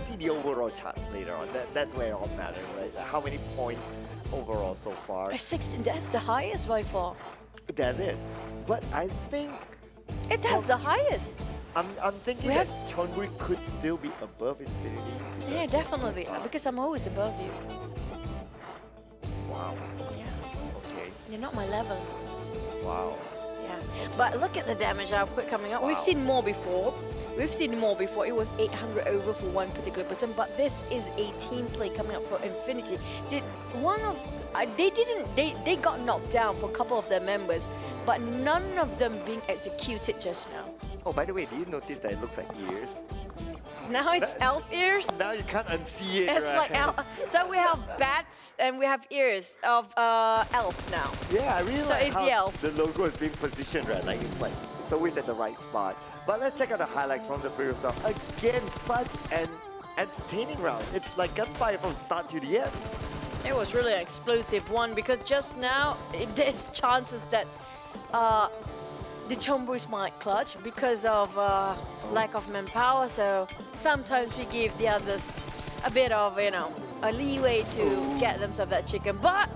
see the overall charts later on. That's where it all matters, right? How many points overall so far? 16. That's the highest by far. That is. But I think it has the highest. I'm thinking that Chonburi could still be above Infinity. Yeah, definitely. Because I'm always above you. Wow. Yeah. Okay. You're not my level. Wow. Yeah, but look at the damage output coming up. Wow. We've seen more before. It was 800 over for one particular person, but this is a team play coming up for Infinity. They got knocked down for a couple of their members, but none of them being executed just now. Oh, by the way, do you notice that it looks like ears? Now it's elf ears. Now you can't unsee it, it's right? like so we have bats and we have ears of elf now. Yeah, I really so like it's how the elf. the logo is being positioned, right? Like it's always at the right spot. But let's check out the highlights from the previous round. Again, such an entertaining round. It's like gunfire from start to the end. It was really an explosive one because just now there's chances that the Chonburis might clutch because of lack of manpower. So sometimes we give the others a bit of, a leeway to get themselves that chicken. But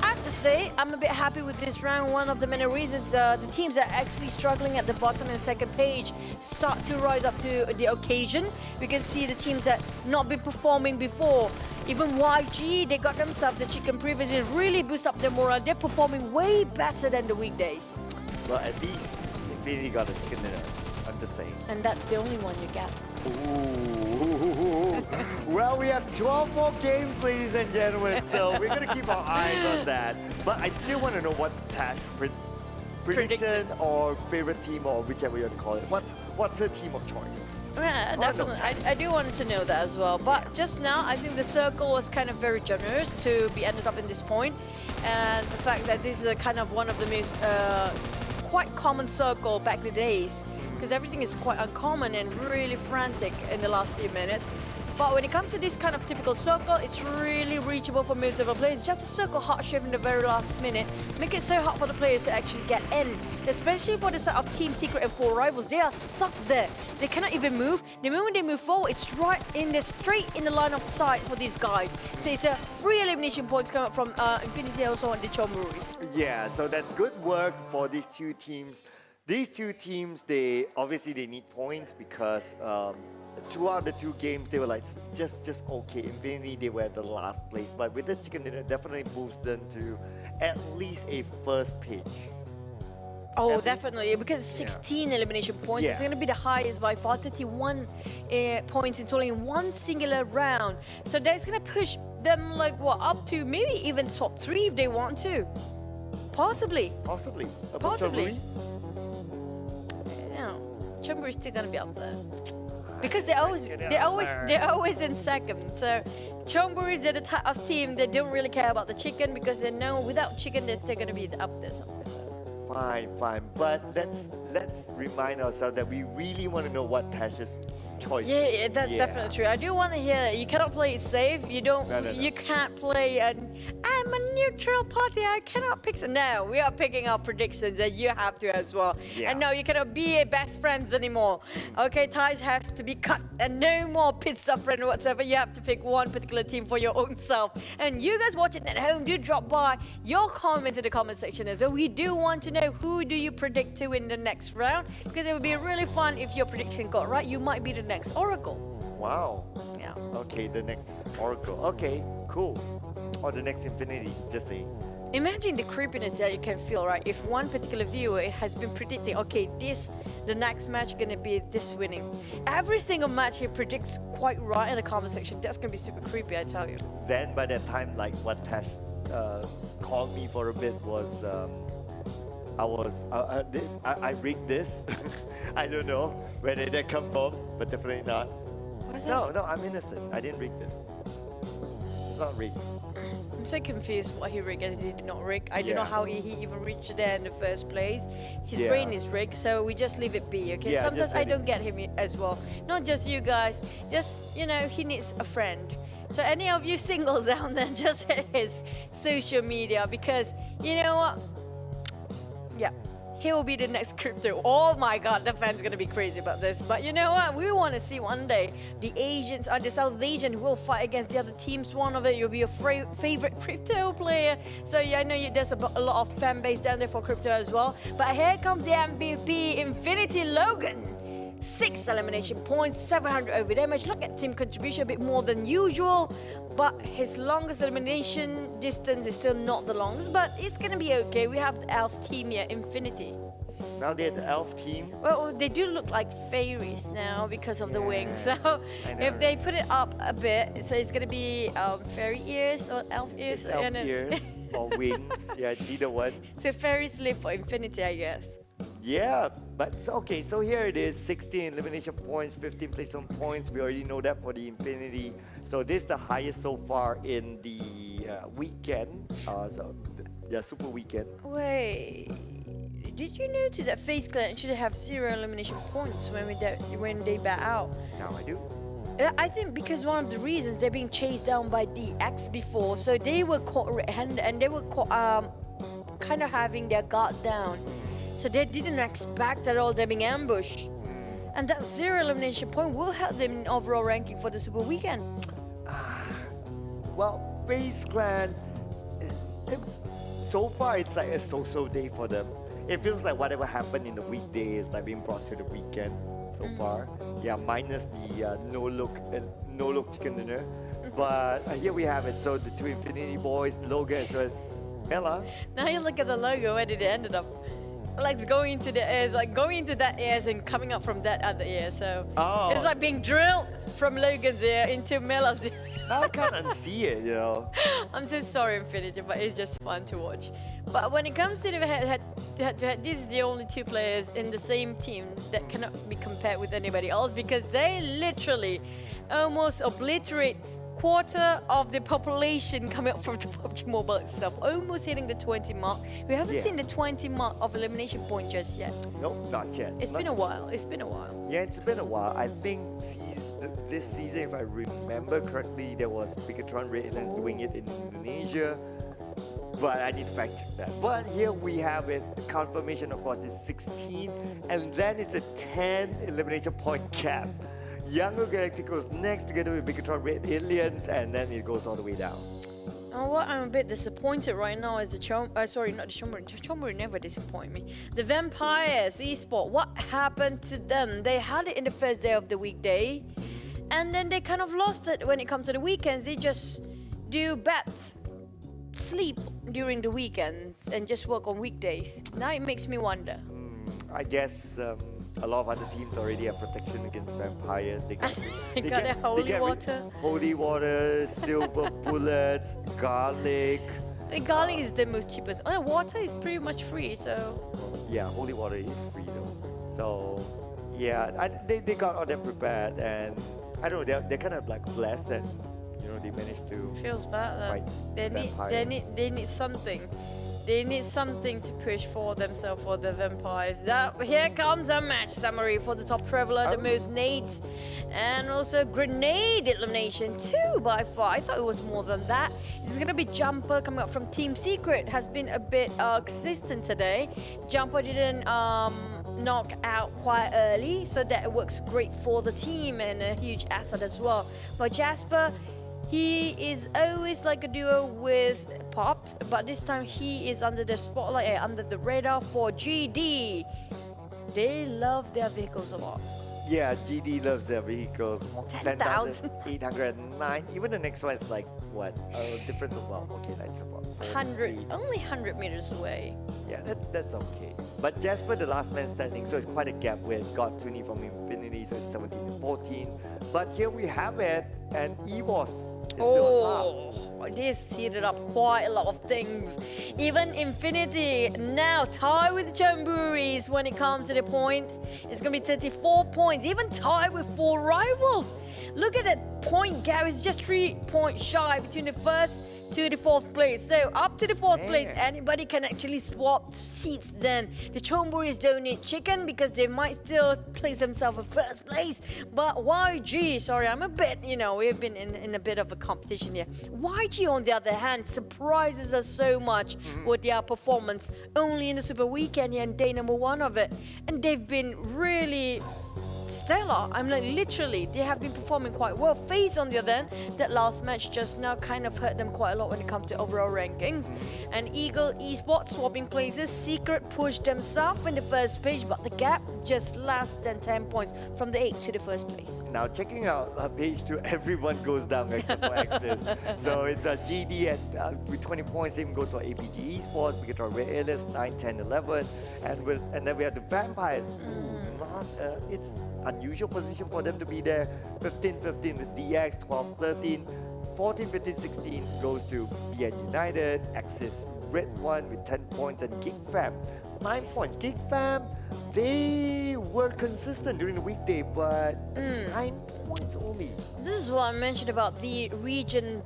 I have to say, I'm a bit happy with this round. One of the many reasons the teams that are actually struggling at the bottom and second page start to rise up to the occasion. We can see the teams that not been performing before. Even YG, they got themselves the chicken previously, really boost up their morale. They're performing way better than the weekdays. Well, at least Infinity got a chicken dinner. I'm just saying. And that's the only one you get. Ooh. Well, we have 12 more games, ladies and gentlemen, so we're going to keep our eyes on that. But I still want to know what's Tash prediction or favorite team or whichever you want to call it. What's her team of choice? Yeah, definitely. I do want to know that as well. But just now, I think the circle was kind of very generous to be ended up in this point. And the fact that this is a kind of one of the most quite common circle back in the days, because everything is quite uncommon and really frantic in the last few minutes. But when it comes to this kind of typical circle, it's really reachable for most of the players. Just a circle heart shift in the very last minute, make it so hard for the players to actually get in. Especially for the side of Team Secret and 4 rivals, they are stuck there. They cannot even move. The moment they move forward, it's right in there, straight in the line of sight for these guys. So it's a free elimination points coming up from Infinity also on the Chonburis. Yeah, so that's good work for these two teams. These two teams, they need points because throughout the two games, they were like just okay. Infinity, they were at the last place, but with this chicken dinner, definitely moves them to at least a first pitch. Oh, definitely, because 16 elimination points, it's going to be the highest by far, 31 points in total in one singular round. So that's going to push them like what, up to maybe even top 3 if they want to. Possibly. Possibly. Possibly. Yeah, Chonburi is still going to be up there. Because they're always in second. So Chonburi, they're the type of team that don't really care about the chicken because they know without chicken they're still going to be up there somewhere. So. Fine. But let's remind ourselves that we really want to know what Tash's choice is. Yeah, that's definitely true. I do want to hear you cannot play it safe. You don't. No. You can't play I'm a neutral party. I cannot pick. No, we are picking our predictions, and you have to as well. Yeah. And no, you cannot be best friends anymore. Okay, ties has to be cut, and no more pizza friend whatsoever. You have to pick one particular team for your own self. And you guys watching at home, do drop by your comments in the comment section as well. We do want to know who do you predict to win the next round, because it would be really fun if your prediction got right. You might be the next Oracle. Wow. Yeah. Okay, the next Oracle. Okay, cool. Or the next Infinity, just say. Imagine the creepiness that you can feel, right? If one particular viewer has been predicting, okay, the next match gonna be this winning. Every single match he predicts quite right in the comment section. That's gonna be super creepy, I tell you. Then by that time, like what Tash called me for a bit was, I rigged this. I don't know where did that come from, but definitely not. No, I'm innocent. I didn't rig this. It's not rigged. I'm so confused what he rigged and he did not rig. I don't know how he even reached there in the first place. His brain is rigged, so we just leave it be, okay? Sometimes I don't get him as well. Not just you guys, just, he needs a friend. So any of you singles out there, just hit his social media because, you know what? Yeah. He will be the next crypto. Oh my god, the fans gonna be crazy about this. But you know what? We want to see one day the Asians or the South Asian who will fight against the other teams. One of it, you'll be a favorite crypto player. So yeah, I know there's a lot of fan base down there for crypto as well. But here comes the MVP, Infinity Logan. 6 elimination points, 700 over damage. Look at team contribution, a bit more than usual. But his longest elimination distance is still not the longest, but it's gonna be okay. We have the elf team here, Infinity. Now they're the elf team. Well, they do look like fairies now because of the wings. So if they put it up a bit, so it's gonna be fairy ears or elf ears. It's elf ears or wings. Yeah, it's either one. So fairies live for Infinity, I guess. Yeah, but okay, so here it is, 16 elimination points, 15 placement points. We already know that for the Infinity. So this is the highest so far in the weekend. Super weekend. Wait, did you notice that Faze Clan actually have 0 elimination points when they bat out? Now I do. I think because one of the reasons they're being chased down by DX before, so they were caught red-handed and they were caught kind of having their guard down. So they didn't expect at all them being ambushed. And that 0 elimination point will help them in overall ranking for the Super Weekend. Well, Faze Clan, so far it's like a so-so day for them. It feels like whatever happened in the weekday is like being brought to the weekend so far. Yeah, minus the no-look chicken dinner. But here we have it. So the two Infinity boys, Logan as well as Ella. Now you look at the logo, where did it end up? Like going into the ears, like going into that ears and coming up from that other ear. So it's like being drilled from Logan's ear into Mela's ear. I can't unsee it, you know. I'm so sorry, Infinity, but it's just fun to watch. But when it comes to the head-to-head, this is the only 2 players in the same team that cannot be compared with anybody else because they literally almost obliterate quarter of the population coming up from the PUBG Mobile itself, almost hitting the 20 mark. We haven't Yeah. seen the 20 mark of elimination point just yet. Nope, not yet. It's Not been a yet. while. It's been a while. Yeah, it's been a while. I think this season, if I remember correctly, there was Bigatron Red Aliens doing it in Indonesia. But I need to fact check that. But here we have it. Confirmation, of course, is 16. And then it's a 10 elimination point cap. Yangon Galacticos next together with Bigatron Red Aliens. And then it goes all the way down. What I'm a bit disappointed right now is the sorry, not the Chonburi. Chonburi never disappoint me. The Vampires Esport. What happened to them? They had it in the first day of the weekday, and then they kind of lost it when it comes to the weekends. They just do bets, sleep during the weekends, and just work on weekdays. Now it makes me wonder. I guess a lot of other teams already have protection against vampires. They got, They got their holy water. Holy water, silver bullets, garlic. The garlic is the most cheapest. Oh, water is pretty much free, so. Yeah, holy water is free though. So, yeah, they got all that prepared, and I don't know, they're kind of like blessed that they managed to. Feels bad. fight They need something. They need something to push for themselves, for the vampires. Here comes a match summary for the top traveler, the most nades, and also grenade elimination 2 by far. I thought it was more than that. It's gonna be Jumper coming up from Team Secret. Has been a bit consistent today. Jumper didn't knock out quite early, so that works great for the team and a huge asset as well. But Jasper, he is always like a duo with Pops, but this time he is under the spotlight, under the radar for GD. They love their vehicles a lot. Yeah, GD loves their vehicles. 10,000. 10,809. Even the next one is like, what? Difference of, well, okay, that's about 100, only 100 meters away. Yeah, that's okay. But Jasper, the last man standing, so it's quite a gap with God 20 from Infinity, so it's 17 to 14. But here we have it, and EVOS is still on top. This heated up quite a lot of things. Even Infinity now tied with Chonburi when it comes to the point. It's going to be 34 points, even tied with 4 rivals. Look at that point gap. It's just 3 points shy between the first to the 4th place. So up to the 4th place, anybody can actually swap seats then. The Chonburis don't need chicken because they might still place themselves in 1st place. But YG, sorry, I'm a bit, we've been in a bit of a competition here. YG, on the other hand, surprises us so much with their performance. Only in the Super Weekend here, and day number 1 of it. And they've been really stellar. I'm like, literally, they have been performing quite well. Faze, on the other hand, that last match just now kind of hurt them quite a lot when it comes to overall rankings. And Eagle Esports swapping places. Secret pushed themselves in the 1st page, but the gap just less than 10 points from the 8th to the 1st place. Now checking out page 2, everyone goes down except for Axis. So it's a GD with 20 points, even goes to APG Esports, we get our Red Aliens 9, 10, 11, and then we have the Vampires. It's unusual position for them to be there. 15-15 with DX, 12-13, 14-15, 16 goes to BN United, Axis RedONE with 10 points, and Geek Fam 9 points. Geek Fam, they were consistent during the weekday, but 9 points only. This is what I mentioned about the region.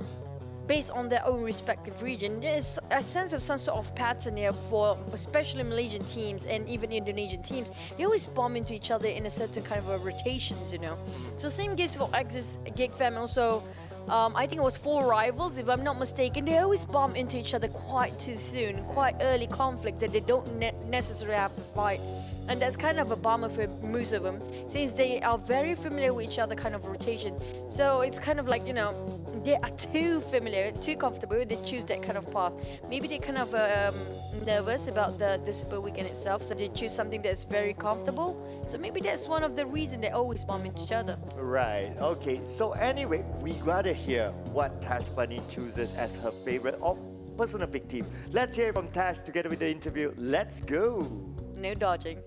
Based on their own respective region, there's a sense of some sort of pattern here for especially Malaysian teams and even Indonesian teams. They always bump into each other in a certain kind of a rotations, So same case for Axis, Geek Fam also. I think it was 4 rivals, if I'm not mistaken. They always bump into each other quite too soon, quite early conflicts that they don't necessarily have to fight. And that's kind of a bummer for most of them, since they are very familiar with each other kind of rotation. So it's kind of like, they are too familiar, too comfortable, they choose that kind of path. Maybe they're kind of nervous about the Super Weekend itself, so they choose something that's very comfortable. So maybe that's one of the reasons they always bump into each other. Right, okay. So anyway, we gotta hear what Tash Bunny chooses as her favorite or personal pick team. Let's hear it from Tash together with the interview. Let's go. No dodging.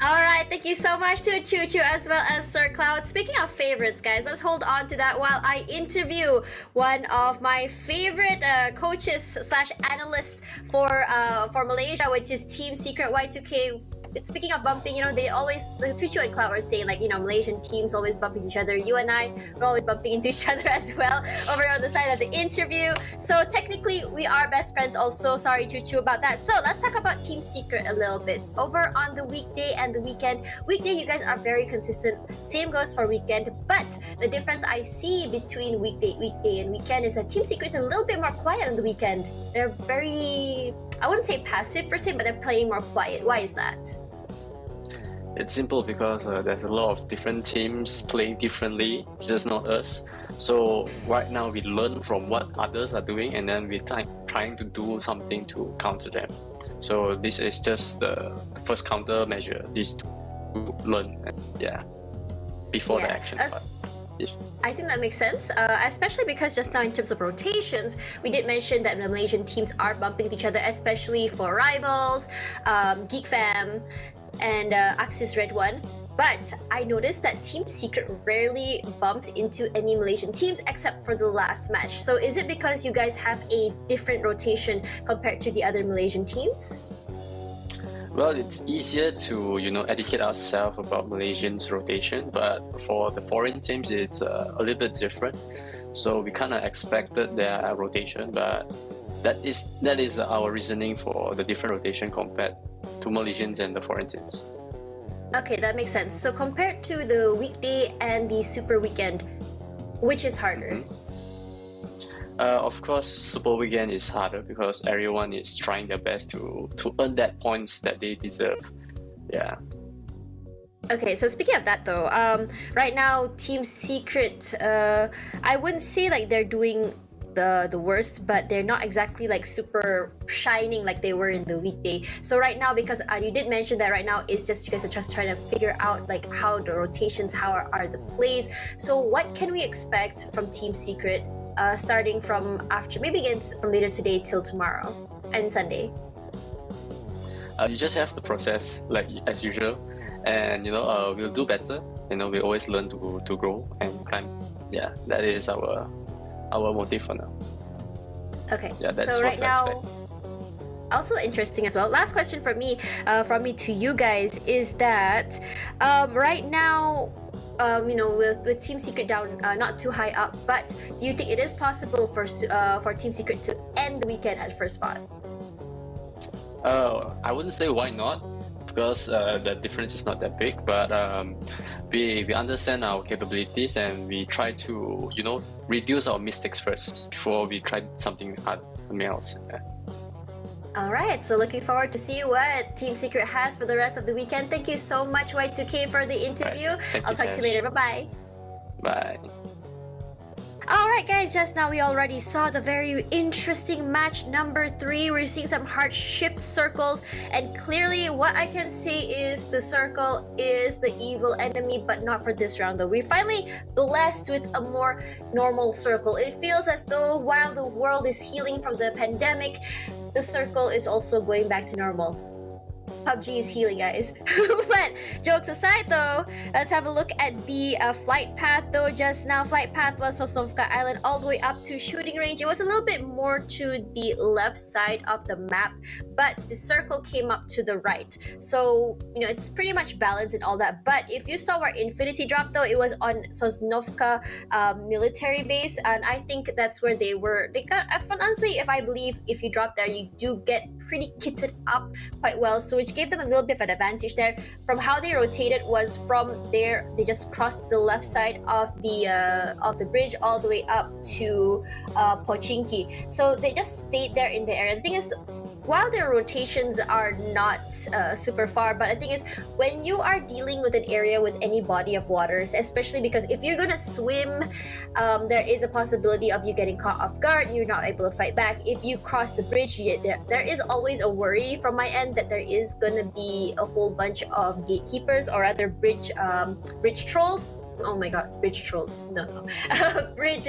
Alright, thank you so much to Choo Choo as well as Sir Cloud. Speaking of favorites, guys, let's hold on to that while I interview one of my favorite coaches / analysts for Malaysia, which is Team Secret Y2K. speaking of bumping, they always, Tuchu and Cloud were saying like, Malaysian teams always bump into each other. You and I were always bumping into each other as well over on the side of the interview. So technically, we are best friends also. Sorry, Tuchu, about that. So let's talk about Team Secret a little bit. Over on the weekday and the weekend. Weekday, you guys are very consistent. Same goes for weekend. But the difference I see between weekday and weekend is that Team Secret is a little bit more quiet on the weekend. They're very, I wouldn't say passive per se, but they're playing more quiet. Why is that? It's simple because there's a lot of different teams playing differently. It's just not us. So right now we learn from what others are doing, and then we're trying to do something to counter them. So this is just the first countermeasure. This to learn, before the action part. I think that makes sense, especially because just now in terms of rotations, we did mention that the Malaysian teams are bumping into each other, especially for Rivals, Geek Fam, and Axis RedONE. But I noticed that Team Secret rarely bumped into any Malaysian teams except for the last match. So is it because you guys have a different rotation compared to the other Malaysian teams? Well, it's easier to educate ourselves about Malaysians' rotation, but for the foreign teams, it's a little bit different. So we kind of expected their rotation, but that is our reasoning for the different rotation compared to Malaysians and the foreign teams. Okay, that makes sense. So compared to the weekday and the super weekend, which is harder? Of course, Super Weekend is harder because everyone is trying their best to earn that points that they deserve. Yeah. Okay, so speaking of that though, right now Team Secret, I wouldn't say like they're doing the worst, but they're not exactly like super shining like they were in the weekday. So right now, because you did mention that right now it's just you guys are just trying to figure out like how the rotations, how are the plays. So what can we expect from Team Secret? Starting from from later today till tomorrow and Sunday. You just have to process like as usual, and we'll do better. We always learn to grow and climb. Yeah, that is our motive for now. Okay. Yeah, that's so what right to now. expect. Also interesting as well. Last question from me to you guys is that right now, with Team Secret down, not too high up, but do you think it is possible for Team Secret to end the weekend at first spot? I wouldn't say why not, because the difference is not that big. But we understand our capabilities and we try to reduce our mistakes first before we try something else. Yeah. All right, so looking forward to see what Team Secret has for the rest of the weekend. Thank you so much, Y2K, for the interview. I'll talk to you later. Bye-bye. Bye. Alright guys, just now we already saw the very interesting match number 3. We're seeing some heart shift circles, and clearly what I can say is the circle is the evil enemy, but not for this round though. We're finally blessed with a more normal circle. It feels as though while the world is healing from the pandemic, the circle is also going back to normal. PUBG is healing, guys. But jokes aside though, let's have a look at the flight path though. Just now, flight path was Sosnovka Island all the way up to shooting range. It was a little bit more to the left side of the map, but the circle came up to the right. So, it's pretty much balanced and all that. But if you saw where Infinity dropped though, it was on Sosnovka military base, and I think that's where they were. Honestly, I believe if you drop there, you do get pretty kitted up quite well. So which gave them a little bit of an advantage there. From how they rotated was from there, they just crossed the left side of the bridge all the way up to Pochinki. So they just stayed there in the area. The thing is, while their rotations are not super far, but the thing is, when you are dealing with an area with any body of waters, especially because if you're gonna swim, there is a possibility of you getting caught off guard. You're not able to fight back. If you cross the bridge, there is always a worry from my end that there is gonna be a whole bunch of gatekeepers or other bridge trolls. oh my god, bridge trolls. No. Bridge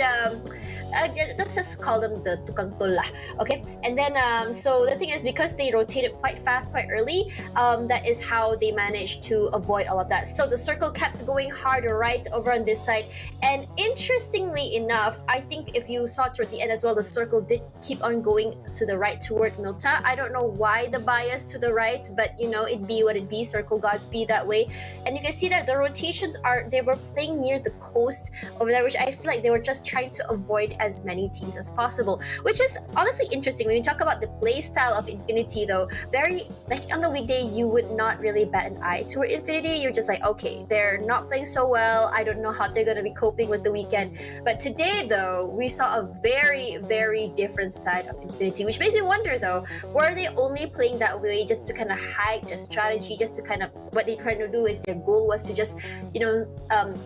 let's just call them the tukang tol lah. Okay, and then so the thing is, because they rotated quite fast, quite early, that is how they managed to avoid all of that. So the circle kept going hard right over on this side, and interestingly enough, I think if you saw toward the end as well, the circle did keep on going to the right toward Milta. I don't know why the bias to the right, but you know, it be what it be. Circle gods be that way. And you can see that the rotations they were playing near the coast over there, which I feel like they were just trying to avoid as many teams as possible, which is honestly interesting. When you talk about the play style of Infinity though, very like on the weekday you would not really bat an eye toward Infinity. You're just like, okay, they're not playing so well, I don't know how they're going to be coping with the weekend. But today though, we saw a very, very different side of Infinity, which makes me wonder though, were they only playing that way just to kind of hide their strategy, just to kind of, what they trying to do is their goal was to just, you know,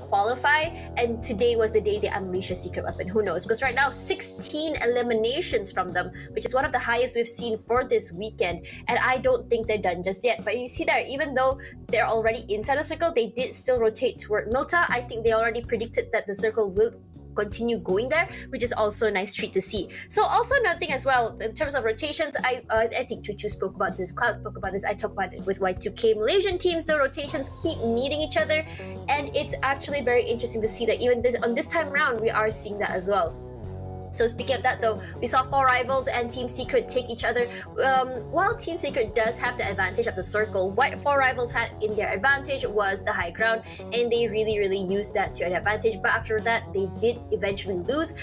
qualify, and today was the day they unleash a secret weapon. Who knows? Because right now 16 eliminations from them, which is one of the highest we've seen for this weekend, and I don't think they're done just yet. But you see there, even though they're already inside the circle, they did still rotate toward Milta. I think they already predicted that the circle will continue going there, which is also a nice treat to see. So also nothing as well in terms of rotations, I think Chuchu spoke about this, Cloud spoke about this, I talked about it with Y2K. Malaysian teams, the rotations keep meeting each other, and it's actually very interesting to see that even on this time around we are seeing that as well. So speaking of that though, we saw 4 rivals and Team Secret take each other. While Team Secret does have the advantage of the circle, what 4 rivals had in their advantage was the high ground, and they really used that to their advantage. But after that, they did eventually lose,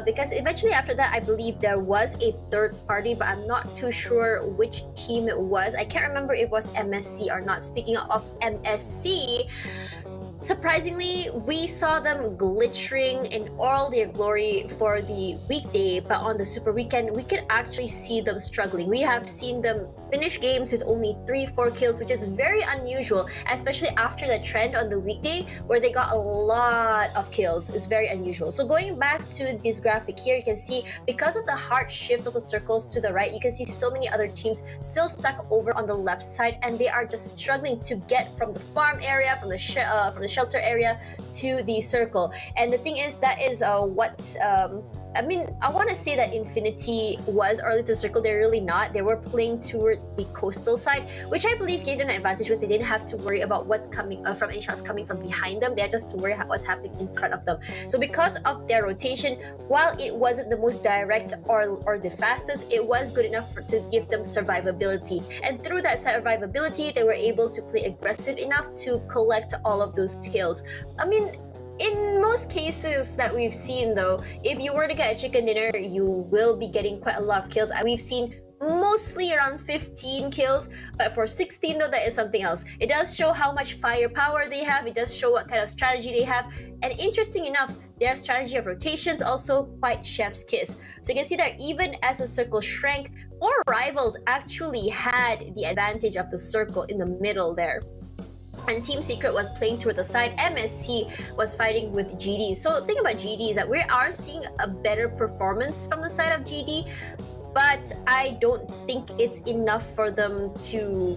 because eventually after that, I believe there was a third party, but I'm not too sure which team it was. I can't remember if it was MSC or not. Speaking of MSC, surprisingly, we saw them glittering in all their glory for the weekday, but on the Super Weekend, we could actually see them struggling. We have seen them finish games with only 3-4 kills, which is very unusual, especially after the trend on the weekday where they got a lot of kills. It's very unusual. So going back to this graphic here, you can see because of the hard shift of the circles to the right, you can see so many other teams still stuck over on the left side, and they are just struggling to get from the farm area, from the shelter area to the circle. And the thing is, that is what I mean, I want to say that Infinity was early to circle. They're really not. They were playing toward the coastal side, which I believe gave them an advantage because they didn't have to worry about what's coming from any shots coming from behind them. They had just to worry about what's happening in front of them. So because of their rotation, while it wasn't the most direct or the fastest, it was good enough to give them survivability. And through that survivability, they were able to play aggressive enough to collect all of those kills. I mean, in most cases that we've seen though, if you were to get a chicken dinner, you will be getting quite a lot of kills. We've seen mostly around 15 kills, but for 16 though, that is something else. It does show how much firepower they have. It does show what kind of strategy they have. And interesting enough, their strategy of rotations also quite chef's kiss. So you can see that even as the circle shrank, 4 rivals actually had the advantage of the circle in the middle there. And Team Secret was playing toward the side. MSC was fighting with GD. So the thing about GD is that we are seeing a better performance from the side of GD, but I don't think it's enough for them to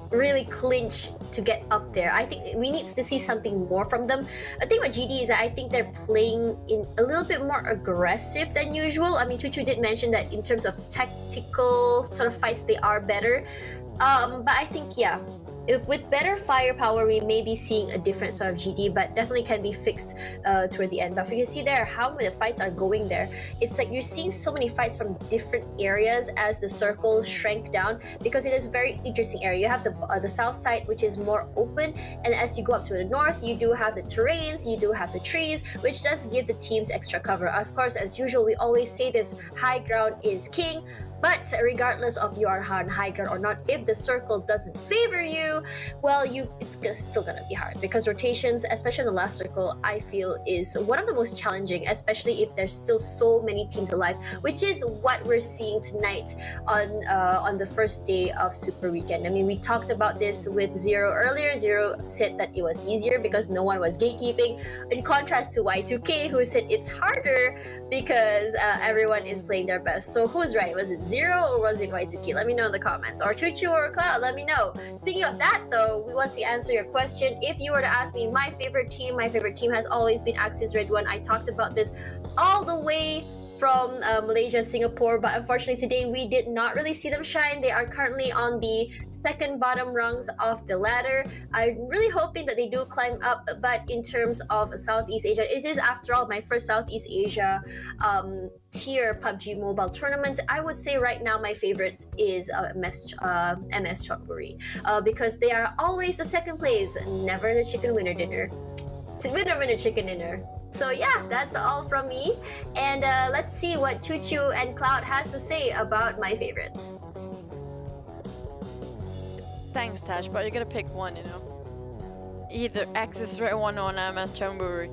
really clinch to get up there. I think we need to see something more from them. The thing about GD is that I think they're playing in a little bit more aggressive than usual. I mean, Chuchu did mention that in terms of tactical sort of fights, they are better. But I think, yeah, if with better firepower, we may be seeing a different sort of GD, but definitely can be fixed toward the end. But if you can see there how many fights are going there, it's like you're seeing so many fights from different areas as the circle shrank down, because it is a very interesting area. You have the south side, which is more open, and as you go up to the north, you do have the terrains, you do have the trees, which does give the teams extra cover. Of course, as usual, we always say this, high ground is king. But regardless of you are on high ground or not, if the circle doesn't favor you, well, it's still gonna be hard, because rotations, especially in the last circle, I feel is one of the most challenging, especially if there's still so many teams alive, which is what we're seeing tonight on the first day of Super Weekend. I mean, we talked about this with Zero earlier. Zero said that it was easier because no one was gatekeeping, in contrast to Y2K, who said it's harder because everyone is playing their best. So who's right? Was it Zero 0 or was it going to keep? Let me know in the comments. Or Chuchu or Cloud, let me know. Speaking of that though, we want to answer your question. If you were to ask me my favorite team has always been Axis Red One. I talked about this all the way from Malaysia, Singapore, but unfortunately today we did not really see them shine. They are currently on the second bottom rungs of the ladder. I'm really hoping that they do climb up, but in terms of Southeast Asia, it is after all my first Southeast Asia tier PUBG Mobile tournament. I would say right now my favorite is MS Chonburi, because they are always the second place, never the chicken winner dinner. Winner chicken dinner. So yeah, that's all from me. And let's see what Chuchu and Cloud has to say about my favorites. Thanks, Tash, but you're gonna pick one, you know. Either Axis Red One or MS Chonburi.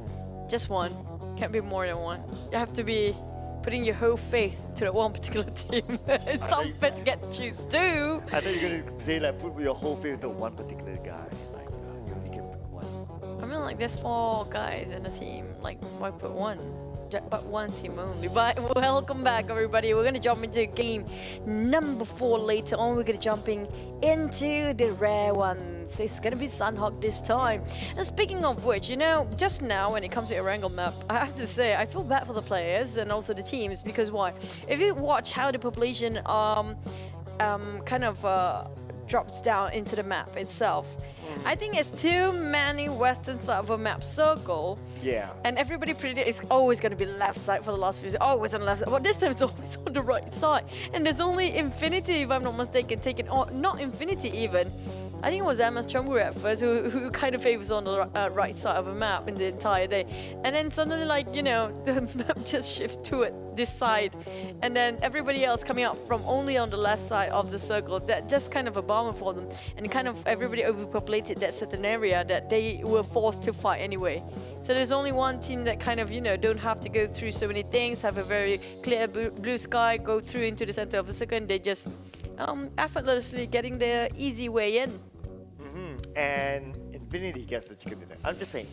Just one. Can't be more than one. You have to be putting your whole faith to that one particular team. It's unfair to get to choose two. I thought you were gonna say like put your whole faith to one particular guy. Like you only can pick one. I mean, like, there's 4 guys in a team. Like, why put one? But one team only. But welcome back, everybody. We're gonna jump into game number 4 later on. We're gonna jumping into the rare ones. It's gonna be Sunhawk this time. And speaking of which, you know, just now when it comes to Erangel map, I have to say I feel bad for the players and also the teams, because why? If you watch how the population kind of drops down into the map itself, I think it's too many western side of a map circle. Yeah. And everybody predicted it's always going to be left side for the last few years. Always on the left side. But this time it's always on the right side. And there's only Infinity, if I'm not mistaken, taken on. Not Infinity even. I think it was MS Chonburi at first who kind of favors on the right side of a map in the entire day. And then suddenly, like, you know, the map just shifts to it, this side. And then everybody else coming out from only on the left side of the circle. That just kind of a bummer for them. And kind of everybody overpopulated that certain area that they were forced to fight anyway. So there's only one team that kind of, you know, don't have to go through so many things, have a very clear blue sky, go through into the center of the circle, and they just effortlessly getting the easy way in. And Infinity gets the chicken dinner. I'm just saying.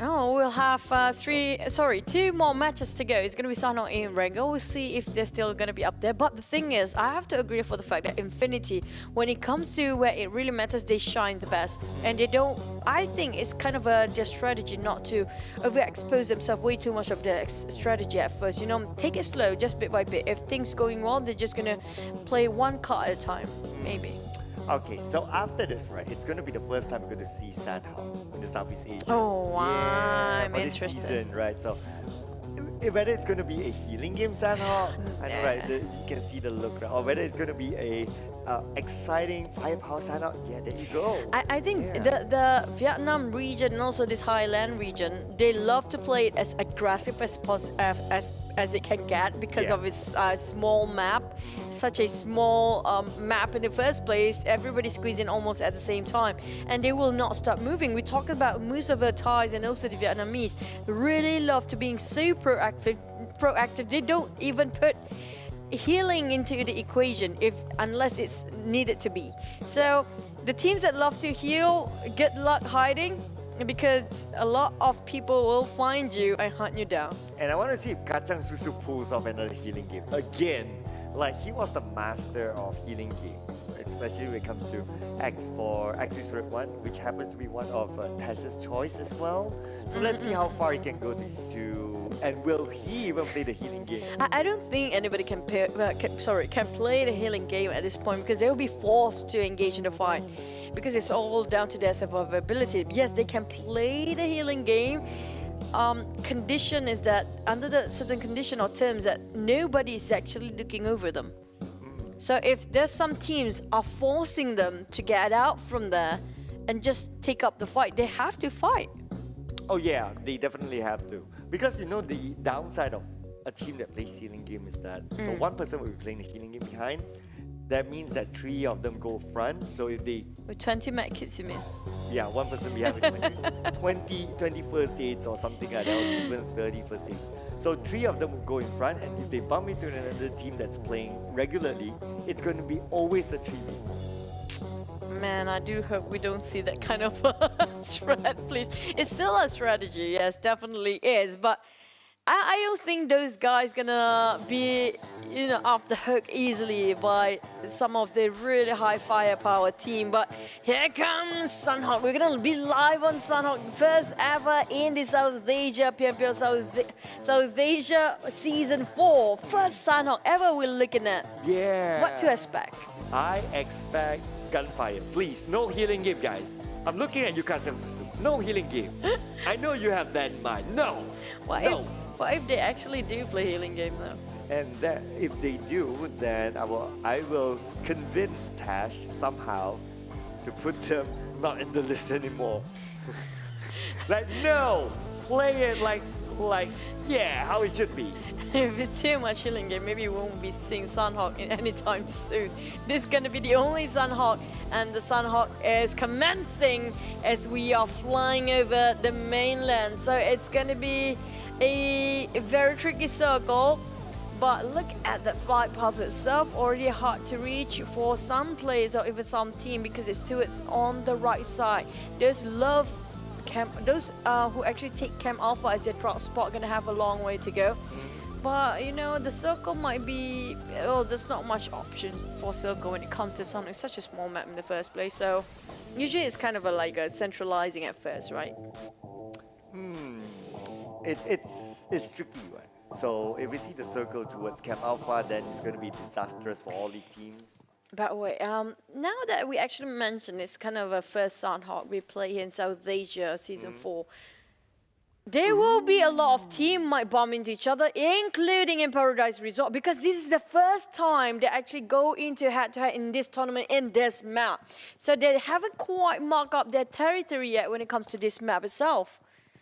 Oh, we'll have 2 more matches to go. It's going to be Sunhawk and Erangel. We'll see if they're still going to be up there. But the thing is, I have to agree for the fact that Infinity, when it comes to where it really matters, they shine the best. And they don't, I think it's kind of a just strategy not to overexpose themselves way too much of their strategy at first. You know, take it slow, just bit by bit. If things going well, they're just going to play one card at a time, maybe. Okay, so after this, right, it's going to be the first time we're going to see Sunhawk in the Southeast Asia. Oh, wow, yeah, I'm for this interested. season, right? So whether it's going to be a healing game, Sunhawk, I know, right? You can see the look, right? Or whether it's going to be a exciting firepower Sunhawk. Yeah, there you go. I think the Vietnam region and also the Thailand region, they love to play it as aggressive as it can get because of its small map. Such a small map in the first place, everybody squeezed in almost at the same time, and they will not stop moving. We talk about most of the Thais and also the Vietnamese really love to being so proactive. They don't even put healing into the equation unless it's needed to be. So the teams that love to heal, good luck hiding, because a lot of people will find you and hunt you down. And I want to see if Kacang Susu pulls off another healing game again. Like, he was the master of healing games, especially when it comes to Esport, Axis Red One, which happens to be one of Tash's choice as well. So let's see how far he can go to, and will he even play the healing game? I don't think anybody can play the healing game at this point, because they'll be forced to engage in the fight. Because it's all down to their survivability. Yes, they can play the healing game. Condition is that under the certain condition or terms that nobody is actually looking over them. So if there's some teams are forcing them to get out from there and just take up the fight, they have to fight. Oh yeah, they definitely have to. Because you know the downside of a team that plays healing game is that so one person will be playing the healing game behind. That means that 3 of them go front. So if they... With 20 med kits, you mean? Yeah, one person behind with 20 first aids or something like that, or even 30 first aids. So 3 of them will go in front, and if they bump into another team that's playing regularly, it's going to be always a 3v4. Man, I do hope we don't see that kind of strat, please. It's still a strategy, yes, definitely is, but I don't think those guys gonna be, off the hook easily by some of the really high firepower team. But here comes Sunhawk. We're gonna be live on Sunhawk, first ever in the South Asia PMPL South Asia Season 4. First Sunhawk ever we're looking at. Yeah. What to expect? I expect gunfire. Please, no healing game, guys. I'm looking at you, Katsusu. No healing game. I know you have that in mind. No. What if they actually do play healing game though? And that, if they do, then I will convince Tash somehow to put them not in the list anymore. Like, no, play it like yeah, how it should be. If it's too much healing game, maybe we won't be seeing Sunhawk anytime soon. This is gonna be the only Sunhawk, and the Sunhawk is commencing as we are flying over the mainland. So it's gonna be a very tricky circle. But look at that flight path itself, already hard to reach for some players or even some team because it's towards on the right side. Those who actually take Camp Alpha as their drop spot gonna have a long way to go. But the circle might be, there's not much option for circle when it comes to something such a small map in the first place. So usually it's kind of like a centralizing at first, right? It's tricky, right? So if we see the circle towards Camp Alpha, then it's going to be disastrous for all these teams. By the way, now that we actually mentioned it's kind of a first Sunhawk we play here in South Asia Season 4, there will be a lot of teams might bump into each other, including in Paradise Resort, because this is the first time they actually go into head-to-head in this tournament in this map. So they haven't quite marked up their territory yet when it comes to this map itself.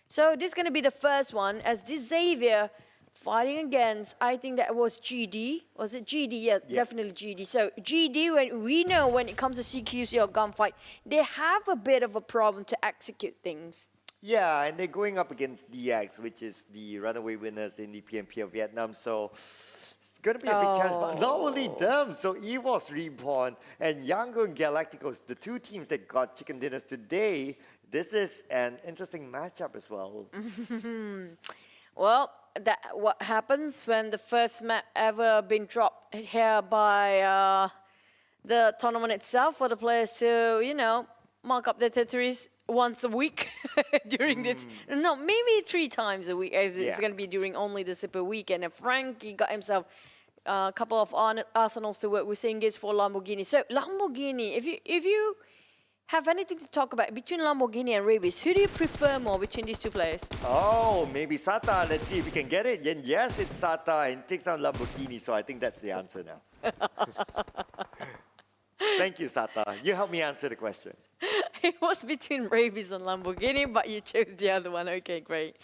So this is going to be the first one as this Xavier fighting against, I think that was GD. Was it GD? Yeah, definitely GD. So GD, when we know when it comes to CQC or gunfight, they have a bit of a problem to execute things. Yeah, and they're going up against DX, which is the runaway winners in the PMPL Vietnam. So it's going to be a big challenge. But not only them, so EVOS Reborn and Yangon Galacticos, the two teams that got chicken dinners today, this is an interesting matchup as well. Well, what happens when the first map ever been dropped here by the tournament itself for the players to, mark up their territories once a week during this. No, maybe 3 times a week, as it's going to be during only the Super Weekend. And Frankie got himself a couple of arsenals to work with, saying it's for Lamborghini. So Lamborghini, if you have anything to talk about between Lamborghini and Rabies, who do you prefer more between these two players? Oh, maybe Sata. Let's see if we can get it. And yes, it's Sata and takes on Lamborghini. So I think that's the answer now. Thank you, Sata. You helped me answer the question. It was between Rabies and Lamborghini, but you chose the other one. Okay, great.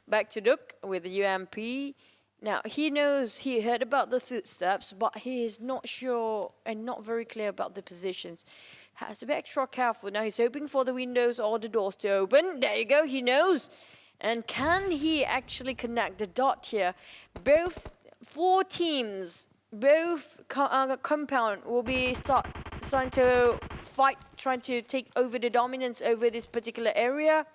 Back to Duke with the UMP. Now, he heard about the footsteps, but he is not sure and not very clear about the positions. Has to be extra careful. Now he's hoping for the windows or the doors to open. There you go, he knows. And can he actually connect the dot here? Both 4 teams, both compound will be starting to fight, trying to take over the dominance over this particular area.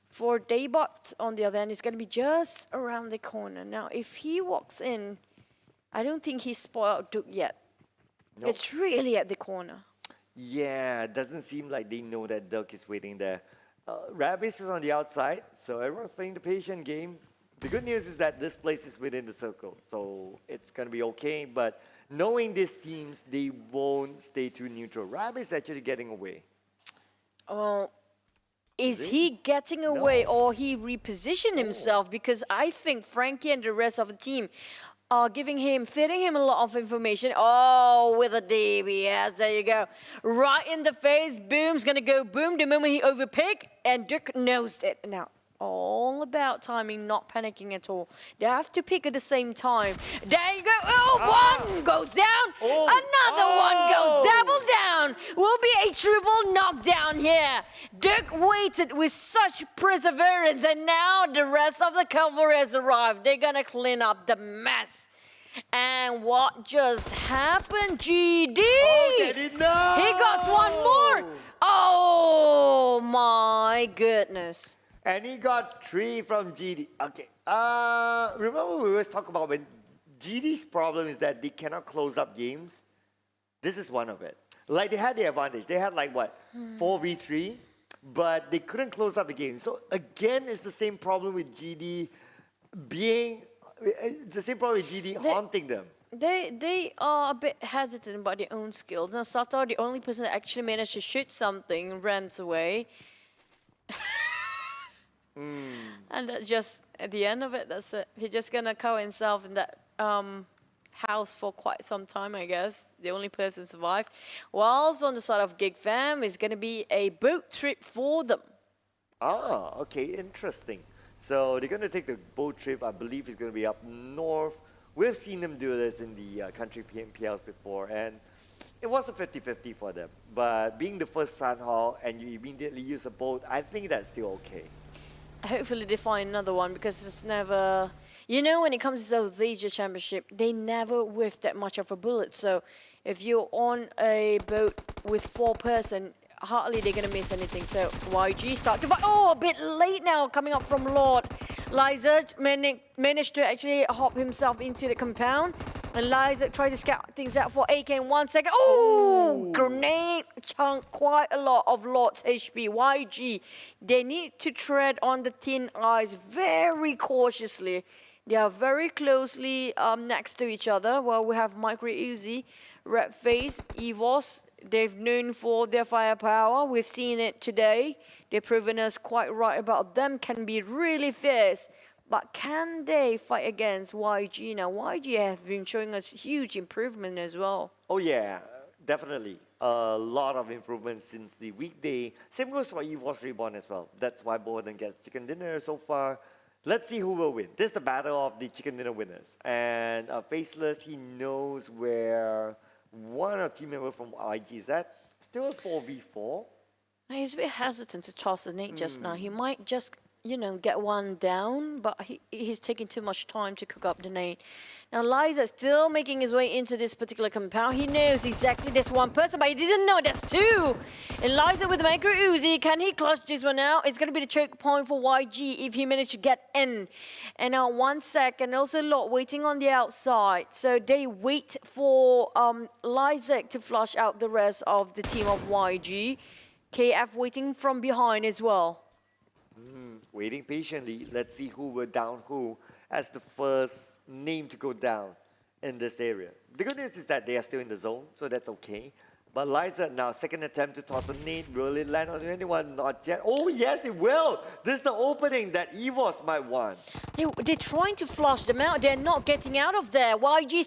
For Daybot, on the other hand, it's going to be just around the corner. Now, if he walks in, I don't think he's spoiled Duke yet. Nope. It's really at the corner. Yeah, it doesn't seem like they know that Dirk is waiting there. Rabbis is on the outside, so everyone's playing the patient game. The good news is that this place is within the circle, so it's going to be okay. But knowing these teams, they won't stay too neutral. Rabbis is actually getting away. Oh, is he getting away or he repositioned himself? Because I think Frankie and the rest of the team are feeding him a lot of information. Oh, with a DBS, there you go. Right in the face, boom's gonna go boom the moment he overpick, and Dirk knows it. Now, all about timing, not panicking at all. They have to pick at the same time. There you go. Oh, one goes down. Another one goes double down. Will be a triple knockdown here. Dirk waited with such perseverance, and now the rest of the cavalry has arrived. They're gonna clean up the mess. And what just happened, GD? Daddy, no! He got one more. Oh my goodness. And he got 3 from GD. Okay. Remember we always talk about when GD's problem is that they cannot close up games. This is one of it. Like they had the advantage. They had like what? 4v3, but they couldn't close up the game. So again, it's the same problem with GD haunting them. They are a bit hesitant about their own skills. Now Sato, the only person that actually managed to shoot something, runs away. And that just, at the end of it, that's it. He's just gonna cover himself in that house for quite some time, I guess. The only person survived. Whilst on the side of Geek Fam, is gonna be a boat trip for them. Ah, okay, interesting. So they're gonna take the boat trip. I believe it's gonna be up north. We've seen them do this in the country PMPLs before, and it was a 50-50 for them. But being the first Sun Hall and you immediately use a boat, I think that's still okay. Hopefully they find another one, because it's never... You know, when it comes to South Asia Championship, they never whiff that much of a bullet. So if you're on a boat with 4 person, hardly they're going to miss anything. So YG starts to fight. Oh, a bit late now coming up from Lord. Liza managed to actually hop himself into the compound. And Liza tried to scout things out for AK in 1 second. Oh, grenade chunk quite a lot of Lord's HP. YG, they need to tread on the thin ice very cautiously. They are very closely next to each other. While we have Micro Uzi, Red Faze, EVOS. They've known for their firepower. We've seen it today. They've proven us quite right about them. Can be really fierce. But can they fight against YG? Now, YG have been showing us huge improvement as well. Oh yeah, definitely. A lot of improvements since the weekday. Same goes for EVOS Reborn as well. That's why both of them get chicken dinner so far. Let's see who will win. This is the battle of the chicken dinner winners. And Faceless, he knows where one of team member from YG is at. Still a 4v4. He's a bit hesitant to toss the nade just now. He might just, you know, get one down, but he's taking too much time to cook up the nade. Now, Liza still making his way into this particular compound. He knows exactly there's one person, but he didn't know there's 2. And Liza with the Micro Uzi, can he clutch this one out? It's going to be the choke point for YG if he managed to get in. And now 1 sec, and also Lot waiting on the outside. So they wait for Liza to flush out the rest of the team of YG. KF waiting from behind as well. Waiting patiently. Let's see who will down who as the first name to go down in this area. The good news is that they are still in the zone, so that's okay. But Liza now, second attempt to toss a nade. Will it land on anyone? Not yet. Oh yes, it will. This is the opening that EVOS might want. They're trying to flush them out. They're not getting out of there. YG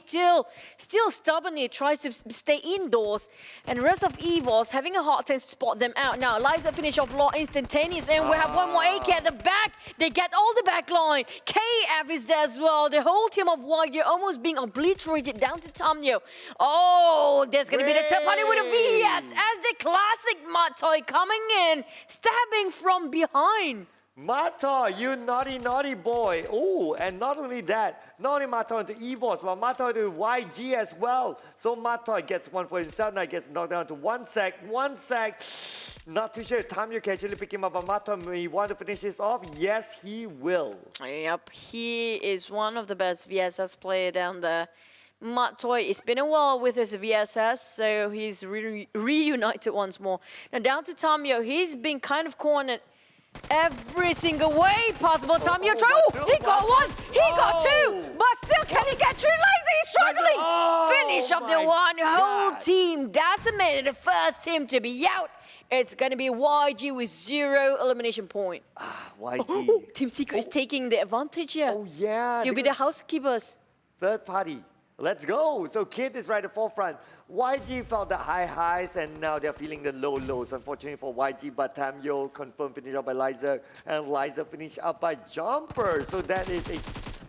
still stubbornly tries to stay indoors. And the rest of EVOS having a hard time to spot them out. Now, Liza finish off Law instantaneous. And we have one more AK at the back. They get all the back line. KF is there as well. The whole team of YG almost being obliterated down to Tamyo. Oh, there's going to be the third party with a VS as the classic Matoy coming in, stabbing from behind. Matoy, you naughty boy. Oh, and not only that, not only Matoy to EVOS, but Matoy to YG as well. So Matoy gets one for himself, now gets knocked down to 1 sec. 1 sec. Not too sure if Tamyo can actually pick him up, but Matoy, may he want to finish this off? Yes, he will. Yep, he is one of the best VSS player down there. Matoy, it's been a while with his VSS, so he's reunited once more. Now down to Tamyo, he's been kind of cornered every single way possible. Tamyo try. Oh, he got 1, he got 2, but still can he get 3 lives? He's struggling. Finish up the one. Whole team decimated. The first team to be out. It's going to be YG with 0 elimination point. YG. Team Secret is taking the advantage here. Oh yeah. You'll be the housekeepers. Third party. Let's go. So Kid is right at forefront. YG felt the high highs and now they're feeling the low lows. Unfortunately for YG, but Tamyo confirmed finish up by Liza and Liza finished up by Jumper. So that is a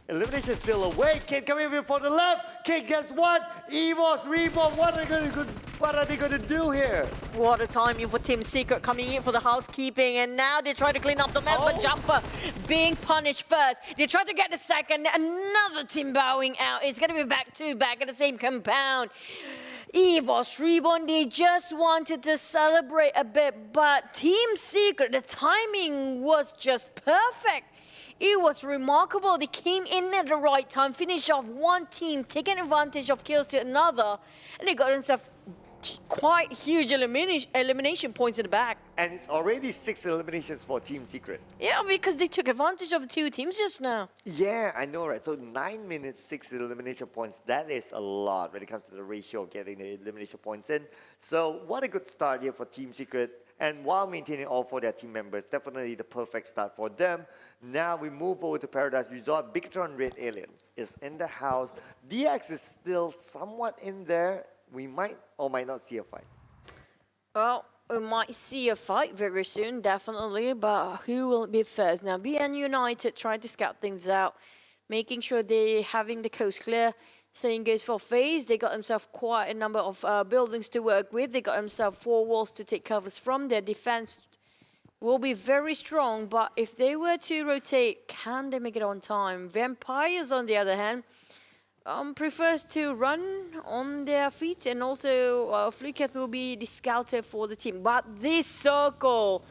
elimination still away. Kid coming in for the left. Kid, guess what? EVOS Reborn. What are they going to do here? What a timing for Team Secret coming in for the housekeeping, and now they try to clean up the mess, but Jumper being punished first. They try to get the second, another team bowing out. It's going to be back to back at the same compound. EVOS Reborn, they just wanted to celebrate a bit, but Team Secret, the timing was just perfect. It was remarkable. They came in at the right time, finished off one team, taking advantage of kills to another, and they got themselves quite huge elimination points in the back. And it's already 6 eliminations for Team Secret. Yeah, because they took advantage of the two teams just now. Yeah, I know, right? So 9 minutes, 6 elimination points. That is a lot when it comes to the ratio of getting the elimination points in. So what a good start here for Team Secret. And while maintaining all 4 their team members, definitely the perfect start for them. Now we move over to Paradise Resort. Bigatron Red Aliens is in the house. DX is still somewhat in there. We might or might not see a fight. Well, we might see a fight very soon, definitely, but who will it be first? Now, BN United trying to scout things out, making sure they're having the coast clear. Same goes for Faze. They got themselves quite a number of buildings to work with. They got themselves 4 walls to take covers from. Their defense will be very strong, but if they were to rotate, can they make it on time? Vampires, on the other hand, prefers to run on their feet, and also Fluket will be the scouter for the team. But this circle,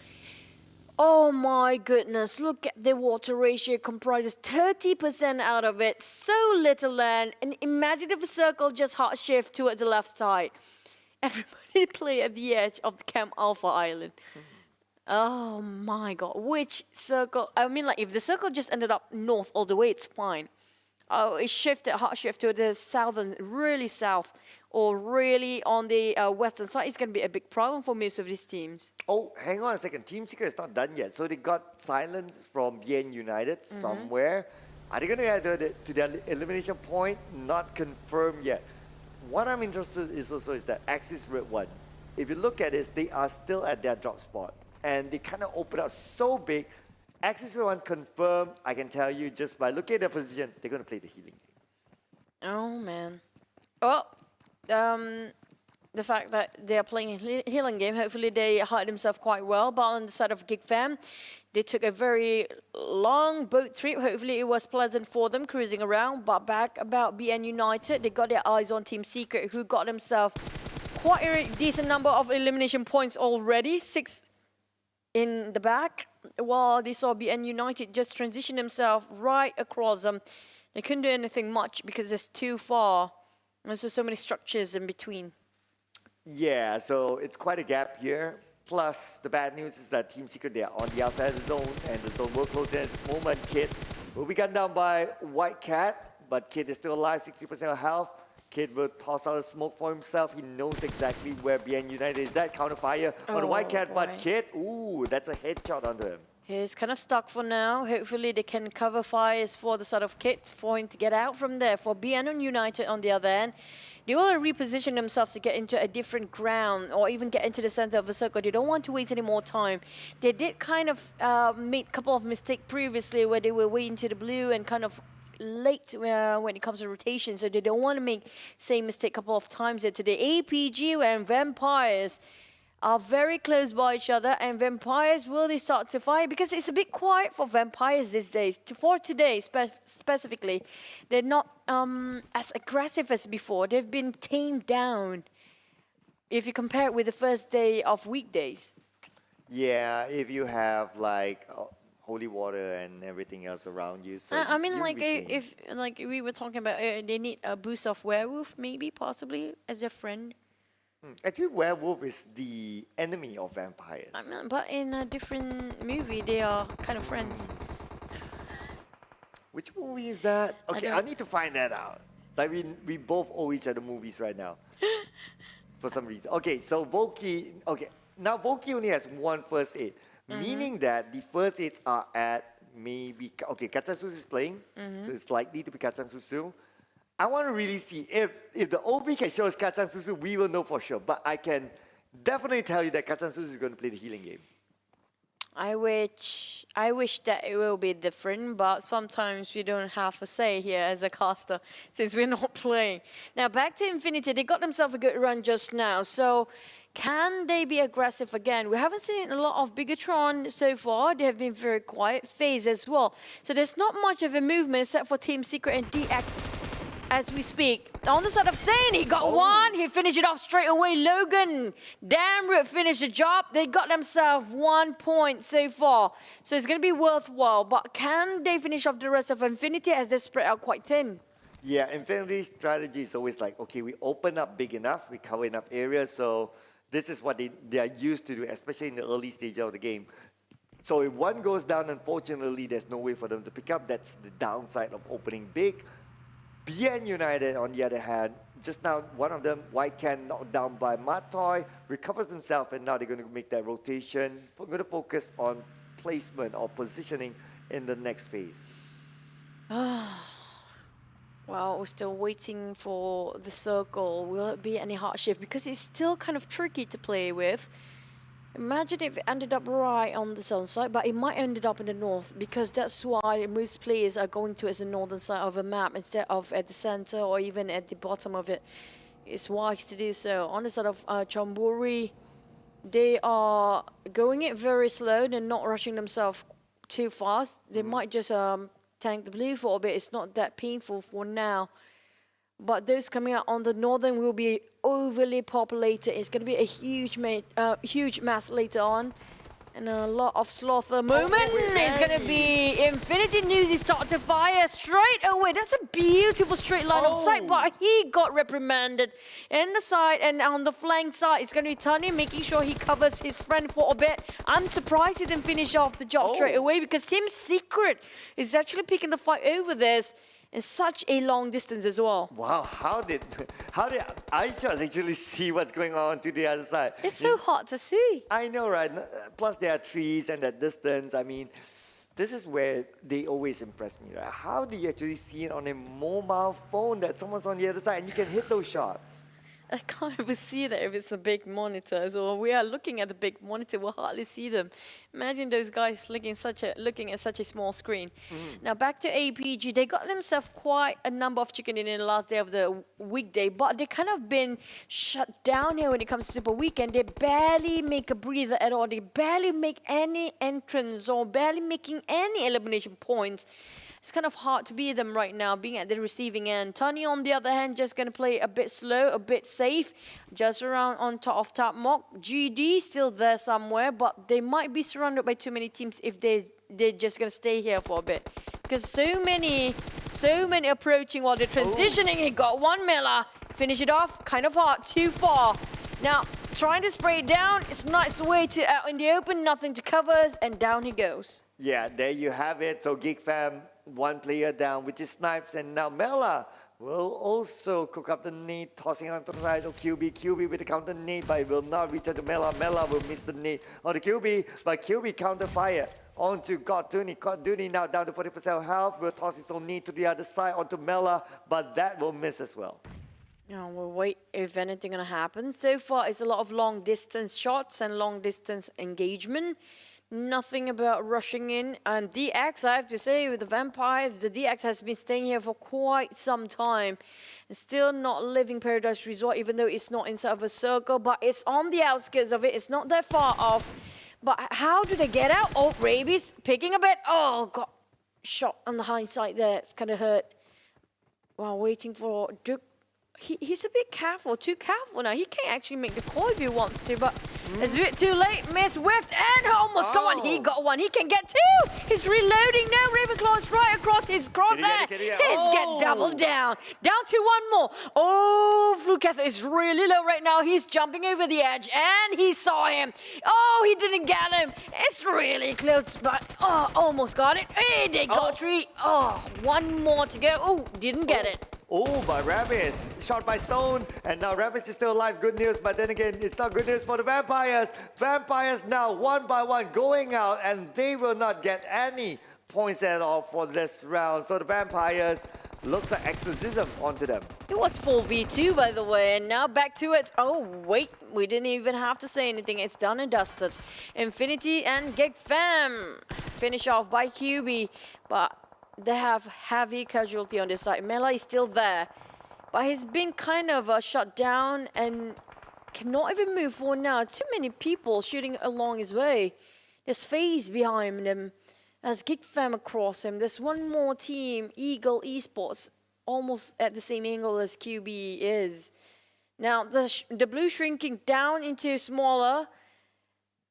oh my goodness, look at the water ratio, comprises 30% out of it, so little land, and imagine if a circle just hard shift towards the left side. Everybody play at the edge of the Camp Alpha Island. Oh my god, which circle? I mean, like, if the circle just ended up north all the way, it's fine. Oh, it shifted, hard shift to the southern, really south, or really on the western side. It's going to be a big problem for most of these teams. Oh, hang on a second. Team Secret is not done yet. So they got silence from BN United somewhere. Are they going to get to their elimination point? Not confirmed yet. What I'm interested in also is that Axis Red 1. If you look at this, they are still at their drop spot. And they kind of open up so big. Axis Red 1 confirmed, I can tell you, just by looking at their position, they're going to play the healing game. Oh, man. Oh, the fact that they are playing a healing game, hopefully they hide themselves quite well. But on the side of Geek Fam, they took a very long boat trip. Hopefully it was pleasant for them cruising around. But back about BN United, they got their eyes on Team Secret, who got themselves quite a decent number of elimination points already. 6 in the back. While they saw BN United just transition themselves right across them. They couldn't do anything much because it's too far. There's just so many structures in between. Yeah, so it's quite a gap here. Plus, the bad news is that Team Secret, they are on the outside of the zone, and the zone will close in at this moment. Kid will be gunned down by White Cat, but Kid is still alive, 60% of health. Kid will toss out a smoke for himself. He knows exactly where BN United is at. Counterfire on the White Cat, but Kid, ooh, that's a headshot onto him. He's kind of stuck for now. Hopefully they can cover fires for the sort of Kid for him to get out from there. For BN United on the other hand, they will reposition themselves to get into a different ground or even get into the center of the circle. They don't want to waste any more time. They did kind of make a couple of mistakes previously where they were way into the blue and kind of late when it comes to rotation, so they don't want to make same mistake a couple of times here today. APG and Vampires are very close by each other, and Vampires will start to fight because it's a bit quiet for Vampires these days. For today specifically, they're not as aggressive as before. They've been tamed down if you compare it with the first day of weekdays. Yeah, if you have like holy water and everything else around you. So I mean, like if like we were talking about, they need a boost of werewolf, maybe possibly as their friend. Actually, werewolf is the enemy of vampires. I mean, but in a different movie, they are kind of friends. Which movie is that? Okay, I need to find that out. Like we both owe each other movies right now, for some reason. Okay, so Volky. Okay, now Volky only has 1 first aid. Meaning that the first aids are at maybe, okay, Kacang Susu is playing, so it's likely to be Kacang Susu. I want to really see if the OB can show us Kacang Susu, we will know for sure. But I can definitely tell you that Kacang Susu is going to play the healing game. I wish that it will be different, but sometimes we don't have a say here as a caster since we're not playing. Now back to Infinity, they got themselves a good run just now. So can they be aggressive again? We haven't seen a lot of Bigatron so far. They have been very quiet. Faze as well. So there's not much of a movement except for Team Secret and DX as we speak. On the side of Zane, he got one. He finished it off straight away. Logan, Damrit finished the job. They got themselves 1 point so far. So it's going to be worthwhile. But can they finish off the rest of Infinity as they spread out quite thin? Yeah, Infinity's strategy is always like, okay, we open up big enough, we cover enough areas. So this is what they are used to do, especially in the early stage of the game. So if one goes down, unfortunately, there's no way for them to pick up. That's the downside of opening big. BN United, on the other hand, just now, one of them, White Can, knocked down by Matoy, recovers himself, and now they're going to make that rotation. We're going to focus on placement or positioning in the next phase. Well, we're still waiting for the circle. Will it be any hard shift? Because it's still kind of tricky to play with. Imagine if it ended up right on the southern side, but it might ended up in the north, because that's why most players are going towards the northern side of a map instead of at the center or even at the bottom of it. It's wise to do so. On the side of Chonburi, they are going it very slow. They're not rushing themselves too fast. They might just tank the blue for a bit. It's not that painful for now. But those coming out on the northern will be overly populated. It's going to be a huge mass later on. And a lot of slaughter moment. It's going to be Infinity News. He started to fire straight away. That's a beautiful straight line of sight, but he got reprimanded. In the side and on the flank side, it's going to be Tani making sure he covers his friend for a bit. I'm surprised he didn't finish off the job straight away, because Team Secret is actually picking the fight over this. In such a long distance as well. Wow, how did iShots actually see what's going on to the other side? It's so hard to see. I know, right? Plus there are trees and that distance. I mean, this is where they always impress me, right? How do you actually see it on a mobile phone that someone's on the other side and you can hit those shots? I can't even see that if it's a big monitor. So we are looking at the big monitor, we'll hardly see them. Imagine those guys looking at such a small screen. Now back to APG, they got themselves quite a number of chicken in the last day of the weekday, but they kind of been shut down here when it comes to Super Weekend. They barely make a breather at all. They barely make any entrance or barely making any elimination points. It's kind of hard to beat them right now, being at the receiving end. Tony, on the other hand, just going to play a bit slow, a bit safe, just around on top of top mock. GD still there somewhere, but they might be surrounded by too many teams if they're just going to stay here for a bit. Because so many approaching while they're transitioning. He got one Mela. Finish it off, kind of hard, too far. Now, trying to spray it down, it's not its way to out in the open, nothing to covers, and down he goes. Yeah, there you have it. So Geek Fam, one player down, which is Snipes, and now Mela will also cook up the nade, tossing onto the side of QB with the counter nade, but it will not reach out to Mela. Mela will miss the nade on the QB, but QB counter fire onto Goduni. Goduni now down to 40% health, will toss his own nade to the other side onto Mela, but that will miss as well. Yeah, we'll wait if anything gonna happen. So far, it's a lot of long distance shots and long distance engagement. Nothing about rushing in. And DX, I have to say, with the Vampires, the DX has been staying here for quite some time. And still not living Paradise Resort, even though it's not inside of a circle, but it's on the outskirts of it. It's not that far off. But how do they get out? Oh, Rabies picking a bit. Oh, got shot on the hindsight there. It's kind of hurt. While waiting for Duke. He's a bit careful, too careful now. He can't actually make the call if he wants to, but it's a bit too late. Miss whiffed and almost got one. He got one. He can get two. He's reloading now. Ravenclaw's right across his crosshair. He's get doubled down. Down to one more. Oh, Fluketh is really low right now. He's jumping over the edge and he saw him. Oh, he didn't get him. It's really close, but almost got it. Hey, they got three. Oh, one more to go. Oh, didn't get it. Oh, by Rabbits, shot by Stone, and now Rabbits is still alive. Good news, but then again, it's not good news for the Vampires. Vampires now, one by one, going out, and they will not get any points at all for this round. So the Vampires, looks like exorcism onto them. It was 4v2, by the way, and now back to it. Oh, wait, we didn't even have to say anything. It's done and dusted. Infinity and Geek Fam finish off by QB, but they have heavy casualty on this side. Mela is still there, but he's been kind of shut down and cannot even move forward now. Too many people shooting along his way. There's Faze behind him. There's Geek Fam across him. There's one more team, EVOS Esports, almost at the same angle as QB is. Now, the blue shrinking down into smaller,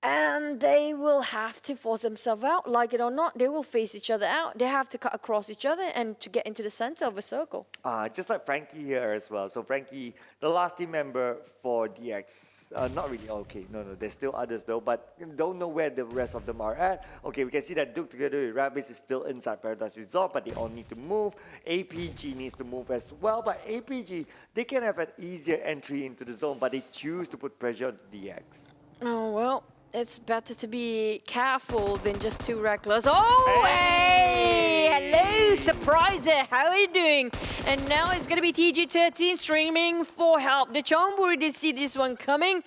and they will have to force themselves out. Like it or not, they will face each other out. They have to cut across each other and to get into the center of a circle. Just like Frankie here as well. So Frankie, the last team member for DX, not really, okay, no, there's still others though, but don't know where the rest of them are at. Okay, we can see that Duke together with Rabbids is still inside Paradise Resort, but they all need to move. APG needs to move as well, but APG, they can have an easier entry into the zone, but they choose to put pressure on DX. Oh, well. It's better to be careful than just too reckless. Oh, hey! Hello, surpriser. How are you doing? And now it's going to be TG13 streaming for help. The Chonburi did see this one coming.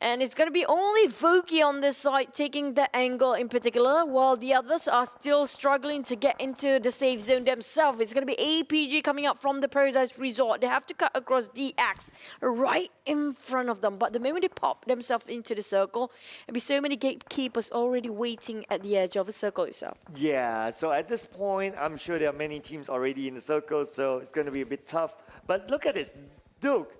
And it's going to be only Voki on this side taking the angle in particular, while the others are still struggling to get into the safe zone themselves. It's going to be APG coming up from the Paradise Resort. They have to cut across DX right in front of them. But the moment they pop themselves into the circle, there'll be so many gatekeepers already waiting at the edge of the circle itself. Yeah, so at this point, I'm sure there are many teams already in the circle, so it's going to be a bit tough. But look at this. Duke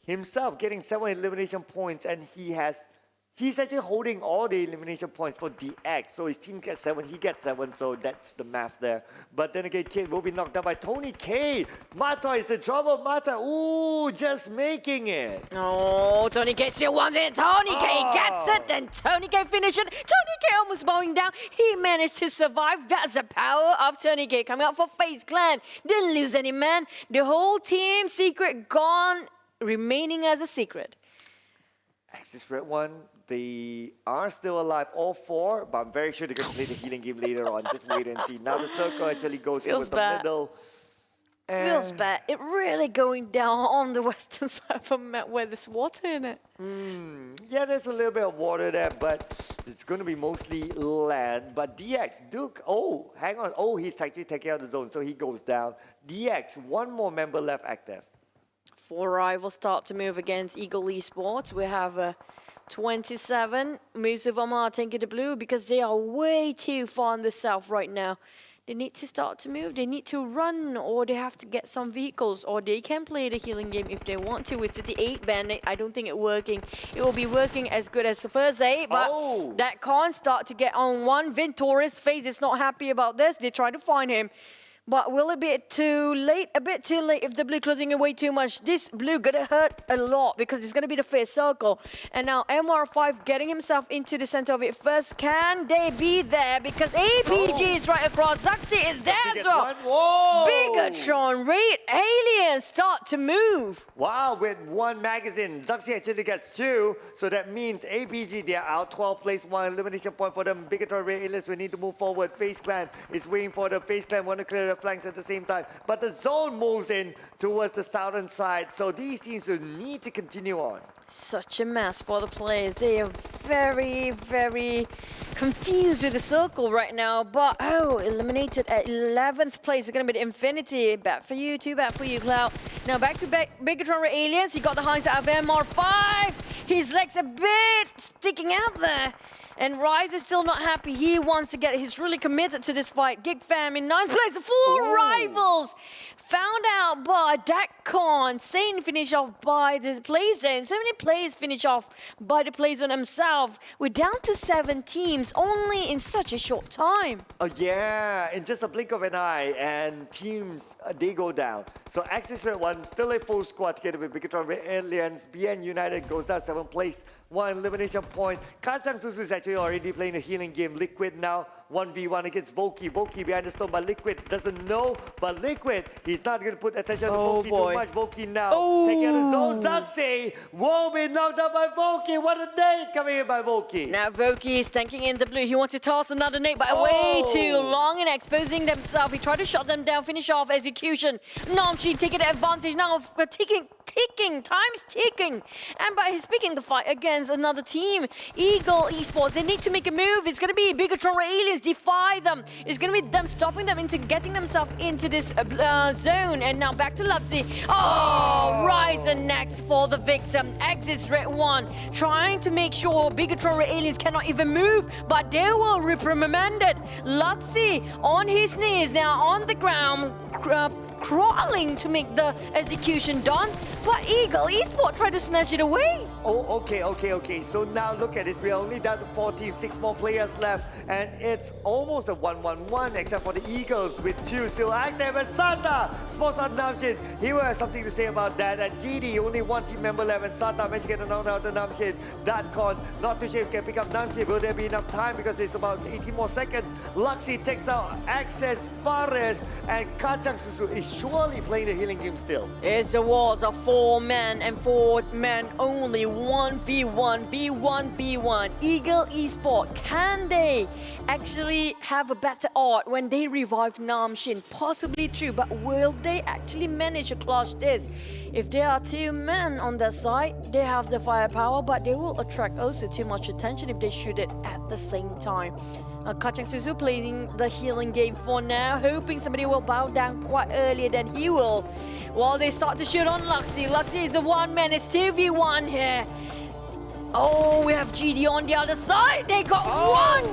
himself getting 7 elimination points, and he's actually holding all the elimination points for DX. So his team gets 7, he gets 7, so that's the math there. But then again, Kate will be knocked down by Tony K. Mata is in trouble. Mata, ooh, just making it. Oh, Tony K still wants it. Tony K gets it, and Tony K finishes it. Tony K almost bowing down. He managed to survive. That's the power of Tony K. Coming out for Faze Clan. Didn't lose any man. The whole team secret gone, remaining as a secret. Axis Red One, they are still alive, all 4, but I'm very sure they're going to play the healing game later on. Just wait and see. Now the circle actually goes towards the middle. Feels bad. It really going down on the western side of the map where there's water in it. Yeah, there's a little bit of water there, but it's going to be mostly land. But DX, Duke, oh, hang on. Oh, he's actually taking out the zone, so he goes down. DX, 1 more member left active. 4 rivals start to move against Eagle Esports. We have 27. Most of them are taking the blue because they are way too far in the south right now. They need to start to move. They need to run, or they have to get some vehicles, or they can play the healing game if they want to. With the 8 bandit, I don't think it's working. It will be working as good as the first 8, but that can't start to get on one. Ventoris Faze is not happy about this. They try to find him. But will it be too late? A bit too late if the blue closing away too much. This blue gonna hurt a lot because it's gonna be the first circle. And now MR5 getting himself into the center of it first. Can they be there? Because APG is right across. Zaxi is there as well. Bigatron, Raid, Aliens start to move. Wow, with 1 magazine, Zaxi actually gets 2. So that means APG, they are out 12 place, 1 elimination point for them. Bigatron, Raid, Aliens, we need to move forward. Faze Clan is waiting for the Faze Clan, want to clear the flanks at the same time. But the zone moves in towards the southern side. So these teams will need to continue on. Such a mess for the players. They are very, very confused with the circle right now. But, oh, eliminated at 11th place. It's going to be the Infinity. Bad for you, too bad for you, Cloud. Now back to Bigatron Aliens. He got the highs out of MR5. His legs a bit sticking out there. And Rise is still not happy. He wants to get it. He's really committed to this fight. Geek Fam in 9th place. 4 rivals. Found out by Dakcon. Sane finish off by the play zone. So many players finish off by the play zone himself. We're down to 7 teams only in such a short time. Oh yeah, in just a blink of an eye, and teams, they go down. So Axis Red One, still a full squad together with Bigatron Red Aliens. BN United goes down 7th place. 1 elimination point. Kacang Susu is actually already playing a healing game. Liquid now 1v1 against Voki. Voki behind the stone, but Liquid doesn't know. But Liquid, he's not going to put attention to Voki too much. Voki now taking out his own. Zaxi will be knocked out by Voki. What a nade coming in by Voki. Now Voki is tanking in the blue. He wants to toss another nade, but way too long and exposing themselves. He tried to shut them down, finish off execution. Namchi taking advantage now of time's ticking. And by he's picking the fight against another team, Eagle Esports. They need to make a move. It's going to be Bigatron Aliens defy them. It's going to be them stopping them into getting themselves into this zone. And now back to Lutzi. Oh, Ryzen next for the victim. Exits Red One, trying to make sure Bigatron Aliens cannot even move, but they will reprimand it. Lutzi on his knees now on the ground. crawling to make the execution done, but Eagle Esports tried to snatch it away. Oh, okay. So now look at this. We are only down to 4 teams, 6 more players left, and it's almost a 1-1-1 except for the Eagles with 2 still active. And Sata sports on Namshin. He will have something to say about that. And GD, only 1 team member left, and Sata managed to get a knockdown to Namshin. Datcon, not too sure if he can pick up Namshin. Will there be enough time? Because it's about 18 more seconds. Luxy takes out Access, Fares, and Kacang Susu is surely playing the healing game still. It's a wars of 4-man and 4-man only. 1v1, v1v1. Eagle Esports, can they actually have a better odds when they revive Namshin? Possibly true, but will they actually manage to clutch this? If there are 2 men on their side, they have the firepower, but they will attract also too much attention if they shoot it at the same time. Kacang Susu playing the healing game for now, hoping somebody will bow down quite earlier than he will. While they start to shoot on Luxy. Luxy is a 1-man, it's 2v1 here. Oh, we have GD on the other side. They got 1!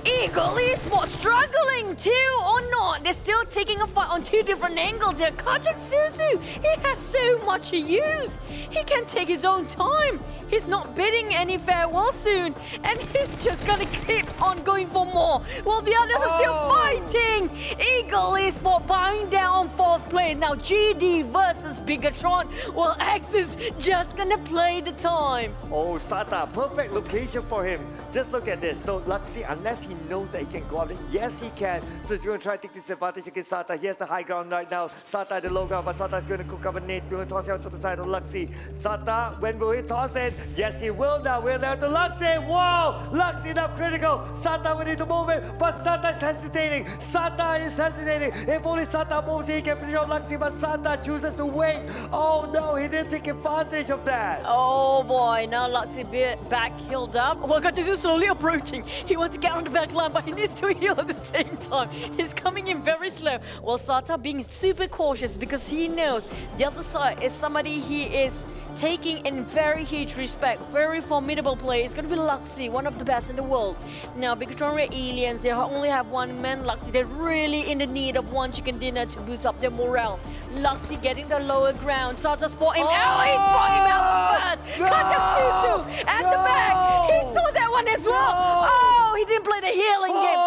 Eagle Esports struggling too or not. They're still taking a fight on 2 different angles here. Kacang Susu, he has so much to use. He can take his own time. He's not bidding any farewell soon. And he's just gonna keep on going for more. While the others are still fighting. Eagle Esports bowing down 4th place. Now GD versus Bigatron. Well, X is just gonna play the time. Oh, Sata, perfect location for him. Just look at this. So Luxy, unless he knows that he can go up, yes he can. So he's going to try to take this advantage against Sata. He has the high ground right now. Sata at the low ground, but Sata is going to cook up a nade. Going to toss it out to the side of Luxy. Sata, when will he toss it? Yes, he will now. We're there to Luxy. Whoa! Luxy now critical. Sata we need to move it, but Sata is hesitating. Sata is hesitating. If only Sata moves, he can finish off Luxy, but Sata chooses to wait. Oh no, he didn't take advantage of that. Oh boy, now Luxy back healed up. Well, Kacang is slowly approaching. He wants to get on the back line, but he needs to heal at the same time. He's coming in very slow. Well, Sata being super cautious because he knows the other side is somebody he is taking in very huge respect. Very formidable player. It's going to be Luxy, one of the best in the world. Now, Bigatron Red Aliens, they only have 1 man. Luxy, they're really in the need of 1 chicken dinner to boost up their morale. Luxy getting the lower ground. Sata spot him out. He spot him out first. Kacang Susu at the back. He saw that one as well. Oh, he didn't play the healing game.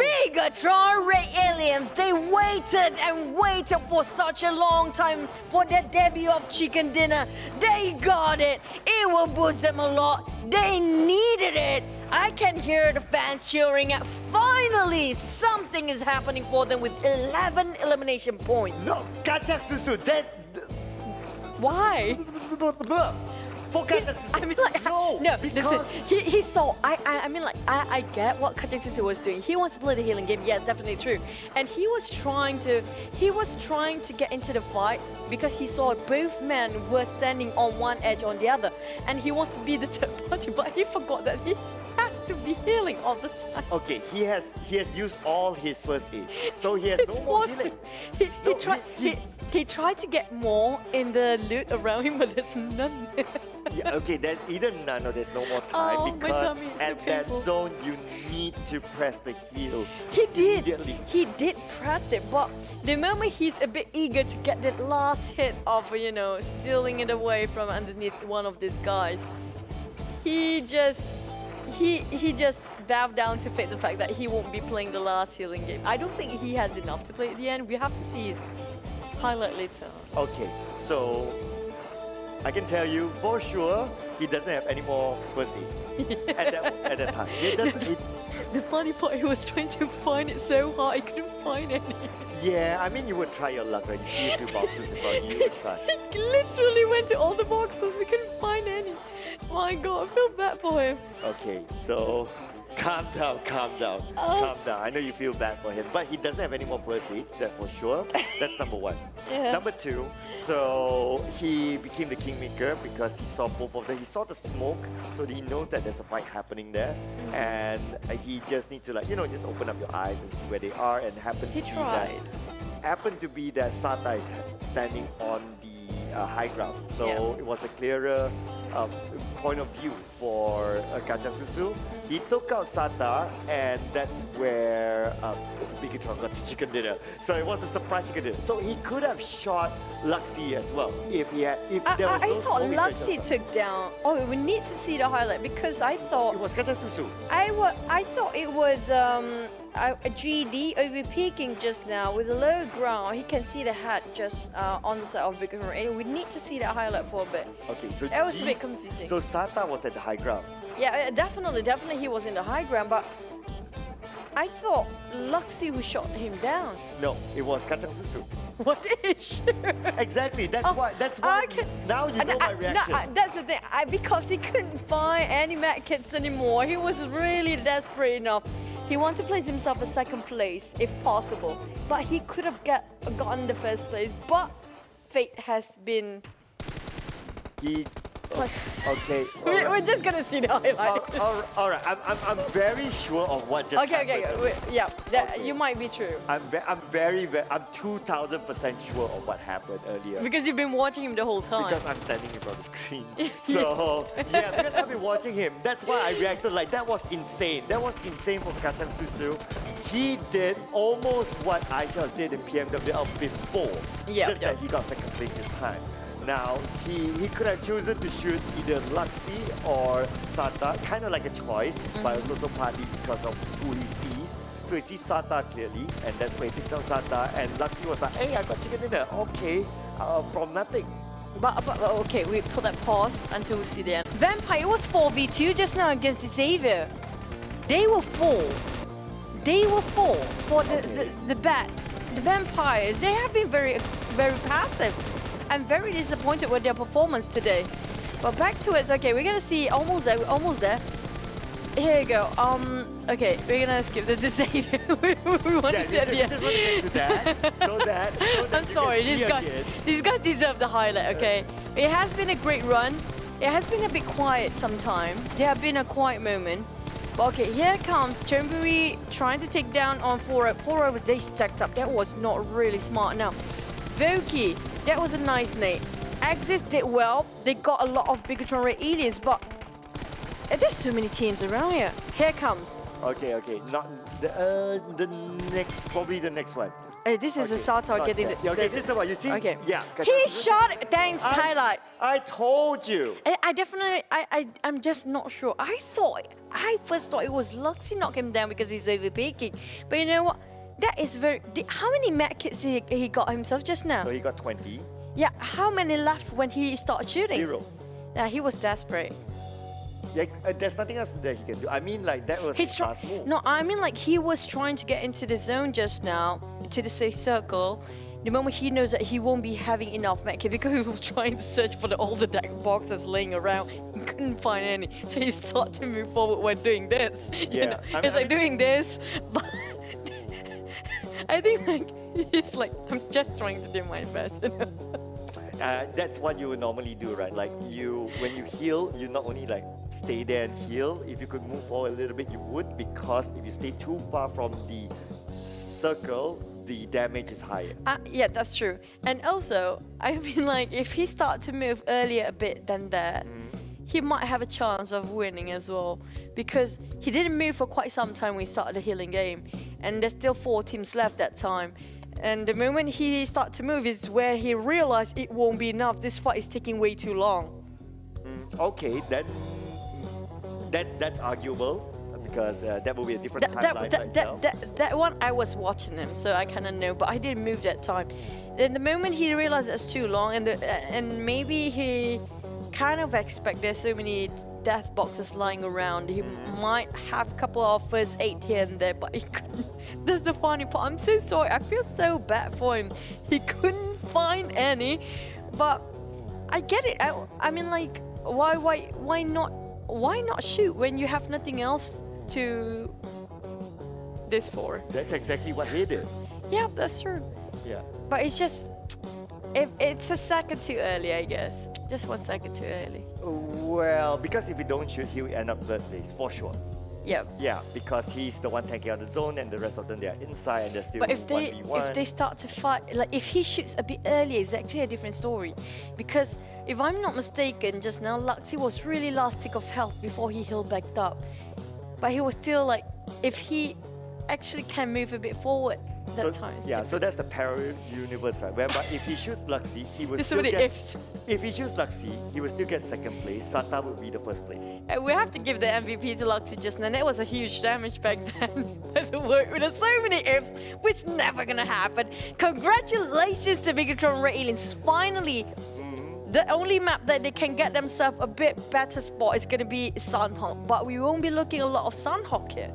Bigatron Red Aliens, they waited and waited for such a long time for their debut of chicken dinner. They got it. It will boost them a lot. They needed it. I can hear the fans cheering at finally something is happening for them with 11 elimination points. No, Kacang Susu, that... Why? For Kacang Susu. I mean, like, no, because he saw. I mean, like, I get what Kacang Susu was doing. He wants to play the healing game. Yes, definitely true. And he was trying to get into the fight because he saw both men were standing on one edge on the other, and he wants to be the third party. But he forgot that he has to be healing all the time. Okay, he has used all his first aid, so he has no more healing. He tried to get more in the loot around him, but there's none there. Yeah, okay, there's either none or there's no more time because at that zone you need to press the heal. He did press it, but the moment he's a bit eager to get that last hit of, stealing it away from underneath one of these guys, he just bowed down to the fact that he won't be playing the last healing game. I don't think he has enough to play at the end. We have to see his highlight later. Okay, so I can tell you for sure he doesn't have any more first aids at that time. The funny part, he was trying to find it so hard, he couldn't find any. Yeah, I mean, you would try your luck, right? You see a few boxes in front of you, it's fine. He literally went to all the boxes, he couldn't find any. My God, I feel bad for him. Okay, so calm down. Calm down. I know you feel bad for him, but he doesn't have any more first aids, that's for sure. That's number 1. Yeah. Number 2, so he became the kingmaker because he saw both of them. He saw the smoke, so he knows that there's a fight happening there, and he just needs to just open up your eyes and see where they are. And happen to be that Sata is standing on the high ground. So Yeah. it was a clearer point of view for Kacang Susu. He took out Sata, and that's where Bigatron got the chicken dinner. So it was a surprise chicken dinner. So he could have shot Luxy as well if there was I no thought smoke Luxy detector. took down. Oh, we need to see the highlight because I thought It was Kacang Susu. I thought it was a GD overpeaking just now with a low ground. He can see the hat just on the side of Bigatron. And we need to see that highlight for a bit. Okay, so That was a bit confusing. So Sata was at the high ground. Yeah, definitely he was in the high ground, but I thought Luxy who shot him down. No, it was Kacang Susu. What is? Exactly. That's why. Okay. Now you know my reaction. That's the thing. Because he couldn't find any med kits anymore. He was really desperate enough. He wanted to place himself a second place if possible, but he could have gotten the first place. But fate has been. Okay. We're just gonna see the highlight. All right. I'm very sure of what just happened. Okay. You might be true. I'm 2000% sure of what happened earlier. Because you've been watching him the whole time. Because I'm standing in front of the screen. So yeah, because I've been watching him. That's why I reacted like that was insane. That was insane from Kacang Susu. He did almost what Aisha's did in PMWL before. Just that he got second place this time. Now, he could have chosen to shoot either Luxy or Sata, kind of like a choice, but also partly because of who he sees. So he sees Sata clearly, and that's why he picks out Sata, and Luxy was like, hey, I got chicken dinner. Okay, from nothing. But okay, we put that pause until we see the end. Vampire was 4v2 just now against the Xavier. They were 4. They were 4 for the Vampires. They have been very passive. I'm very disappointed with their performance today. But back to it. Okay, we're gonna see almost there. We're almost there. Here you go. Okay, we're gonna skip the Xavier. we want to see at the end. Just want to get to that, so that I'm sorry, these guys deserve the highlight, okay? It has been a great run. It has been a bit quiet sometime. There have been a quiet moment. But okay, here comes Chonburi trying to take down on 4-over. They stacked up. That was not really smart enough. Voki, that was a nice nade. Axis did well. They got a lot of Bigatron Red aliens, but there's so many teams around here. Here comes. Okay. Not the next, probably the next one. This is a Sata getting the... Okay, this is the one. You see? Okay. Yeah. He shot it. Thanks, highlight. I told you. I'm just not sure. I first thought it was Luxy knock him down because he's overpeaking. But you know what? That is very... How many med kits he got himself just now? So he got 20. Yeah, how many left when he started shooting? 0. Yeah, he was desperate. Yeah, there's nothing else that he can do. I mean, like, that was his last move. No, I mean, like, he was trying to get into the zone just now, to the safe circle. The moment he knows that he won't be having enough medkit because he was trying to search for all the deck boxes laying around, he couldn't find any. So he started to move forward when doing this. Yeah. It's like doing this, but I think like he's like, I'm just trying to do my best. That's what you would normally do, right? Like when you heal, you not only like stay there and heal. If you could move forward a little bit, you would, because if you stay too far from the circle, the damage is higher. Yeah, that's true. And also, I mean, like, if he started to move earlier a bit than that, he might have a chance of winning as well. Because he didn't move for quite some time when he started the healing game. And there's still 4 teams left that time. And the moment he started to move is where he realized it won't be enough. This fight is taking way too long. Okay, that's arguable. Because that will be a different timeline by itself. That one, I was watching him, so I kind of know, but I didn't move that time. Then the moment he realized it's too long, and maybe he kind of expect there's so many death boxes lying around, he might have a couple of first aid here and there, but he couldn't. That's the funny part. I'm so sorry. I feel so bad for him. He couldn't find any, but I get it. I mean, like, why not shoot when you have nothing else to this for? That's exactly what he did. Yeah, that's true. Yeah. But it's just, it's a second too early, I guess. Just 1 second too early. Well, because if you don't shoot, he will end up third place for sure. Yep. Yeah, because he's the one tanking out the zone and the rest of them they are inside and they're still But if 1v1. they start to fight, like if he shoots a bit earlier, it's actually a different story. Because if I'm not mistaken, just now Luxy was really last tick of health before he healed back up. But he was still like, if he actually can move a bit forward that time. It's so that's the parallel universe, right? Whereby if he shoots Luxy, he will There's still so many get. ifs. If he shoots Luxy, he will still get second place. Sata will be the first place. And we have to give the MVP to Luxy just now. That was a huge damage back then. There's so many ifs, which never gonna happen. Congratulations to Bigatron Red Aliens. Finally, the only map that they can get themselves a bit better spot is gonna be Sunhawk. But we won't be looking a lot of Sunhawk here.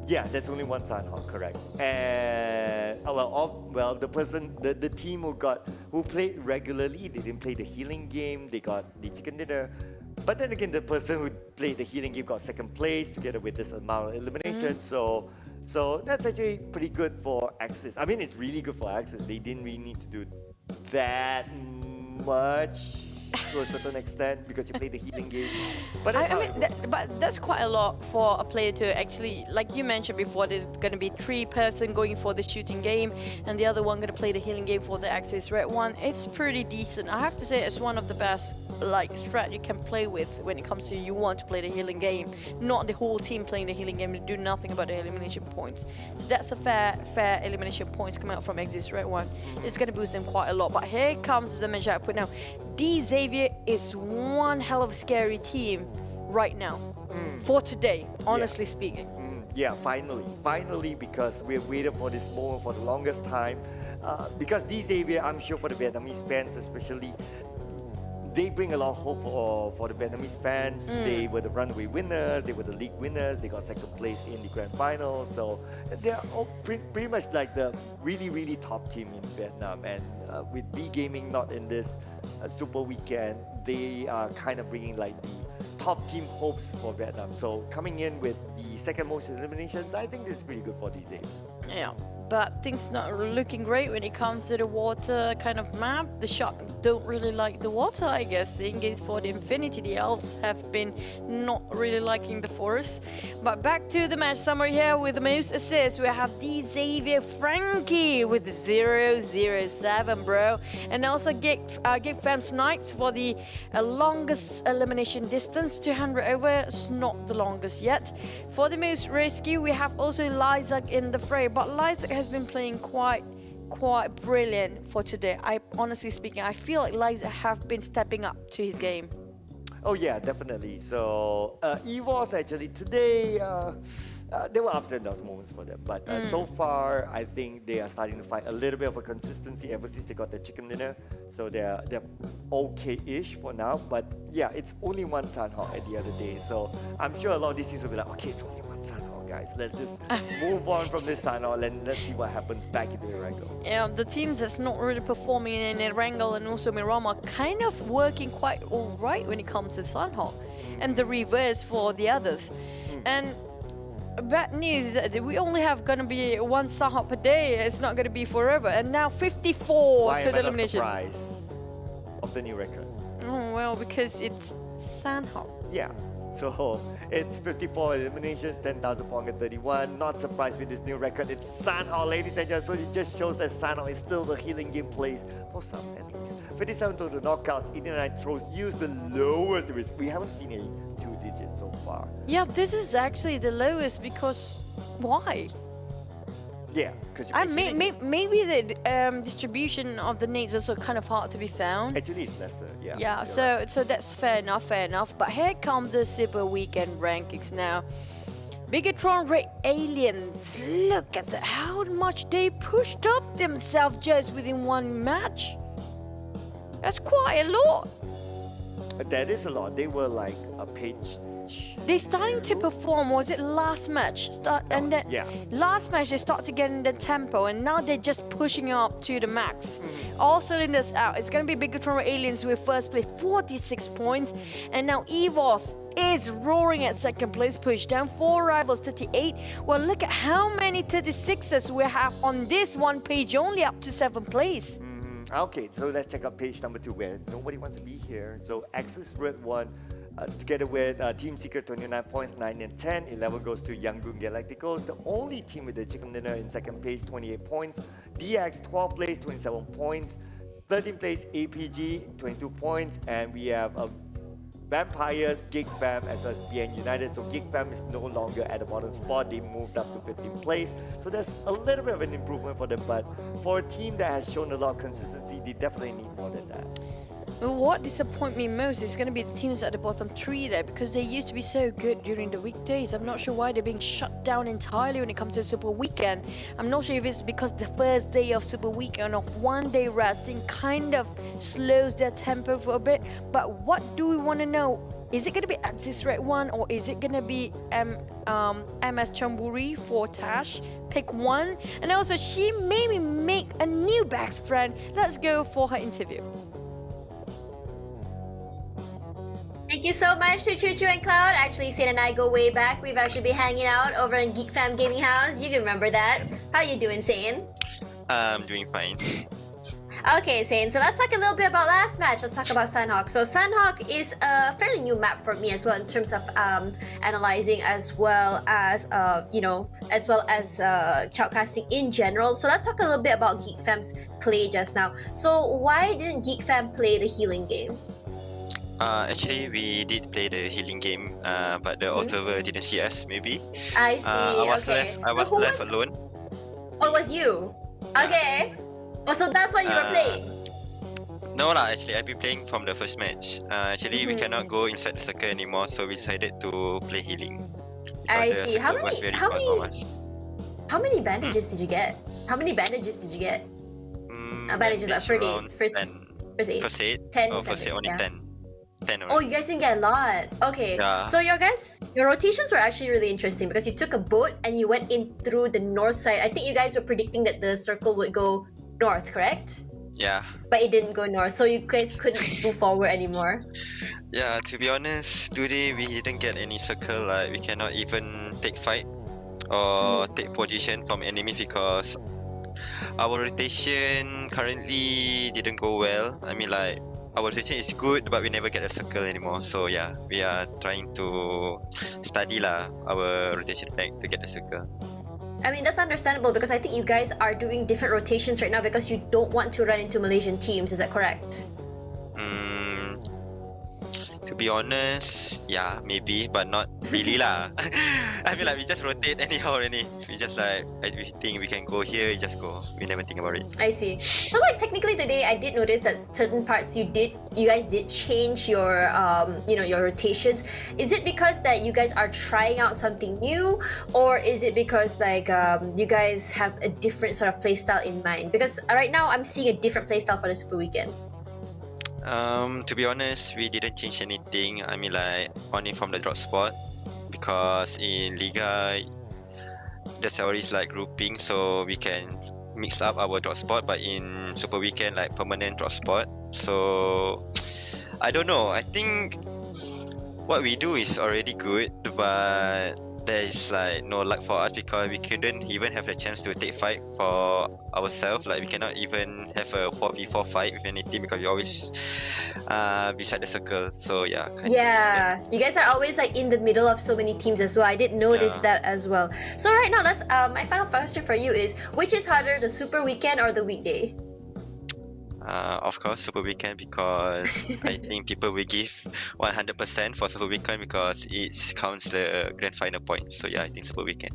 Yeah, there's only one Sunhawk, correct. And the team who played regularly, they didn't play the healing game. They got the chicken dinner. But then again, the person who played the healing game got second place together with this amount of elimination. So that's actually pretty good for Axis. I mean, it's really good for Axis. They didn't really need to do that much to a certain extent because you play the healing game. But but that's quite a lot for a player to actually, like you mentioned before, there's going to be 3 person going for the shooting game and the other one going to play the healing game for the Axis Red one. It's pretty decent. I have to say it's one of the best strat you can play with when it comes to you want to play the healing game, not the whole team playing the healing game and do nothing about the elimination points. So that's a fair elimination points coming out from Axis Red one. It's going to boost them quite a lot. But here comes the match I put now. D Xavier is one hell of a scary team right now for today, honestly speaking. Yeah, finally, because we've waited for this moment for the longest time. Because D Xavier, I'm sure for the Vietnamese fans especially, they bring a lot of hope for the Vietnamese fans. They were the runaway winners, they were the league winners, they got second place in the grand final. So they're all pretty much like the really top team in Vietnam. And with B Gaming not in this super weekend, they are kind of bringing like the top team hopes for Vietnam. So coming in with the second most eliminations, I think this is pretty good for these days. Yeah, but things not looking great when it comes to the water kind of map. The Shark don't really like the water, I guess. The engage for the Infinity, the Elves have been not really liking the forest. But back to the match summary here with the most assists. We have D Xavier Frankie with 007, bro. And also Geek Fam Snipes for the longest elimination distance, 200 over. It's not the longest yet. For the most rescue, we have also Lysak in the fray. But Lysak has been playing quite brilliant for today. Honestly speaking, I feel like Lysak have been stepping up to his game. Oh yeah, definitely. So EVOS actually today, there were ups and downs moments for them. But so far, I think they are starting to find a little bit of a consistency ever since they got the chicken dinner. So they're okay-ish for now. But yeah, it's only one Sunhawk at the other day. So I'm sure a lot of these teams will be like, okay, it's only one Sunhawk, guys. Let's just move on from this Sunhawk and let's see what happens back in the Erangel. Yeah, the teams that's not really performing in Erangel and also Miramar kind of working quite alright when it comes to Sunhawk. And the reverse for the others. And bad news is that we only have gonna be one Sunhawk per day. It's not gonna be forever. And now 54 Why to am the I not elimination. surprised of the new record? Oh well, because it's Sunhawk. Yeah. So it's 54 eliminations, 10,431. Not surprised with this new record. It's Sunhawk, ladies and gentlemen. So it just shows that Sunhawk is still the healing game plays for some at least. 57 total knockouts, 89 throws used, the lowest risk. We haven't seen any 2 digits so far. Yeah, this is actually the lowest because why? Yeah, because maybe the distribution of the nades is also kind of hard to be found. Actually, it's lesser. Yeah. Yeah, so that's fair enough. But here comes the Super Weekend rankings now. Bigatron Red Aliens. Look at how much they pushed up themselves just within one match. That's quite a lot. That is a lot. They were like a page. They're starting to perform. Was it last match? Last match they started to get in the tempo, and now they're just pushing up to the max. All cylinders out. It's gonna be Bigatron Aliens with first place, 46 points, and now EVOS is roaring at second place, pushed down 4 rivals, 38. Well, look at how many 36ers we have on this one page, only up to 7th place. Okay, so let's check out page number 2 where nobody wants to be here. So Axis Red 1. together with Team Secret 29 points, 9 and 10. 11 goes to Yangon Galacticos, the only team with the chicken dinner in second place, 28 points. DX 12 place, 27 points. 13th place APG, 22 points. And we have Vampires, Geek Fam, as well as BN United. So Geek Fam is no longer at the bottom spot. They moved up to 15th place. So there's a little bit of an improvement for them. But for a team that has shown a lot of consistency, they definitely need more than that. What disappoints me most is going to be the teams at the bottom three there, because they used to be so good during the weekdays. I'm not sure why they're being shut down entirely when it comes to Super Weekend. I'm not sure if it's because the first day of Super Weekend of 1 day resting kind of slows their tempo for a bit. But what do we want to know? Is it going to be Axis Red One, or is it going to be MS Chonburi for Tash? Pick one. And also, she made me make a new best friend. Let's go for her interview. Thank you so much to Choo Choo and Cloud. Actually, Sane and I go way back. We've actually been hanging out over in Geek Fam Gaming House. You can remember that. How you doing, Sane? I'm doing fine. Okay, Sane. So let's talk a little bit about last match. Let's talk about Sunhawk. So Sunhawk is a fairly new map for me as well in terms of analyzing, as well as shoutcasting in general. So let's talk a little bit about Geek Fam's play just now. So why didn't Geek Fam play the healing game? Actually, we did play the healing game, but the observer didn't see us. Maybe. I see. I was left alone. Oh, it was you? Okay. Oh, so that's why you were playing? No lah. Actually, I've been playing from the first match. Actually, we cannot go inside the circle anymore, so we decided to play healing. I see. How many bandages did you get? Bandages about first aid. First aid. 10. First aid only 10. 10 Oh, you guys didn't get a lot. Okay. Yeah. So your rotations were actually really interesting because you took a boat and you went in through the north side. I think you guys were predicting that the circle would go north, correct? Yeah. But it didn't go north, so you guys couldn't move forward anymore. Yeah, to be honest, today we didn't get any circle. Like, we cannot even take fight or take position from enemy because our rotation currently didn't go well. I mean, like, our rotation is good, but we never get a circle anymore. So yeah, we are trying to study our rotation back to get the circle. I mean, that's understandable because I think you guys are doing different rotations right now because you don't want to run into Malaysian teams. Is that correct? To be honest, yeah, maybe, but not really lah. I mean, like, we just rotate anyhow already. We just we think we can go here, we just go. We never think about it. I see. So like technically today, I did notice that certain parts you guys did change your your rotations. Is it because that you guys are trying out something new, or is it because like you guys have a different sort of playstyle in mind? Because right now I'm seeing a different playstyle for the Super Weekend. To be honest, we didn't change anything. I mean, like, only from the drop spot, because in Liga there's always like grouping, so we can mix up our drop spot. But in Super Weekend, like, permanent drop spot. So I don't know. I think what we do is already good, but there is like no luck for us because we couldn't even have the chance to take fight for ourselves. Like, we cannot even have a 4v4 fight with any team because we always beside the circle. So yeah. You guys are always like in the middle of so many teams as well. I did notice that as well. So right now, let's my final question for you is, which is harder, the Super Weekend or the weekday? Of course, Super Weekend, because I think people will give 100% for Super Weekend because it counts the grand final points. So yeah, I think Super Weekend.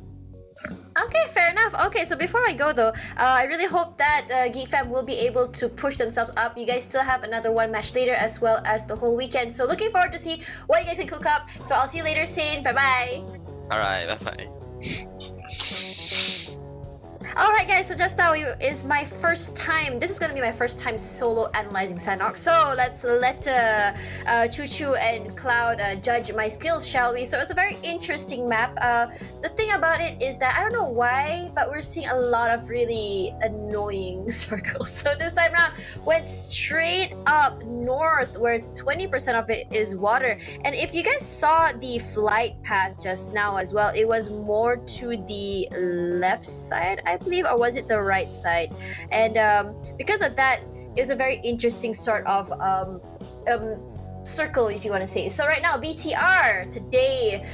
Okay, fair enough. Okay, so before I go though, I really hope that Geek Fam will be able to push themselves up. You guys still have another one match later as well as the whole weekend. So looking forward to see what you guys can cook up. So I'll see you later, Sane. Bye-bye. Alright, bye-bye. Alright guys, so just now is my first time, this is going to be my first time solo analyzing Sunhawk. So let's let Choo Choo and Cloud judge my skills, shall we? So it's a very interesting map. The thing about it is that, I don't know why, but we're seeing a lot of really annoying circles. So this time around, went straight up north where 20% of it is water. And if you guys saw the flight path just now as well, it was more to the left side, I believe, or was it the right side? And because of that, it was a very interesting sort of circle, if you want to say. So right now, BTR today,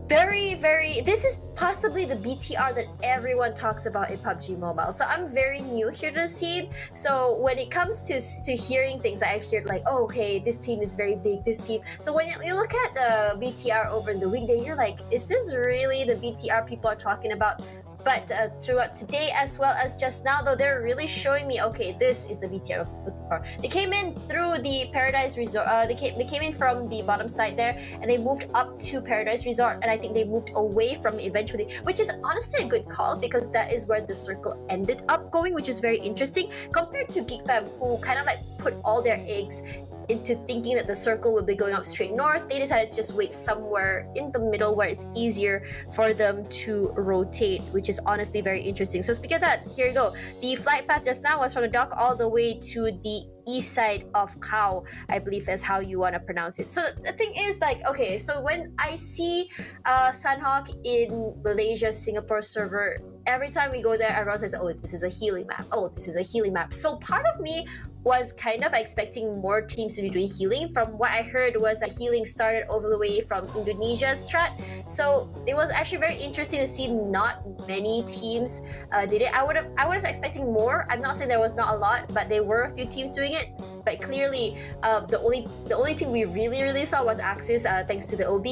this is possibly the BTR that everyone talks about in PUBG Mobile. So I'm very new here to the scene. So when it comes to hearing things, I've heard like, oh, okay, this team is very big, this team. So when you look at BTR over the weekday, you're like, is this really the BTR people are talking about? But throughout today as well as just now, though, they're really showing me, okay, this is the BTR of looking for. They came in through the Paradise Resort. They came in from the bottom side there, and they moved up to Paradise Resort, and I think they moved away from it eventually, which is honestly a good call because that is where the circle ended up going, which is very interesting compared to Geek Fam, who kind of like put all their eggs into thinking that the circle will be going up straight north. They decided to just wait somewhere in the middle where it's easier for them to rotate, which is honestly very interesting. So speaking of that, here you go. The flight path just now was from the dock all the way to the east side of Khao, I believe is how you want to pronounce it. So the thing is like, okay, so when I see Sunhawk in Malaysia, Singapore server, every time we go there, everyone says, oh, this is a healing map. Oh, this is a healing map. So part of me was kind of expecting more teams to be doing healing. From what I heard was that healing started all the way from Indonesia's strat. So it was actually very interesting to see not many teams did it. I was expecting more. I'm not saying there was not a lot, but there were a few teams doing it. But clearly, the only team we really saw was Axis, thanks to the OB.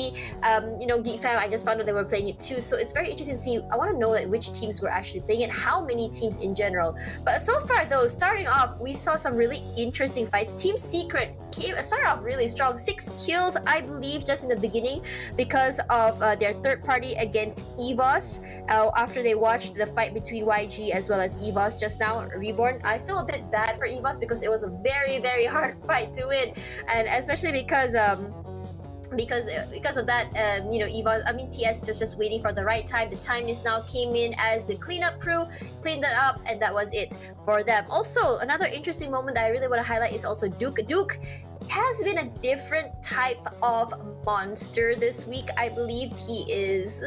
Geek Fam, I just found out they were playing it too. So it's very interesting to see. I want to know like which teams were actually playing it, how many teams in general. But so far though, starting off, we saw some really interesting fights. Team Secret started off really strong, 6 kills I believe just in the beginning because of their third party against EVOS. After they watched the fight between YG as well as EVOS just now, Reborn, I feel a bit bad for EVOS because it was a very hard fight to win, and especially because of that, EVOS, TS just waiting for the right time. The time is now came in as the cleanup crew cleaned that up, and that was it for them. Also, another interesting moment that I really want to highlight is also Duke. Duke has been a different type of monster this week. I believe he is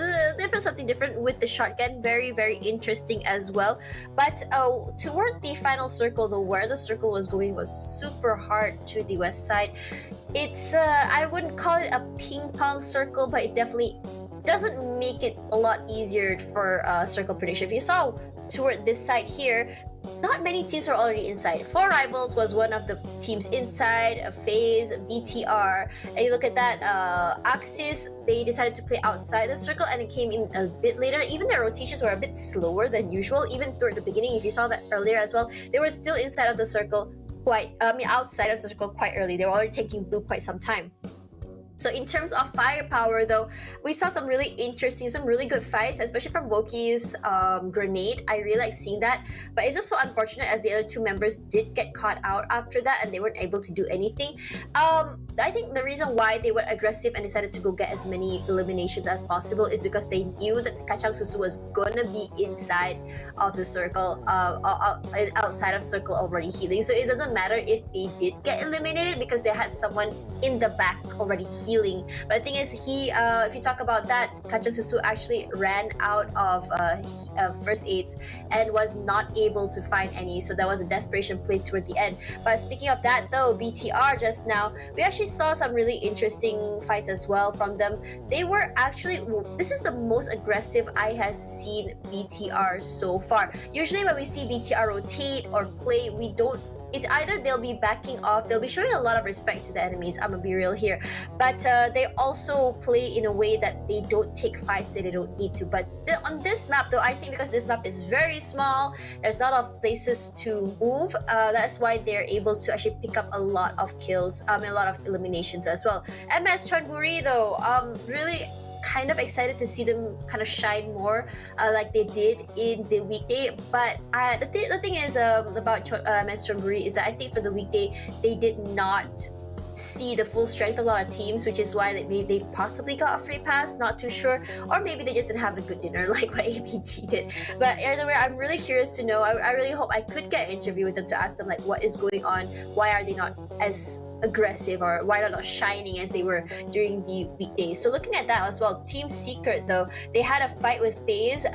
something different with the shotgun. Very interesting as well. But toward the final circle though, where the circle was going was super hard to the west side. It's I wouldn't call it a ping pong circle, but it definitely doesn't make it a lot easier for circle prediction. If you saw toward this side here, not many teams were already inside. 4 Rivals was one of the teams inside, Faze, BTR. And you look at that, Axis, they decided to play outside the circle and it came in a bit later. Even their rotations were a bit slower than usual. Even toward the beginning, if you saw that earlier as well, they were still inside of the circle outside of the circle quite early. They were already taking blue quite some time. So in terms of firepower though, we saw some really interesting, some really good fights, especially from Woki's grenade. I really like seeing that, but it's just so unfortunate as the other 2 members did get caught out after that and they weren't able to do anything. I think the reason why they were aggressive and decided to go get as many eliminations as possible is because they knew that Kacang Susu was gonna be inside of the circle, outside of the circle already healing. So it doesn't matter if they did get eliminated because they had someone in the back already healing. But the thing is, if you talk about that, Kacang Susu actually ran out of first aids and was not able to find any. So that was a desperation play toward the end. But speaking of that though, BTR just now, we actually saw some really interesting fights as well from them. They were actually, this is the most aggressive I have seen BTR so far. Usually when we see BTR rotate or play, it's either they'll be backing off, they'll be showing a lot of respect to the enemies, I'm gonna be real here, but they also play in a way that they don't take fights that they don't need to. But on this map though, I think because this map is very small, there's not a lot of places to move, that's why they're able to actually pick up a lot of kills, a lot of eliminations as well. MS Chonburi though, really kind of excited to see them kind of shine more like they did in the weekday. But the thing is about MS Chonburi is that I think for the weekday they did not see the full strength of a lot of teams, which is why they possibly got a free pass, not too sure, or maybe they just didn't have a good dinner like what APG did. But either way, I'm really curious to know. I really hope I could get an interview with them to ask them like what is going on, why are they not as aggressive, or why are they not shining as they were during the weekdays. So looking at that as well, Team Secret though, they had a fight with Faze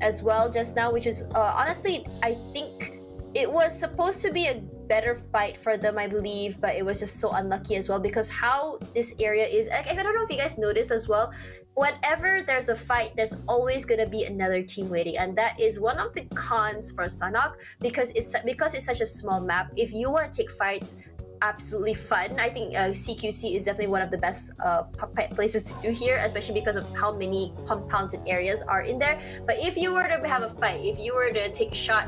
as well just now, which is honestly, I think it was supposed to be a better fight for them, I believe, but it was just so unlucky as well because how this area is. Like, I don't know if you guys noticed as well. Whenever there's a fight, there's always gonna be another team waiting, and that is one of the cons for Sanhok because it's such a small map. If you want to take fights, absolutely fun. I think CQC is definitely one of the best places to do here, especially because of how many compounds and areas are in there. But if you were to have a fight, if you were to take a shot,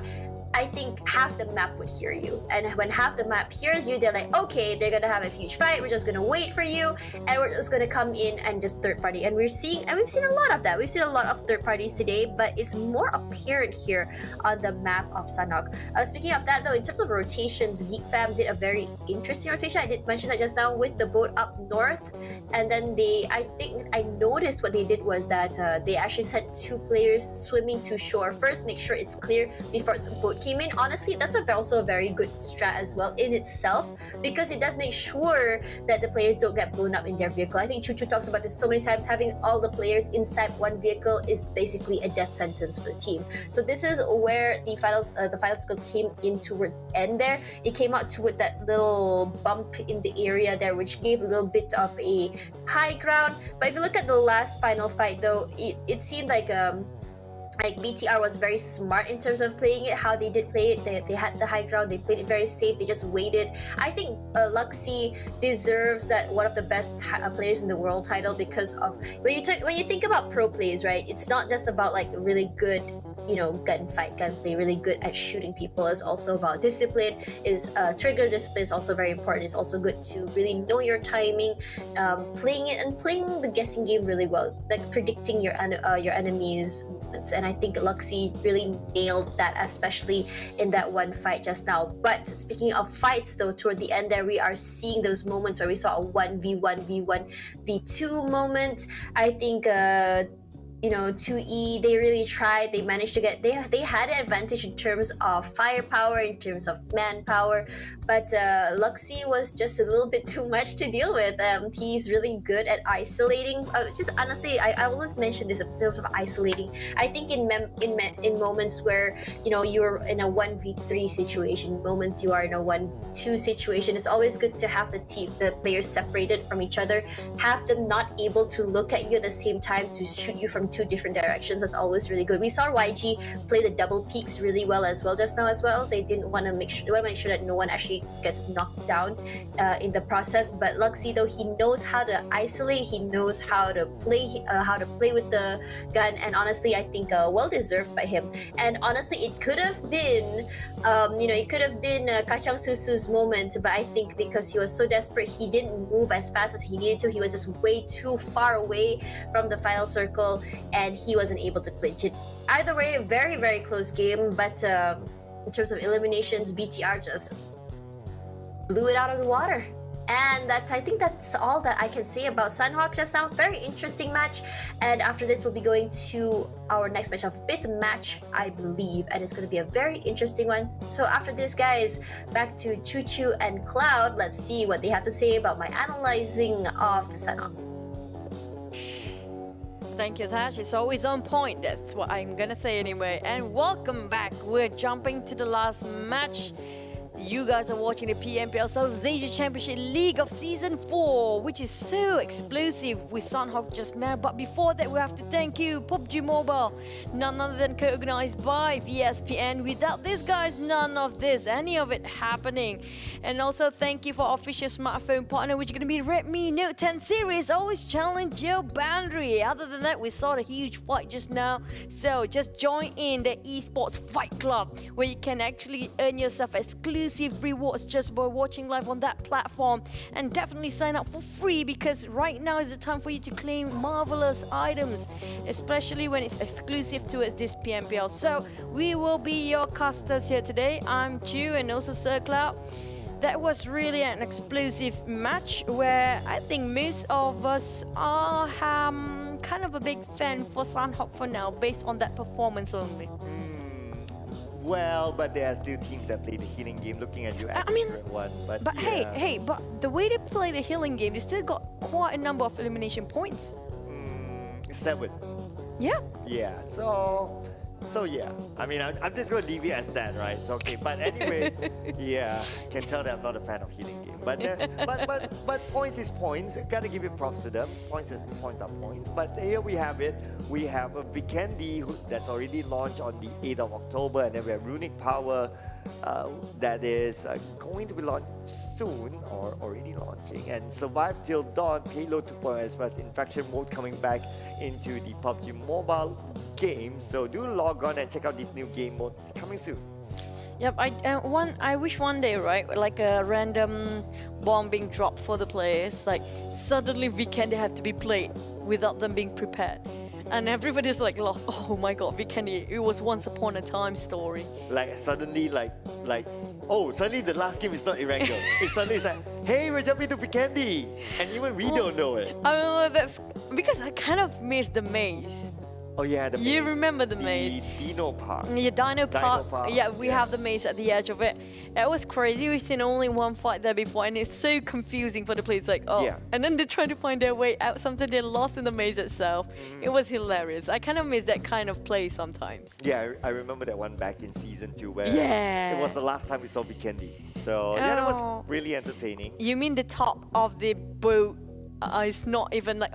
I think half the map would hear you. And when half the map hears you, they're like, okay, they're gonna have a huge fight. We're just gonna wait for you, and we're just gonna come in and just third party. And we've seen a lot of that. We've seen a lot of third parties today, but it's more apparent here on the map of Sanhok. Speaking of that, though, in terms of rotations, Geek Fam did a very interesting rotation. I did mention that just now with the boat up north, and then I think I noticed what they did was that they actually sent 2 players swimming to shore first, make sure it's clear before the boat came in. Honestly, that's also a very good strat as well in itself because it does make sure that the players don't get blown up in their vehicle. I think Chuchu talks about this so many times. Having all the players inside one vehicle is basically a death sentence for the team. So this is where the final score came in toward the end there. It came out toward that little bump in the area there, which gave a little bit of a high ground. But if you look at the last final fight, though, it seemed like BTR was very smart in terms of playing it, how they did play it. They had the high ground, they played it very safe, they just waited. I think Luxy deserves that one of the best players in the world title because of when you think about pro plays, right? It's not just about like really good, gunplay, really good at shooting people. It's also about discipline. Trigger discipline is also very important. It's also good to really know your timing, playing the guessing game really well, like predicting your enemies' movements. And I think Luxy really nailed that, especially in that one fight just now. But speaking of fights, though, toward the end there, we are seeing those moments where we saw a 1v1, v1, v2 moment. I think 2E, they really tried. They managed to get, they had an advantage in terms of firepower, in terms of manpower, but Luxy was just a little bit too much to deal with. He's really good at isolating. Just honestly, I always mention this in terms of isolating. I think in moments where you're in a 1v3 situation, moments you are in a 1-2 situation, it's always good to have the players separated from each other, have them not able to look at you at the same time to shoot you from 2 different directions. That's always really good. We saw YG play the double peaks really well as well just now as well. They didn't want to make sure that no one actually gets knocked down in the process. But Luxy, though, he knows how to isolate. He knows how to play with the gun, and honestly, I think well deserved by him. And honestly, it could have been Kacang Susu's moment, but I think because he was so desperate, he didn't move as fast as he needed to. He was just way too far away from the final circle, and he wasn't able to clinch it. Either way, a very, very close game, but in terms of eliminations, BTR just blew it out of the water. And I think that's all that I can say about Sanhok just now. Very interesting match. And after this, we'll be going to our next match, our 5th match, I believe. And it's going to be a very interesting one. So after this, guys, back to Chuchu and Cloud. Let's see what they have to say about my analyzing of Sanhok. Thank you, Tash. It's always on point. That's what I'm gonna say anyway. And welcome back. We're jumping to the last match. You guys are watching the PMPL SEA Championship League of Season 4, which is so explosive with Sanhok just now. But before that, we have to thank you, PUBG Mobile, none other than co-organized by VSPN. Without these guys, none of this, any of it happening. And also thank you for our official smartphone partner, which is going to be Redmi Note 10 series. Always challenge your boundary. Other than that, we saw the huge fight just now. So just join in the Esports Fight Club, where you can actually earn yourself exclusive rewards just by watching live on that platform, and definitely sign up for free because right now is the time for you to claim marvelous items, especially when it's exclusive towards this PMPL. So we will be your casters here today. I'm Chu and also Sir Cloud. That was really an explosive match where I think most of us are kind of a big fan for Sanhok for now based on that performance only. Well, but there are still teams that play the healing game. Looking at you, one. But yeah. hey, but the way they play the healing game, they still got quite a number of elimination points. 7. Yeah. Yeah. So So yeah, I mean, I'm just going to leave it as that, right? It's okay. But anyway, yeah, can tell that I'm not a fan of healing game. But points is points. Gotta give it props to them. Points are points. But here we have it. We have a Vikendi that's already launched on the 8th of October, and then we have Runic Power that is going to be launched soon or already launching, and Survive Till Dawn, Payload 2.0, as well as Infection Mode coming back into the PUBG Mobile game. So do log on and check out these new game modes coming soon. Yep, I wish one day, right, like a random bomb being dropped for the players, like suddenly Vikendi have to be played without them being prepared. And everybody's like lost. Oh my god, Vikendi, it was once upon a time story. Like suddenly suddenly the last game is not Erangel. It's like, hey, we're jumping to Vikendi, and even we don't know it. I mean, that's because I kind of miss the maze. Oh yeah, the maze. You remember the maze? Dino Park. Yeah, Dino Park. Park. Yeah, we have the maze at the edge of it. It was crazy. We've seen only one fight there before, and it's so confusing for the players. Like, oh, Yeah. and then they're trying to find their way out. Sometimes they're lost in the maze itself. It was hilarious. I kind of miss that kind of play sometimes. Yeah, I remember that one back in season 2 where Yeah. it was the last time we saw Vikendi. So yeah, that Oh. was really entertaining. You mean the top of the boat? It's not even like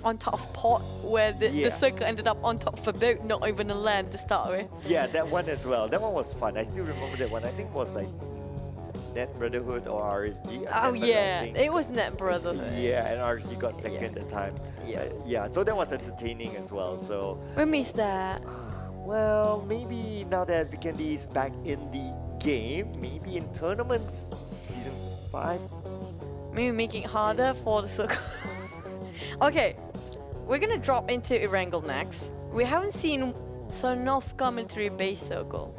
on top of port where the Yeah. circle ended up on top of a boat, not even a land to start with. Yeah, that one as well. That one was fun. I still remember that one. I think it was like Net Brotherhood or RSG. Oh Net yeah, I think. it was Net Brotherhood. Yeah, and RSG got second at the time. Yeah. Yeah, so that was entertaining as well. So, We missed that. well, maybe now that Vikendi is back in the game, maybe in tournaments, season 5. Maybe making it harder for the circle. Okay, we're gonna drop into Erangel next. We haven't seen North Military Base Circle.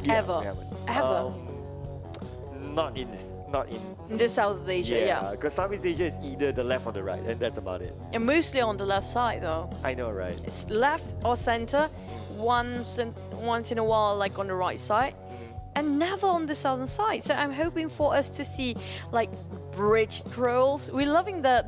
Yeah, Ever. we haven't. Ever. Not in In the South Asia, yeah. because Southeast Asia is either the left or the right, and that's about it. And mostly on the left side though. I know, right? It's left or center, once in a while like on the right side, and never on the southern side. So I'm hoping for us to see like bridge trolls. We're loving the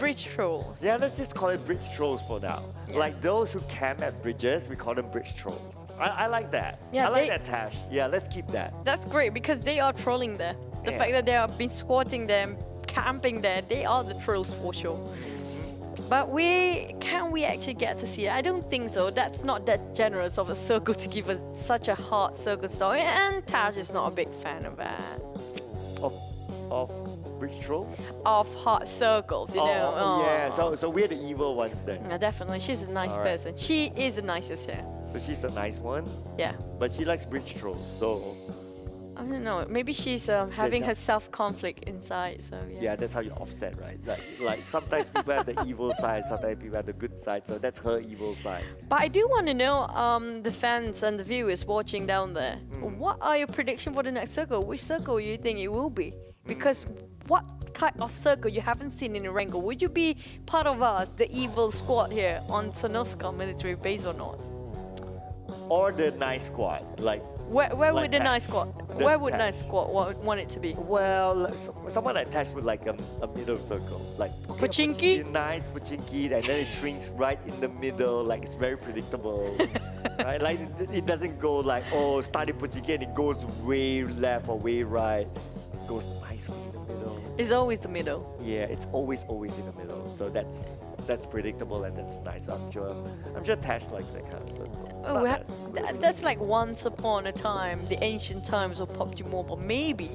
bridge troll. Yeah, let's just call it bridge trolls for now. Yeah. Like those who camp at bridges, we call them bridge trolls. I like that. Yeah, I like they- that, Tash. Yeah, let's keep that. That's great because they are trolling there. The Yeah. fact that they have been squatting there, camping there, they are the trolls for sure. But can we actually get to see it? I don't think so. That's not that generous of a circle to give us such a hard circle story, and Taj is not a big fan of that. Of bridge trolls? Of hard circles, you know. Oh, yeah. Oh. So we're the evil ones then. Yeah, definitely. She's a nice Alright. person. She is the nicest here. So she's the nice one. Yeah. But she likes bridge trolls. So I don't know. Maybe she's having her self-conflict inside. So yeah. yeah, that's how you offset, right? Like sometimes people have the evil side, sometimes people have the good side. So that's her evil side. But I do want to know, the fans and the viewers watching down there, what are your prediction for the next circle? Which circle you think it will be? Because what type of circle you haven't seen in Erangel? Would you be part of us, the evil squad here on Sanoska military base or not? Or the nice squad, like. Where like would the Tash. nice squad? The Where would Tash. nice squad want it to be? Well, someone attached with like a middle circle, like okay, Pachinki? Nice Pachinki, and then it shrinks right in the middle, like it's very predictable, right? Like it doesn't go like starting Pachinki and it goes way left or way right. It goes nicely in the middle. It's always the middle. Yeah, it's always in the middle. So that's predictable and that's nice. I'm sure Tash likes that kind of circle. Oh, Not us. that's like once upon a time, the ancient times of PUBG Mobile. Maybe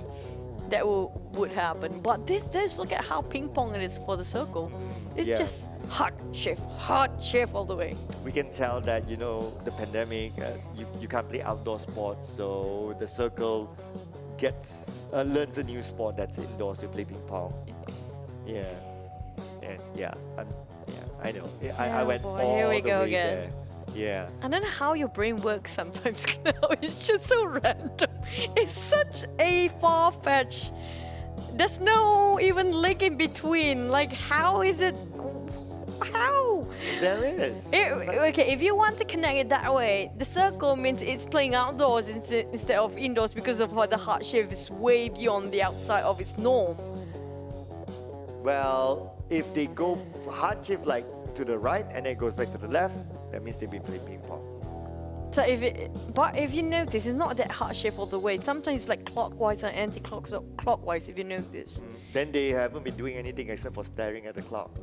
that would happen. But just look at how ping pong it is for the circle. It's Yeah. just hard shift all the way. We can tell that the pandemic, you can't play outdoor sports, so the circle learns a new sport that's indoors. We play ping pong. Yeah, and I know. I went boy, all here we the go way again. there. Yeah. I don't know how your brain works sometimes. It's just so random. It's such a far-fetched. There's no even link in between. Like, how is it? How? There is. Okay, if you want to connect it that way, the circle means it's playing outdoors instead of indoors because of what the heart shift is way beyond the outside of its norm. Well, if they go hard shift like to the right and then it goes back to the left, that means they've been playing ping pong. So but if you notice, it's not that heart shape all the way. Sometimes it's like clockwise and anti-clockwise. If you notice. Then they haven't been doing anything except for staring at the clock.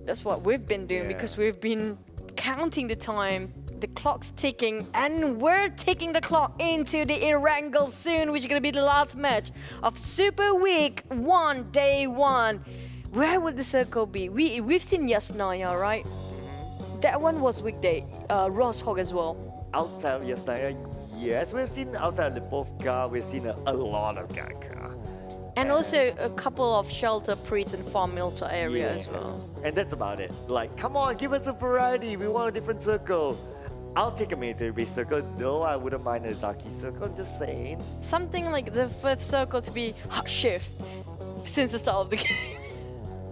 That's what we've been doing because we've been counting the time. The clock's ticking, and we're taking the clock into the Erangel soon, which is gonna be the last match of Super Week 1, Day 1. Where would the circle be? We've seen Yasnaya, right? That one was weekday. Ross Hog as well. Outside of Yasnaya, yes, we've seen outside of Lipovka, we've seen a lot of Gaka. And also a couple of shelter priests and farm milter area as well. And that's about it. Like, come on, give us a variety. We want a different circle. I'll take a military-based circle. No, I wouldn't mind a Zaki circle, just saying. Something like the first circle to be hot shift since the start of the game.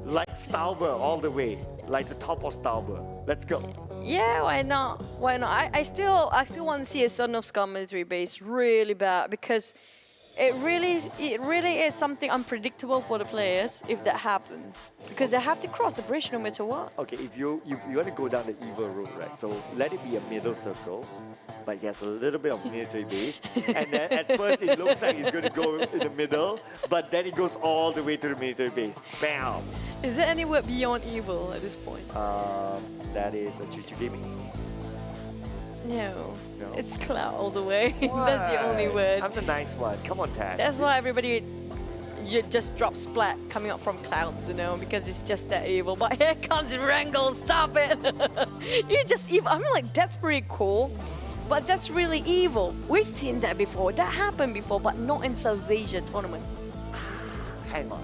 Like Stauber all the way. Like the top of Stauber. Let's go. Yeah, why not? Why not? I still want to see a Son of Skull military base really bad because it really is something unpredictable for the players if that happens because they have to cross the bridge no matter what. Okay, if you want to go down the evil route, right? So let it be a middle circle, but he has a little bit of military base, and then at first it looks like he's going to go in the middle, but then it goes all the way to the military base. Bam! Is there any word beyond evil at this point? That is a Choo Choo Gaming. No, it's cloud all the way. That's the only word. I'm the nice one. Come on, Tad. That's why everybody you just drop splat coming up from clouds, you know, because it's just that evil. But here comes Wrangle, stop it! You're just evil. I'm like, that's pretty cool, but that's really evil. We've seen that before. That happened before, but not in South Asia tournament. Hang on.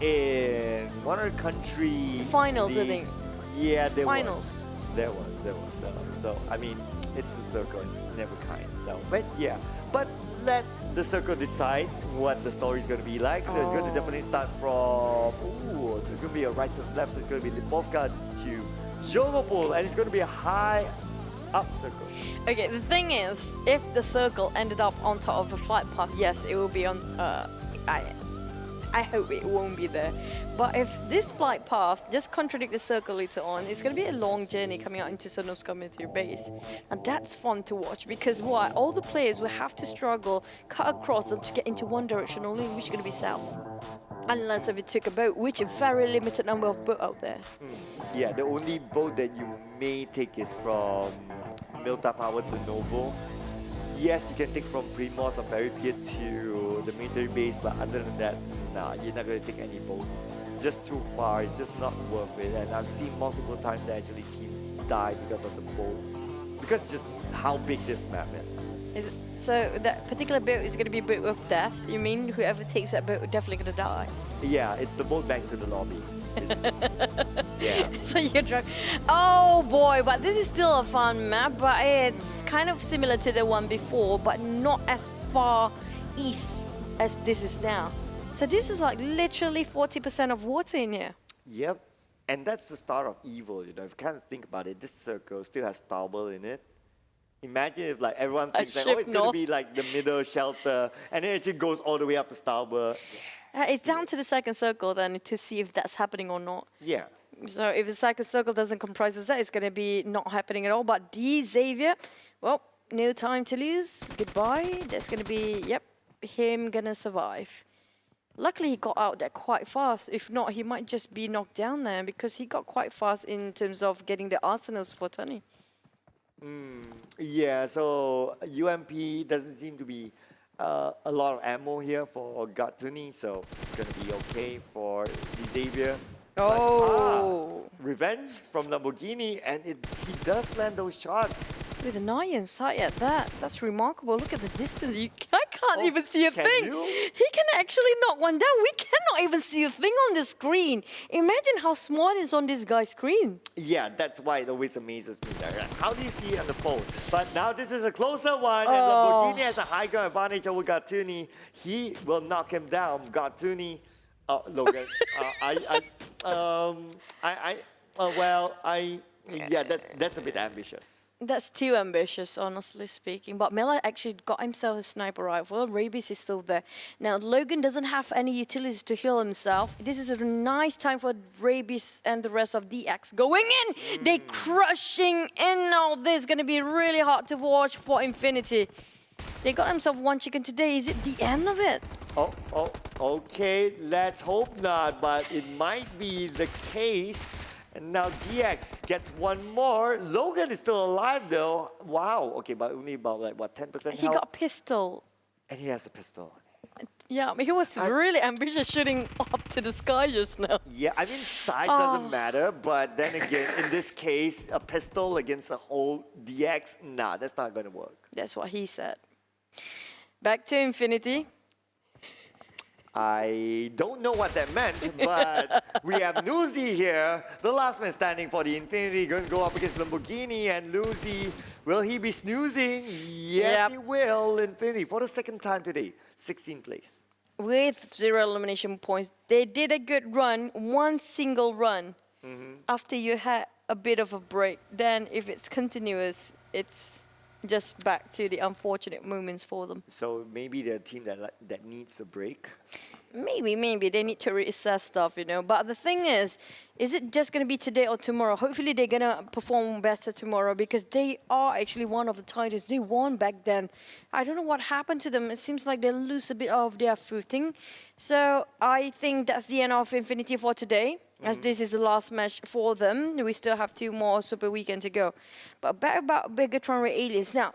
In one of the country finals, I think. Yeah, there finals. was. There was. So I mean, it's a circle. It's never kind. So, but yeah. But let the circle decide what the story is going to be like. So it's going to definitely start from. So it's going to be a right to left. So it's going to be Lipovka to Jogopol, and it's going to be a high up circle. Okay, the thing is, if the circle ended up on top of a flight path, yes, it will be on. I hope it won't be there. But if this flight path just contradict the circle later on, it's going to be a long journey coming out into Sonov's military base. And that's fun to watch because why? All the players will have to struggle, cut across them to get into one direction only, which is going to be south. Unless if you took a boat, which is a very limited number of boats out there. Yeah, the only boat that you may take is from Milta Power to Novo. Yes, you can take from Primos or Peripia to the military base, but other than that, nah, you're not going to take any boats. It's just too far, it's just not worth it. And I've seen multiple times that actually teams die because of the boat. Because it's just how big this map is. So that particular boat is going to be a boat of death? You mean whoever takes that boat is definitely going to die? Yeah, it's the boat back to the lobby. Yeah. So you're drunk. Oh boy, but this is still a fun map, but it's kind of similar to the one before, but not as far east as this is now. So this is like literally 40% of water in here. Yep. And that's the start of evil, you know. If you kind of think about it, this circle still has Stauble in it. Imagine if like everyone thinks like, oh, it's going to be like the middle shelter, and it actually goes all the way up to Stauber. It's down to the second circle then to see if that's happening or not. Yeah. So if the second circle doesn't comprise of that, it's going to be not happening at all. But D Xavier, well, no time to lose. Goodbye. That's going to be, yep, him going to survive. Luckily, he got out there quite fast. If not, he might just be knocked down there because he got quite fast in terms of getting the arsenals for Tony. Yeah, so UMP doesn't seem to be a lot of ammo here for Gatuni, so it's going to be okay for Xavier. Oh! But, revenge from Lamborghini, and he does land those shots. With an iron sight at that, that's remarkable. Look at the distance. I can't even see a thing. He can actually knock one down. We cannot even see a thing on the screen. Imagine how small it is on this guy's screen. Yeah, that's why it always amazes me. How do you see it on the phone? But now this is a closer one, and Lamborghini has a high ground advantage over Gatuni. He will knock him down. Gatuni, Logan, Yeah, that's a bit ambitious. That's too ambitious, honestly speaking. But Mela actually got himself a sniper rifle. Rabies is still there. Now, Logan doesn't have any utilities to heal himself. This is a nice time for Rabies and the rest of DX going in. They crushing in now. This is going to be really hard to watch for Infinity. They got themselves one chicken today. Is it the end of it? Oh, okay. Let's hope not, but it might be the case. And now DX gets one more. Logan is still alive though. Wow. Okay, but only about like what, 10% health? He got a pistol. And he has a pistol. Yeah, I mean, he was really ambitious shooting up to the sky just now. Yeah, I mean, size doesn't matter, but then again, in this case, a pistol against a whole DX, nah, that's not going to work. That's what he said. Back to Infinity. I don't know what that meant, but we have Luzi here, the last man standing for the Infinity, going to go up against Lamborghini. And Luzi, will he be snoozing? Yes, he will. Infinity, for the second time today, 16th place. With 0 elimination points, they did a good run, one single run. After you had a bit of a break, then if it's continuous, it's just back to the unfortunate moments for them. So maybe they're a team that needs a break. Maybe they need to reassess stuff, you know. But the thing is it just going to be today or tomorrow? Hopefully they're going to perform better tomorrow because they are actually one of the titles. They won back then. I don't know what happened to them. It seems like they lose a bit of their footing. So I think that's the end of Infinity for today, as this is the last match for them. We still have 2 more Super Weekend to go. But back about Bigatron Ray Aliens. Now,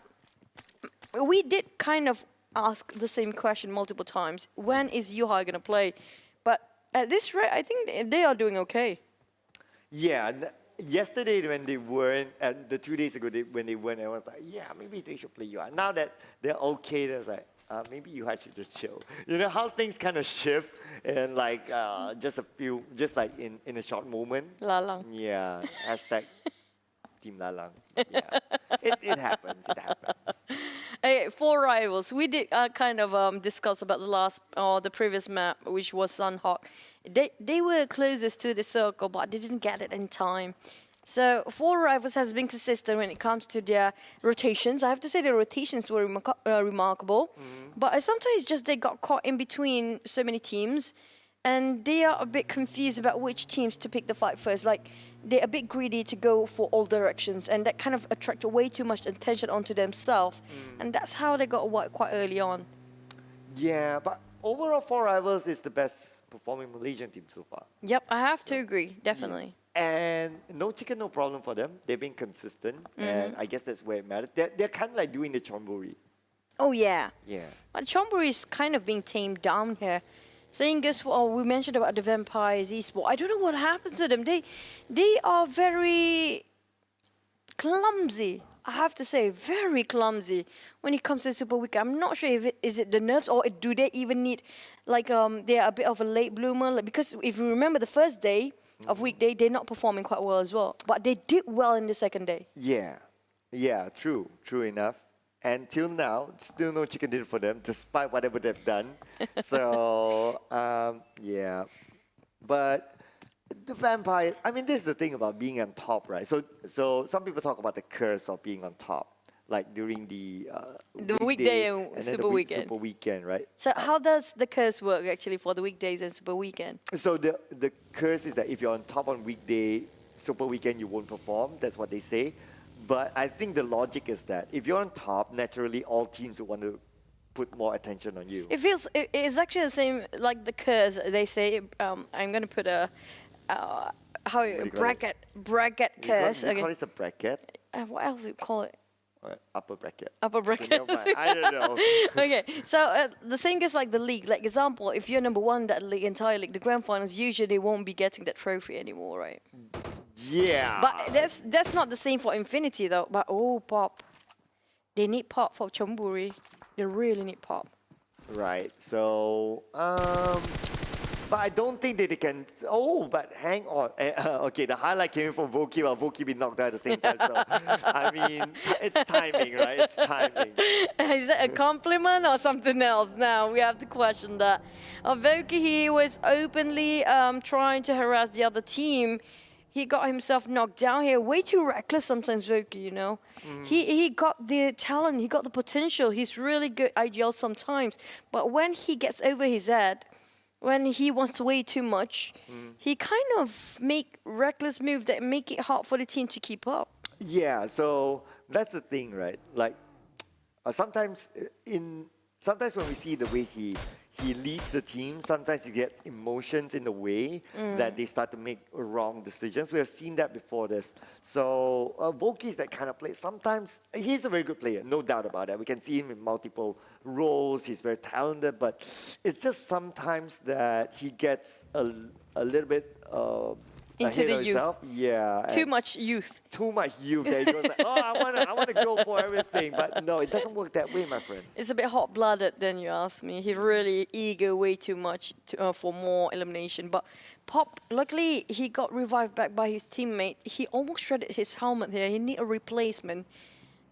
we did kind of ask the same question multiple times. When is Yuhai going to play? But at this rate, I think they are doing okay. Yeah, yesterday when they weren't, and the 2 days ago when they weren't, everyone's like, yeah, maybe they should play Yuhai. Now that they're okay, there's like, maybe Yuhai should just chill. You know how things kind of shift and like just like in a short moment. Lalang. Yeah, hashtag Team Lalang. Yeah, it happens, it happens. Okay, 4 rivals. We did kind of discuss about the previous map, which was Sunhawk. They were closest to the circle, but they didn't get it in time. So 4 rivals has been consistent when it comes to their rotations. I have to say the rotations were remarkable, but sometimes just they got caught in between so many teams, and they are a bit confused about which teams to pick the fight first. Like, they're a bit greedy to go for all directions, and that kind of attracted way too much attention onto themselves, and that's how they got wiped quite early on. Yeah, but overall 4 rivals is the best performing Malaysian team so far. Yep, I have to agree, definitely. And no chicken, no problem for them. They've been consistent, and I guess that's where it matters. They're kind of like doing the Chonburi. Oh, yeah. Yeah. But Chonburi is kind of being tamed down here. Saying this, we mentioned about the Vampires Esport. I don't know what happens to them. They are very clumsy. I have to say, very clumsy when it comes to Super Weekend. I'm not sure if is it the nerves or do they even need, like, they're a bit of a late bloomer. Like, because if you remember the first day of weekday, they're not performing quite well as well. But they did well in the second day. Yeah, true enough. And till now, still no chicken dinner for them, despite whatever they've done. So, yeah. But the Vampires, I mean, this is the thing about being on top, right? So some people talk about the curse of being on top, like during the weekday and Super Weekend. Super Weekend, right? So how does the curse work actually for the weekdays and Super Weekend? So the curse is that if you're on top on weekday, Super Weekend, you won't perform. That's what they say. But I think the logic is that if you're on top, naturally all teams will want to put more attention on you. It's actually the same like the curse. They say I'm gonna put a bracket curse. You call this a bracket? What else do you call it? Upper bracket. Upper bracket. I don't know. Okay, so the same goes like the league. Like example, if you're number 1 that league, entire league, the grand finals usually they won't be getting that trophy anymore, right? Yeah. But that's not the same for Infinity though. But Pop, they need Pop for Chonburi. They really need Pop. Right. So but I don't think that they can. Oh, but hang on. Okay, the highlight came from Voki, while Voki been knocked out at the same time. So I mean, it's timing, right? It's timing. Is that a compliment or something else? Now we have to question that. Voki, he was openly trying to harass the other team. he got himself knocked down here. Way too reckless sometimes, Voki, you know. He got the talent, he got the potential. He's really good IGL sometimes. But when he gets over his head, when he wants way too much, he kind of make reckless moves that make it hard for the team to keep up. Yeah, so that's the thing, right? Like sometimes when we see the way he leads the team, sometimes he gets emotions in the way that they start to make wrong decisions. We have seen that before this. So Voki is that kind of player. Sometimes he's a very good player, no doubt about that. We can see him in multiple roles. He's very talented, but it's just sometimes that he gets a little bit into the youth. Yeah. Too much youth. Too much youth. That he goes like, oh, I want to go for everything. But no, it doesn't work that way, my friend. It's a bit hot-blooded, then you ask me. He's really eager way too much for more elimination. But Pop, luckily, he got revived back by his teammate. He almost shredded his helmet here. He need a replacement.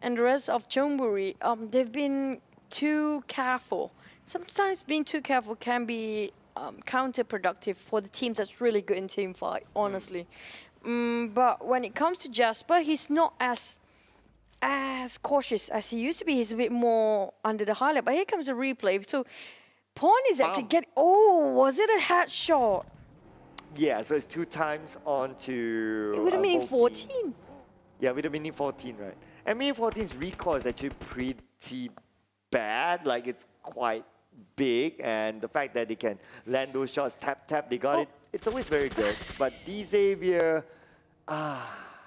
And the rest of Chonburi, they've been too careful. Sometimes being too careful can be counterproductive for the teams that's really good in team fight, honestly. But when it comes to Jasper, he's not as cautious as he used to be. He's a bit more under the highlight. But here comes a replay. So Pawn is actually getting... Oh, was it a headshot? Yeah, so it's 2 times on to... It would have been 14. Yeah, with a mini 14, right? And mini 14's recoil is actually pretty bad. Like, it's quite big, and the fact that they can land those shots, tap, they got it. It's always very good. But D-Xavier,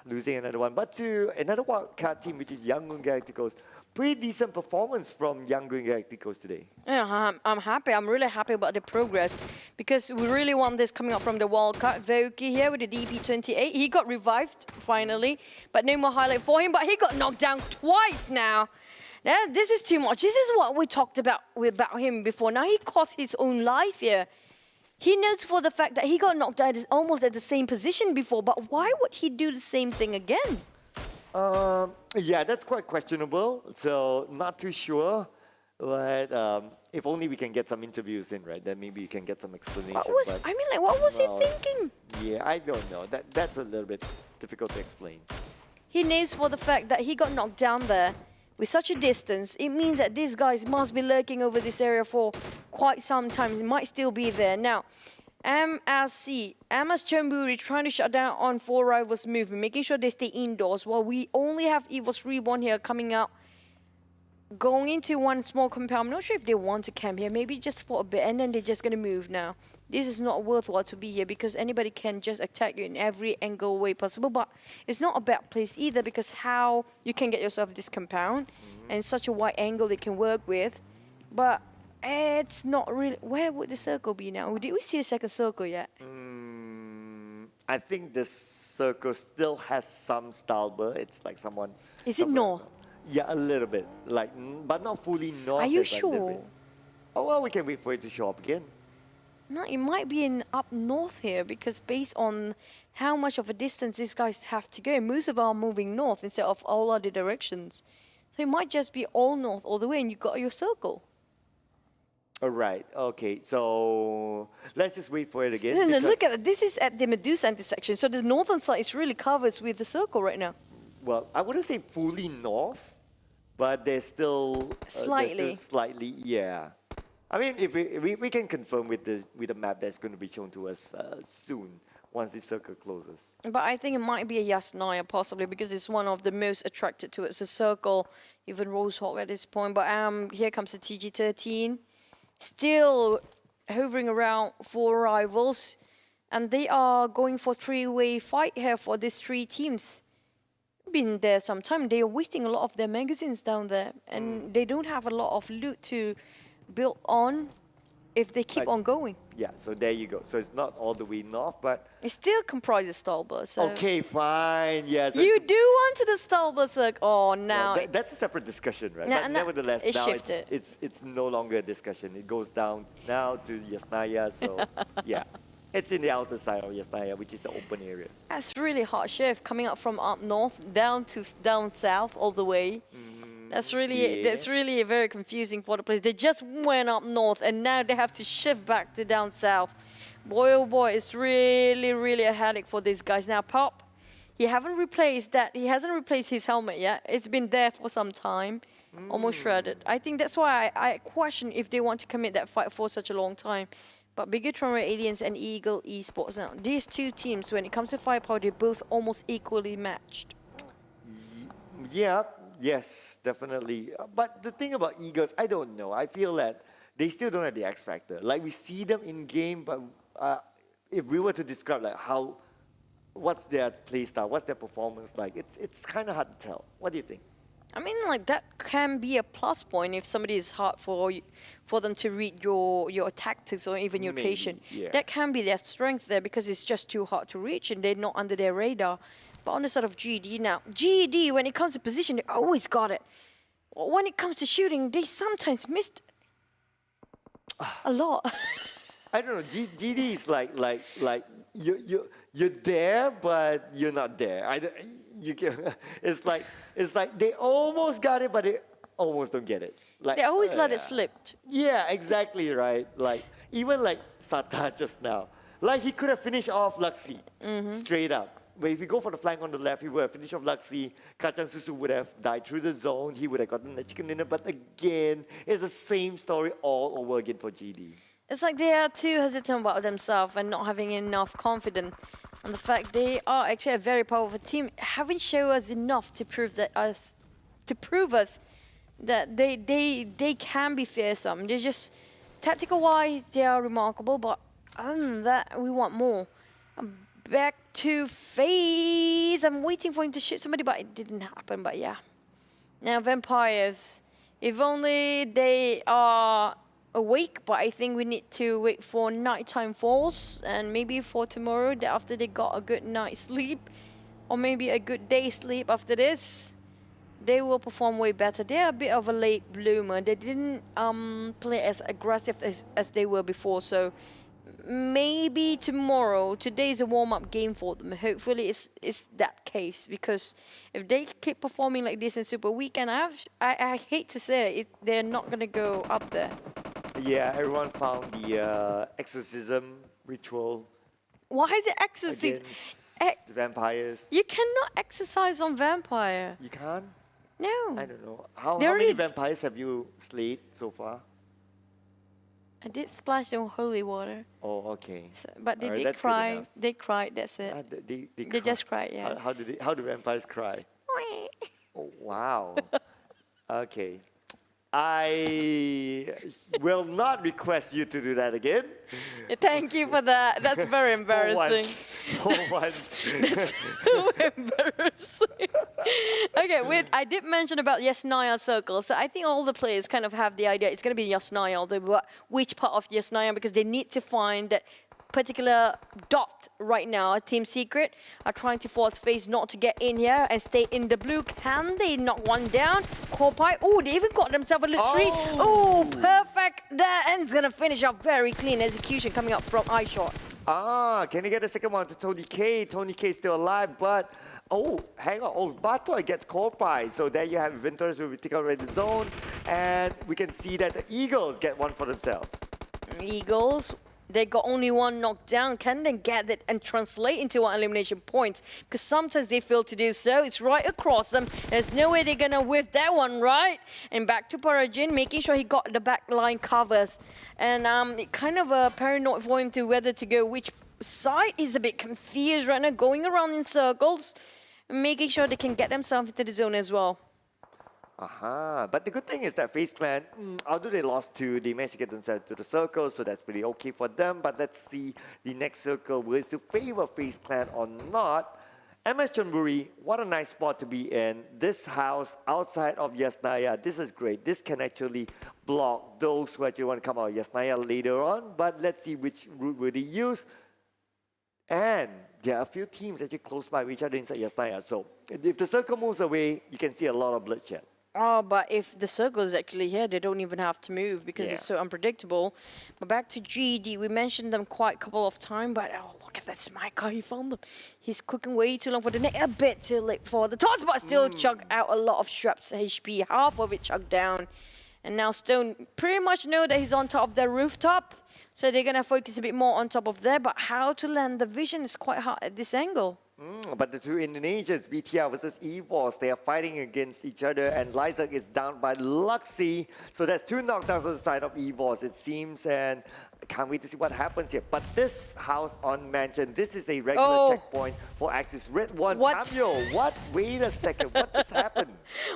losing another one. But to another wildcard team, which is Yangon Galacticos. Pretty decent performance from Yangon Galacticos today. Yeah, I'm happy. I'm really happy about the progress because we really want this coming up from the wildcard. Voki here with the DP28. He got revived finally, but no more highlight for him. But he got knocked down twice now. Yeah, this is too much. This is what we talked about him before. Now he cost his own life here. He knows for the fact that he got knocked out almost at the same position before, but why would he do the same thing again? Yeah, that's quite questionable. So not too sure. But if only we can get some interviews in, right? Then maybe we can get some explanation. What was he thinking? Yeah, I don't know. That's a little bit difficult to explain. He knows for the fact that he got knocked down there with such a distance. It means that these guys must be lurking over this area for quite some time. It might still be there. Now, MS Chonburi trying to shut down on 4 rivals movement, making sure they stay indoors while we only have EVOS Reborn here coming out, going into one small compound. I'm not sure if they want to camp here, maybe just for a bit, and then they're just going to move now. This is not worthwhile to be here because anybody can just attack you in every angle way possible, but it's not a bad place either because how you can get yourself this compound and such a wide angle they can work with, but it's not really... Where would the circle be now? Did we see the second circle yet? I think the circle still has some Stalber. It's like someone... Is it north? Yeah, a little bit. Like, but not fully north. Are you sure? Oh, well, we can wait for it to show up again. No, it might be in up north here because based on how much of a distance these guys have to go, most of them are moving north instead of all other directions. So it might just be all north all the way and you got your circle. All right, okay, so let's just wait for it again. No, look at it. This is at the Medusa intersection. So the northern side is really covered with the circle right now. Well, I wouldn't say fully north, but there's still... Slightly. Slightly, yeah. I mean, if we can confirm with the map that's going to be shown to us soon, once this circle closes. But I think it might be a Yasnaya possibly because it's one of the most attracted to it. It's a circle, even Rosehawk at this point. But here comes the TG13. Still hovering around 4 rivals. And they are going for 3-way fight here for these 3 teams. Been there some time. They are wasting a lot of their magazines down there. And they don't have a lot of loot to build on if they keep on going. Yeah, so there you go. So it's not all the way north, but... It still comprises Stalber, so... Okay, fine, yes. You do want to the Stalber circle. Oh, now... Well, that's a separate discussion, right? Nah, but nevertheless, it's now shifted. it's no longer a discussion. It goes down now to Yasnaya, so yeah. It's in the outer side of Yasnaya, which is the open area. That's really hard shift, coming up from up north, down south, all the way. That's really very confusing for the players. They just went up north and now they have to shift back to down south. Boy, oh boy, it's really, really a headache for these guys. Now, Pop, he hasn't replaced his helmet yet. It's been there for some time, almost shredded. I think that's why I question if they want to commit that fight for such a long time. But Bigatron Aliens and Eagle Esports, now, these two teams, when it comes to firepower, they're both almost equally matched. Yeah, yes, definitely. But the thing about Eagles, I don't know. I feel that they still don't have the X factor. Like, we see them in game, but if we were to describe like what's their play style, what's their performance like, it's kind of hard to tell. What do you think? I mean, like, that can be a plus point if somebody is hard for them to read your tactics or even your rotation. Yeah. That can be their strength there because it's just too hard to reach and they're not under their radar. But on the side of GD now, GD, when it comes to position, they always got it. When it comes to shooting, they sometimes missed a lot. I don't know. GD is like you're there, but you're not there. It's like they almost got it, but they almost don't get it. Like, they always let it slip. Yeah, exactly right. Like even like Sata just now, like he could have finished off Luxi straight up. But if you go for the flank on the left, he would have finished off Luxi. Kacang Susu would have died through the zone. He would have gotten the chicken dinner. But again, it's the same story all over again for GD. It's like they are too hesitant about themselves and not having enough confidence on the fact they are actually a very powerful team. Haven't shown us enough to prove us that they can be fearsome. They're just tactical wise, they are remarkable. But other than that, we want more. Back to Faze. I'm waiting for him to shoot somebody, but it didn't happen. But yeah. Now Vampires. If only they are awake, but I think we need to wait for nighttime falls and maybe for tomorrow after they got a good night's sleep or maybe a good day's sleep after this, they will perform way better. They're a bit of a late bloomer. They didn't play as aggressive as they were before, so maybe tomorrow, today's a warm-up game for them. Hopefully it's that case, because if they keep performing like this in Super Weekend, I hate to say it, they're not going to go up there. Yeah, everyone found the exorcism ritual. Why is it exorcism? Against the vampires. You cannot exercise on vampire. You can't? No. I don't know. How many vampires have you slayed so far? I did splash them with holy water. Oh, okay. So, but they Alright, did that's good cry. enough. They cried, that's it. They just cried, yeah. How do vampires cry? Oh, wow. Okay. I will not request you to do that again. Thank you for that. That's very embarrassing. For once. That's so embarrassing. Okay, I did mention about Yasnaya Circle. So I think all the players kind of have the idea it's going to be Yasnaya, which part of Yasnaya, because they need to find that particular dot right now. Team Secret are trying to force Faze not to get in here and stay in the blue. Can they knock one down? Corpai. Oh, they even got themselves a little three. Oh, perfect. That end's gonna finish off very clean execution coming up from iShot. Can he get the second one to Tony K? Tony K is still alive, but hang on. Oh, Bato gets Corpai. So there you have Inventors will be taking over the zone, and we can see that the Eagles get one for themselves. Eagles. They got only one knockdown. Can they get it and translate into one elimination points? Because sometimes they fail to do so. It's right across them. There's no way they're gonna whiff that one, right? And back to Parajin, making sure he got the back line covers. And it kind of a paranoid for him to whether to go which side. He's a bit confused right now, going around in circles, making sure they can get themselves into the zone as well. But the good thing is that Faze Clan, although they lost two, they managed to get themselves to the circle, so that's pretty okay for them. But let's see the next circle. Will it still favor Faze Clan or not? MS Chonburi, what a nice spot to be in. This house outside of Yasnaya, this is great. This can actually block those who actually want to come out of Yasnaya later on. But let's see which route will they use. And there are a few teams actually close by each other inside Yasnaya. So if the circle moves away, you can see a lot of bloodshed. Oh, but if the circle is actually here, they don't even have to move because it's so unpredictable. But back to GD, we mentioned them quite a couple of times, but look at that Smiker, he found them. He's cooking way too long for the net, a bit too late for the toss, but still chugged out a lot of Shrap's HP, half of it chugged down. And now Stone pretty much know that he's on top of the rooftop. So they're going to focus a bit more on top of there, but how to land the vision is quite hard at this angle. But the two Indonesians, BTR versus EVOS, they are fighting against each other, and Lysak is down by Luxy. So that's 2 knockdowns on the side of EVOS, it seems, and I can't wait to see what happens here. But this house on Mansion, this is a regular checkpoint for Axis. RedONE, CHAHMPION, what? Wait a second, what just happened?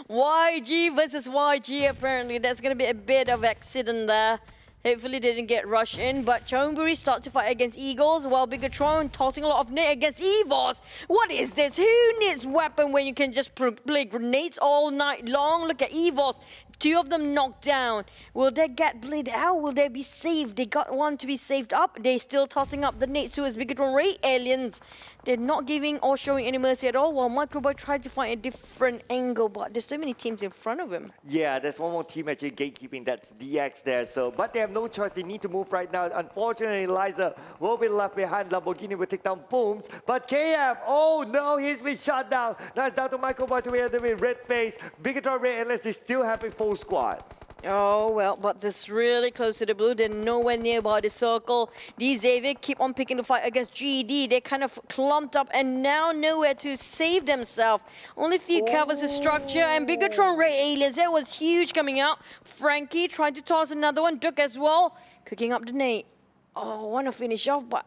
YG versus YG, apparently. There's going to be a bit of accident there. Hopefully they didn't get rushed in, but Chonburi starts to fight against Eagles, while Bigatron tossing a lot of nade against EVOS. What is this? Who needs weapon when you can just play grenades all night long? Look at EVOS. 2 of them knocked down. Will they get bleed out? Will they be saved? They got one to be saved up. They're still tossing up the nades to his Bigatron Ray aliens. They're not giving or showing any mercy at all, while Microboy tried to find a different angle, but there's so many teams in front of him. Yeah, there's one more team actually gatekeeping, that's DX there. So, but they have no choice, they need to move right now. Unfortunately, Eliza will be left behind. Lamborghini will take down Booms, but KF, oh no, he's been shot down. Now it's down to Microboy to be with Red Face. Bigatron Ray aliens, they still have a full squad. Oh, well, but this really close to the blue. They're nowhere nearby the circle. These Xavier keep on picking the fight against GD. They kind of clumped up and now nowhere to save themselves. Only few covers the structure, and Bigatron Ray aliens. That was huge coming out. Frankie tried to toss another one. Duke as well, cooking up the nade. Oh, want to finish off, but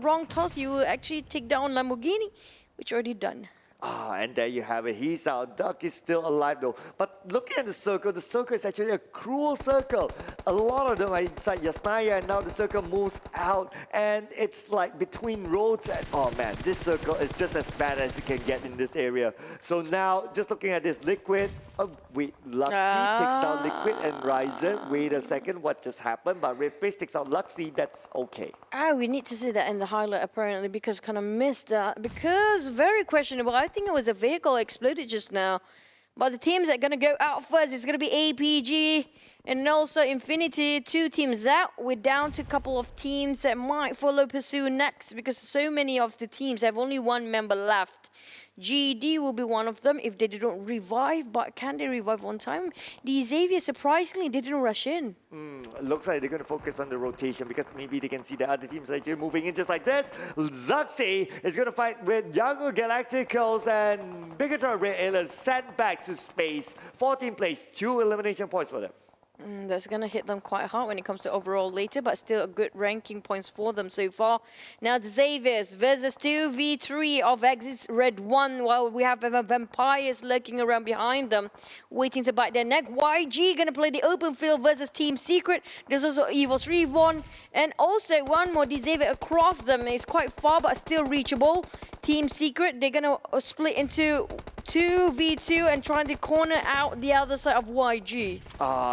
wrong toss. You will actually take down Lamborghini, which already done. And there you have it. He's out. Duck is still alive though. But looking at the circle is actually a cruel circle. A lot of them are inside Yasnaya, and now the circle moves out. And it's like between roads. And oh man, this circle is just as bad as it can get in this area. So now, just looking at this, Liquid. Oh, wait, Luxy takes down Liquid and Ryzen. Wait a second, what just happened? But Red Face takes out Luxy. That's okay. We need to see that in the highlight apparently, because kind of missed that. Because very questionable. I think it was a vehicle exploded just now. But the teams that are going to go out first is going to be APG and also Infinity. 2 teams out. We're down to a couple of teams that might follow Pursue next, because so many of the teams have only 1 member left. GD will be one of them if they didn't revive, but can they revive on time? The Xavier, surprisingly, they didn't rush in. Looks like they're going to focus on the rotation, because maybe they can see the other teams like moving in just like this. Zuxi is going to fight with Yangon Galacticos, and Bigatron Red Aliens sent back to space. 14th place, 2 elimination points for them. That's going to hit them quite hard when it comes to overall later, but still a good ranking points for them so far. Now the Xaviers versus 2v3 of Axis RedONE, while we have Vampires lurking around behind them, waiting to bite their neck. YG going to play the open field versus Team Secret. There's also EVOS Reborn, and also one more Xavier across them. It's quite far, but still reachable. Team Secret, they're going to split into 2v2 and trying to corner out the other side of YG.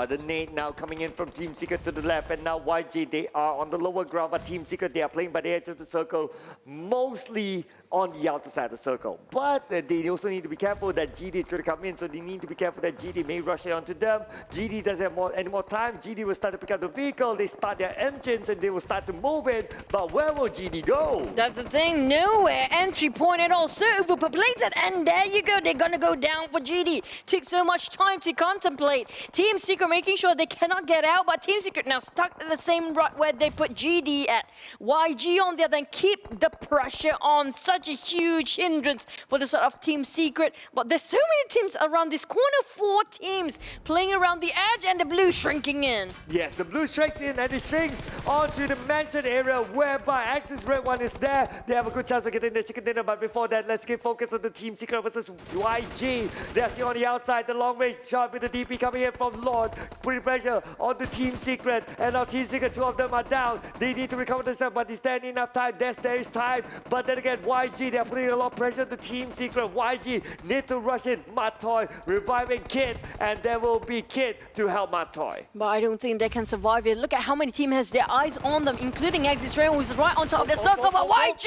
The nade now coming in from Team Secret to the left, and now YG, they are on the lower ground, but Team Secret, they are playing by the edge of the circle, mostly on the outer side of the circle. But they also need to be careful that GD is going to come in, so they need to be careful that GD may rush it onto them. GD doesn't have any more time. GD will start to pick up the vehicle, they start their engines, and they will start to move it. But where will GD go? That's the thing, nowhere. Entry point at all, so overpopulated, and there you go. They're going to go down for GD. Took so much time to contemplate. Team Secret making sure they cannot get out, but Team Secret now stuck in the same rut where they put GD at. YG on the other end, keep the pressure on. Such a huge hindrance for the sort of Team Secret, but there's so many teams around this corner. 4 teams playing around the edge, and the blue shrinking in. Yes, the blue shrinks in, and it shrinks onto the Mansion area, whereby Axis RedONE is there. They have a good chance of getting the chicken dinner, but before that, let's get focused on the Team Secret versus YG. They're still on the outside. The long range shot with the DP coming in from Lord, putting pressure on the Team Secret, and now Team Secret, 2 of them are down. They need to recover themselves, but is there enough time? Yes, there is time, but then again, YG, they're putting a lot of pressure on the Team Secret. YG need to rush in. Matoy reviving Kid, and there will be Kid to help Matoy. But I don't think they can survive it. Look at how many teams has their eyes on them, including Axis RedONE, who's right on top of the circle, but YG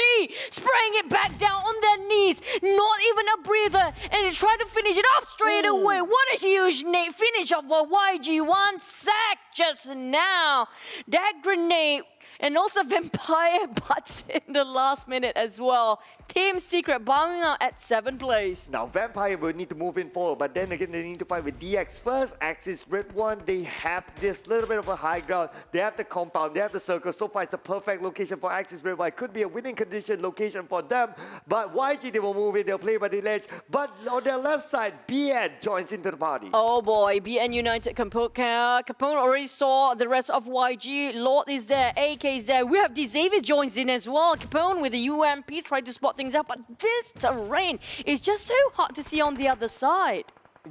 spraying it back down on their knees. Not even a breather, and they try to finish it off straight away. What a huge finish off by YG. 1 sack just now. That grenade And also Vampire butts in the last minute as well. Team Secret bowing out at 7th place. Now Vampire will need to move in forward, but then again they need to fight with DX first. Axis RedONE, they have this little bit of a high ground. They have the compound, they have the circle. So far it's a perfect location for Axis RedONE. It could be a winning condition location for them. But YG, they will move in, they'll play by the ledge. But on their left side, BN joins into the party. Oh boy, BN United Capone already saw the rest of YG. Lord is there, AK is there. We have Xavier joins in as well. Capone with the UMP tried to spot things out, but this terrain is just so hard to see on the other side.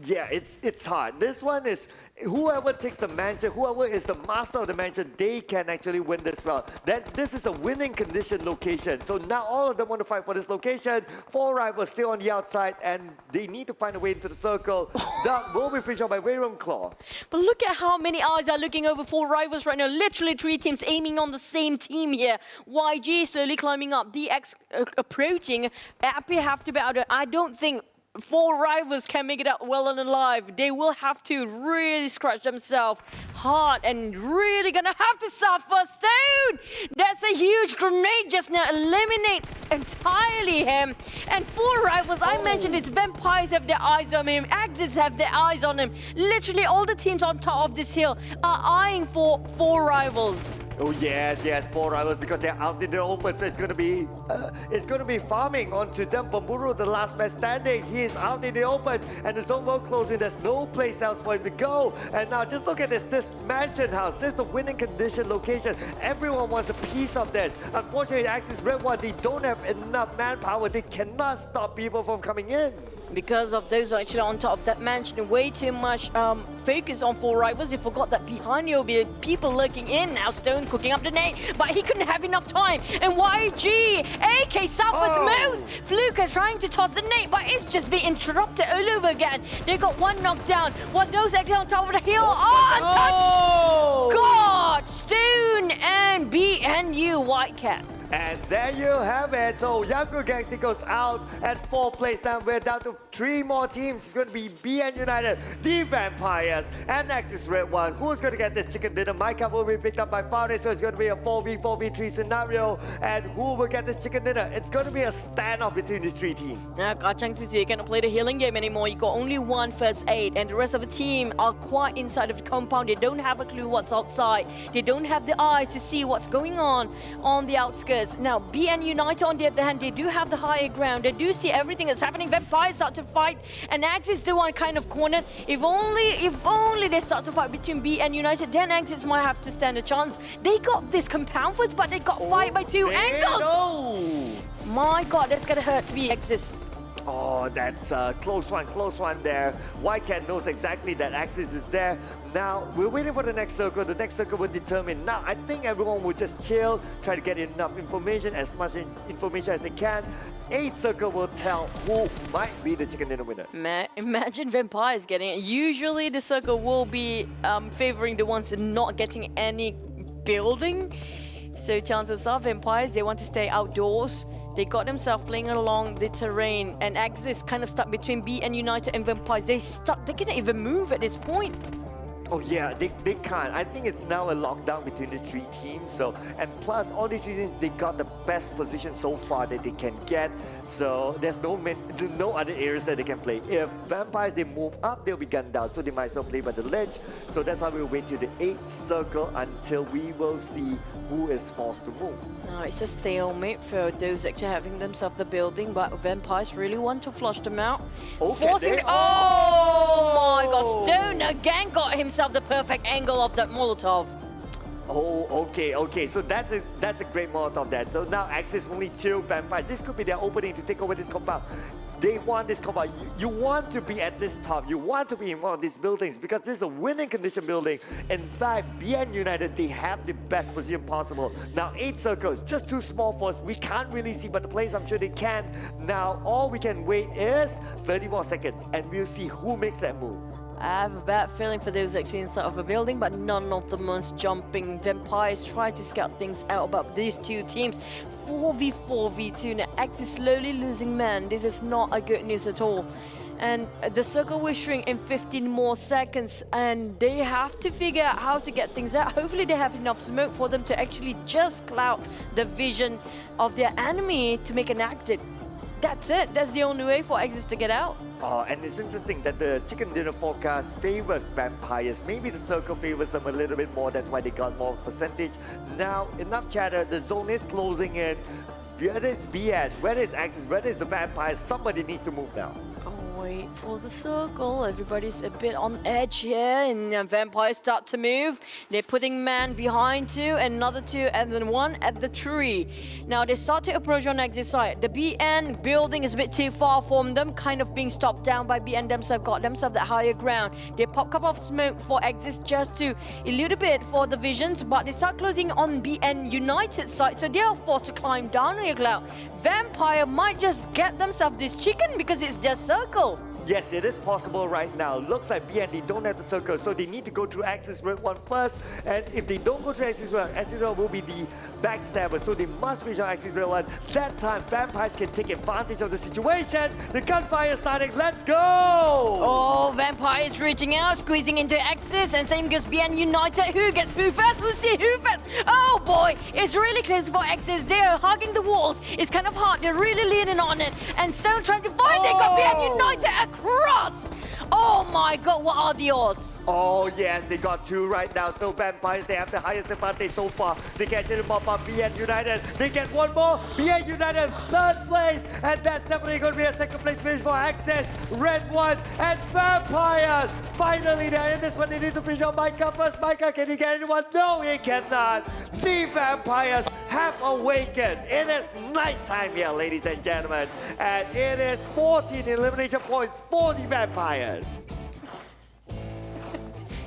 Yeah, it's hard. This one is whoever takes the mansion, whoever is the master of the mansion, they can actually win this round. This is a winning condition location. So now all of them want to fight for this location. 4 rivals still on the outside, and they need to find a way into the circle. That will be finished off by Wayron Claw. But look at how many eyes are looking over 4 rivals right now. Literally 3 teams aiming on the same team here. YG slowly climbing up. DX approaching. Appy have to be out. I don't think 4 rivals can make it out well and alive. They will have to really scratch themselves hard and really gonna have to suffer. Stone! That's a huge grenade just now. Eliminate entirely him. And 4 rivals, I mentioned this. Vampires have their eyes on him. Axis have their eyes on him. Literally all the teams on top of this hill are eyeing for 4 rivals. Oh yes, 4 rivals because they're out in the open, so it's going to be farming onto them. Bamburu, the last man standing, he is out in the open, and the zone will closing. There's no place else for him to go. And now just look at this mansion house. This is the winning condition location. Everyone wants a piece of this. Unfortunately, Axis RedONE, they don't have enough manpower. They cannot stop people from coming in. Because of those actually on top of that mansion, way too much focus on 4 rivals. They forgot that behind you will be people lurking in. Now Stone cooking up the nade, but he couldn't have enough time. And YG, AK Southwest moves. Fluke trying to toss the nade, but it's just being interrupted all over again. They got 1 knockdown. Those actually on top of the hill. Untouched! God! Stone and BNU Whitecap. And there you have it. So Yangon Galacticos out at 4th place. Now we're down to 3 more teams. It's going to be BN United, the Vampires, and Axis RedONE. Who's going to get this chicken dinner? My cup will be picked up by Faze, so it's going to be a 4v4v3 scenario. And who will get this chicken dinner? It's going to be a standoff between these 3 teams. Now, Kacang Susu, you cannot play the healing game anymore. You got only 1 first aid, and the rest of the team are quite inside of the compound. They don't have a clue what's outside. They don't have the eyes to see what's going on the outskirts. Now, BN United, on the other hand, they do have the higher ground. They do see everything that's happening. Vampires start to fight, and Axis is the one kind of cornered. If only they start to fight between BN United, then Axis might have to stand a chance. They got this compound first, but they got fight by 2 angles. My God, that's gonna hurt to be Axis. Oh, that's a close one there. Whitecat knows exactly that Axis is there. Now, we're waiting for the next circle. The next circle will determine. Now, I think everyone will just chill, try to get enough information, as much information as they can. 8th circle will tell who might be the chicken dinner winners. Imagine Vampires getting it. Usually, the circle will be favoring the ones not getting any building. So chances are Vampires, they want to stay outdoors. They got themselves playing along the terrain, and Axis kind of stuck between BN United and Vampires. They can't even move at this point. Oh yeah, they can't. I think it's now a lockdown between the 3 teams. So, and plus all these 3 teams, they got the best position so far that they can get. So there's no other areas that they can play. If Vampires, they move up, they'll be gunned down. So they might as well play by the ledge. So that's why we'll wait till the 8th circle until we will see who is forced to move. Now it's a stalemate for those actually having themselves the building, but Vampires really want to flush them out. Forcing oh my God, Stone again got himself the perfect angle of that Molotov. Oh, okay. So that's a great Molotov there. So now Axis only 2 Vampires. This could be their opening to take over this compound. They want this compound. You want to be at this top. You want to be in one of these buildings because this is a winning condition building. In fact, BN United, they have the best position possible. Now, 8 circles, just too small for us. We can't really see, but the players, I'm sure they can. Now, all we can wait is 30 more seconds, and we'll see who makes that move. I have a bad feeling for those actually inside of a building, but none of them is jumping. Vampires try to scout things out about these 2 teams. 4v4v2 now. Axis slowly losing men. This is not a good news at all. and the circle will shrink in 15 more seconds, and they have to figure out how to get things out. Hopefully they have enough smoke for them to actually just cloud the vision of their enemy to make an exit. That's it. That's the only way for exits to get out. Oh, and it's interesting that the chicken dinner forecast favors vampires. Maybe the circle favors them a little bit more. That's why they got more percentage. Now, enough chatter. The zone is closing in. Whether it's BN, whether it's Axis, whether it's the vampires, somebody needs to move now. Wait for the circle. Everybody's a bit on edge here, and vampires start to move. They're putting man behind two, another two, and then one at the tree. Now they start to approach on exit side. The BN building is a bit too far from them, kind of being stopped down by BN themselves, got themselves that higher ground. They pop a couple of smoke for exits just to elude a bit for the visions, but they start closing on BN United side, so they are forced to climb down on your cloud. Vampire might just get themselves this chicken because it's just circle. Yes, it is possible right now. Looks like BND don't have the circle, so they need to go through Axis Red 1 first. And if they don't go through Axis Red 1 will be the backstabber, so they must reach on Axis Red 1. That time, vampires can take advantage of the situation. The gunfire starting, let's go! Oh, vampires reaching out, squeezing into Axis, and same goes BN United. Who gets who first? We'll see who first. Oh boy, it's really close for Axis. They are hugging the walls. It's kind of hard. They're really leaning on it, and still trying to find. They got BN United across. Oh my god, what are the odds? Oh yes, they got two right now. So vampires, they have the highest advantage so far. They can actually pop up BN United. They get one more. BN United, third place. And that's definitely going to be a second place finish for Access, Red 1, and Vampires. Finally, they're in this one. They need to finish on Micah first. Micah, can he get anyone? No, he cannot. The Vampires have awakened. It is nighttime here, ladies and gentlemen. And it is 14 elimination points for the Vampires.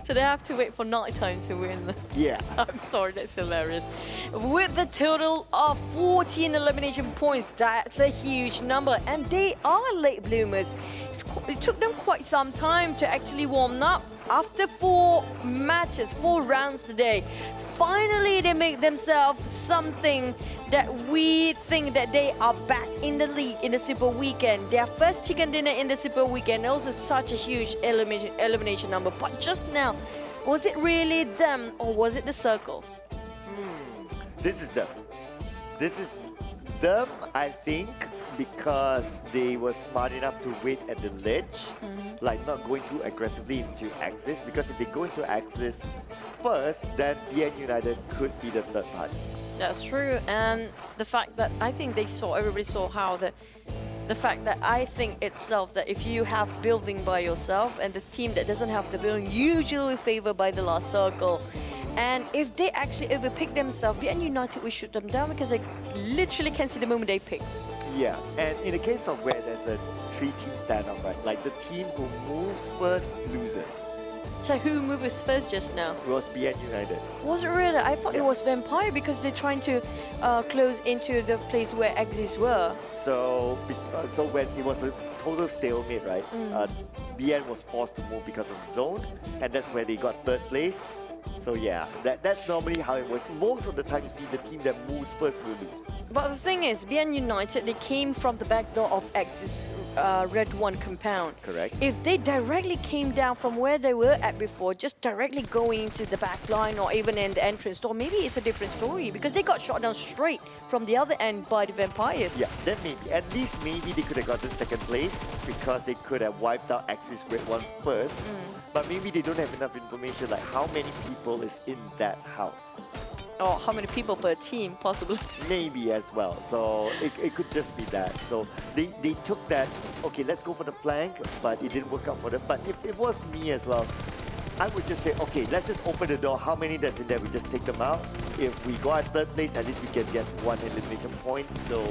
So they have to wait for nighttime to win. Yeah. I'm sorry, that's hilarious. With the total of 14 elimination points, that's a huge number. And they are late bloomers. It took them quite some time to actually warm up. After 4 matches, 4 rounds today, finally they make themselves something that we think that they are back in the league in the Super Weekend. Their first chicken dinner in the Super Weekend, also such a huge elimination number. But just now, was it really them or was it the circle? This is them. This is them, I think, because they were smart enough to wait at the ledge, like not going too aggressively into Axis, because if they go into Axis first, then BN United could be the third party. That's true, and the fact that I think everybody saw how the fact that I think itself that if you have building by yourself and the team that doesn't have the building usually favored by the last circle. And if they actually overpick themselves, BN United will shoot them down because I literally can see the moment they pick. Yeah, and in the case of where there's a 3-team standoff, right? Like the team who moves first loses. So who moves first just now? It was BN United. Was it really? I thought it was Vampire because they're trying to close into the place where Axis were. So when it was a total stalemate, right? BN was forced to move because of the zone, and that's where they got third place. So yeah, that's normally how it was. Most of the time you see the team that moves first will lose. But the thing is, BN United, they came from the back door of Axis Red 1 compound. Correct. If they directly came down from where they were at before, just directly going into the back line or even in the entrance door, maybe it's a different story because they got shot down straight from the other end by the Vampires. Yeah, then maybe, at least maybe they could have gotten second place because they could have wiped out Axis Red 1 first. But maybe they don't have enough information like how many people is in that house. Or how many people per team, possibly. Maybe as well. So it could just be that. So they took that, okay, let's go for the flank, but it didn't work out for them. But if it was me as well, I would just say, okay, let's just open the door. How many that's in there? We just take them out. If we go at third place, at least we can get 1 elimination point. So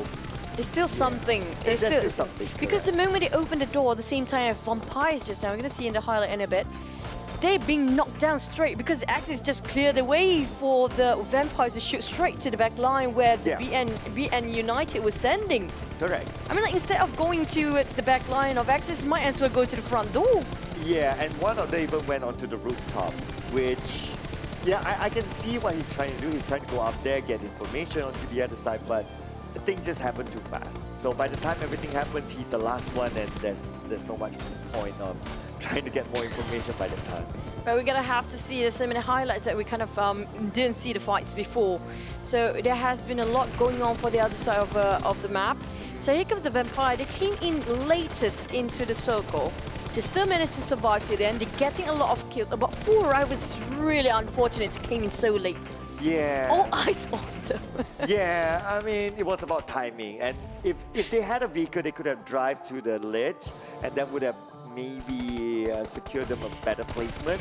it's still something. It's still something. Because the moment they open the door, at the same time, Vampires just now, we're going to see in the highlight in a bit, they're being knocked down straight because Axis just cleared the way for the Vampires to shoot straight to the back line where the BN United was standing. Correct. I mean, like, instead of going towards the back line of Axis, might as well go to the front door. Yeah, and one of them even went onto the rooftop, which, yeah, I can see what he's trying to do. He's trying to go up there, get information onto the other side, but things just happen too fast. So by the time everything happens, he's the last one, and there's no much point of trying to get more information by the time. But we're gonna have to see so many highlights that we kind of didn't see the fights before. So there has been a lot going on for the other side of the map. So here comes the Vampire. They came in latest into the circle. They still managed to survive to the end. They're getting a lot of kills. About 4 rivals is really unfortunate to came in so late. Yeah. All eyes on them. Yeah, I mean, it was about timing. And if they had a vehicle, they could have drive to the ledge, and that would have maybe secured them a better placement.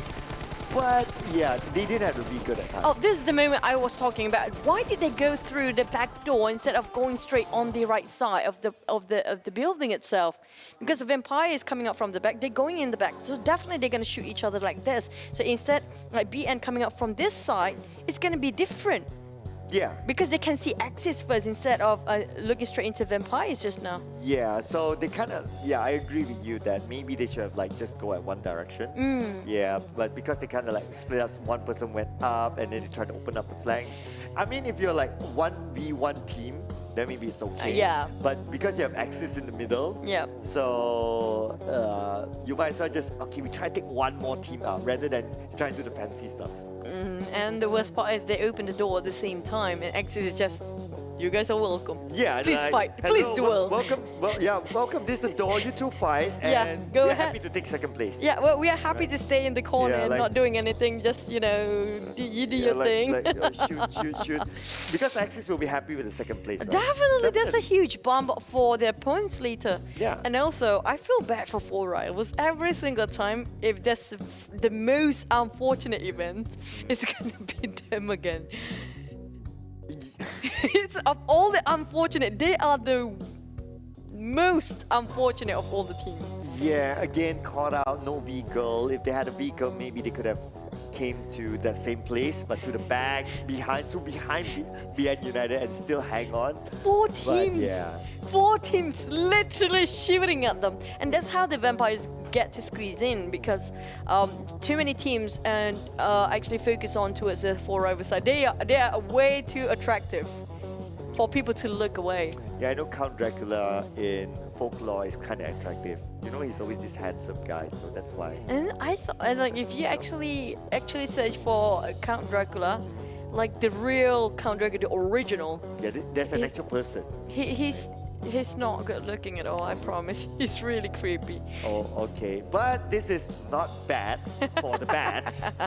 But yeah, they didn't have a vehicle that time. Oh, this is the moment I was talking about. Why did they go through the back door instead of going straight on the right side of the building itself? Because the Vampire is coming up from the back, they're going in the back. So definitely they're gonna shoot each other like this. So instead, like BN coming up from this side, it's gonna be different. Yeah. Because they can see Axis first instead of looking straight into Vampires just now. Yeah, so they kind of, yeah, I agree with you that maybe they should have like just go at one direction. Yeah, but because they kind of like split us, one person went up and then they tried to open up the flanks. I mean, if you're like 1v1 team, then maybe it's okay. Yeah. But because you have Axis in the middle, yeah. So you might as well just, okay, we try to take one more team out rather than try to do the fancy stuff. And the worst part is they open the door at the same time, and Axis is just, you guys are welcome. Yeah, please like, fight, hello, please duel. Welcome. This is the door. You two fight, and Yeah, go we're ahead. happy to take second place. Yeah, well, we are happy to stay in the corner Yeah, and like- not doing anything. Just you do your like, thing. Shoot. Because Axis will be happy with the second place. Right? Definitely, that's a huge bump for their opponents later. Yeah. And also, I feel bad for 4 rivals. Every single time, if there's the most unfortunate event, it's gonna be them again. It's of all the unfortunate, they are the most unfortunate of all the teams. Yeah, again, caught out, no vehicle. If they had a vehicle, maybe they could have came to the same place, but to the back, behind BN United and still hang on. 4 But, teams! yeah. 4 teams literally shivering at them. And that's how the Vampires get to squeeze in, because too many teams and actually focus on towards the 4 rival side. They are way too attractive for people to look away. Yeah, I know Count Dracula in folklore is kind of attractive. You know, he's always this handsome guy, so that's why. And I thought, like, if you actually search for Count Dracula, like the real Count Dracula, the original. Yeah, there's an actual person. He's not good looking at all, I promise. He's really creepy. Oh, okay. But this is not bad for the bats.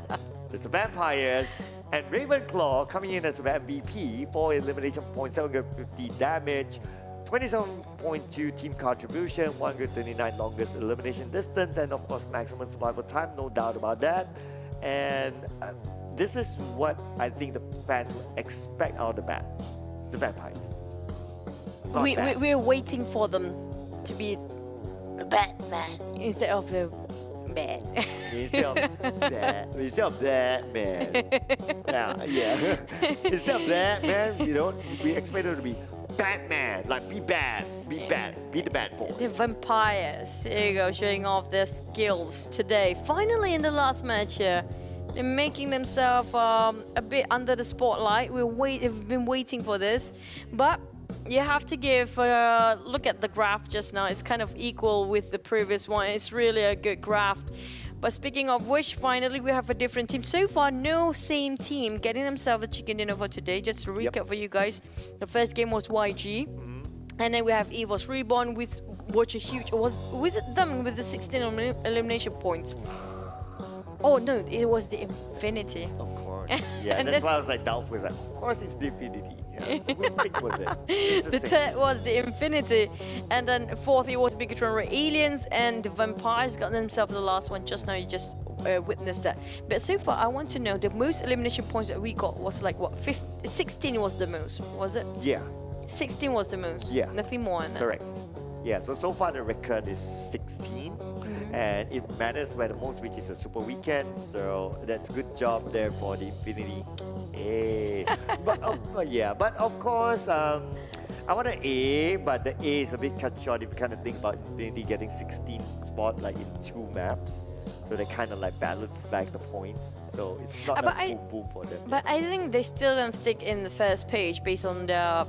There's the Vampires and Ravenclaw coming in as an MVP, 4 elimination points, 750 damage, 27.2 team contribution, 139 longest elimination distance, and of course maximum survival time, no doubt about that. And this is what I think the fans expect out of the bats, the Vampires. We're waiting for them to be Batman instead of the bad. Instead of that, man. Yeah. Instead of that, man, we expect them to be Batman. Like, be bad, be the bad boys. The Vampires, here you go, showing off their skills today. Finally, in the last match here, they're making themselves a bit under the spotlight. We've been waiting for this, but you have to give a look at the graph just now. It's kind of equal with the previous one. It's really a good graph. But speaking of which, finally we have a different team. So far, no same team getting themselves a chicken dinner for today. Just to recap for you guys, the first game was YG. And then we have EVOS Reborn with a huge... Was it them with the 16 elimination points? Oh no, it was the Infinity. Of course. Yeah, that's why I was like doubtful. Of course it's the Infinity. Yeah. Whose pick was it? The third was the Infinity, and then fourth it was Bigatron Ray Aliens, and the Vampires got themselves the last one. Just now you just witnessed that. But so far I want to know, the most elimination points that we got was like what, 16 was the most, was it? Yeah. 16 was the most. Yeah. Nothing more than that. Correct. Yeah, so far the record is 16. and it matters where the most, which is a super weekend. So that's good job there for the Infinity. Hey, but of course, I want an A, but the A is a bit cut short if you kind of think about Infinity getting 16 spot like in 2 maps. So they kind of like balance back the points. So it's not a boom for them. But I think they still don't stick in the first page based on the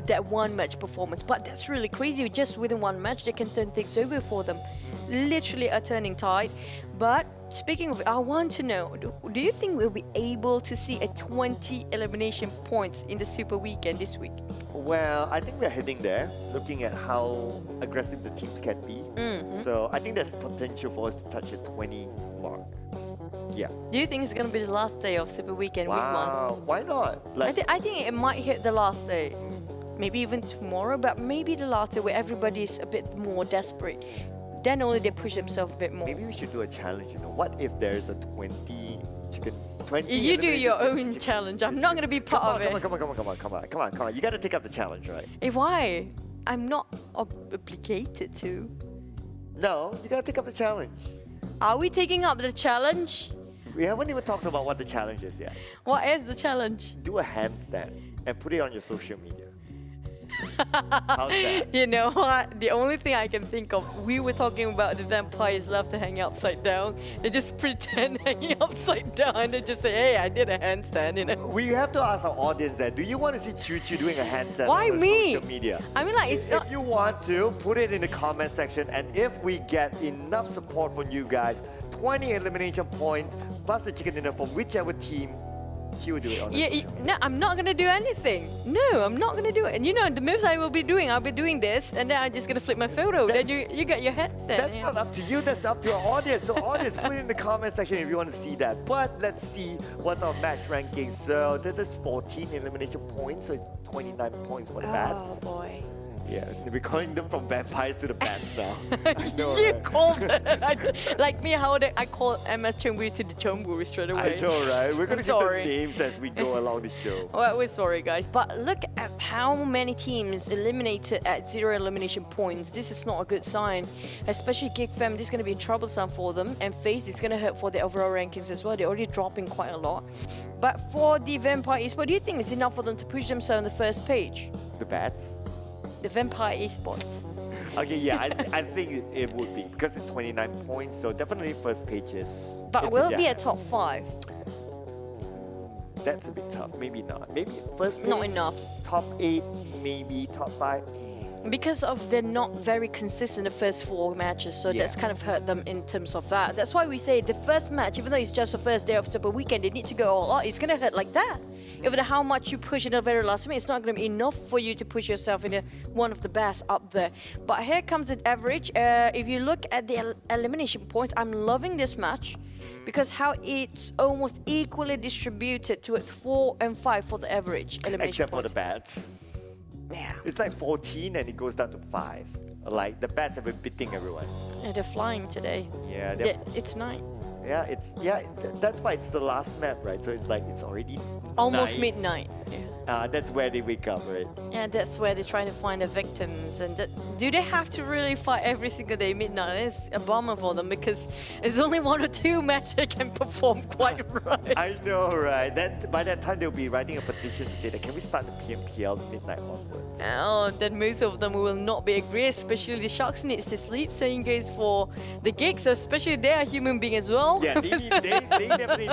that one match performance. But that's really crazy. Just within one match, they can turn things over for them. Literally a turning tide. But speaking of, I want to know, do you think we'll be able to see a 20 elimination points in the Super Weekend this week? Well, I think we're heading there, looking at how aggressive the teams can be. So I think there's potential for us to touch a 20 mark. Yeah. Do you think it's going to be the last day of Super Weekend week 1? Why not? Like, I think it might hit the last day. Maybe even tomorrow, but maybe the last day where everybody's a bit more desperate. Then only they push themselves a bit more. Maybe we should do a challenge, you know. What if there's a 20 chicken... 20 you do your own challenge. I'm not going to be part of it. Come on. You got to take up the challenge, right? Why? I'm not obligated to. No, you got to take up the challenge. Are we taking up the challenge? We haven't even talked about what the challenge is yet. What is the challenge? Do a handstand and put it on your social media. How's that? You know what? The only thing I can think of, we were talking about the vampires love to hang upside down. They just pretend hanging upside down and they just say, hey, I did a handstand, you know. We have to ask our audience that, do you want to see Choo Choo doing a handstand Why on me? social media? I mean, like, it's If you want to, put it in the comment section, and if we get enough support from you guys, 20 elimination points plus a chicken dinner from whichever team, she will do it on no, I'm not gonna do anything. No, I'm not gonna do it. And you know the moves I will be doing, I'll be doing this, and then I'm just gonna flip my photo. Then you got your headstand. That's not up to you, that's up to our audience. So audience, put it in the comment section if you want to see that. But let's see what's our match ranking. So this is 14 elimination points, so it's 29 points for the bats. Oh boy. Yeah, we're calling them from vampires to the bats now. I know, You right? called it. Like me, how I call MS Chonburi to the Chonburi straight away. I know, right? We're going to get sorry. the names as we go along the show. Well, we're sorry, guys. But look at how many teams eliminated at 0 elimination points. This is not a good sign. Especially Geek Fam, this is going to be troublesome for them. And Faze is going to hurt for the overall rankings as well. They're already dropping quite a lot. But for the Vampire Esports, do you think it's enough for them to push themselves on the first page? The bats? The Vampire Esports. Okay, yeah, I think it would be because it's 29 points, so definitely first page is. But will it be a top 5? That's a bit tough. Maybe not. Maybe first page. Not enough. Top 8, maybe top 5. Because of they're not very consistent the first 4 matches, so that's kind of hurt them in terms of that. That's why we say the first match, even though it's just the first day of Super Weekend, they need to go all out. It's going to hurt like that. Even how much you push in the very last minute, it's not going to be enough for you to push yourself in one of the best up there. But here comes the average. If you look at the elimination points, I'm loving this match because how it's almost equally distributed towards 4 and 5 for the average elimination Except points. for the bats. Yeah. It's like 14 and it goes down to 5. Like the bats have been beating everyone. Yeah, they're flying today. Yeah, it's night. Yeah, that's why it's the last map, right? So it's like it's already Almost night. midnight. That's where they wake up, right? Yeah, that's where they're trying to find the victims. And do they have to really fight every single day midnight? It's a bummer for them because it's only 1 or 2 matches they can perform quite right. I know, right? By that time they'll be writing a petition to say that can we start the PMPL midnight onwards? Oh, then most of them will not be agree, especially the Sharks needs to sleep. Same goes for the Geeks, especially they are human beings as well. Yeah, they definitely.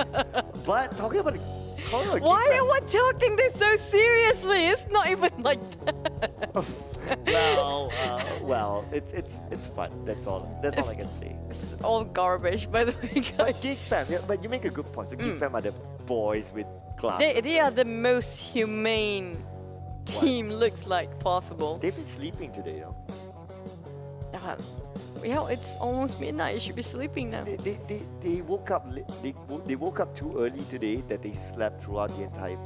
But talking about why are we talking this so seriously? It's not even like that. well, it's fun. That's all I can say. It's all garbage, by the way, guys. Geek Fam, but you make a good point. So Geek Fam are the boys with glasses. They are the most humane team, looks like possible. They've been sleeping today, though. Yeah, it's almost midnight. You should be sleeping now. They woke up. They woke up too early today that they slept throughout the entire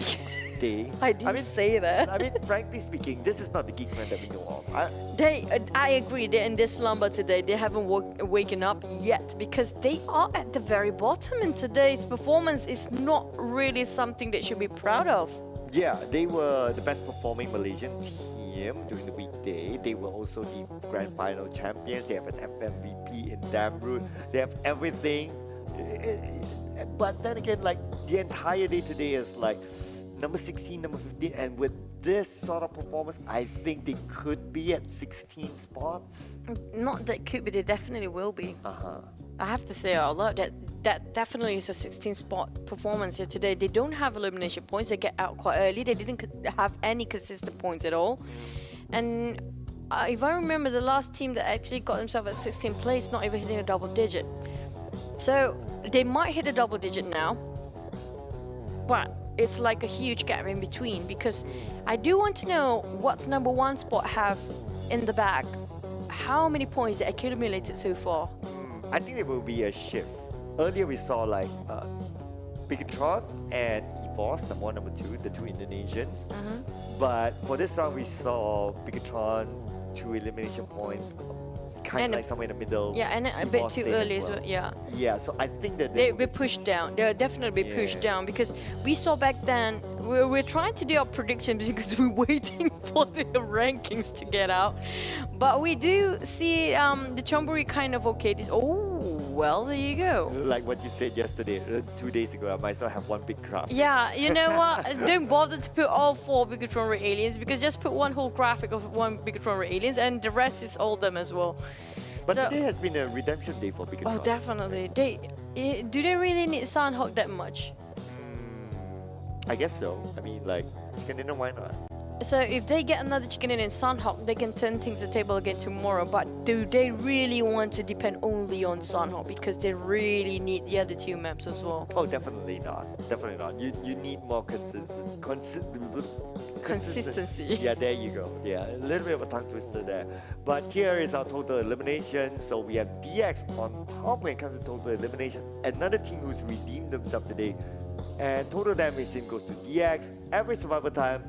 day. I didn't say that. I mean, frankly speaking, this is not the Geek Man that we know of. I agree. They're in this slumber today. They haven't waken up yet because they are at the very bottom. And today's performance is not really something they should be proud of. Yeah, they were the best performing Malaysian team premium during the weekday. They were also the grand final champions. They have an FMVP in Damroot. They have everything. But then again, like the entire day today is like number 16, number 15, and with this sort of performance, I think they could be at 16 spots. Not that could be, they definitely will be. I have to say out loud that definitely is a 16 spot performance here today. They don't have elimination points, they get out quite early, they didn't have any consistent points at all. And if I remember, the last team that actually got themselves at 16th place, not even hitting a double digit. So they might hit a double digit now, but it's like a huge gap in between, because I do want to know what's number one spot have in the bag. How many points they accumulated so far? I think there will be a shift. Earlier we saw like Bigatron and EVOS, number one, number two, the two Indonesians. But for this round we saw Bigatron, 2 elimination points, kind of like somewhere in the middle. Yeah, and a bit too early as well. Yeah. Yeah, so I think that they'll be pushed down. They'll definitely be pushed down, because we saw back then, we're trying to do our predictions because we're waiting for the rankings to get out. But we do see the Chonburi kind of okay. Well, there you go. Like what you said yesterday, 2 days ago, I might as well have one big graph. Yeah, you know what? Don't bother to put all 4 Bigatron Ray aliens, because just put one whole graphic of 1 Bigatron Ray aliens and the rest is all them as well. But today has been a redemption day for Bigatron. Oh, definitely. Do they really need Sandhawk that much? I guess so. I mean, like, chicken dinner, why not? So if they get another chicken in Sandhawk, they can turn things to the table again tomorrow. But do they really want to depend only on Sandhawk, because they really need the other 2 maps as well? Oh, definitely not. Definitely not. You need more consistency. Yeah, there you go. Yeah, a little bit of a tongue twister there. But here is our total elimination. So we have DX on top when it comes to total eliminations. Another team who's redeemed themselves today. And total damage team goes to DX. Average survival time,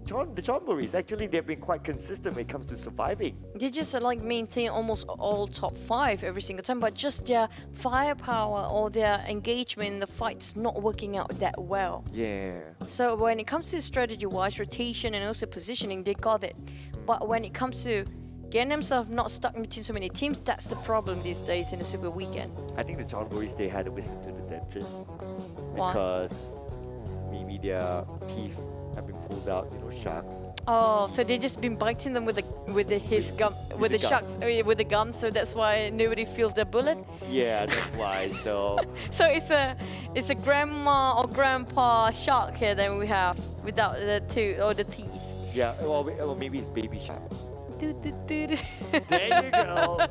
the Chonburis, actually they've been quite consistent when it comes to surviving. They just like maintain almost all top 5 every single time, but just their firepower or their engagement in the fight's not working out that well. Yeah. So when it comes to strategy-wise, rotation and also positioning, they got it. But when it comes to getting themselves not stuck between so many teams, that's the problem these days in the Super Weekend. I think the Chonburis, they had a visit to the dentist. Why? Because maybe their teeth have been pulled out, sharks. Oh, so they just been biting them with the gum, so that's why nobody feels their bullet. Yeah, that's why. So so it's a grandma or grandpa shark here that we have without the tooth or the teeth. Yeah, well maybe it's baby shark. There you go.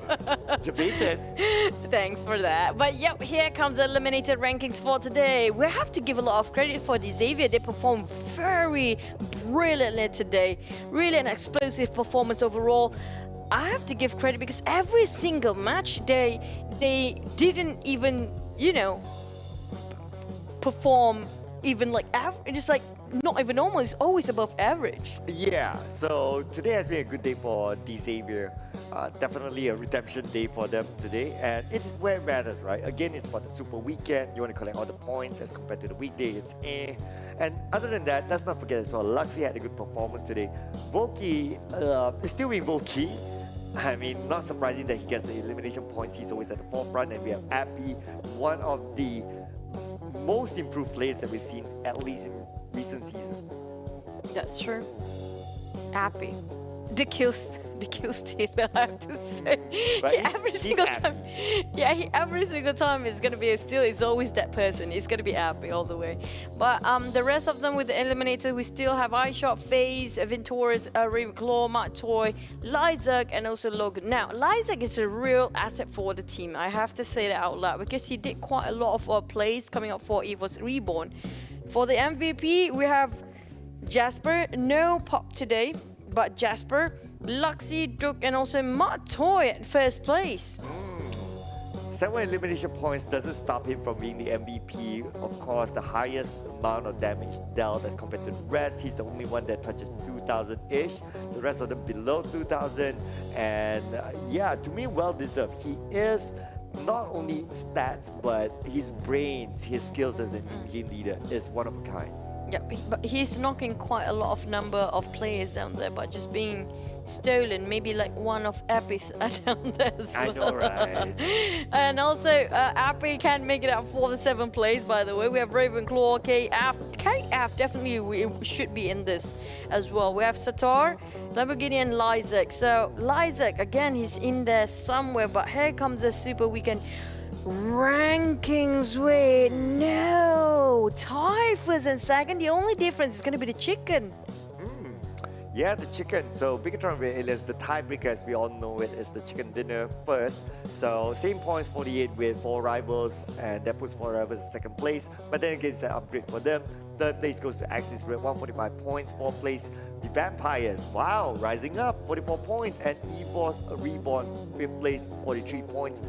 Debated. Thanks for that. But yep, here comes the eliminated rankings for today. We have to give a lot of credit for the Xavier. They performed very brilliantly today. Really an explosive performance overall. I have to give credit because every single match they didn't even, perform even like average. It's like not even normal, it's always above average. Yeah, so today has been a good day for the Xavier. Definitely a redemption day for them today, and it is where it matters, right? Again, it's for the Super Weekend. You want to collect all the points as compared to the weekday, it's And other than that, let's not forget as well, Luxy had a good performance today. Volky is still being Volky. I mean, not surprising that he gets the elimination points. He's always at the forefront, and we have Appy, one of the most improved players that we've seen, at least in recent seasons. That's true. Happy. The kill stealer, I have to say. Right? Every single time. Yeah, every single time it's gonna be a steal. It's always that person. It's gonna be Happy all the way. But the rest of them with the eliminator, we still have iShot, Faze, Venturis, Ravenclaw, Matt Toy, Lyzak, and also Logan. Now, Lyzak is a real asset for the team. I have to say that out loud because he did quite a lot of plays coming up for EVOS Reborn. For the MVP, we have Jasper, no Pop today, but Jasper, Luxy, Duke, and also Matt Toy at first place. 7 elimination points doesn't stop him from being the MVP. Of course, the highest amount of damage dealt as compared to the rest. He's the only one that touches 2,000-ish. The rest of them below 2,000. And yeah, to me, well-deserved. He is not only stats, but his brains, his skills as the game leader is one of a kind. Yeah, but he's knocking quite a lot of number of players down there, but just being stolen. Maybe like one of Appy's down there as well. I know, right? And also, Appy can't make it out for the 7th place, by the way. We have Ravenclaw, KF definitely should be in this as well. We have Satar, Lamborghini, and Lysak. So, Lysak, again, he's in there somewhere, but here comes the Super Weekend rankings. Wait, no. Tie first and second. The only difference is going to be the chicken. Yeah, the chicken. So Bigatron is the tiebreaker, as we all know it, is the chicken dinner first. So same points, 48 with 4 rivals, and that puts 4 rivals in second place. But then again, it's an upgrade for them. Third place goes to Axis Red, 145 points. Fourth place, the Vampires. Wow, rising up, 44 points. And EVOS Reborn, 5th place, 43 points.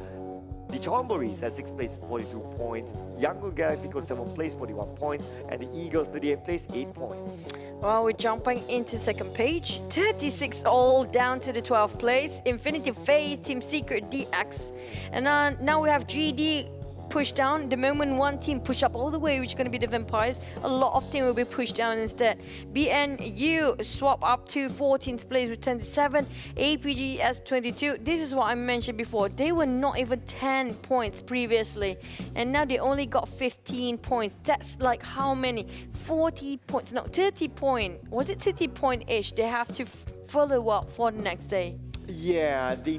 The Chonburis at 6th place, 42 points. Yangon Galacticos, 7th place, 41 points. And the Eagles, 38th place, 8 points. Well, we're jumping into second page. 36 all down to the 12th place. Infinity Faze, Team Secret, DX. And now we have GD pushed down. The moment one team push up all the way, which is going to be the Vampires, a lot of team will be pushed down instead. BNU swap up to 14th place with 27. APGS 22. This is what I mentioned before. They were not even 10 points previously, and now they only got 15 points. That's like how many? 40 points. No, 30 point. Was it 30 point-ish? They have to follow up for the next day. Yeah, they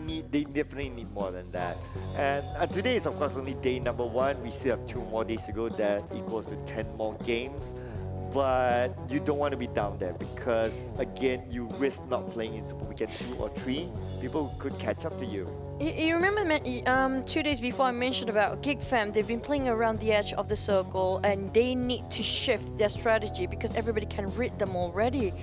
definitely need more than that. And today is of course only day number 1. We still have 2 more days to go. That equals to 10 more games. But you don't want to be down there because again, you risk not playing in Super Weekend 2 or 3. People could catch up to you. You remember 2 days before I mentioned about Geek Fam, they've been playing around the edge of the circle and they need to shift their strategy because everybody can read them already.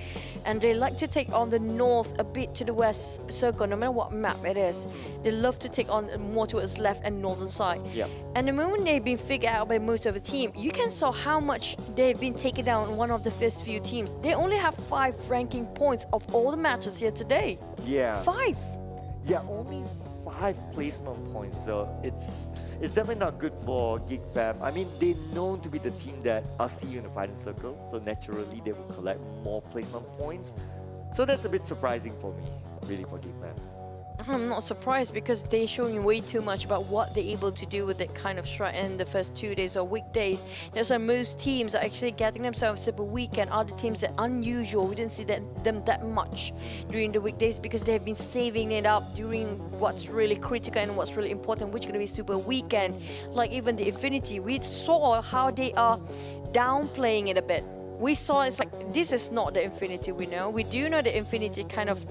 And they like to take on the north a bit to the west circle, no matter what map it is. They love to take on more towards left and northern side. Yep. And the moment they've been figured out by most of the team, you can saw how much they've been taken down one of the first few teams. They only have 5 ranking points of all the matches here today. Yeah. 5. Yeah, only 5 placement points, so it's definitely not good for Geek Fam. I mean, they're known to be the team that I'll see you in the final circle, so naturally they will collect more placement points. So that's a bit surprising for me, really, for Geek Fam. I'm not surprised because they're showing way too much about what they're able to do with that kind of strat in the first 2 days or weekdays. That's why most teams are actually getting themselves Super Weekend. Other teams are unusual. We didn't see them that much during the weekdays because they have been saving it up during what's really critical and what's really important, which is going to be Super Weekend. Like even the Infinity, we saw how they are downplaying it a bit. We saw it's like, this is not the Infinity we know. We do know the Infinity kind of,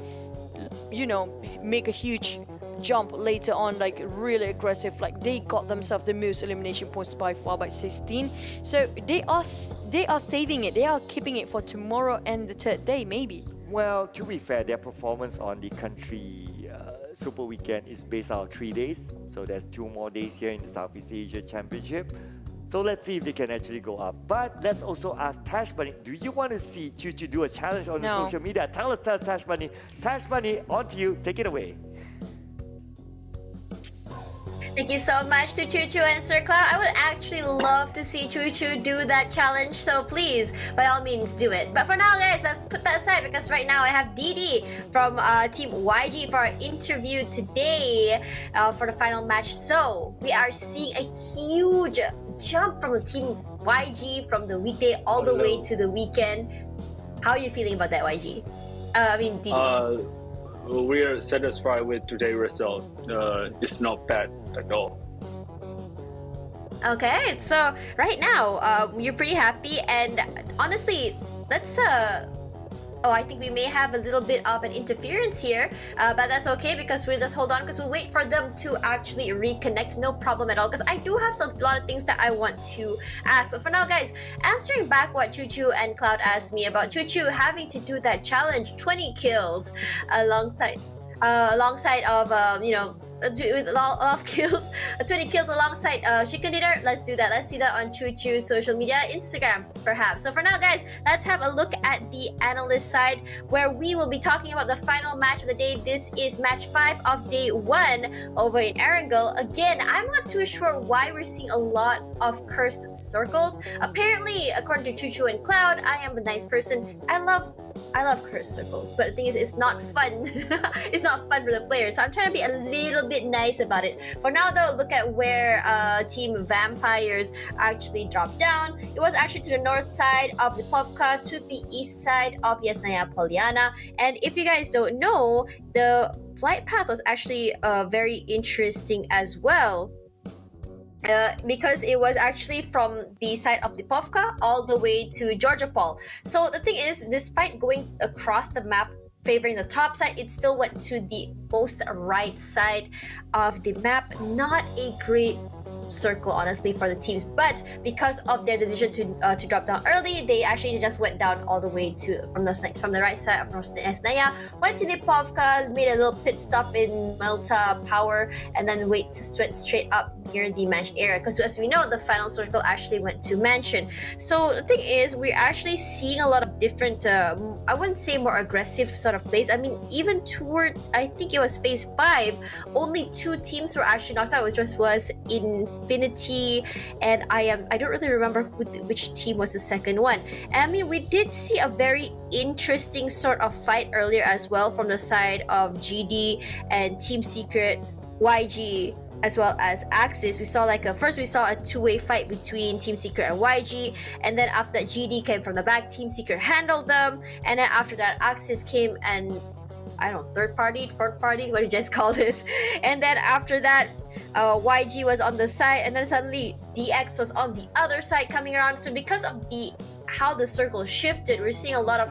you know, make a huge jump later on, like really aggressive. Like they got themselves the most elimination points by far, by 16. So they are saving it. They are keeping it for tomorrow and the 3rd day, maybe. Well, to be fair, their performance on the country Super Weekend is based out of 3 days. So there's 2 more days here in the Southeast Asia Championship. So let's see if they can actually go up. But let's also ask Tash Bunny, do you want to see Choo do a challenge on the social media? Tell us, Tash Bunny. Tash Bunny, on to you. Take it away. Thank you so much to Choo and Sir Cloud. I would actually love to see Choo do that challenge, so please, by all means, do it. But for now, guys, let's put that aside because right now I have Didi from Team YG for our interview today for the final match. So we are seeing a huge jump from the Team YG from the weekday all the way to the weekend. How are you feeling about that, YG? Didi. We're satisfied with today's result. It's not bad at all. Okay, so right now you're pretty happy, and honestly, let's I think we may have a little bit of an interference here, but that's okay because we'll just hold on because we'll wait for them to actually reconnect. No problem at all because I do have a lot of things that I want to ask. But for now, guys, answering back what Choo and Cloud asked me about Choo having to do that challenge, 20 kills alongside of with a lot of kills, 20 kills alongside Chicken Dinner. Let's do that. Let's see that on Choo Choo's social media, Instagram, perhaps. So for now, guys, let's have a look at the analyst side, where we will be talking about the final match of the day. This is match 5 of day 1 over in Erangel. Again, I'm not too sure why we're seeing a lot of cursed circles. Apparently, according to Choo Choo and Cloud, I am a nice person. I love cursed circles, but the thing is, it's not fun. It's not fun for the players, so I'm trying to be a little bit nice about it. For now though, look at where Team Vampires actually dropped down. It was actually to the north side of the Pubg, to the east side of Yasnaya Polyana. And if you guys don't know, the flight path was actually very interesting as well. Because it was actually from the side of the Povka all the way to Georgia Paul. So the thing is, despite going across the map favoring the top side, it still went to the most right side of the map. Not a great circle, honestly, for the teams, but because of their decision to drop down early, they actually just went down all the way to from the right side of North Esnaya, went to the Povka, made a little pit stop in Malta Power, and then went straight up near the Mansion area, because as we know, the final circle actually went to Mansion. So the thing is, we're actually seeing a lot of different I wouldn't say more aggressive sort of plays. I mean, even toward, I think it was phase 5, only 2 teams were actually knocked out, which was Infinity, and I don't really remember which team was the second one. And I mean, we did see a very interesting sort of fight earlier as well from the side of GD and Team Secret, YG, as well as Axis. We saw first we saw a two-way fight between Team Secret and YG, and then after that GD came from the back, Team Secret handled them, and then after that Axis came and, I don't know, fourth party, what do you guys call this? And then after that, YG was on the side, and then suddenly DX was on the other side coming around. So because of how the circle shifted, we're seeing a lot of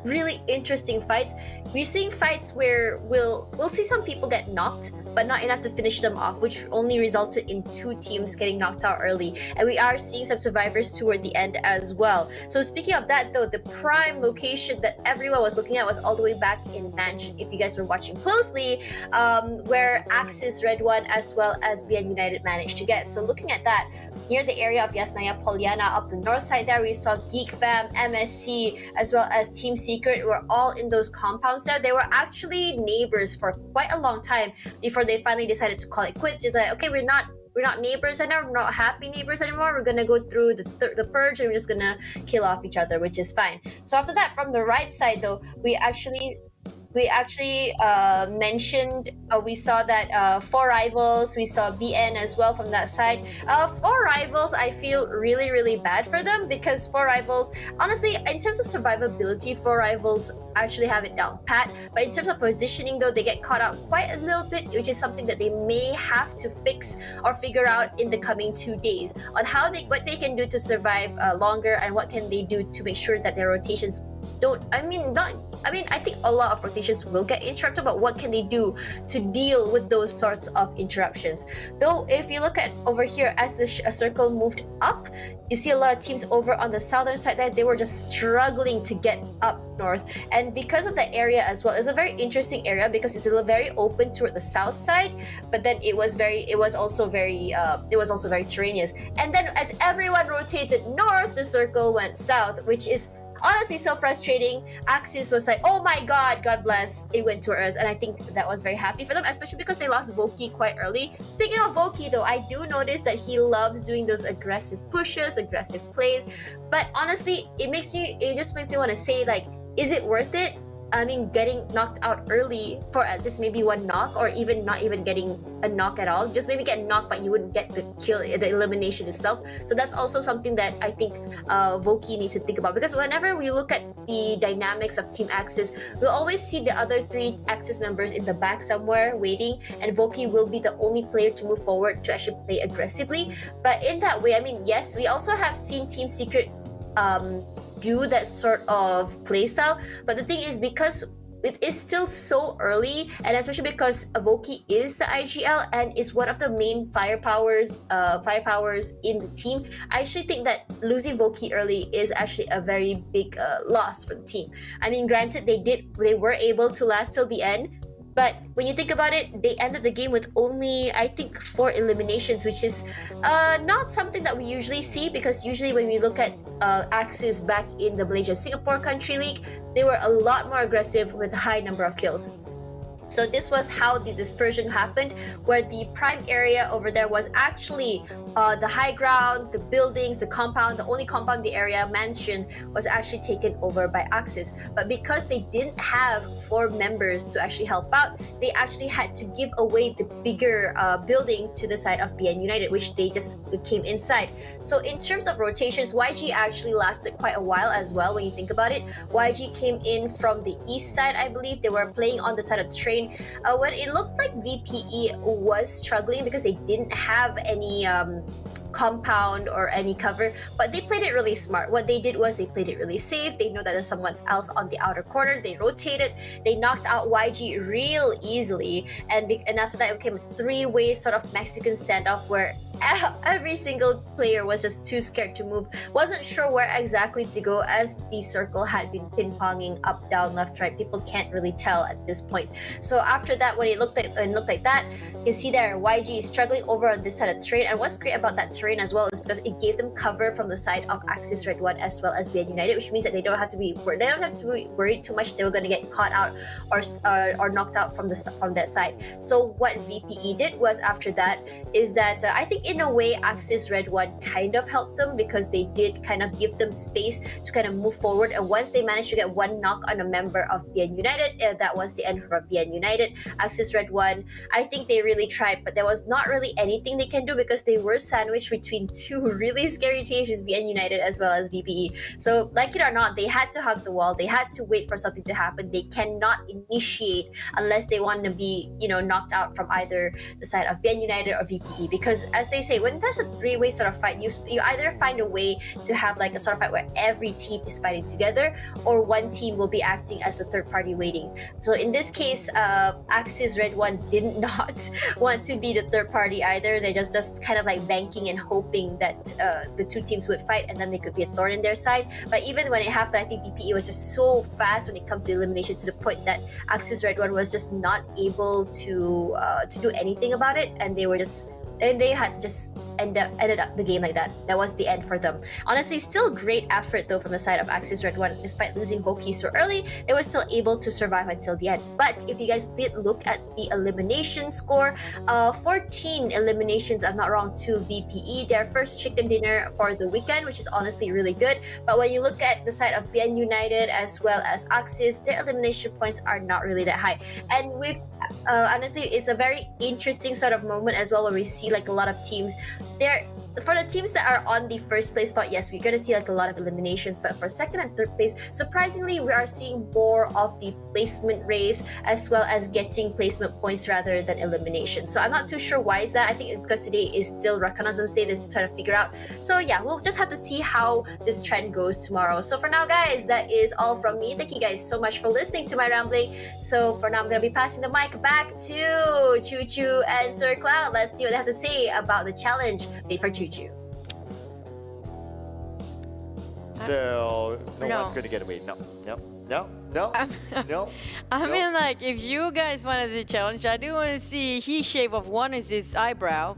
really interesting fights. We're seeing fights where we'll see some people get knocked, but not enough to finish them off, which only resulted in 2 teams getting knocked out early. And we are seeing some survivors toward the end as well. So speaking of that though, the prime location that everyone was looking at was all the way back in Mansion, if you guys were watching closely, where Axis, RedONE, as well as BN United managed to get. So looking at that, near the area of Yasnaya Polyana, up the north side there, we saw Geek Fam, MSC, as well as Team Secret were all in those compounds there. They were actually neighbors for quite a long time before they finally decided to call it quits. It's like, okay, we're not neighbors anymore, we're not happy neighbors anymore, we're gonna go through the purge, and we're just gonna kill off each other, which is fine. So after that, from the right side though, we actually mentioned, we saw that 4 Rivals, we saw BN as well from that side. 4 Rivals, I feel really, really bad for them, because 4 Rivals, honestly, in terms of survivability, 4 Rivals actually have it down pat, but in terms of positioning though, they get caught out quite a little bit, which is something that they may have to fix or figure out in the coming 2 days on what they can do to survive longer, and what can they do to make sure that their rotations don't, I think a lot of rotations will get interrupted, but what can they do to deal with those sorts of interruptions? Though if you look at over here, as the circle moved up, you see a lot of teams over on the southern side there, they were just struggling to get up north. And because of the area as well, it's a very interesting area because it's very open toward the south side, but then it was also very terraneous. And then as everyone rotated north, the circle went south, which is honestly so frustrating. Axis was like, oh my god, God bless, it went to us. And I think that was very happy for them, especially because they lost Voki quite early. Speaking of Voki though, I do notice that he loves doing those aggressive pushes, aggressive plays. But honestly, it just makes me want to say, like, is it worth it? I mean, getting knocked out early for just maybe 1 knock, or even not even getting a knock at all. Just maybe get knocked, but you wouldn't get the kill, the elimination itself. So that's also something that I think Voki needs to think about, because whenever we look at the dynamics of Team Axis, we'll always see the other 3 Axis members in the back somewhere waiting, and Voki will be the only player to move forward to actually play aggressively. But in that way, I mean, yes, we also have seen Team Secret do that sort of playstyle, but the thing is, because it is still so early, and especially because Voki is the IGL and is one of the main firepowers in the team, I actually think that losing Voki early is actually a very big loss for the team. I mean, granted, they were able to last till the end, But when you think about it, they ended the game with only, I think, 4 eliminations, which is not something that we usually see, because usually when we look at Axis back in the Malaysia-Singapore Country League, they were a lot more aggressive with a high number of kills. So this was how the dispersion happened, where the prime area over there was actually the high ground, the buildings, the compound. The only compound, the area mansion, was actually taken over by Axis. But because they didn't have 4 members to actually help out, they actually had to give away the bigger building to the side of BN United, which they just came inside. So in terms of rotations, YG actually lasted quite a while as well. When you think about it, YG came in from the east side, I believe. They were playing on the side of the train. When it looked like VPE was struggling because they didn't have any compound or any cover, but they played it really smart. What they did was they played it really safe. They know that there's someone else on the outer corner. They rotated. They knocked out YG real easily, and after that it became a 3-way sort of Mexican standoff where every single player was just too scared to move, wasn't sure where exactly to go, as the circle had been ping-ponging up, down, left, right. People can't really tell at this point. So after that, when it looked like that, you can see there YG is struggling over on this side of the terrain. And what's great about that terrain as well is because it gave them cover from the side of Axis RedONE as well as BN United, which means that they don't have to be worried too much they were going to get caught out or knocked out from that side. So what VPE did was, after that, is that I think in a way Axis RedONE kind of helped them, because they did kind of give them space to kind of move forward. And once they managed to get 1 knock on a member of BN United, that was the end for BN United. Axis RedONE, I think they really tried, but there was not really anything they can do because they were sandwiched between 2 really scary teams, which is BN United as well as VPE. So like it or not, they had to hug the wall. They had to wait for something to happen. They cannot initiate unless they want to be, knocked out from either the side of BN United or VPE, because as they say, when there's a 3-way sort of fight, you either find a way to have like a sort of fight where every team is fighting together, or one team will be acting as the third party waiting. So in this case, Axis RedONE did not want to be the third party either. They just kind of like banking and hoping that the 2 teams would fight, and then they could be a thorn in their side. But even when it happened, I think VPE was just so fast when it comes to eliminations, to the point that Axis RedONE was just not able to do anything about it, and they had to just ended up the game like that. That was the end for them. Honestly, still great effort though from the side of Axis RedONE. Despite losing Hoki so early, they were still able to survive until the end. But if you guys did look at the elimination score, 14 eliminations, I'm not wrong, to VPE, their first chicken dinner for the weekend, which is honestly really good. But when you look at the side of BN United as well as Axis, their elimination points are not really that high. And with honestly, it's a very interesting sort of moment as well, where we see like a lot of teams there. For the teams that are on the first place spot, yes, we're gonna see like a lot of eliminations, but for second and third place, surprisingly, we are seeing more of the placement race as well as getting placement points rather than elimination. So I'm not too sure why is that. I think it's because today is still reconnaissance day. They're trying to figure out. So yeah, we'll just have to see how this trend goes tomorrow. So for now, guys, that is all from me. Thank you guys so much for listening to my rambling. So for now, I'm gonna be passing the mic back to Choo Choo and Sir Cloud. Let's see what they have to say about the challenge made for Choo Choo. So no one's gonna get away. No. I mean, like, if you guys wanted to challenge, I do want to see his shape of one is his eyebrow.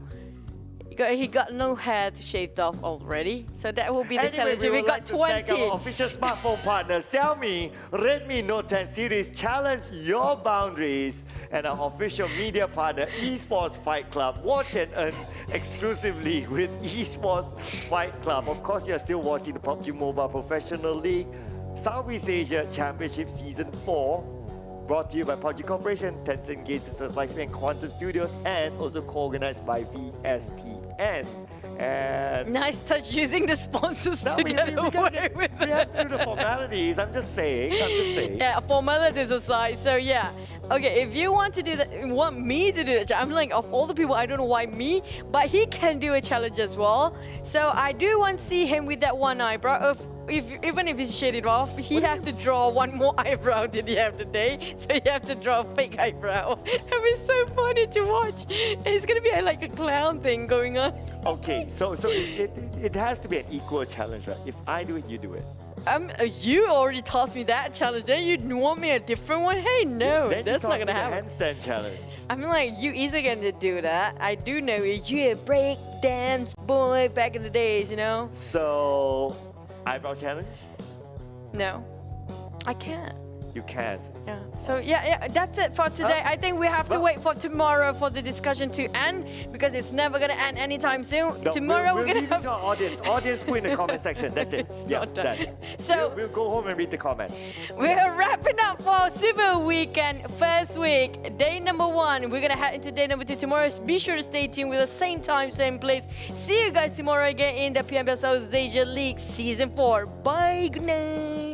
He got no hair shaved off already, so that will be the challenge. We We would got like to 20. thank our official smartphone partner Xiaomi Redmi Note 10 series. Challenge your boundaries. And our official media partner Esports Fight Club. Watch and earn exclusively with Esports Fight Club. Of course, you're still watching the PUBG Mobile Professional League Southeast Asia Championship Season 4. Brought to you by PUBG Corporation, Tencent GIDS, Livestream and Quantum Studios, and also co-organized by VSPN. And nice touch using the sponsors to get away with it. We have to do the formalities. I'm just saying. Yeah, formalities aside. So yeah. Okay, if you want to do that, want me to do it, I'm like, of all the people, I don't know why me, but he can do a challenge as well. So I do want to see him with that one eyebrow. even if he shaded off, he have to draw one more eyebrow at the end of the day. So you have to draw a fake eyebrow. It'll be so funny to watch. It's gonna be like a clown thing going on. Okay, so it has to be an equal challenge, right? If I do it, you do it. You already tossed me that challenge. Then you want me a different one? Hey, no, Then that's you not toss gonna me happen. the handstand challenge. I'm like, you easy gonna do that. I do know you a break dance boy back in the days, you know? So, eyebrow challenge? No, I can't. You can't. Yeah. So yeah, that's it for today. I think we have to wait for tomorrow for the discussion to end because it's never gonna end anytime soon. No, Tomorrow we'll we're gonna leave have. it to our audience. Audience put in the comment section. That's it. Yeah, done. So we'll go home and read the comments. we're wrapping up for Super Weekend first week, day number 1. We're gonna head into day number 2 tomorrow. Be sure to stay tuned with the same time, same place. See you guys tomorrow again in the PMPL South Asia League Season 4. Bye, good night.